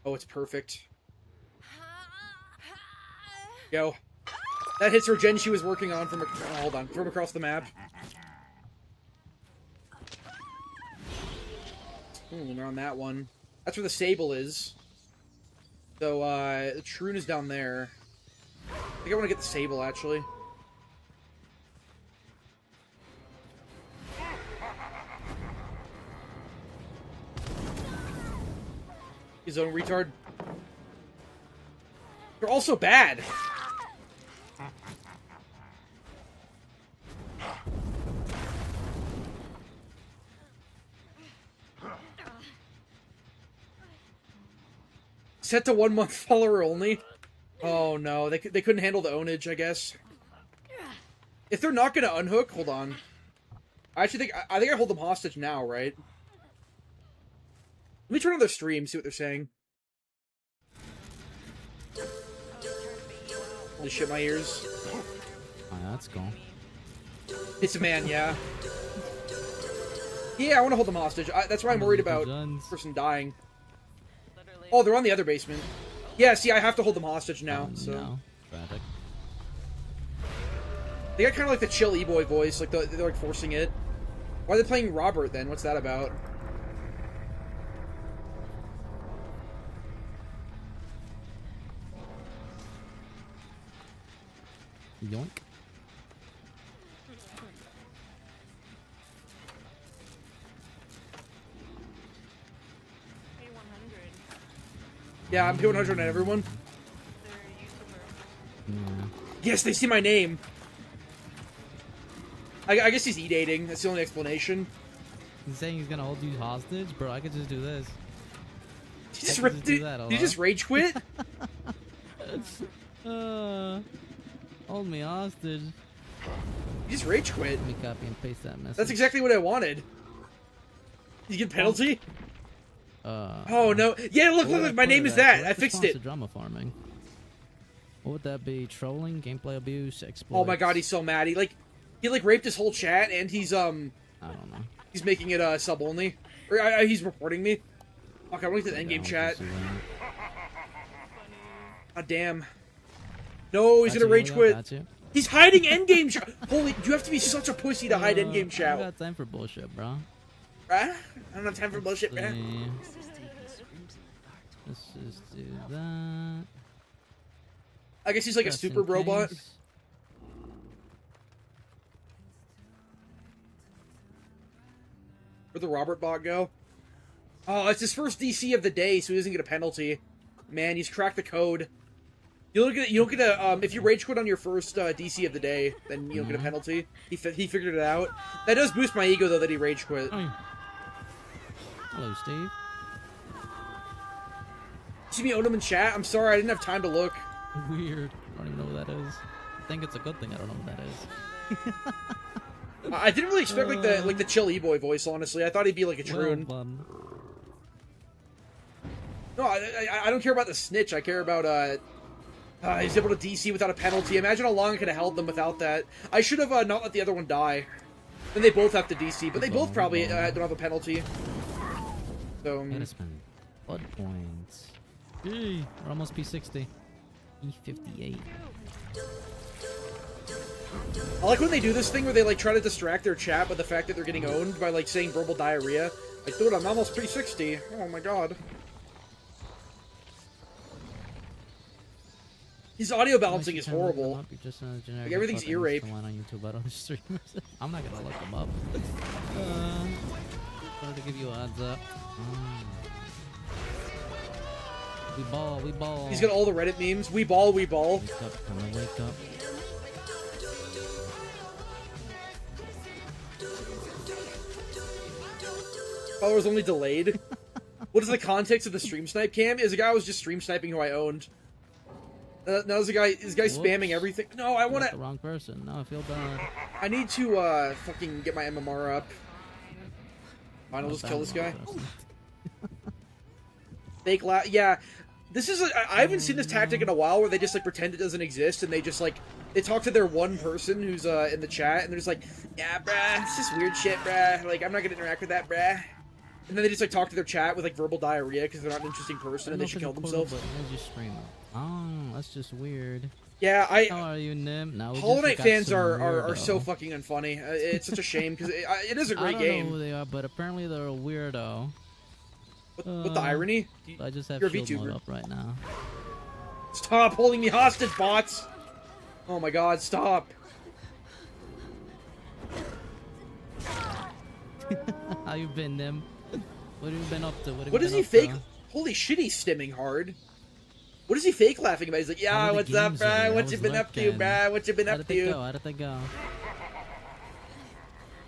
Oh, it's perfect. Yo. That hits her gen she was working on from, hold on, from across the map. Ooh, they're on that one. That's where the Sable is. So, the Troon is down there. I think I want to get the Sable, actually. His own retard. They're also bad. Set to 1 month follower only. Oh no, they couldn't handle the ownage, I guess. If they're not gonna unhook, hold on. I think I hold them hostage now, right? Let me turn on their stream, see what they're saying. Holy shit, my ears.
Oh, yeah, that's cool.
It's a man, yeah. Yeah, I want to hold them hostage. That's why I'm worried about the person dying. Oh, they're on the other basement. Yeah, see, I have to hold them hostage now, so...
No. Tragic.
They got kind of like the chill E-boy voice, like they're like forcing it. Why are they playing Robert, then? What's that about?
Yoink.
Yeah, I'm doing 100 on everyone.
Yeah.
Yes, they see my name. I guess he's e-dating. That's the only explanation.
He's saying he's gonna hold you hostage? Bro, I could just do this.
Did you just rage quit?
Hold me hostage.
You just rage quit.
Let me copy and paste that message.
That's exactly what I wanted. You get penalty? Oh no! Yeah, look! My name is that. I fixed it.
Drama farming. What would that be? Trolling, gameplay abuse, exploits.
Oh my god, he's so mad. He raped his whole chat, and he's
I don't know.
He's making it sub only, or he's reporting me. Fuck! I want to get the endgame chat. God damn! No, he's gonna rage quit. He's hiding endgame chat. Holy! You have to be such a pussy to hide endgame chat.
I got time for bullshit, bro.
I don't have time for bullshit, man.
Let's just do that.
I guess he's like a
Just
super
in
robot.
case.
Where'd the Robert bot go? Oh, it's his first DC of the day, so he doesn't get a penalty. Man, he's cracked the code. You don't get a if you rage quit on your first DC of the day, then you don't get a penalty. He figured it out. That does boost my ego though that he rage quit.
Hello, Steve.
See me own him in chat? I'm sorry, I didn't have time to look.
Weird. I don't even know what that is. I think it's a good thing I don't know what that is.
I didn't really expect like the chill E-boy voice, honestly. I thought he'd be like a Troon.
Well,
No, I don't care about the snitch. I care about he's able to DC without a penalty. Imagine how long I could have held them without that. I should have not let the other one die. Then they both have to DC, but they both probably don't have a penalty. So
Gotta spend blood points. We're almost P60. E58.
I like when they do this thing where they like try to distract their chat by the fact that they're getting owned by like saying verbal diarrhea. Like, dude, I'm almost P60. Oh my god. His audio balancing is horrible. Like, everything's ear rape.
On YouTube, I don't stream. I'm not gonna look them up. Wanted to give you a heads up. We ball, we ball.
He's got all the Reddit memes. We ball, we ball.
Wake up, come on, wake up.
Oh, it was only delayed. What is the context of the stream snipe cam? Is a guy was just stream sniping who I owned. Now there's a guy. Is guy spamming everything? No, I want to.
The wrong person. No, I feel bad.
I need to fucking get my MMR up. Fine, I'll just kill this guy. Fake la. Yeah, this is. I haven't seen this tactic in a while where they just like pretend it doesn't exist and they just like they talk to their one person who's in the chat and they're just like, yeah, bruh, it's just weird shit, bruh. Like I'm not gonna interact with that, bruh. And then they just like talk to their chat with like verbal diarrhea because they're not an interesting person and they should kill themselves.
Oh, that's just weird.
Yeah,
How are you, Nim? Now
Hollow Knight fans are so fucking unfunny. It's such a shame because it is a great game.
I don't know who they are, but apparently they're a weirdo.
What the irony?
I just have
You're a
shield
VTuber.
mode up right now.
Stop holding me hostage, bots! Oh my god, stop.
How you been, Nim? What have you been up to?
What is he fake? Holy shit, he's stimming hard. What is he fake laughing about? He's like, yeah, what's up, bruh? What you been up to, bruh? What you been up to?
How did they go?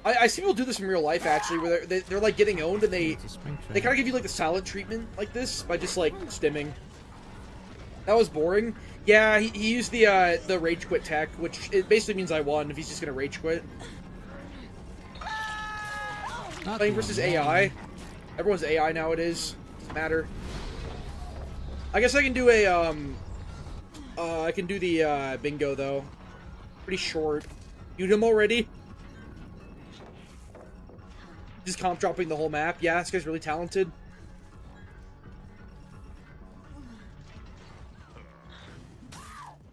I see people do this in real life, actually, where they're like getting owned and they kind of give you like the silent treatment like this by just like stimming. That was boring. Yeah, he used the rage quit tech, which it basically means I won if he's just gonna rage quit. Playing versus AI. Everyone's AI nowadays. Doesn't matter. I guess I can do a I can do the bingo though. Pretty short. You him already? Just comp dropping the whole map. Yeah, this guy's really talented.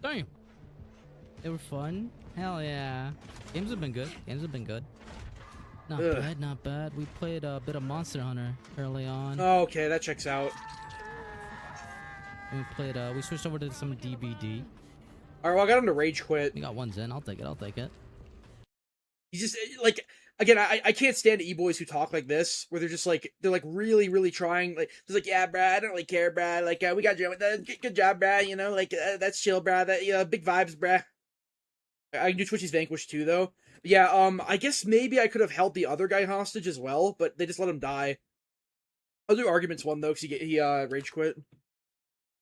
Damn. They were fun. Hell yeah. Games have been good. Games have been good. Not bad, not bad. We played a bit of Monster Hunter early on.
Oh, okay, that checks out.
We played, we switched over to some DBD.
Alright, well, I got him to rage quit.
We got one Zen. I'll take it, I'll take it.
He's just, like, again, I can't stand e-boys who talk like this, where they're just like, they're like really, really trying, like, just like, yeah, bruh, I don't really care, bruh, like, we got you, good job, bruh, you know, like, that's chill, bruh, that, big vibes, bruh. I can do Twitchy's Vanquish too, though. But yeah, I guess maybe I could have held the other guy hostage as well, but they just let him die. I'll do Arguments 1, though, because he rage quit.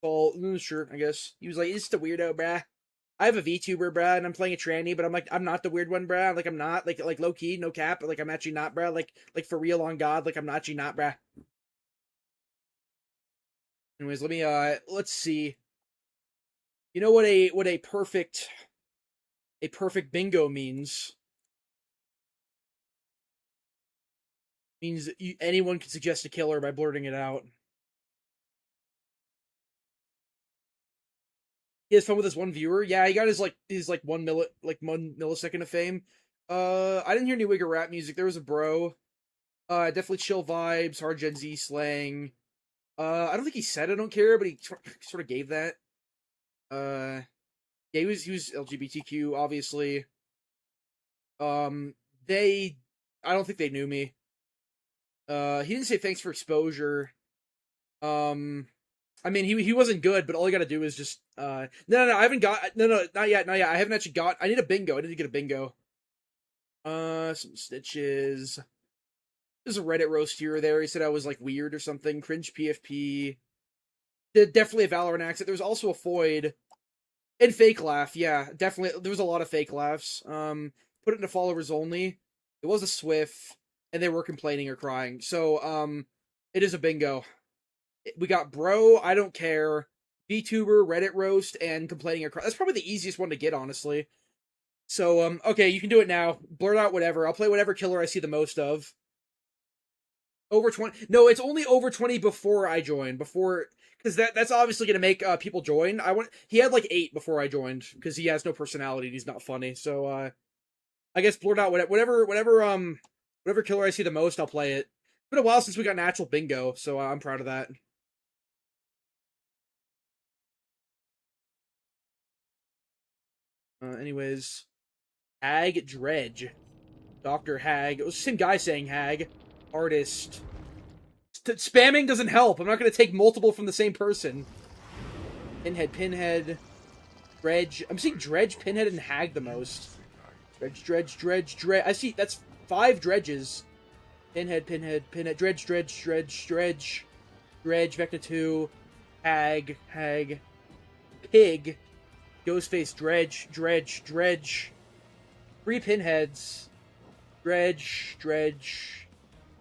Well, sure, I guess. He was like, he's just a weirdo, bruh. I have a VTuber, bruh, and I'm playing a tranny, but I'm like, I'm not the weird one, bruh. Like, I'm not, like low key, no cap, but like, I'm actually not, bruh. Like for real on God, like, I'm actually not, bruh. Anyways, let me, let's see. You know what a perfect bingo means? Means that anyone can suggest a killer by blurting it out. He has fun with his one viewer. Yeah, he got his 1 millisecond of fame. I didn't hear any Wigger rap music. There was a bro. Definitely chill vibes, hard Gen Z slang. I don't think he said I don't care, but he sort of gave that. Yeah, he was LGBTQ, obviously. I don't think they knew me. He didn't say thanks for exposure. I mean, he wasn't good, but all I gotta do is just, no, I haven't got, no, not yet, I haven't actually got, I need a bingo, I need to get a bingo. Some stitches. There's a Reddit roast here or there, he said I was, like, weird or something, cringe PFP. Definitely a Valorant accent, there was also a Foyd, and fake laugh, yeah, definitely, there was a lot of fake laughs. Put it into followers only, it was a Swift, and they were complaining or crying, so, it is a bingo. We got bro, I don't care, VTuber, Reddit roast, and complaining or crying. That's probably the easiest one to get, honestly. So, okay, you can do it now. Blurt out whatever. I'll play whatever killer I see the most of. Over 20. No, it's only over 20 before I join. Because that's obviously going to make people join. He had like 8 before I joined, because he has no personality and he's not funny. So, I guess blurt out whatever killer I see the most, I'll play it. It's been a while since we got natural bingo, so I'm proud of that. Anyways, Hag Dredge, Dr. Hag. It was the same guy saying Hag. Artist. Spamming doesn't help. I'm not going to take multiple from the same person. Pinhead. Dredge. I'm seeing Dredge, Pinhead, and Hag the most. Dredge. I see, that's 5 dredges. Pinhead. Dredge. Vecna 2. Hag. Pig. Ghostface, Dredge. 3 pinheads. Dredge.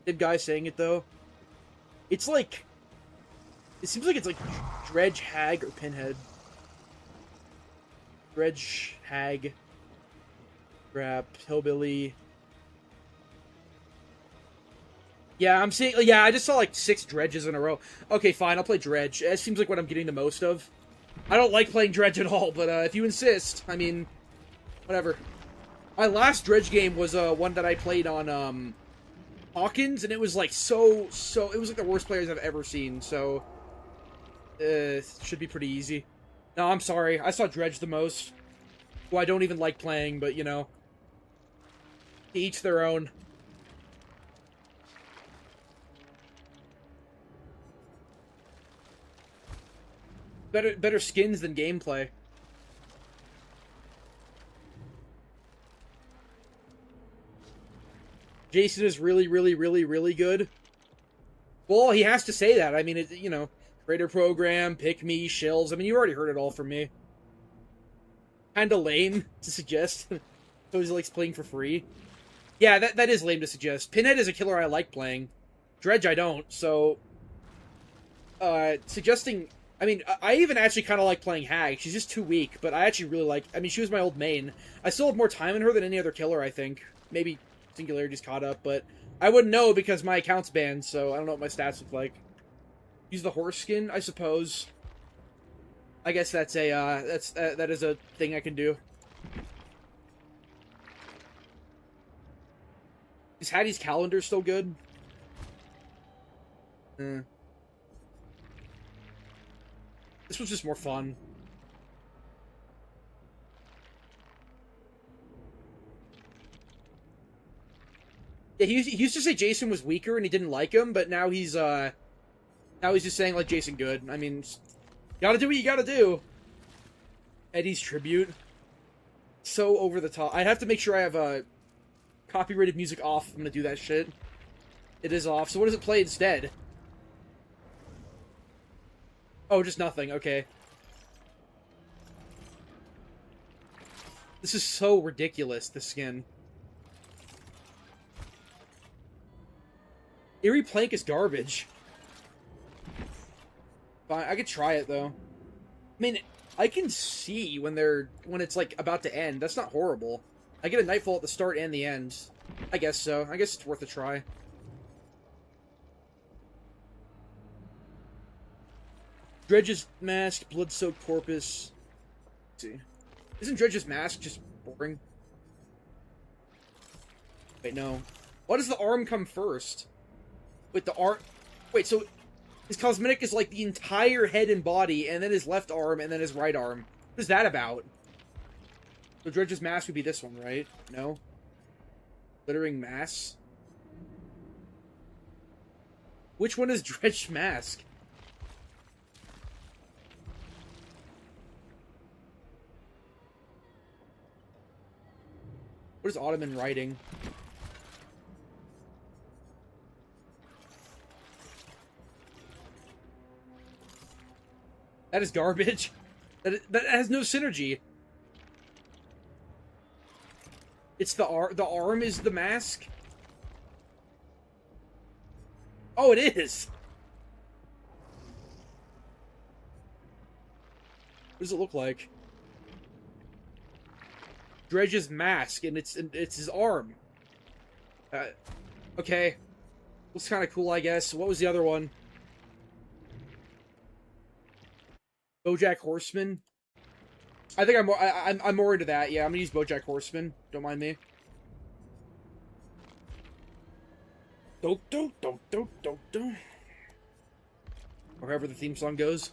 Good guy saying it though. It's like, it seems like it's like Dredge, Hag, or Pinhead. Dredge, Hag, Grab, Hillbilly. Yeah, I'm seeing. Yeah, I just saw like 6 dredges in a row. Okay, fine, I'll play Dredge. It seems like what I'm getting the most of. I don't like playing Dredge at all, but if you insist, I mean, whatever. My last Dredge game was one that I played on Hawkins, and it was like it was like the worst players I've ever seen. So, should be pretty easy. No, I'm sorry. I saw Dredge the most. Who I don't even like playing, but you know, to each their own. Better skins than gameplay. Jason is really good. Well, he has to say that. I mean, you know, creator program, pick me, shills. I mean, you already heard it all from me. Kinda lame to suggest. So he likes playing for free. Yeah, that is lame to suggest. Pinhead is a killer I like playing. Dredge I don't, so... suggesting... I mean, I even actually kind of like playing Hag. She's just too weak, but I actually really like... I mean, she was my old main. I still have more time in her than any other killer, I think. Maybe Singularity's caught up, but... I wouldn't know because my account's banned, so I don't know what my stats look like. Use the horse skin, I suppose. I guess that's a, that is a thing I can do. Is Hattie's calendar still good? This was just more fun. Yeah, he used to say Jason was weaker and he didn't like him, but now he's just saying like Jason good. I mean, gotta do what you gotta do. Eddie's tribute. So over the top. I'd have to make sure I have copyrighted music off if I'm gonna do that shit. It is off. So what does it play instead? Oh, just nothing. Okay. This is so ridiculous, the skin. Eerie Plank is garbage. Fine, I could try it, though. I mean, I can see when it's, like, about to end. That's not horrible. I get a Nightfall at the start and the end. I guess so. I guess it's worth a try. Dredge's Mask, Blood-Soaked Porpoise. Let's see. Isn't Dredge's Mask just boring? Wait, no. Why does the arm come first? Wait, the arm... Wait, so... His cosmetic is like the entire head and body, and then his left arm, and then his right arm. What is that about? So Dredge's Mask would be this one, right? No? Glittering Mass? Which one is Dredge's Mask? What is Ottoman writing? That is garbage. That has no synergy. It's the arm is the mask? Oh, it is! What does it look like? Dredge's mask, and it's his arm. Okay. Looks kind of cool, I guess. What was the other one? BoJack Horseman. I think I'm more into that. Yeah, I'm gonna use BoJack Horseman. Don't mind me. Do do do do do do. Or however the theme song goes.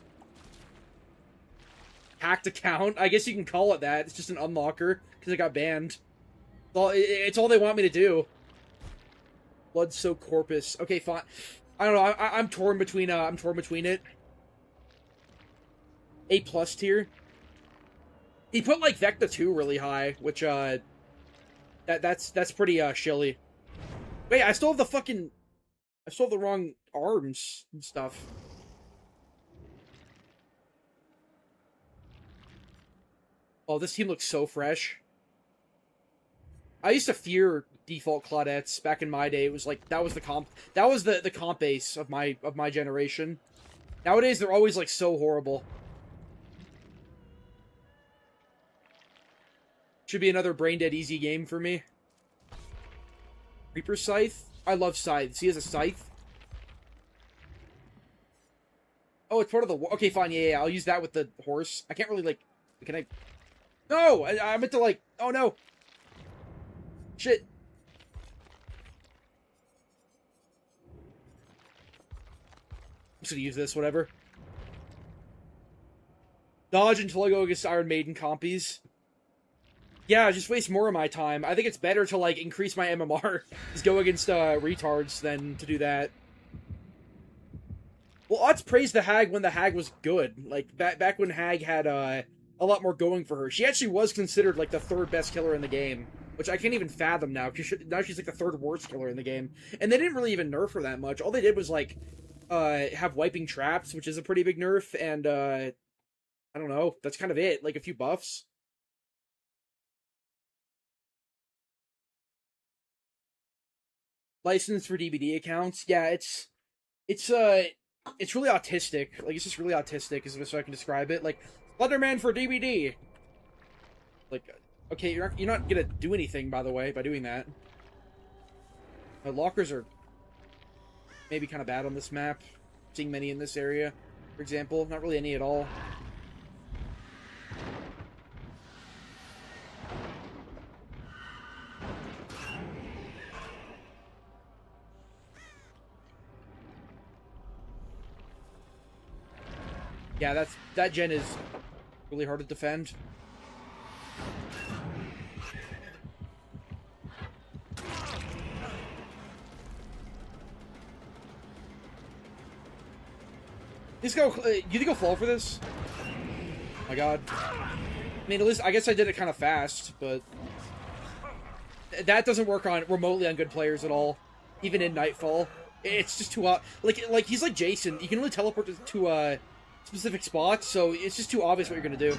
Hacked account. I guess you can call it that. It's just an unlocker because it got banned. Well, it's all they want me to do. Blood-soaked corpus. Okay, fine. I don't know. I'm torn between. I'm torn between it. A+ tier. He put like Vecta 2 really high, which that's pretty shilly. Wait, I still have the fucking. I still have the wrong arms and stuff. Oh, this team looks so fresh. I used to fear default Claudettes back in my day. It was like that was the comp base of my generation. Nowadays they're always like so horrible. Should be another brain dead easy game for me. Reaper Scythe? I love scythes. He has a scythe. Oh, it's part of the... Okay, fine. Yeah, I'll use that with the horse. I can't really, like... Can I... No! I meant to, like... Oh, no! Shit. I'm just gonna use this, whatever. Dodge until I go against Iron Maiden compies. Yeah, just waste more of my time. I think it's better to, like, increase my MMR. Just go against, retards than to do that. Well, Odds praised the Hag when the Hag was good. Like, back when Hag had, a lot more going for her. She actually was considered, like, the third best killer in the game. Which I can't even fathom now, because now she's, like, the third worst killer in the game. And they didn't really even nerf her that much. All they did was, like, have wiping traps, which is a pretty big nerf, and, I don't know. That's kind of it. Like, a few buffs. License for DBD accounts. Yeah, it's really autistic. Like, it's just really autistic, is the best way I can describe it. Like, Slenderman for DBD. Like, okay, you're not gonna do anything, by the way, by doing that. Lockers are maybe kind of bad on this map. Seeing many in this area, for example. Not really any at all. Yeah, that gen is really hard to defend. Let's go. You think I'll fall for this? Oh my god. I mean, at least I guess I did it kind of fast, but that doesn't work on remotely on good players at all. Even in Nightfall, it's just too like he's like Jason. You can only teleport to specific spots, so it's just too obvious what you're gonna do.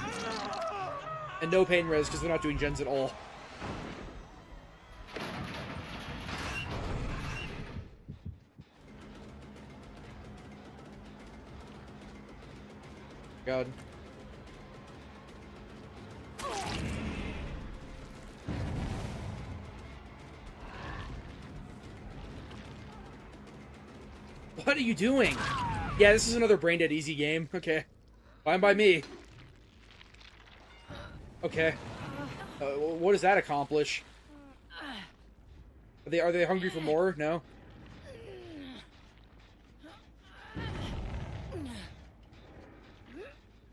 And no pain res because they're not doing gens at all. God. What are you doing? Yeah, this is another brain dead easy game. Okay. Fine by me. Okay. What does that accomplish? Are they hungry for more? No?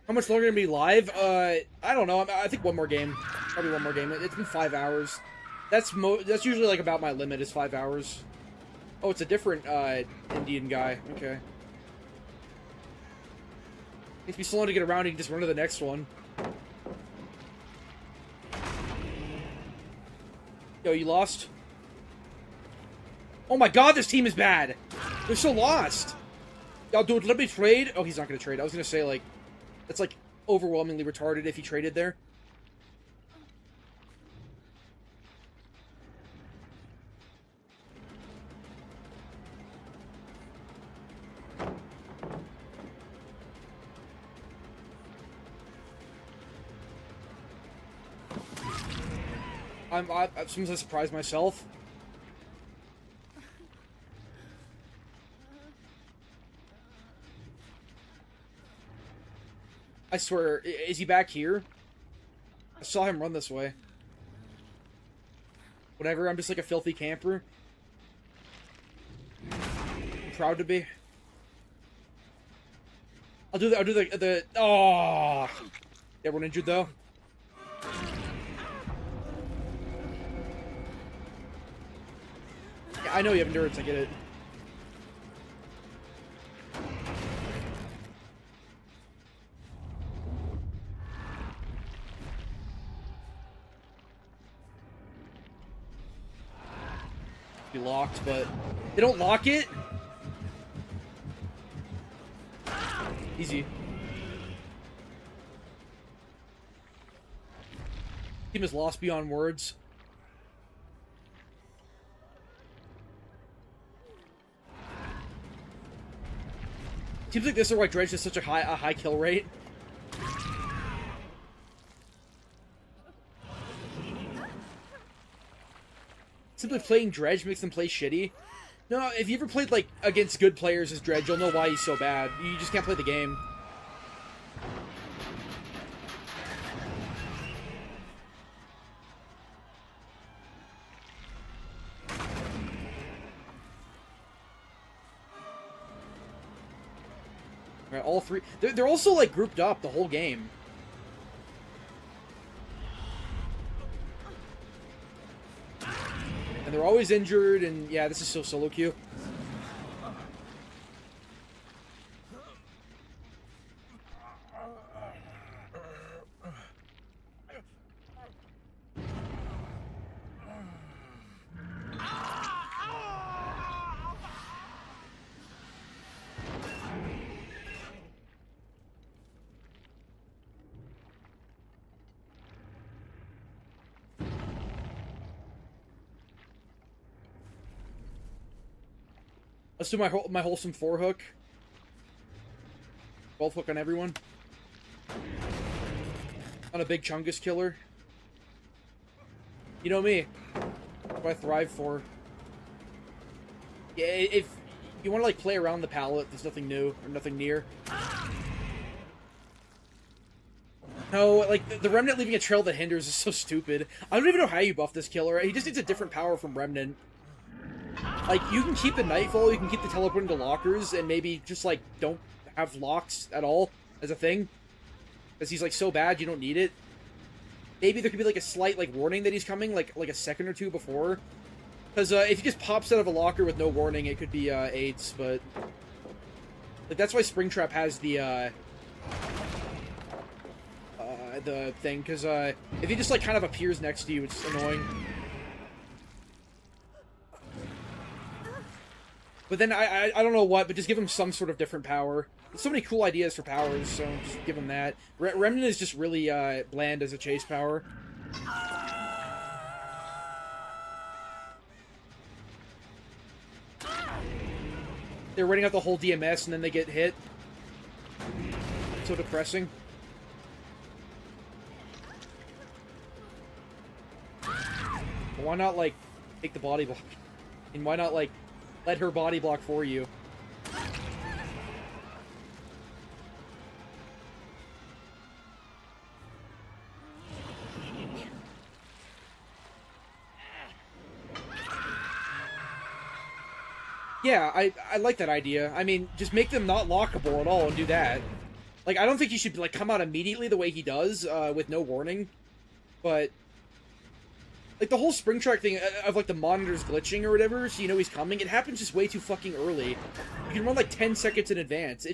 How much longer gonna be live? I don't know. I think one more game. Probably one more game. It's been 5 hours. That's usually like about my limit is 5 hours. Oh, it's a different Indian guy. Okay. Needs to be slow to get around. He can just run to the next one. Yo, you lost? Oh my god, this team is bad! They're so lost! Yo, dude, let me trade? Oh, he's not gonna trade. I was gonna say, like, that's, like, overwhelmingly retarded if he traded there. Sometimes I surprise myself. I swear, is he back here? I saw him run this way. Whatever, I'm just like a filthy camper. I'm proud to be. I'll do the oh! Everyone injured though? Yeah, I know you have endurance, I get it. Be locked, but they don't lock it. Easy. Team is lost beyond words. Seems like this are why Dredge has such a high kill rate. Simply playing Dredge makes them play shitty. No, if you ever played like against good players as Dredge, you'll know why he's so bad. You just can't play the game. Right, all three. They're also like grouped up the whole game. And they're always injured, and yeah, this is so solo queue. Let's do my wholesome 4 hook. Both hook on everyone. On a big Chungus killer. You know me. What I thrive for. Yeah, if you want to like play around the palette, there's nothing new or nothing near. No, like the Remnant leaving a trail that hinders is so stupid. I don't even know how you buff this killer. He just needs a different power from Remnant. Like, you can keep the Nightfall, you can keep the teleporting to lockers, and maybe just, like, don't have locks at all as a thing. Because he's, like, so bad, you don't need it. Maybe there could be, like, a slight, like, warning that he's coming, like a second or two before. Because, if he just pops out of a locker with no warning, it could be, AIDS, but... Like, that's why Springtrap has the thing, because, if he just, like, kind of appears next to you, it's annoying. But then, I don't know what, but just give him some sort of different power. There's so many cool ideas for powers, so just give him that. Remnant is just really bland as a chase power. They're running out the whole DMS and then they get hit. So depressing. But why not, like, take the body block? And why not, like, let her body block for you? Yeah, I like that idea. I mean, just make them not lockable at all and do that. Like, I don't think he should, like, come out immediately the way he does, with no warning. But... like, the whole Springtrap thing of, like, the monitors glitching or whatever, so you know he's coming, it happens just way too fucking early. You can run, like, 10 seconds in advance.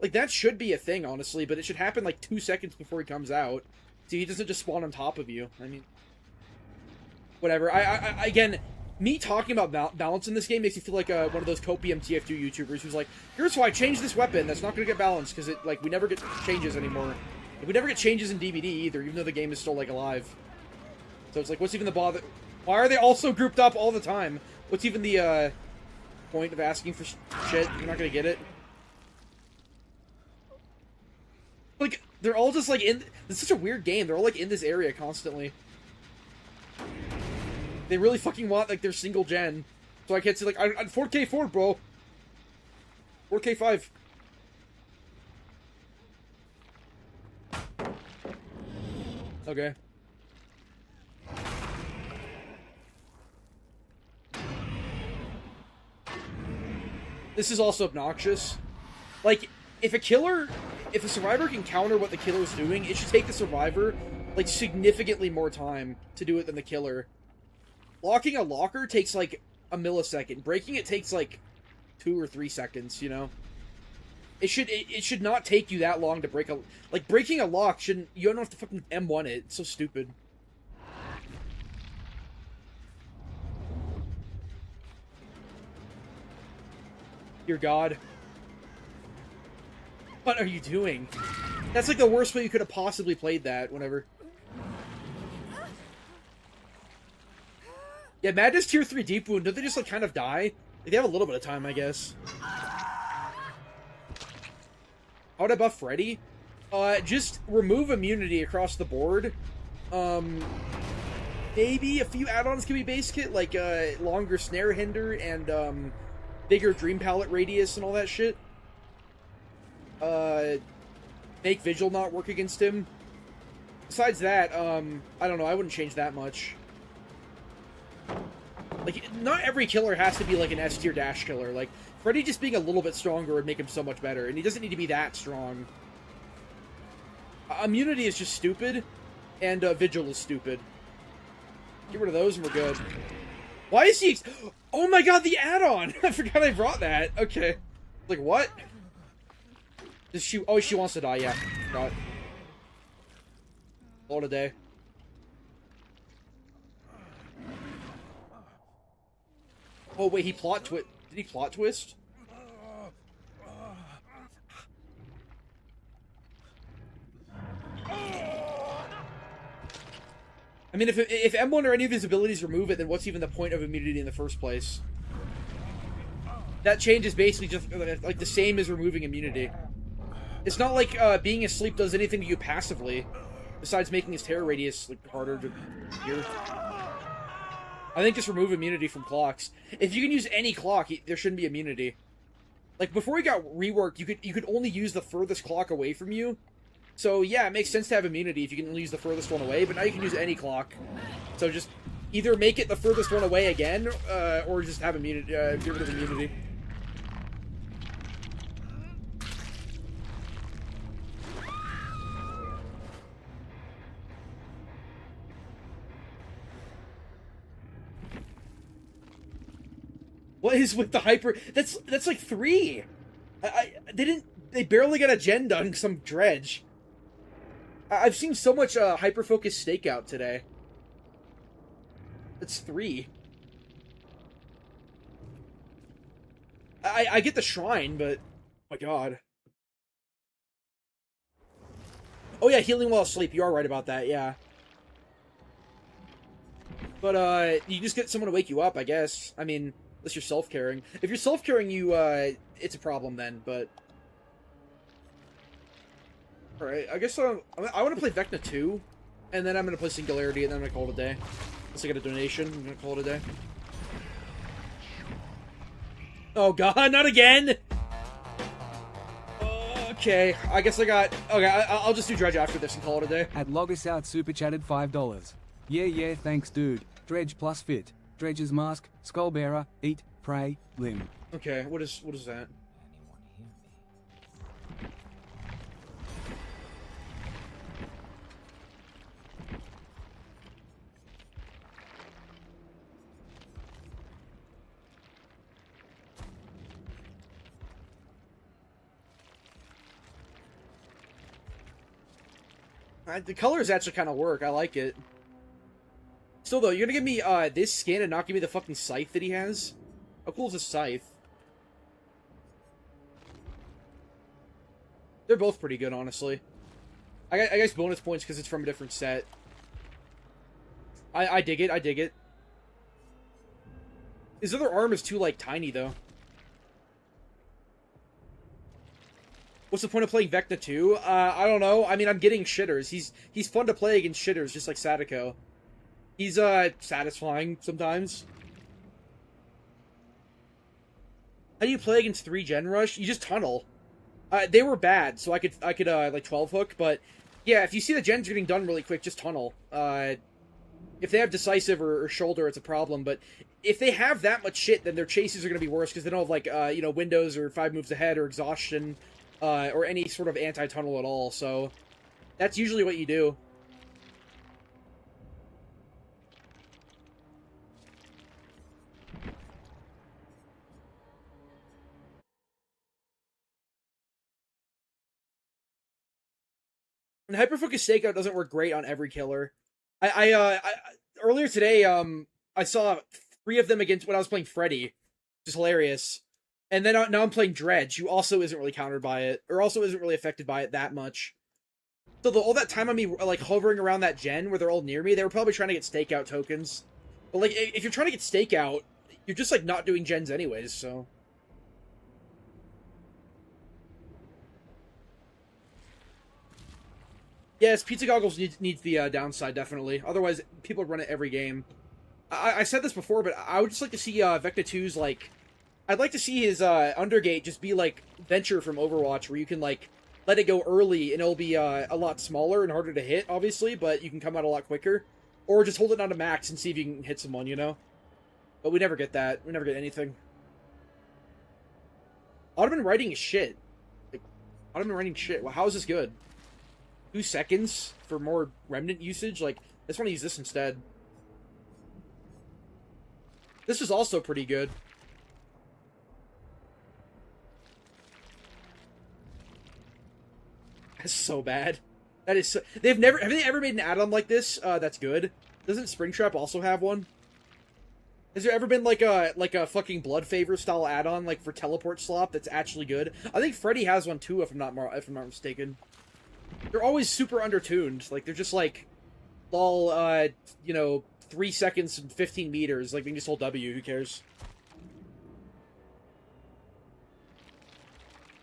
Like, that should be a thing, honestly, but it should happen, like, 2 seconds before he comes out. So he doesn't just spawn on top of you. I mean... whatever. Again, me talking about balance in this game makes me feel like one of those copium TF2 YouTubers who's like, here's why I changed this weapon that's not gonna get balanced, because it, like, we never get changes anymore. We never get changes in DBD either, even though the game is still, like, alive. So it's like, what's even the bother? Why are they all so grouped up all the time? What's even the, point of asking for shit? You're not gonna get it. Like, they're all just, like, in... it's such a weird game. They're all, like, in this area constantly. They really fucking want, like, their single gen. So I can't say, like, 4K4, bro. 4K5. Okay. This is also obnoxious. Like, if a survivor can counter what the killer's doing, it should take the survivor, like, significantly more time to do it than the killer. Locking a locker takes, like, a millisecond. Breaking it takes, like, 2 or 3 seconds, you know? It should not take you that long to break a... Like, breaking a lock shouldn't... You don't have to fucking M1 it. It's so stupid. Dear God. What are you doing? That's like the worst way you could have possibly played that, whenever. Yeah, Madness Tier 3 Deep Wound, don't they just like kind of die? Like, they have a little bit of time, I guess. How would I buff Freddy? Just remove immunity across the board. Maybe a few add-ons can be base kit, like longer snare hinder and bigger dream palette radius and all that shit. Make Vigil not work against him. Besides that, I don't know, I wouldn't change that much. Like, not every killer has to be like an S tier dash killer. Like, Freddy just being a little bit stronger would make him so much better, and he doesn't need to be that strong. Immunity is just stupid, and Vigil is stupid. Get rid of those and we're good. Why is he... Oh my god, the add-on! I forgot I brought that. Okay. Like, what? Does she... Oh, she wants to die, yeah. Forgot. All today. Oh, wait, he plot twist... Did he plot twist? I mean, if M1 or any of his abilities remove it, then what's even the point of immunity in the first place? That change is basically just, like, the same as removing immunity. It's not like, being asleep does anything to you passively, besides making his terror radius, like, harder to hear. I think just remove immunity from clocks. If you can use any clock, there shouldn't be immunity. Like, before he got reworked, you could only use the furthest clock away from you. So, yeah, it makes sense to have immunity if you can use the furthest one away, but now you can use any clock. So just either make it the furthest one away again, or just have immunity, get rid of immunity. What is with the hyper? That's like 3. They barely got a gen done, some dredge. I've seen so much hyper-focused stakeout today. That's 3. I get the shrine, but... Oh my god. Oh yeah, healing while asleep. You are right about that, yeah. But, you just get someone to wake you up, I guess. I mean, unless you're self-caring. If you're self-caring, it's a problem then, but... Alright, I guess I want to play Vecna 2, and then I'm going to play Singularity, and then I'm going to call it a day. Unless I get a donation, I'm going to call it a day. Oh god, not again! Okay, I guess I got... Okay, I'll just do Dredge after this and call it a day.
At Logos Out super chatted $5. Yeah, thanks dude. Dredge plus fit. Dredge's mask, Skullbearer, eat, pray, limb.
Okay, what is that? The colors actually kind of work. I like it. Still, though, you're gonna give me this skin and not give me the fucking scythe that he has? How cool is this scythe? They're both pretty good, honestly. I guess bonus points because it's from a different set. I dig it. I dig it. His other arm is too, like, tiny, though. What's the point of playing Vecna 2? I don't know. I mean, I'm getting shitters. He's fun to play against shitters, just like Sadako. He's satisfying sometimes. How do you play against 3 Gen Rush? You just tunnel. They were bad, so I could like 12 hook, but yeah, if you see the gens getting done really quick, just tunnel. If they have decisive or shoulder, it's a problem, but if they have that much shit, then their chases are going to be worse because they don't have like windows or 5 moves ahead or exhaustion or any sort of anti-tunnel at all. So that's usually what you do. And hyperfocus stakeout doesn't work great on every killer. I earlier today I saw 3 of them against when I was playing Freddy, which is hilarious. And then now I'm playing Dredge, who also isn't really countered by it, or also isn't really affected by it that much. So all that time on me like hovering around that gen where they're all near me, they were probably trying to get stakeout tokens. But like if you're trying to get stakeout, you're just like not doing gens anyways. So. Yes, Pizza Goggles needs the downside, definitely. Otherwise, people run it every game. I said this before, but I would just like to see Vecna 2's, like... I'd like to see his Undergate just be like Venture from Overwatch, where you can, like, let it go early, and it'll be a lot smaller and harder to hit, obviously, but you can come out a lot quicker. Or just hold it down to max and see if you can hit someone, you know? But we never get that. We never get anything. Ottoman writing is shit. Like, Ottoman writing shit. Well, how is this good? 2 seconds for more remnant usage? Like, I just want to use this instead. This is also pretty good. That's so bad. That is so... Have they ever made an add-on like this? That's good. Doesn't Springtrap also have one? Has there ever been like a fucking Blood Favor style add-on like for teleport slop that's actually good? I think Freddy has one too, if I'm not mistaken. They're always super undertuned. Like, they're just, like, all, 3 seconds and 15 meters. Like, they can just hold W. Who cares?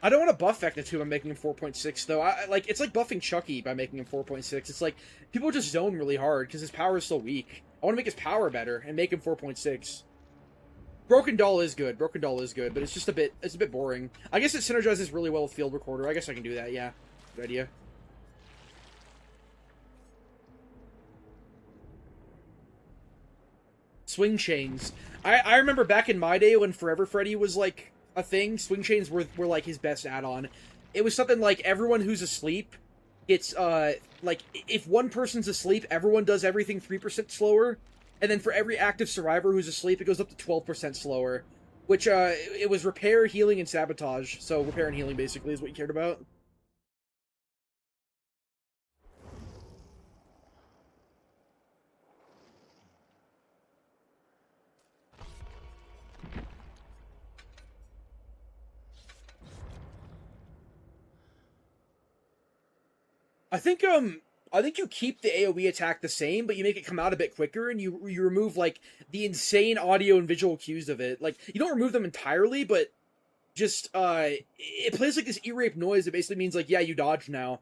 I don't want to buff Vecna 2 by making him 4.6, though. It's like buffing Chucky by making him 4.6. It's like, people just zone really hard because his power is so weak. I want to make his power better and make him 4.6. Broken Doll is good. Broken Doll is good, but it's just a bit boring. I guess it synergizes really well with Field Recorder. I guess I can do that, yeah. Good idea. Swing chains. I remember back in my day when Forever Freddy was, like, a thing, swing chains were like, his best add-on. It was something like, everyone who's asleep gets, like, if one person's asleep, everyone does everything 3% slower, and then for every active survivor who's asleep, it goes up to 12% slower. Which, it was repair, healing, and sabotage. So, repair and healing, basically, is what you cared about. I think you keep the AoE attack the same, but you make it come out a bit quicker, and you remove, like, the insane audio and visual cues of it. Like, you don't remove them entirely, but just, it plays like this ear-rape noise that basically means, like, yeah, you dodge now.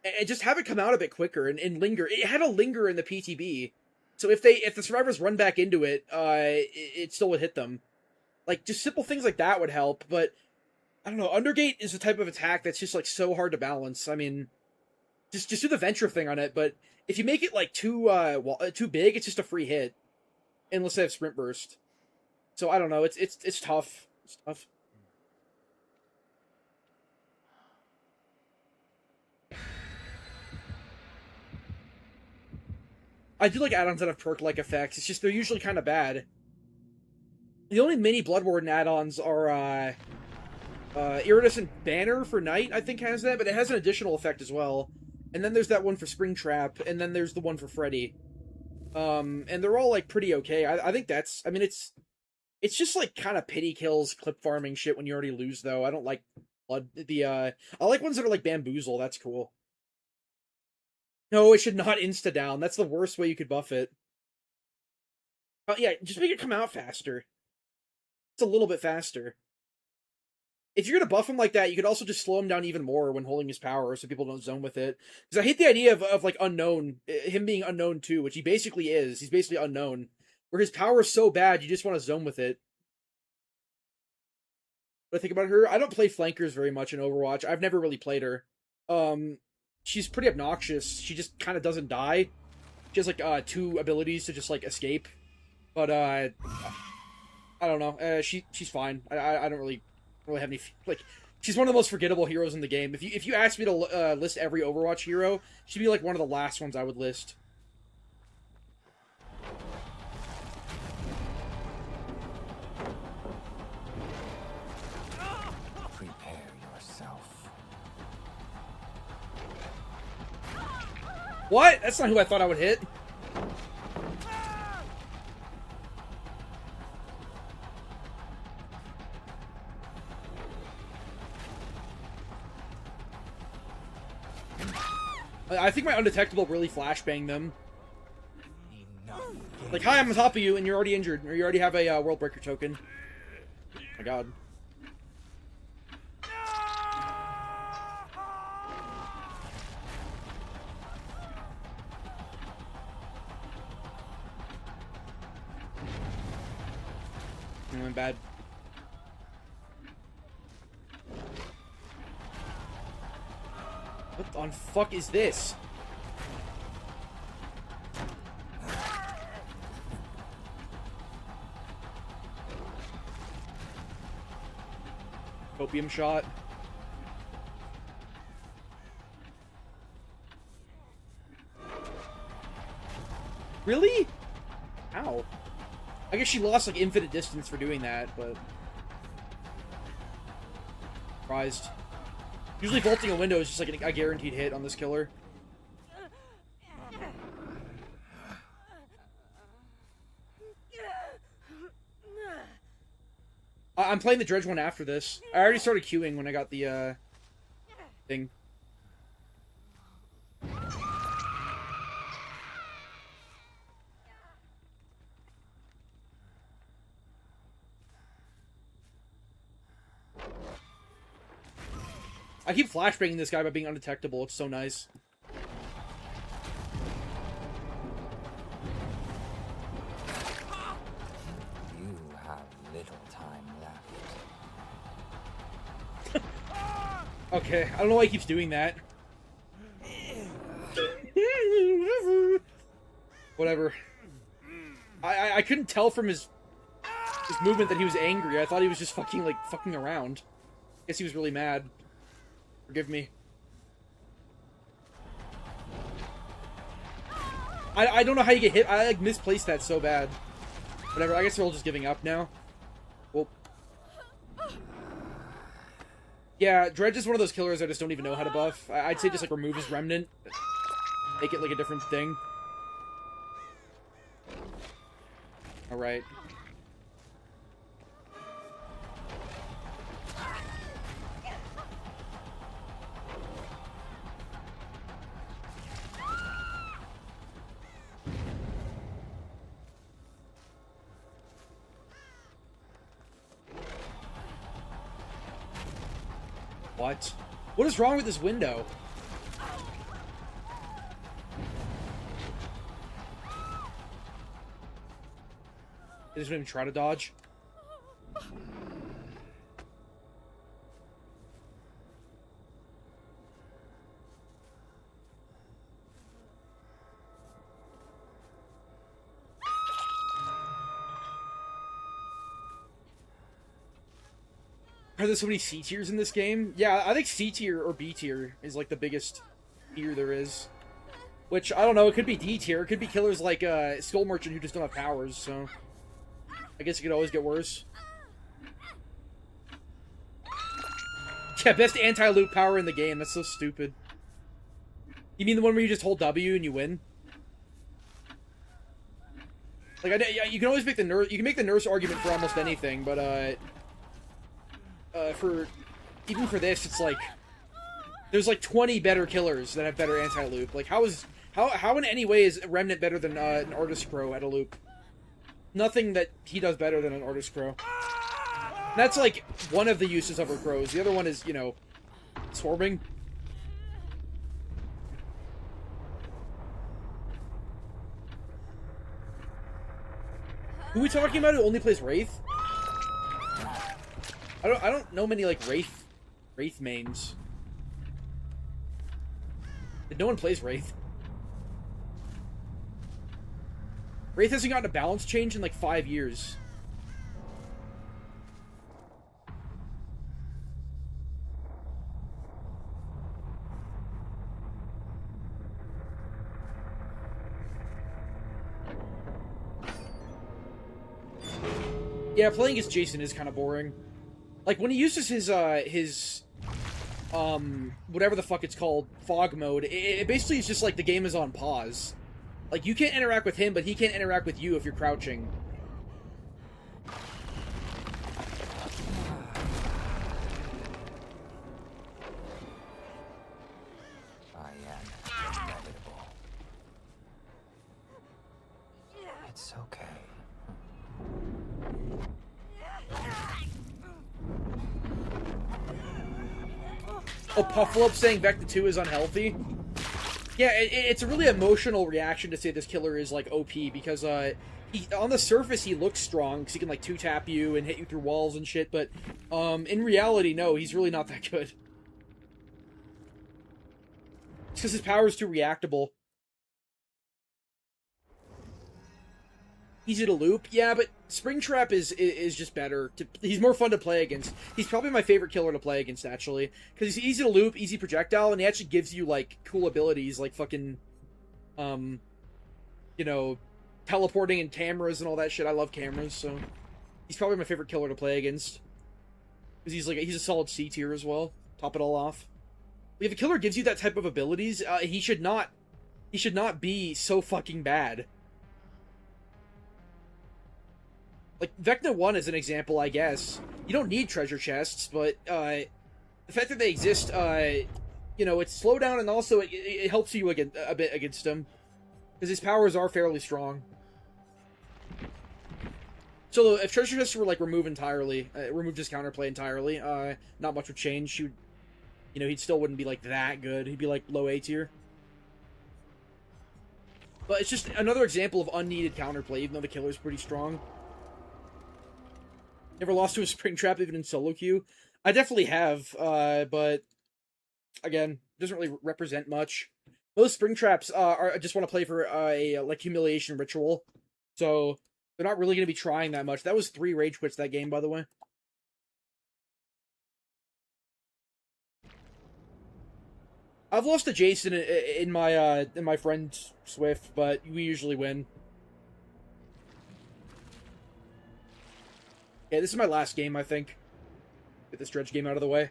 And just have it come out a bit quicker and linger. It had a linger in the PTB. So if the survivors run back into it, it still would hit them. Like, just simple things like that would help, but, I don't know, Undergate is the type of attack that's just, like, so hard to balance. I mean... Just do the Venture thing on it, but if you make it, like, too big, it's just a free hit. Unless they have Sprint Burst. So, I don't know, it's tough. It's tough. I do like add-ons that have perk-like effects, it's just they're usually kind of bad. The only mini Bloodwarden add-ons are, Iridescent Banner for Night, I think has that, but it has an additional effect as well. And then there's that one for Springtrap, and then there's the one for Freddy. And they're all, like, pretty okay. I think that's... I mean, it's just, like, kind of pity kills, clip farming shit when you already lose, though. I don't like I like ones that are, like, Bamboozle. That's cool. No, it should not insta-down. That's the worst way you could buff it. Yeah, just make it come out faster. It's a little bit faster. if you're gonna buff him like that, you could also just slow him down even more when holding his power, so people don't zone with it. Because I hate the idea of like unknown, him being unknown too, which he basically is. He's basically unknown, where his power is so bad you just want to zone with it. What I think about her, I don't play flankers very much in Overwatch. I've never really played her. She's pretty obnoxious. She just kind of doesn't die. She has like 2 abilities to just like escape, but I don't know. She's fine. I don't really have any like. She's one of the most forgettable heroes in the game. If you asked me to list every Overwatch hero, she'd be like one of the last ones I would list.
Prepare yourself.
What? That's not who I thought I would hit. I think my undetectable really flashbanged them. Like, hi, I'm on top of you, and you're already injured, or you already have a World Breaker token. Oh my god. I'm bad. What the fuck is this? Opium shot. Really? Ow. I guess she lost like infinite distance for doing that, but surprised. Usually vaulting a window is just like a guaranteed hit on this killer. I'm playing the Dredge one after this. I already started queuing when I got the thing. I keep flashbanging this guy by being undetectable. It's so nice.
You have little time left.
Okay, I don't know why he keeps doing that. Whatever. I couldn't tell from his movement that he was angry. I thought he was just fucking around. Guess he was really mad. Forgive me. I don't know how you get hit. I like misplaced that so bad. Whatever, I guess we're all just giving up now. Well. Yeah, Dredge is one of those killers I just don't even know how to buff. I'd say just like remove his remnant. Make it like a different thing. Alright. What? What is wrong with this window? He doesn't even try to dodge. Are there so many C tiers in this game? Yeah, I think C tier or B tier is like the biggest tier there is. Which, I don't know, it could be D tier. It could be killers like Skull Merchant who just don't have powers, so I guess it could always get worse. Yeah, best anti-loop power in the game. That's so stupid. You mean the one where you just hold W and you win? Like, you can always make the nerf. You can make the nerfs argument for almost anything, but even for this, it's like there's like 20 better killers that have better anti-loop. Like, how in any way is Remnant better than an Artist Crow at a loop? Nothing that he does better than an Artist Crow. That's like one of the uses of her crows. The other one is, you know, swarming. Who are we talking about who only plays Wraith? I don't know many like Wraith mains. No one plays Wraith. Wraith hasn't gotten a balance change in like 5 years. Yeah, playing as Jason is kind of boring. Like, when he uses his whatever the fuck it's called, fog mode, it basically is just like the game is on pause. Like, you can't interact with him, but he can't interact with you if you're crouching.
I am inevitable. It's okay.
Oh, Puffalope saying Vecna 2 is unhealthy? Yeah, it's a really emotional reaction to say this killer is, like, OP, because, on the surface, he looks strong, because he can, like, two-tap you and hit you through walls and shit, but, in reality, no, he's really not that good. It's because his power is too reactable. Easy to loop? Yeah, but Springtrap is just better. He's more fun to play against. He's probably my favorite killer to play against, actually. Because he's easy to loop, easy projectile, and he actually gives you, like, cool abilities, like fucking, you know, teleporting and cameras and all that shit. I love cameras, so he's probably my favorite killer to play against. Because he's a solid C tier as well. Top it all off. If a killer gives you that type of abilities, he should not be so fucking bad. Like, Vecna 1 is an example, I guess. You don't need treasure chests, but, the fact that they exist, you know, it's slowdown, and also it helps you again, a bit against him. Because his powers are fairly strong. So, if treasure chests were, like, removed entirely, removed his counterplay entirely, not much would change. You know, he still wouldn't be, like, that good. He'd be, like, low A tier. But it's just another example of unneeded counterplay, even though the killer's pretty strong. Never lost to a Springtrap even in solo queue. I definitely have, but again, doesn't really represent much. Most Springtraps are just want to play for a like humiliation ritual, so they're not really going to be trying that much. That was 3 rage quits that game, by the way. I've lost to Jason in my friend Swift, but we usually win. Yeah, this is my last game, I think. Get this dredge game out of the way.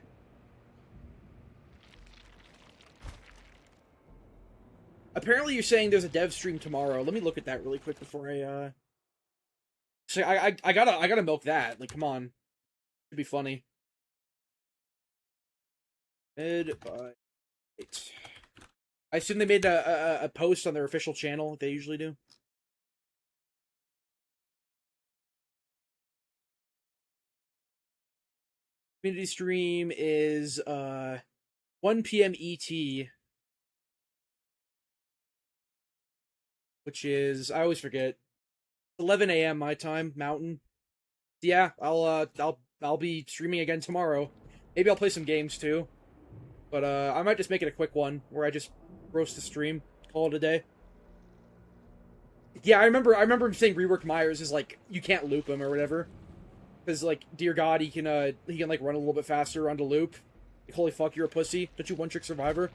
Apparently you're saying there's a dev stream tomorrow. Let me look at that really quick before I, So I gotta milk that. Like, come on. Should be funny. Mid by 8. I assume they made a post on their official channel, like they usually do. Community stream is 1 p.m. ET, which is, I always forget, 11 a.m. my time, Mountain. Yeah, I'll be streaming again tomorrow. Maybe I'll play some games too, but I might just make it a quick one where I just roast the stream, call it a day. Yeah, I remember him saying rework Myers is like you can't loop him or whatever. Because, like, dear God, he can like, run a little bit faster onto loop. Like, holy fuck, you're a pussy. Don't you one-trick survivor?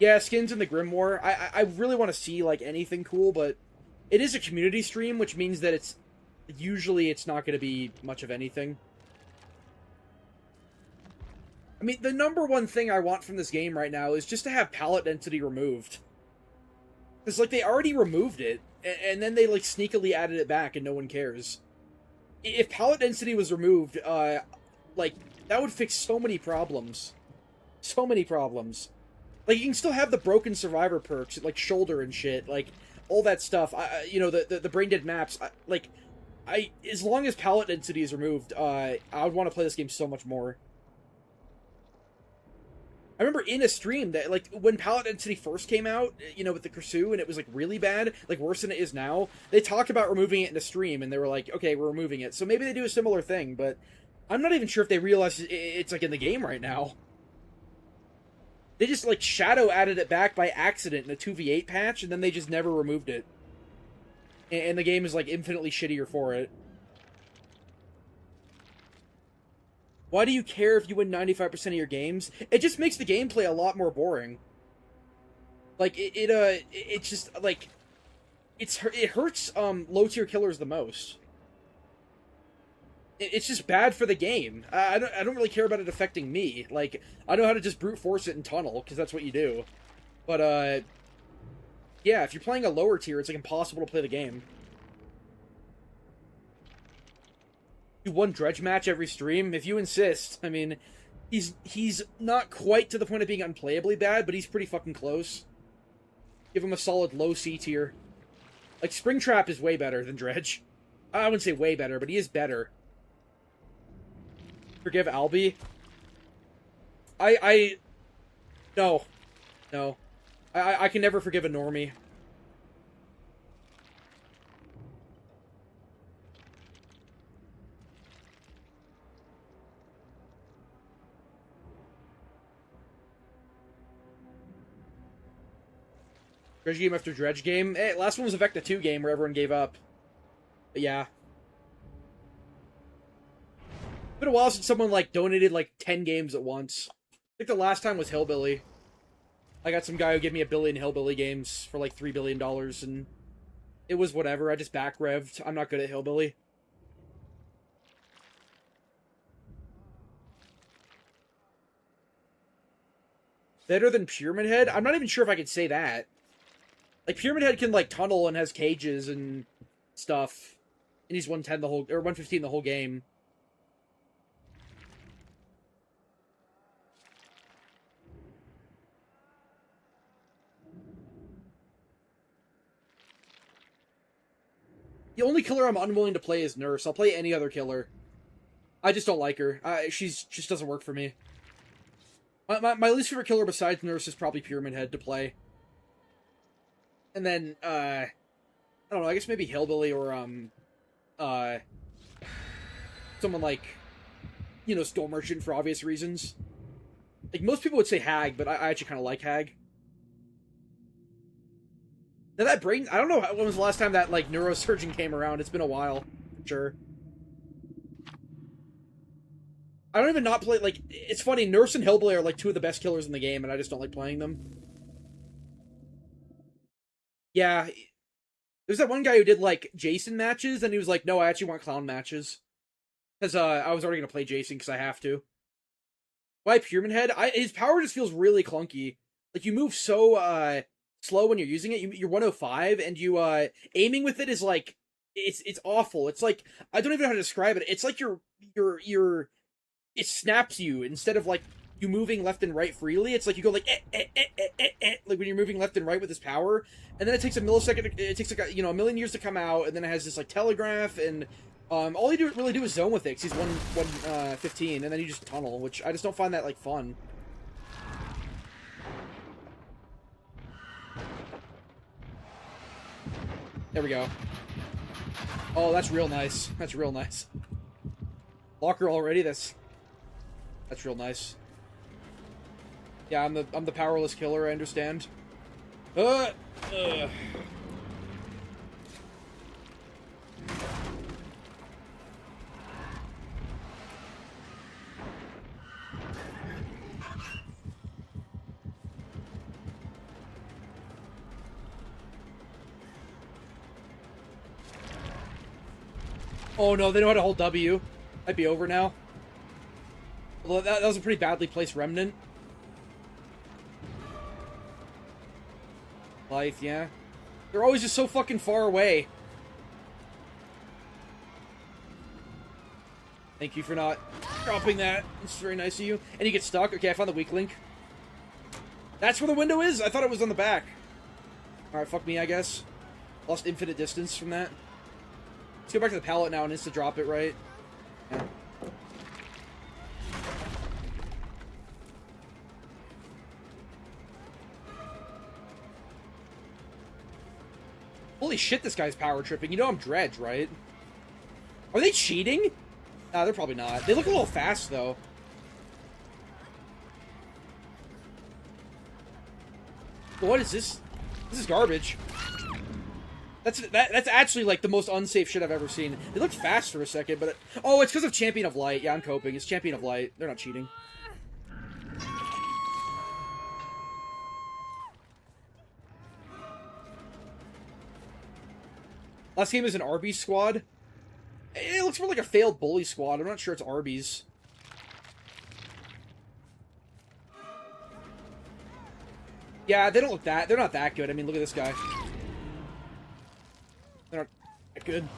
Yeah, skins in the Grimoire. I really want to see, like, anything cool, but it is a community stream, which means that it's not going to be much of anything. I mean, the number one thing I want from this game right now is just to have palette density removed. Because, like, they already removed it. And then they, like, sneakily added it back and no one cares. If palette density was removed, like, that would fix so many problems. So many problems. Like, you can still have the broken survivor perks, like shoulder and shit, like, all that stuff. You know, the brain dead maps, like, as long as palette density is removed, I would want to play this game so much more. I remember in a stream that, like, when palette density first came out, you know, with the Kursu, and it was, like, really bad, like, worse than it is now, they talked about removing it in a stream, and they were like, okay, we're removing it. So maybe they do a similar thing, but I'm not even sure if they realize it's, like, in the game right now. They just, like, shadow added it back by accident in a 2v8 patch, and then they just never removed it. And the game is, like, infinitely shittier for it. Why do you care if you win 95% of your games? It just makes the gameplay a lot more boring. Like, it's just, like, it hurts, low-tier killers the most. It's just bad for the game. I don't really care about it affecting me. Like, I know how to just brute force it and tunnel, because that's what you do. But, yeah, if you're playing a lower tier, it's, like, impossible to play the game. Do one dredge match every stream, if you insist. I mean, he's not quite to the point of being unplayably bad, but he's pretty fucking close. Give him a solid low C tier. Like, Springtrap is way better than Dredge. I wouldn't say way better, but he is better. Forgive Albie? No. No. I can never forgive a normie. Dredge game after Dredge game. Hey, last one was a Vecna 2 game where everyone gave up. But yeah. It's been a while since someone, like, donated, like, 10 games at once. I think the last time was Hillbilly. I got some guy who gave me 1 billion Hillbilly games for, like, $3 billion, and it was whatever. I just back-revved. I'm not good at Hillbilly. Better than Pyramid Head? I'm not even sure if I could say that. Like, Pyramid Head can, like, tunnel and has cages and stuff. And he's 110 the whole, or 115 the whole game. The only killer I'm unwilling to play is Nurse. I'll play any other killer. I just don't like her. She just doesn't work for me. My least favorite killer besides Nurse is probably Pyramid Head to play. And then, I don't know, I guess maybe Hillbilly or, someone like, you know, Storm Merchant for obvious reasons. Like, most people would say Hag, but I actually kind of like Hag. Now that brain, I don't know when was the last time that, like, Neurosurgeon came around. It's been a while, for sure. I don't even not play, like, it's funny, Nurse and Hillbilly are, like, 2 of the best killers in the game, and I just don't like playing them. Yeah, there's that one guy who did, like, Jason matches, and he was like, no, I actually want clown matches. Because, I was already going to play Jason, because I have to. Why Pyramid Head? His power just feels really clunky. Like, you move so, slow when you're using it. You're 105, and you, aiming with it is, like, it's awful. It's like, I don't even know how to describe it. It's like it snaps you, instead of, like, you moving left and right freely. It's like you go like like when you're moving left and right with this power, and then it takes a millisecond. It takes like a million years to come out, and then it has this like telegraph, and all you really do is zone with it. 'Cause he's 115, and then you just tunnel, which I just don't find that like fun. There we go. Oh, that's real nice. That's real nice. Locker already. That's real nice. Yeah, I'm the powerless killer, I understand. Oh no, they know how to hold W. Might be over now. Although that was a pretty badly placed remnant. Life, yeah. They're always just so fucking far away. Thank you for not dropping that. It's very nice of you. And you get stuck. Okay, I found the weak link. That's where the window is? I thought it was on the back. Alright, fuck me, I guess. Lost infinite distance from that. Let's go back to the pallet now and insta drop it, right? Yeah. Holy shit, this guy's power tripping. You know I'm Dredge, right? Are they cheating? Nah, they're probably not. They look a little fast, though. What is this? This is garbage. That's actually, like, the most unsafe shit I've ever seen. They looked fast for a second, but... Oh, it's because of Champion of Light. Yeah, I'm coping. It's Champion of Light. They're not cheating. Last game is an Arby's squad. It looks more like a failed bully squad. I'm not sure it's Arby's. Yeah, they don't look that... They're not that good. I mean, look at this guy. They're not that good.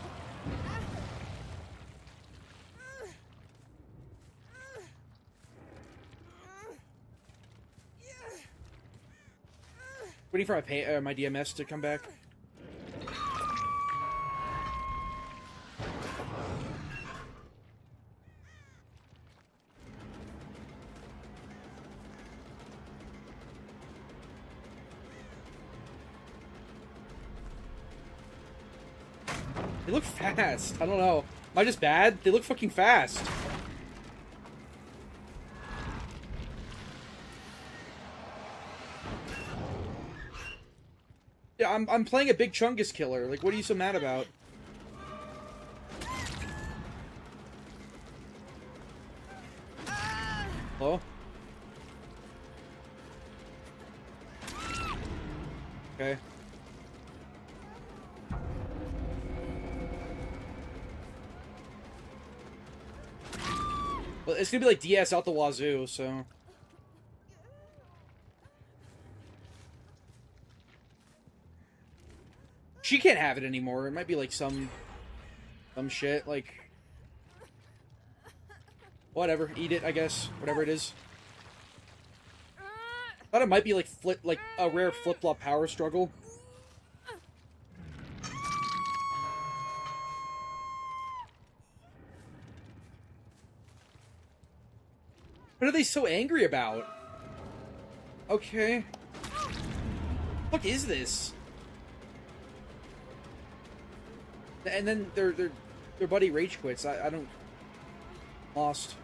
Waiting for my DMS to come back. They look fast. I don't know. Am I just bad? They look fucking fast. Yeah, I'm playing a big Chungus killer. Like, what are you so mad about? Hello? Okay. Well, it's gonna be like DS out the wazoo, so... She can't have it anymore. It might be like some shit, like... Whatever, eat it, I guess. Whatever it is. Thought it might be like a rare flip-flop power struggle. What are they so angry about? Okay. What is this? And then their buddy rage quits. I don't... Lost.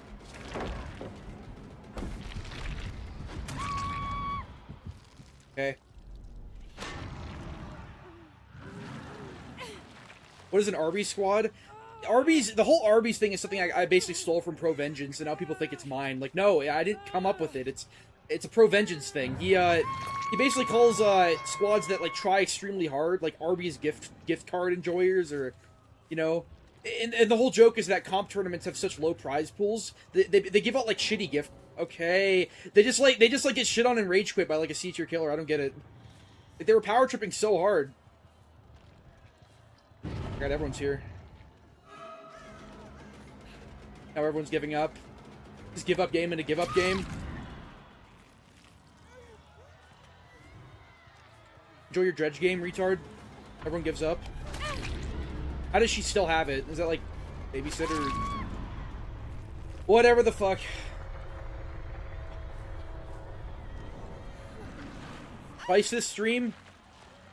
Okay. What is an Arby's squad? Arby's, the whole Arby's thing is something I basically stole from Pro Vengeance, and now people think it's mine. Like, no, I didn't come up with it. It's a Pro Vengeance thing. He basically calls squads that like try extremely hard, like Arby's gift card enjoyers, or you know, and the whole joke is that comp tournaments have such low prize pools. They give out like shitty gift. Okay, they just like get shit on and rage quit by like a C tier killer. I don't get it. Like, they were power tripping so hard. God, everyone's here. Now everyone's giving up. Just give up game into give up game. Enjoy your dredge game, retard. Everyone gives up. How does she still have it? Is that like babysitter? Whatever the fuck. Twice this stream?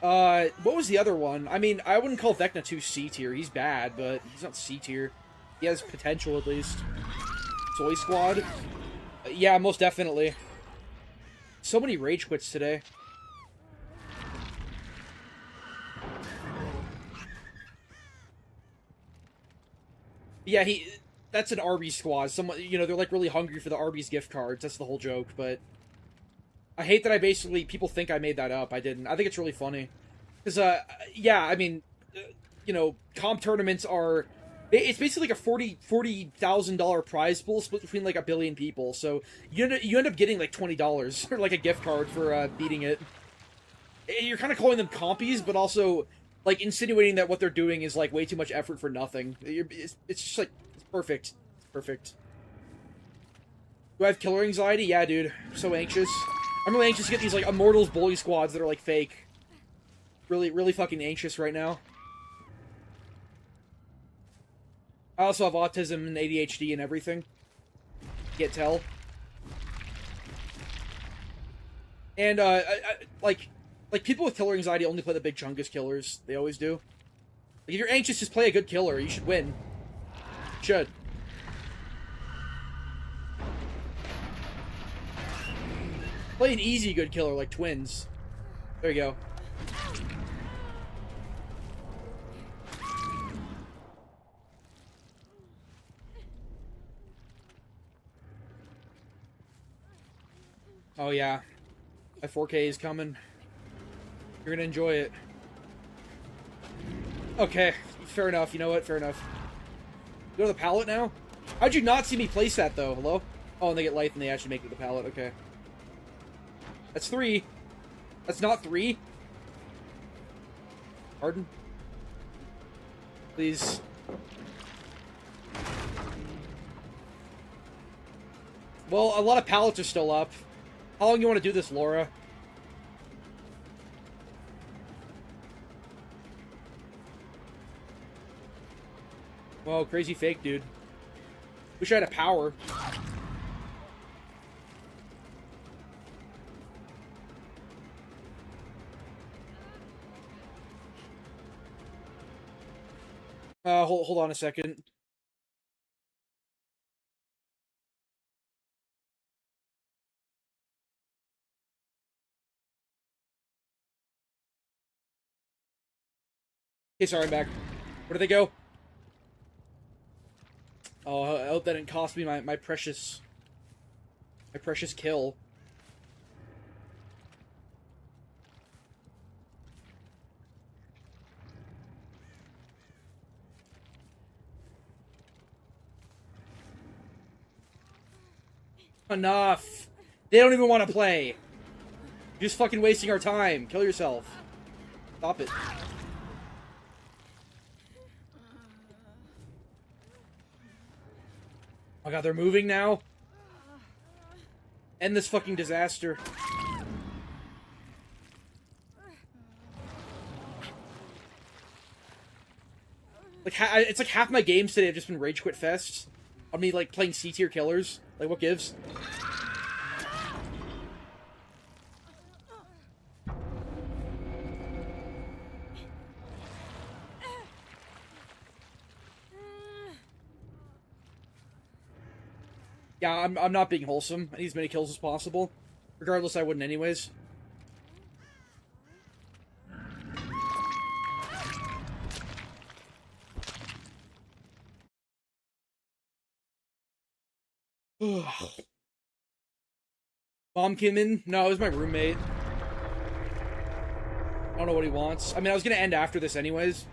What was the other one? I mean, I wouldn't call Vecna 2 C tier. He's bad, but he's not C tier. He has potential, at least. Soy Squad? Yeah, most definitely. So many rage quits today. Yeah, that's an Arby's squad. Someone, you know, they're like really hungry for the Arby's gift cards. That's the whole joke, but... I hate that people think I made that up. I didn't. I think it's really funny. Because, yeah, I mean, you know, comp tournaments are... It's basically like a $40,000 prize pool split between like 1 billion people. So you end up getting like $20 or like a gift card for beating it. You're kind of calling them compies, but also like insinuating that what they're doing is like way too much effort for nothing. It's just like, it's perfect. It's perfect. Do I have killer anxiety? Yeah, dude. I'm so anxious. I'm really anxious to get these like Immortals bully squads that are like fake. Really, really fucking anxious right now. I also have autism and ADHD and everything. Can't tell. And like people with killer anxiety only play the big chungus killers. They always do. Like, if you're anxious, just play a good killer. You should win. You should. Play an easy good killer like twins. There you go. Oh yeah. My 4K is coming. You're gonna enjoy it. Okay, fair enough. You know what? Fair enough. Go to the pallet now? How'd you not see me place that, though? Hello? Oh, and they get life and they actually make it to the pallet. Okay. That's 3. That's not 3? Pardon? Please. Well, a lot of pallets are still up. How long do you want to do this, Laura? Whoa, crazy fake, dude. Wish I had a power. Hold on a second. Okay, sorry, I'm back. Where did they go? Oh, I hope that didn't cost me my precious kill. Enough! They don't even want to play! You're just fucking wasting our time. Kill yourself. Stop it. Oh god, they're moving now? End this fucking disaster. Like, it's like half my games today have just been rage quit fests. On me, like, playing C-tier killers. Like, what gives? Yeah, I'm not being wholesome. I need as many kills as possible. Regardless, I wouldn't anyways. Mom came in? No, it was my roommate. I don't know what he wants. I mean, I was gonna end after this anyways.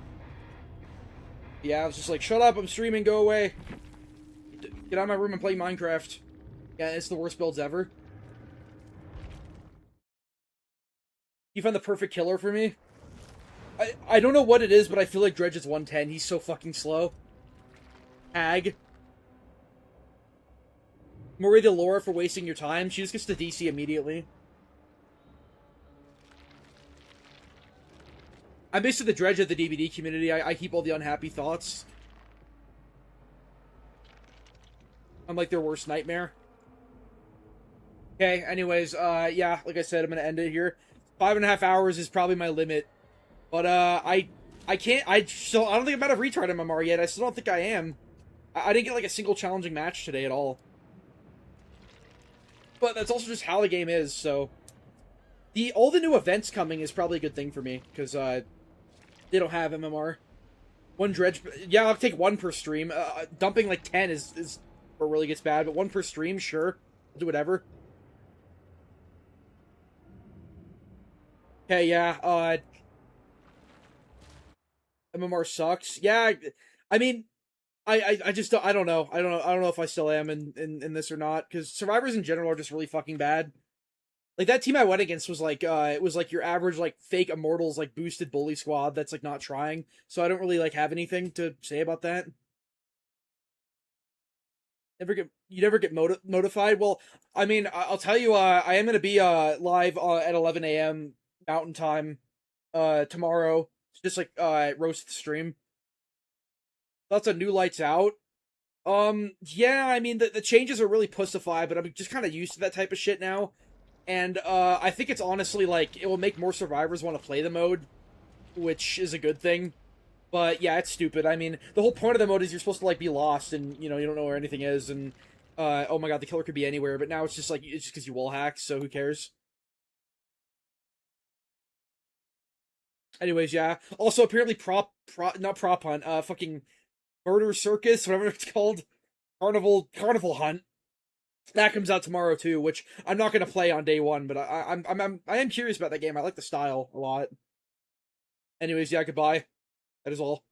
Yeah, I was just like, shut up, I'm streaming, go away. Get out of my room and play Minecraft. Yeah, it's the worst builds ever. You found the perfect killer for me? I don't know what it is, but I feel like Dredge is 110. He's so fucking slow. Hag. I'm worried to Laura for wasting your time. She just gets to DC immediately. I'm basically the Dredge of the DVD community. I keep all the unhappy thoughts. I'm like their worst nightmare. Okay, anyways, yeah, like I said, I'm gonna end it here. 5.5 hours is probably my limit. But, I can't, I don't think I'm out of retard MMR yet. I still don't think I am. I didn't get, like, a single challenging match today at all. But that's also just how the game is, so... all the new events coming is probably a good thing for me, because, they don't have MMR. One Dredge... Yeah, I'll take 1 per stream. Dumping, like, 10 is where it really gets bad, but 1 per stream, sure. I'll do whatever. Okay, yeah, MMR sucks. Yeah, I mean, I just don't, I don't know. I don't know if I still am in this or not, because survivors in general are just really fucking bad. Like, that team I went against was like, it was like your average, like, fake immortals, like, boosted bully squad that's, like, not trying. So I don't really, like, have anything to say about that. You never get notified? Well, I mean, I'll tell you, I am going to be, live, at 11 a.m. Mountain Time, tomorrow. Just, like, roast the stream. That's a new Lights Out. Yeah, I mean, the changes are really pussified, but I'm just kind of used to that type of shit now. And, I think it's honestly, like, it will make more survivors want to play the mode, which is a good thing. But, yeah, it's stupid. I mean, the whole point of the mode is you're supposed to, like, be lost, and, you know, you don't know where anything is, and, oh my god, the killer could be anywhere, but now it's just, like, it's just because you wall hack, so who cares? Anyways, yeah. Also, apparently not prop hunt, fucking Murder Circus, whatever it's called. Carnival Hunt. That comes out tomorrow too, which I'm not gonna play on day one, but I am curious about that game. I like the style a lot. Anyways, yeah, goodbye. That is all.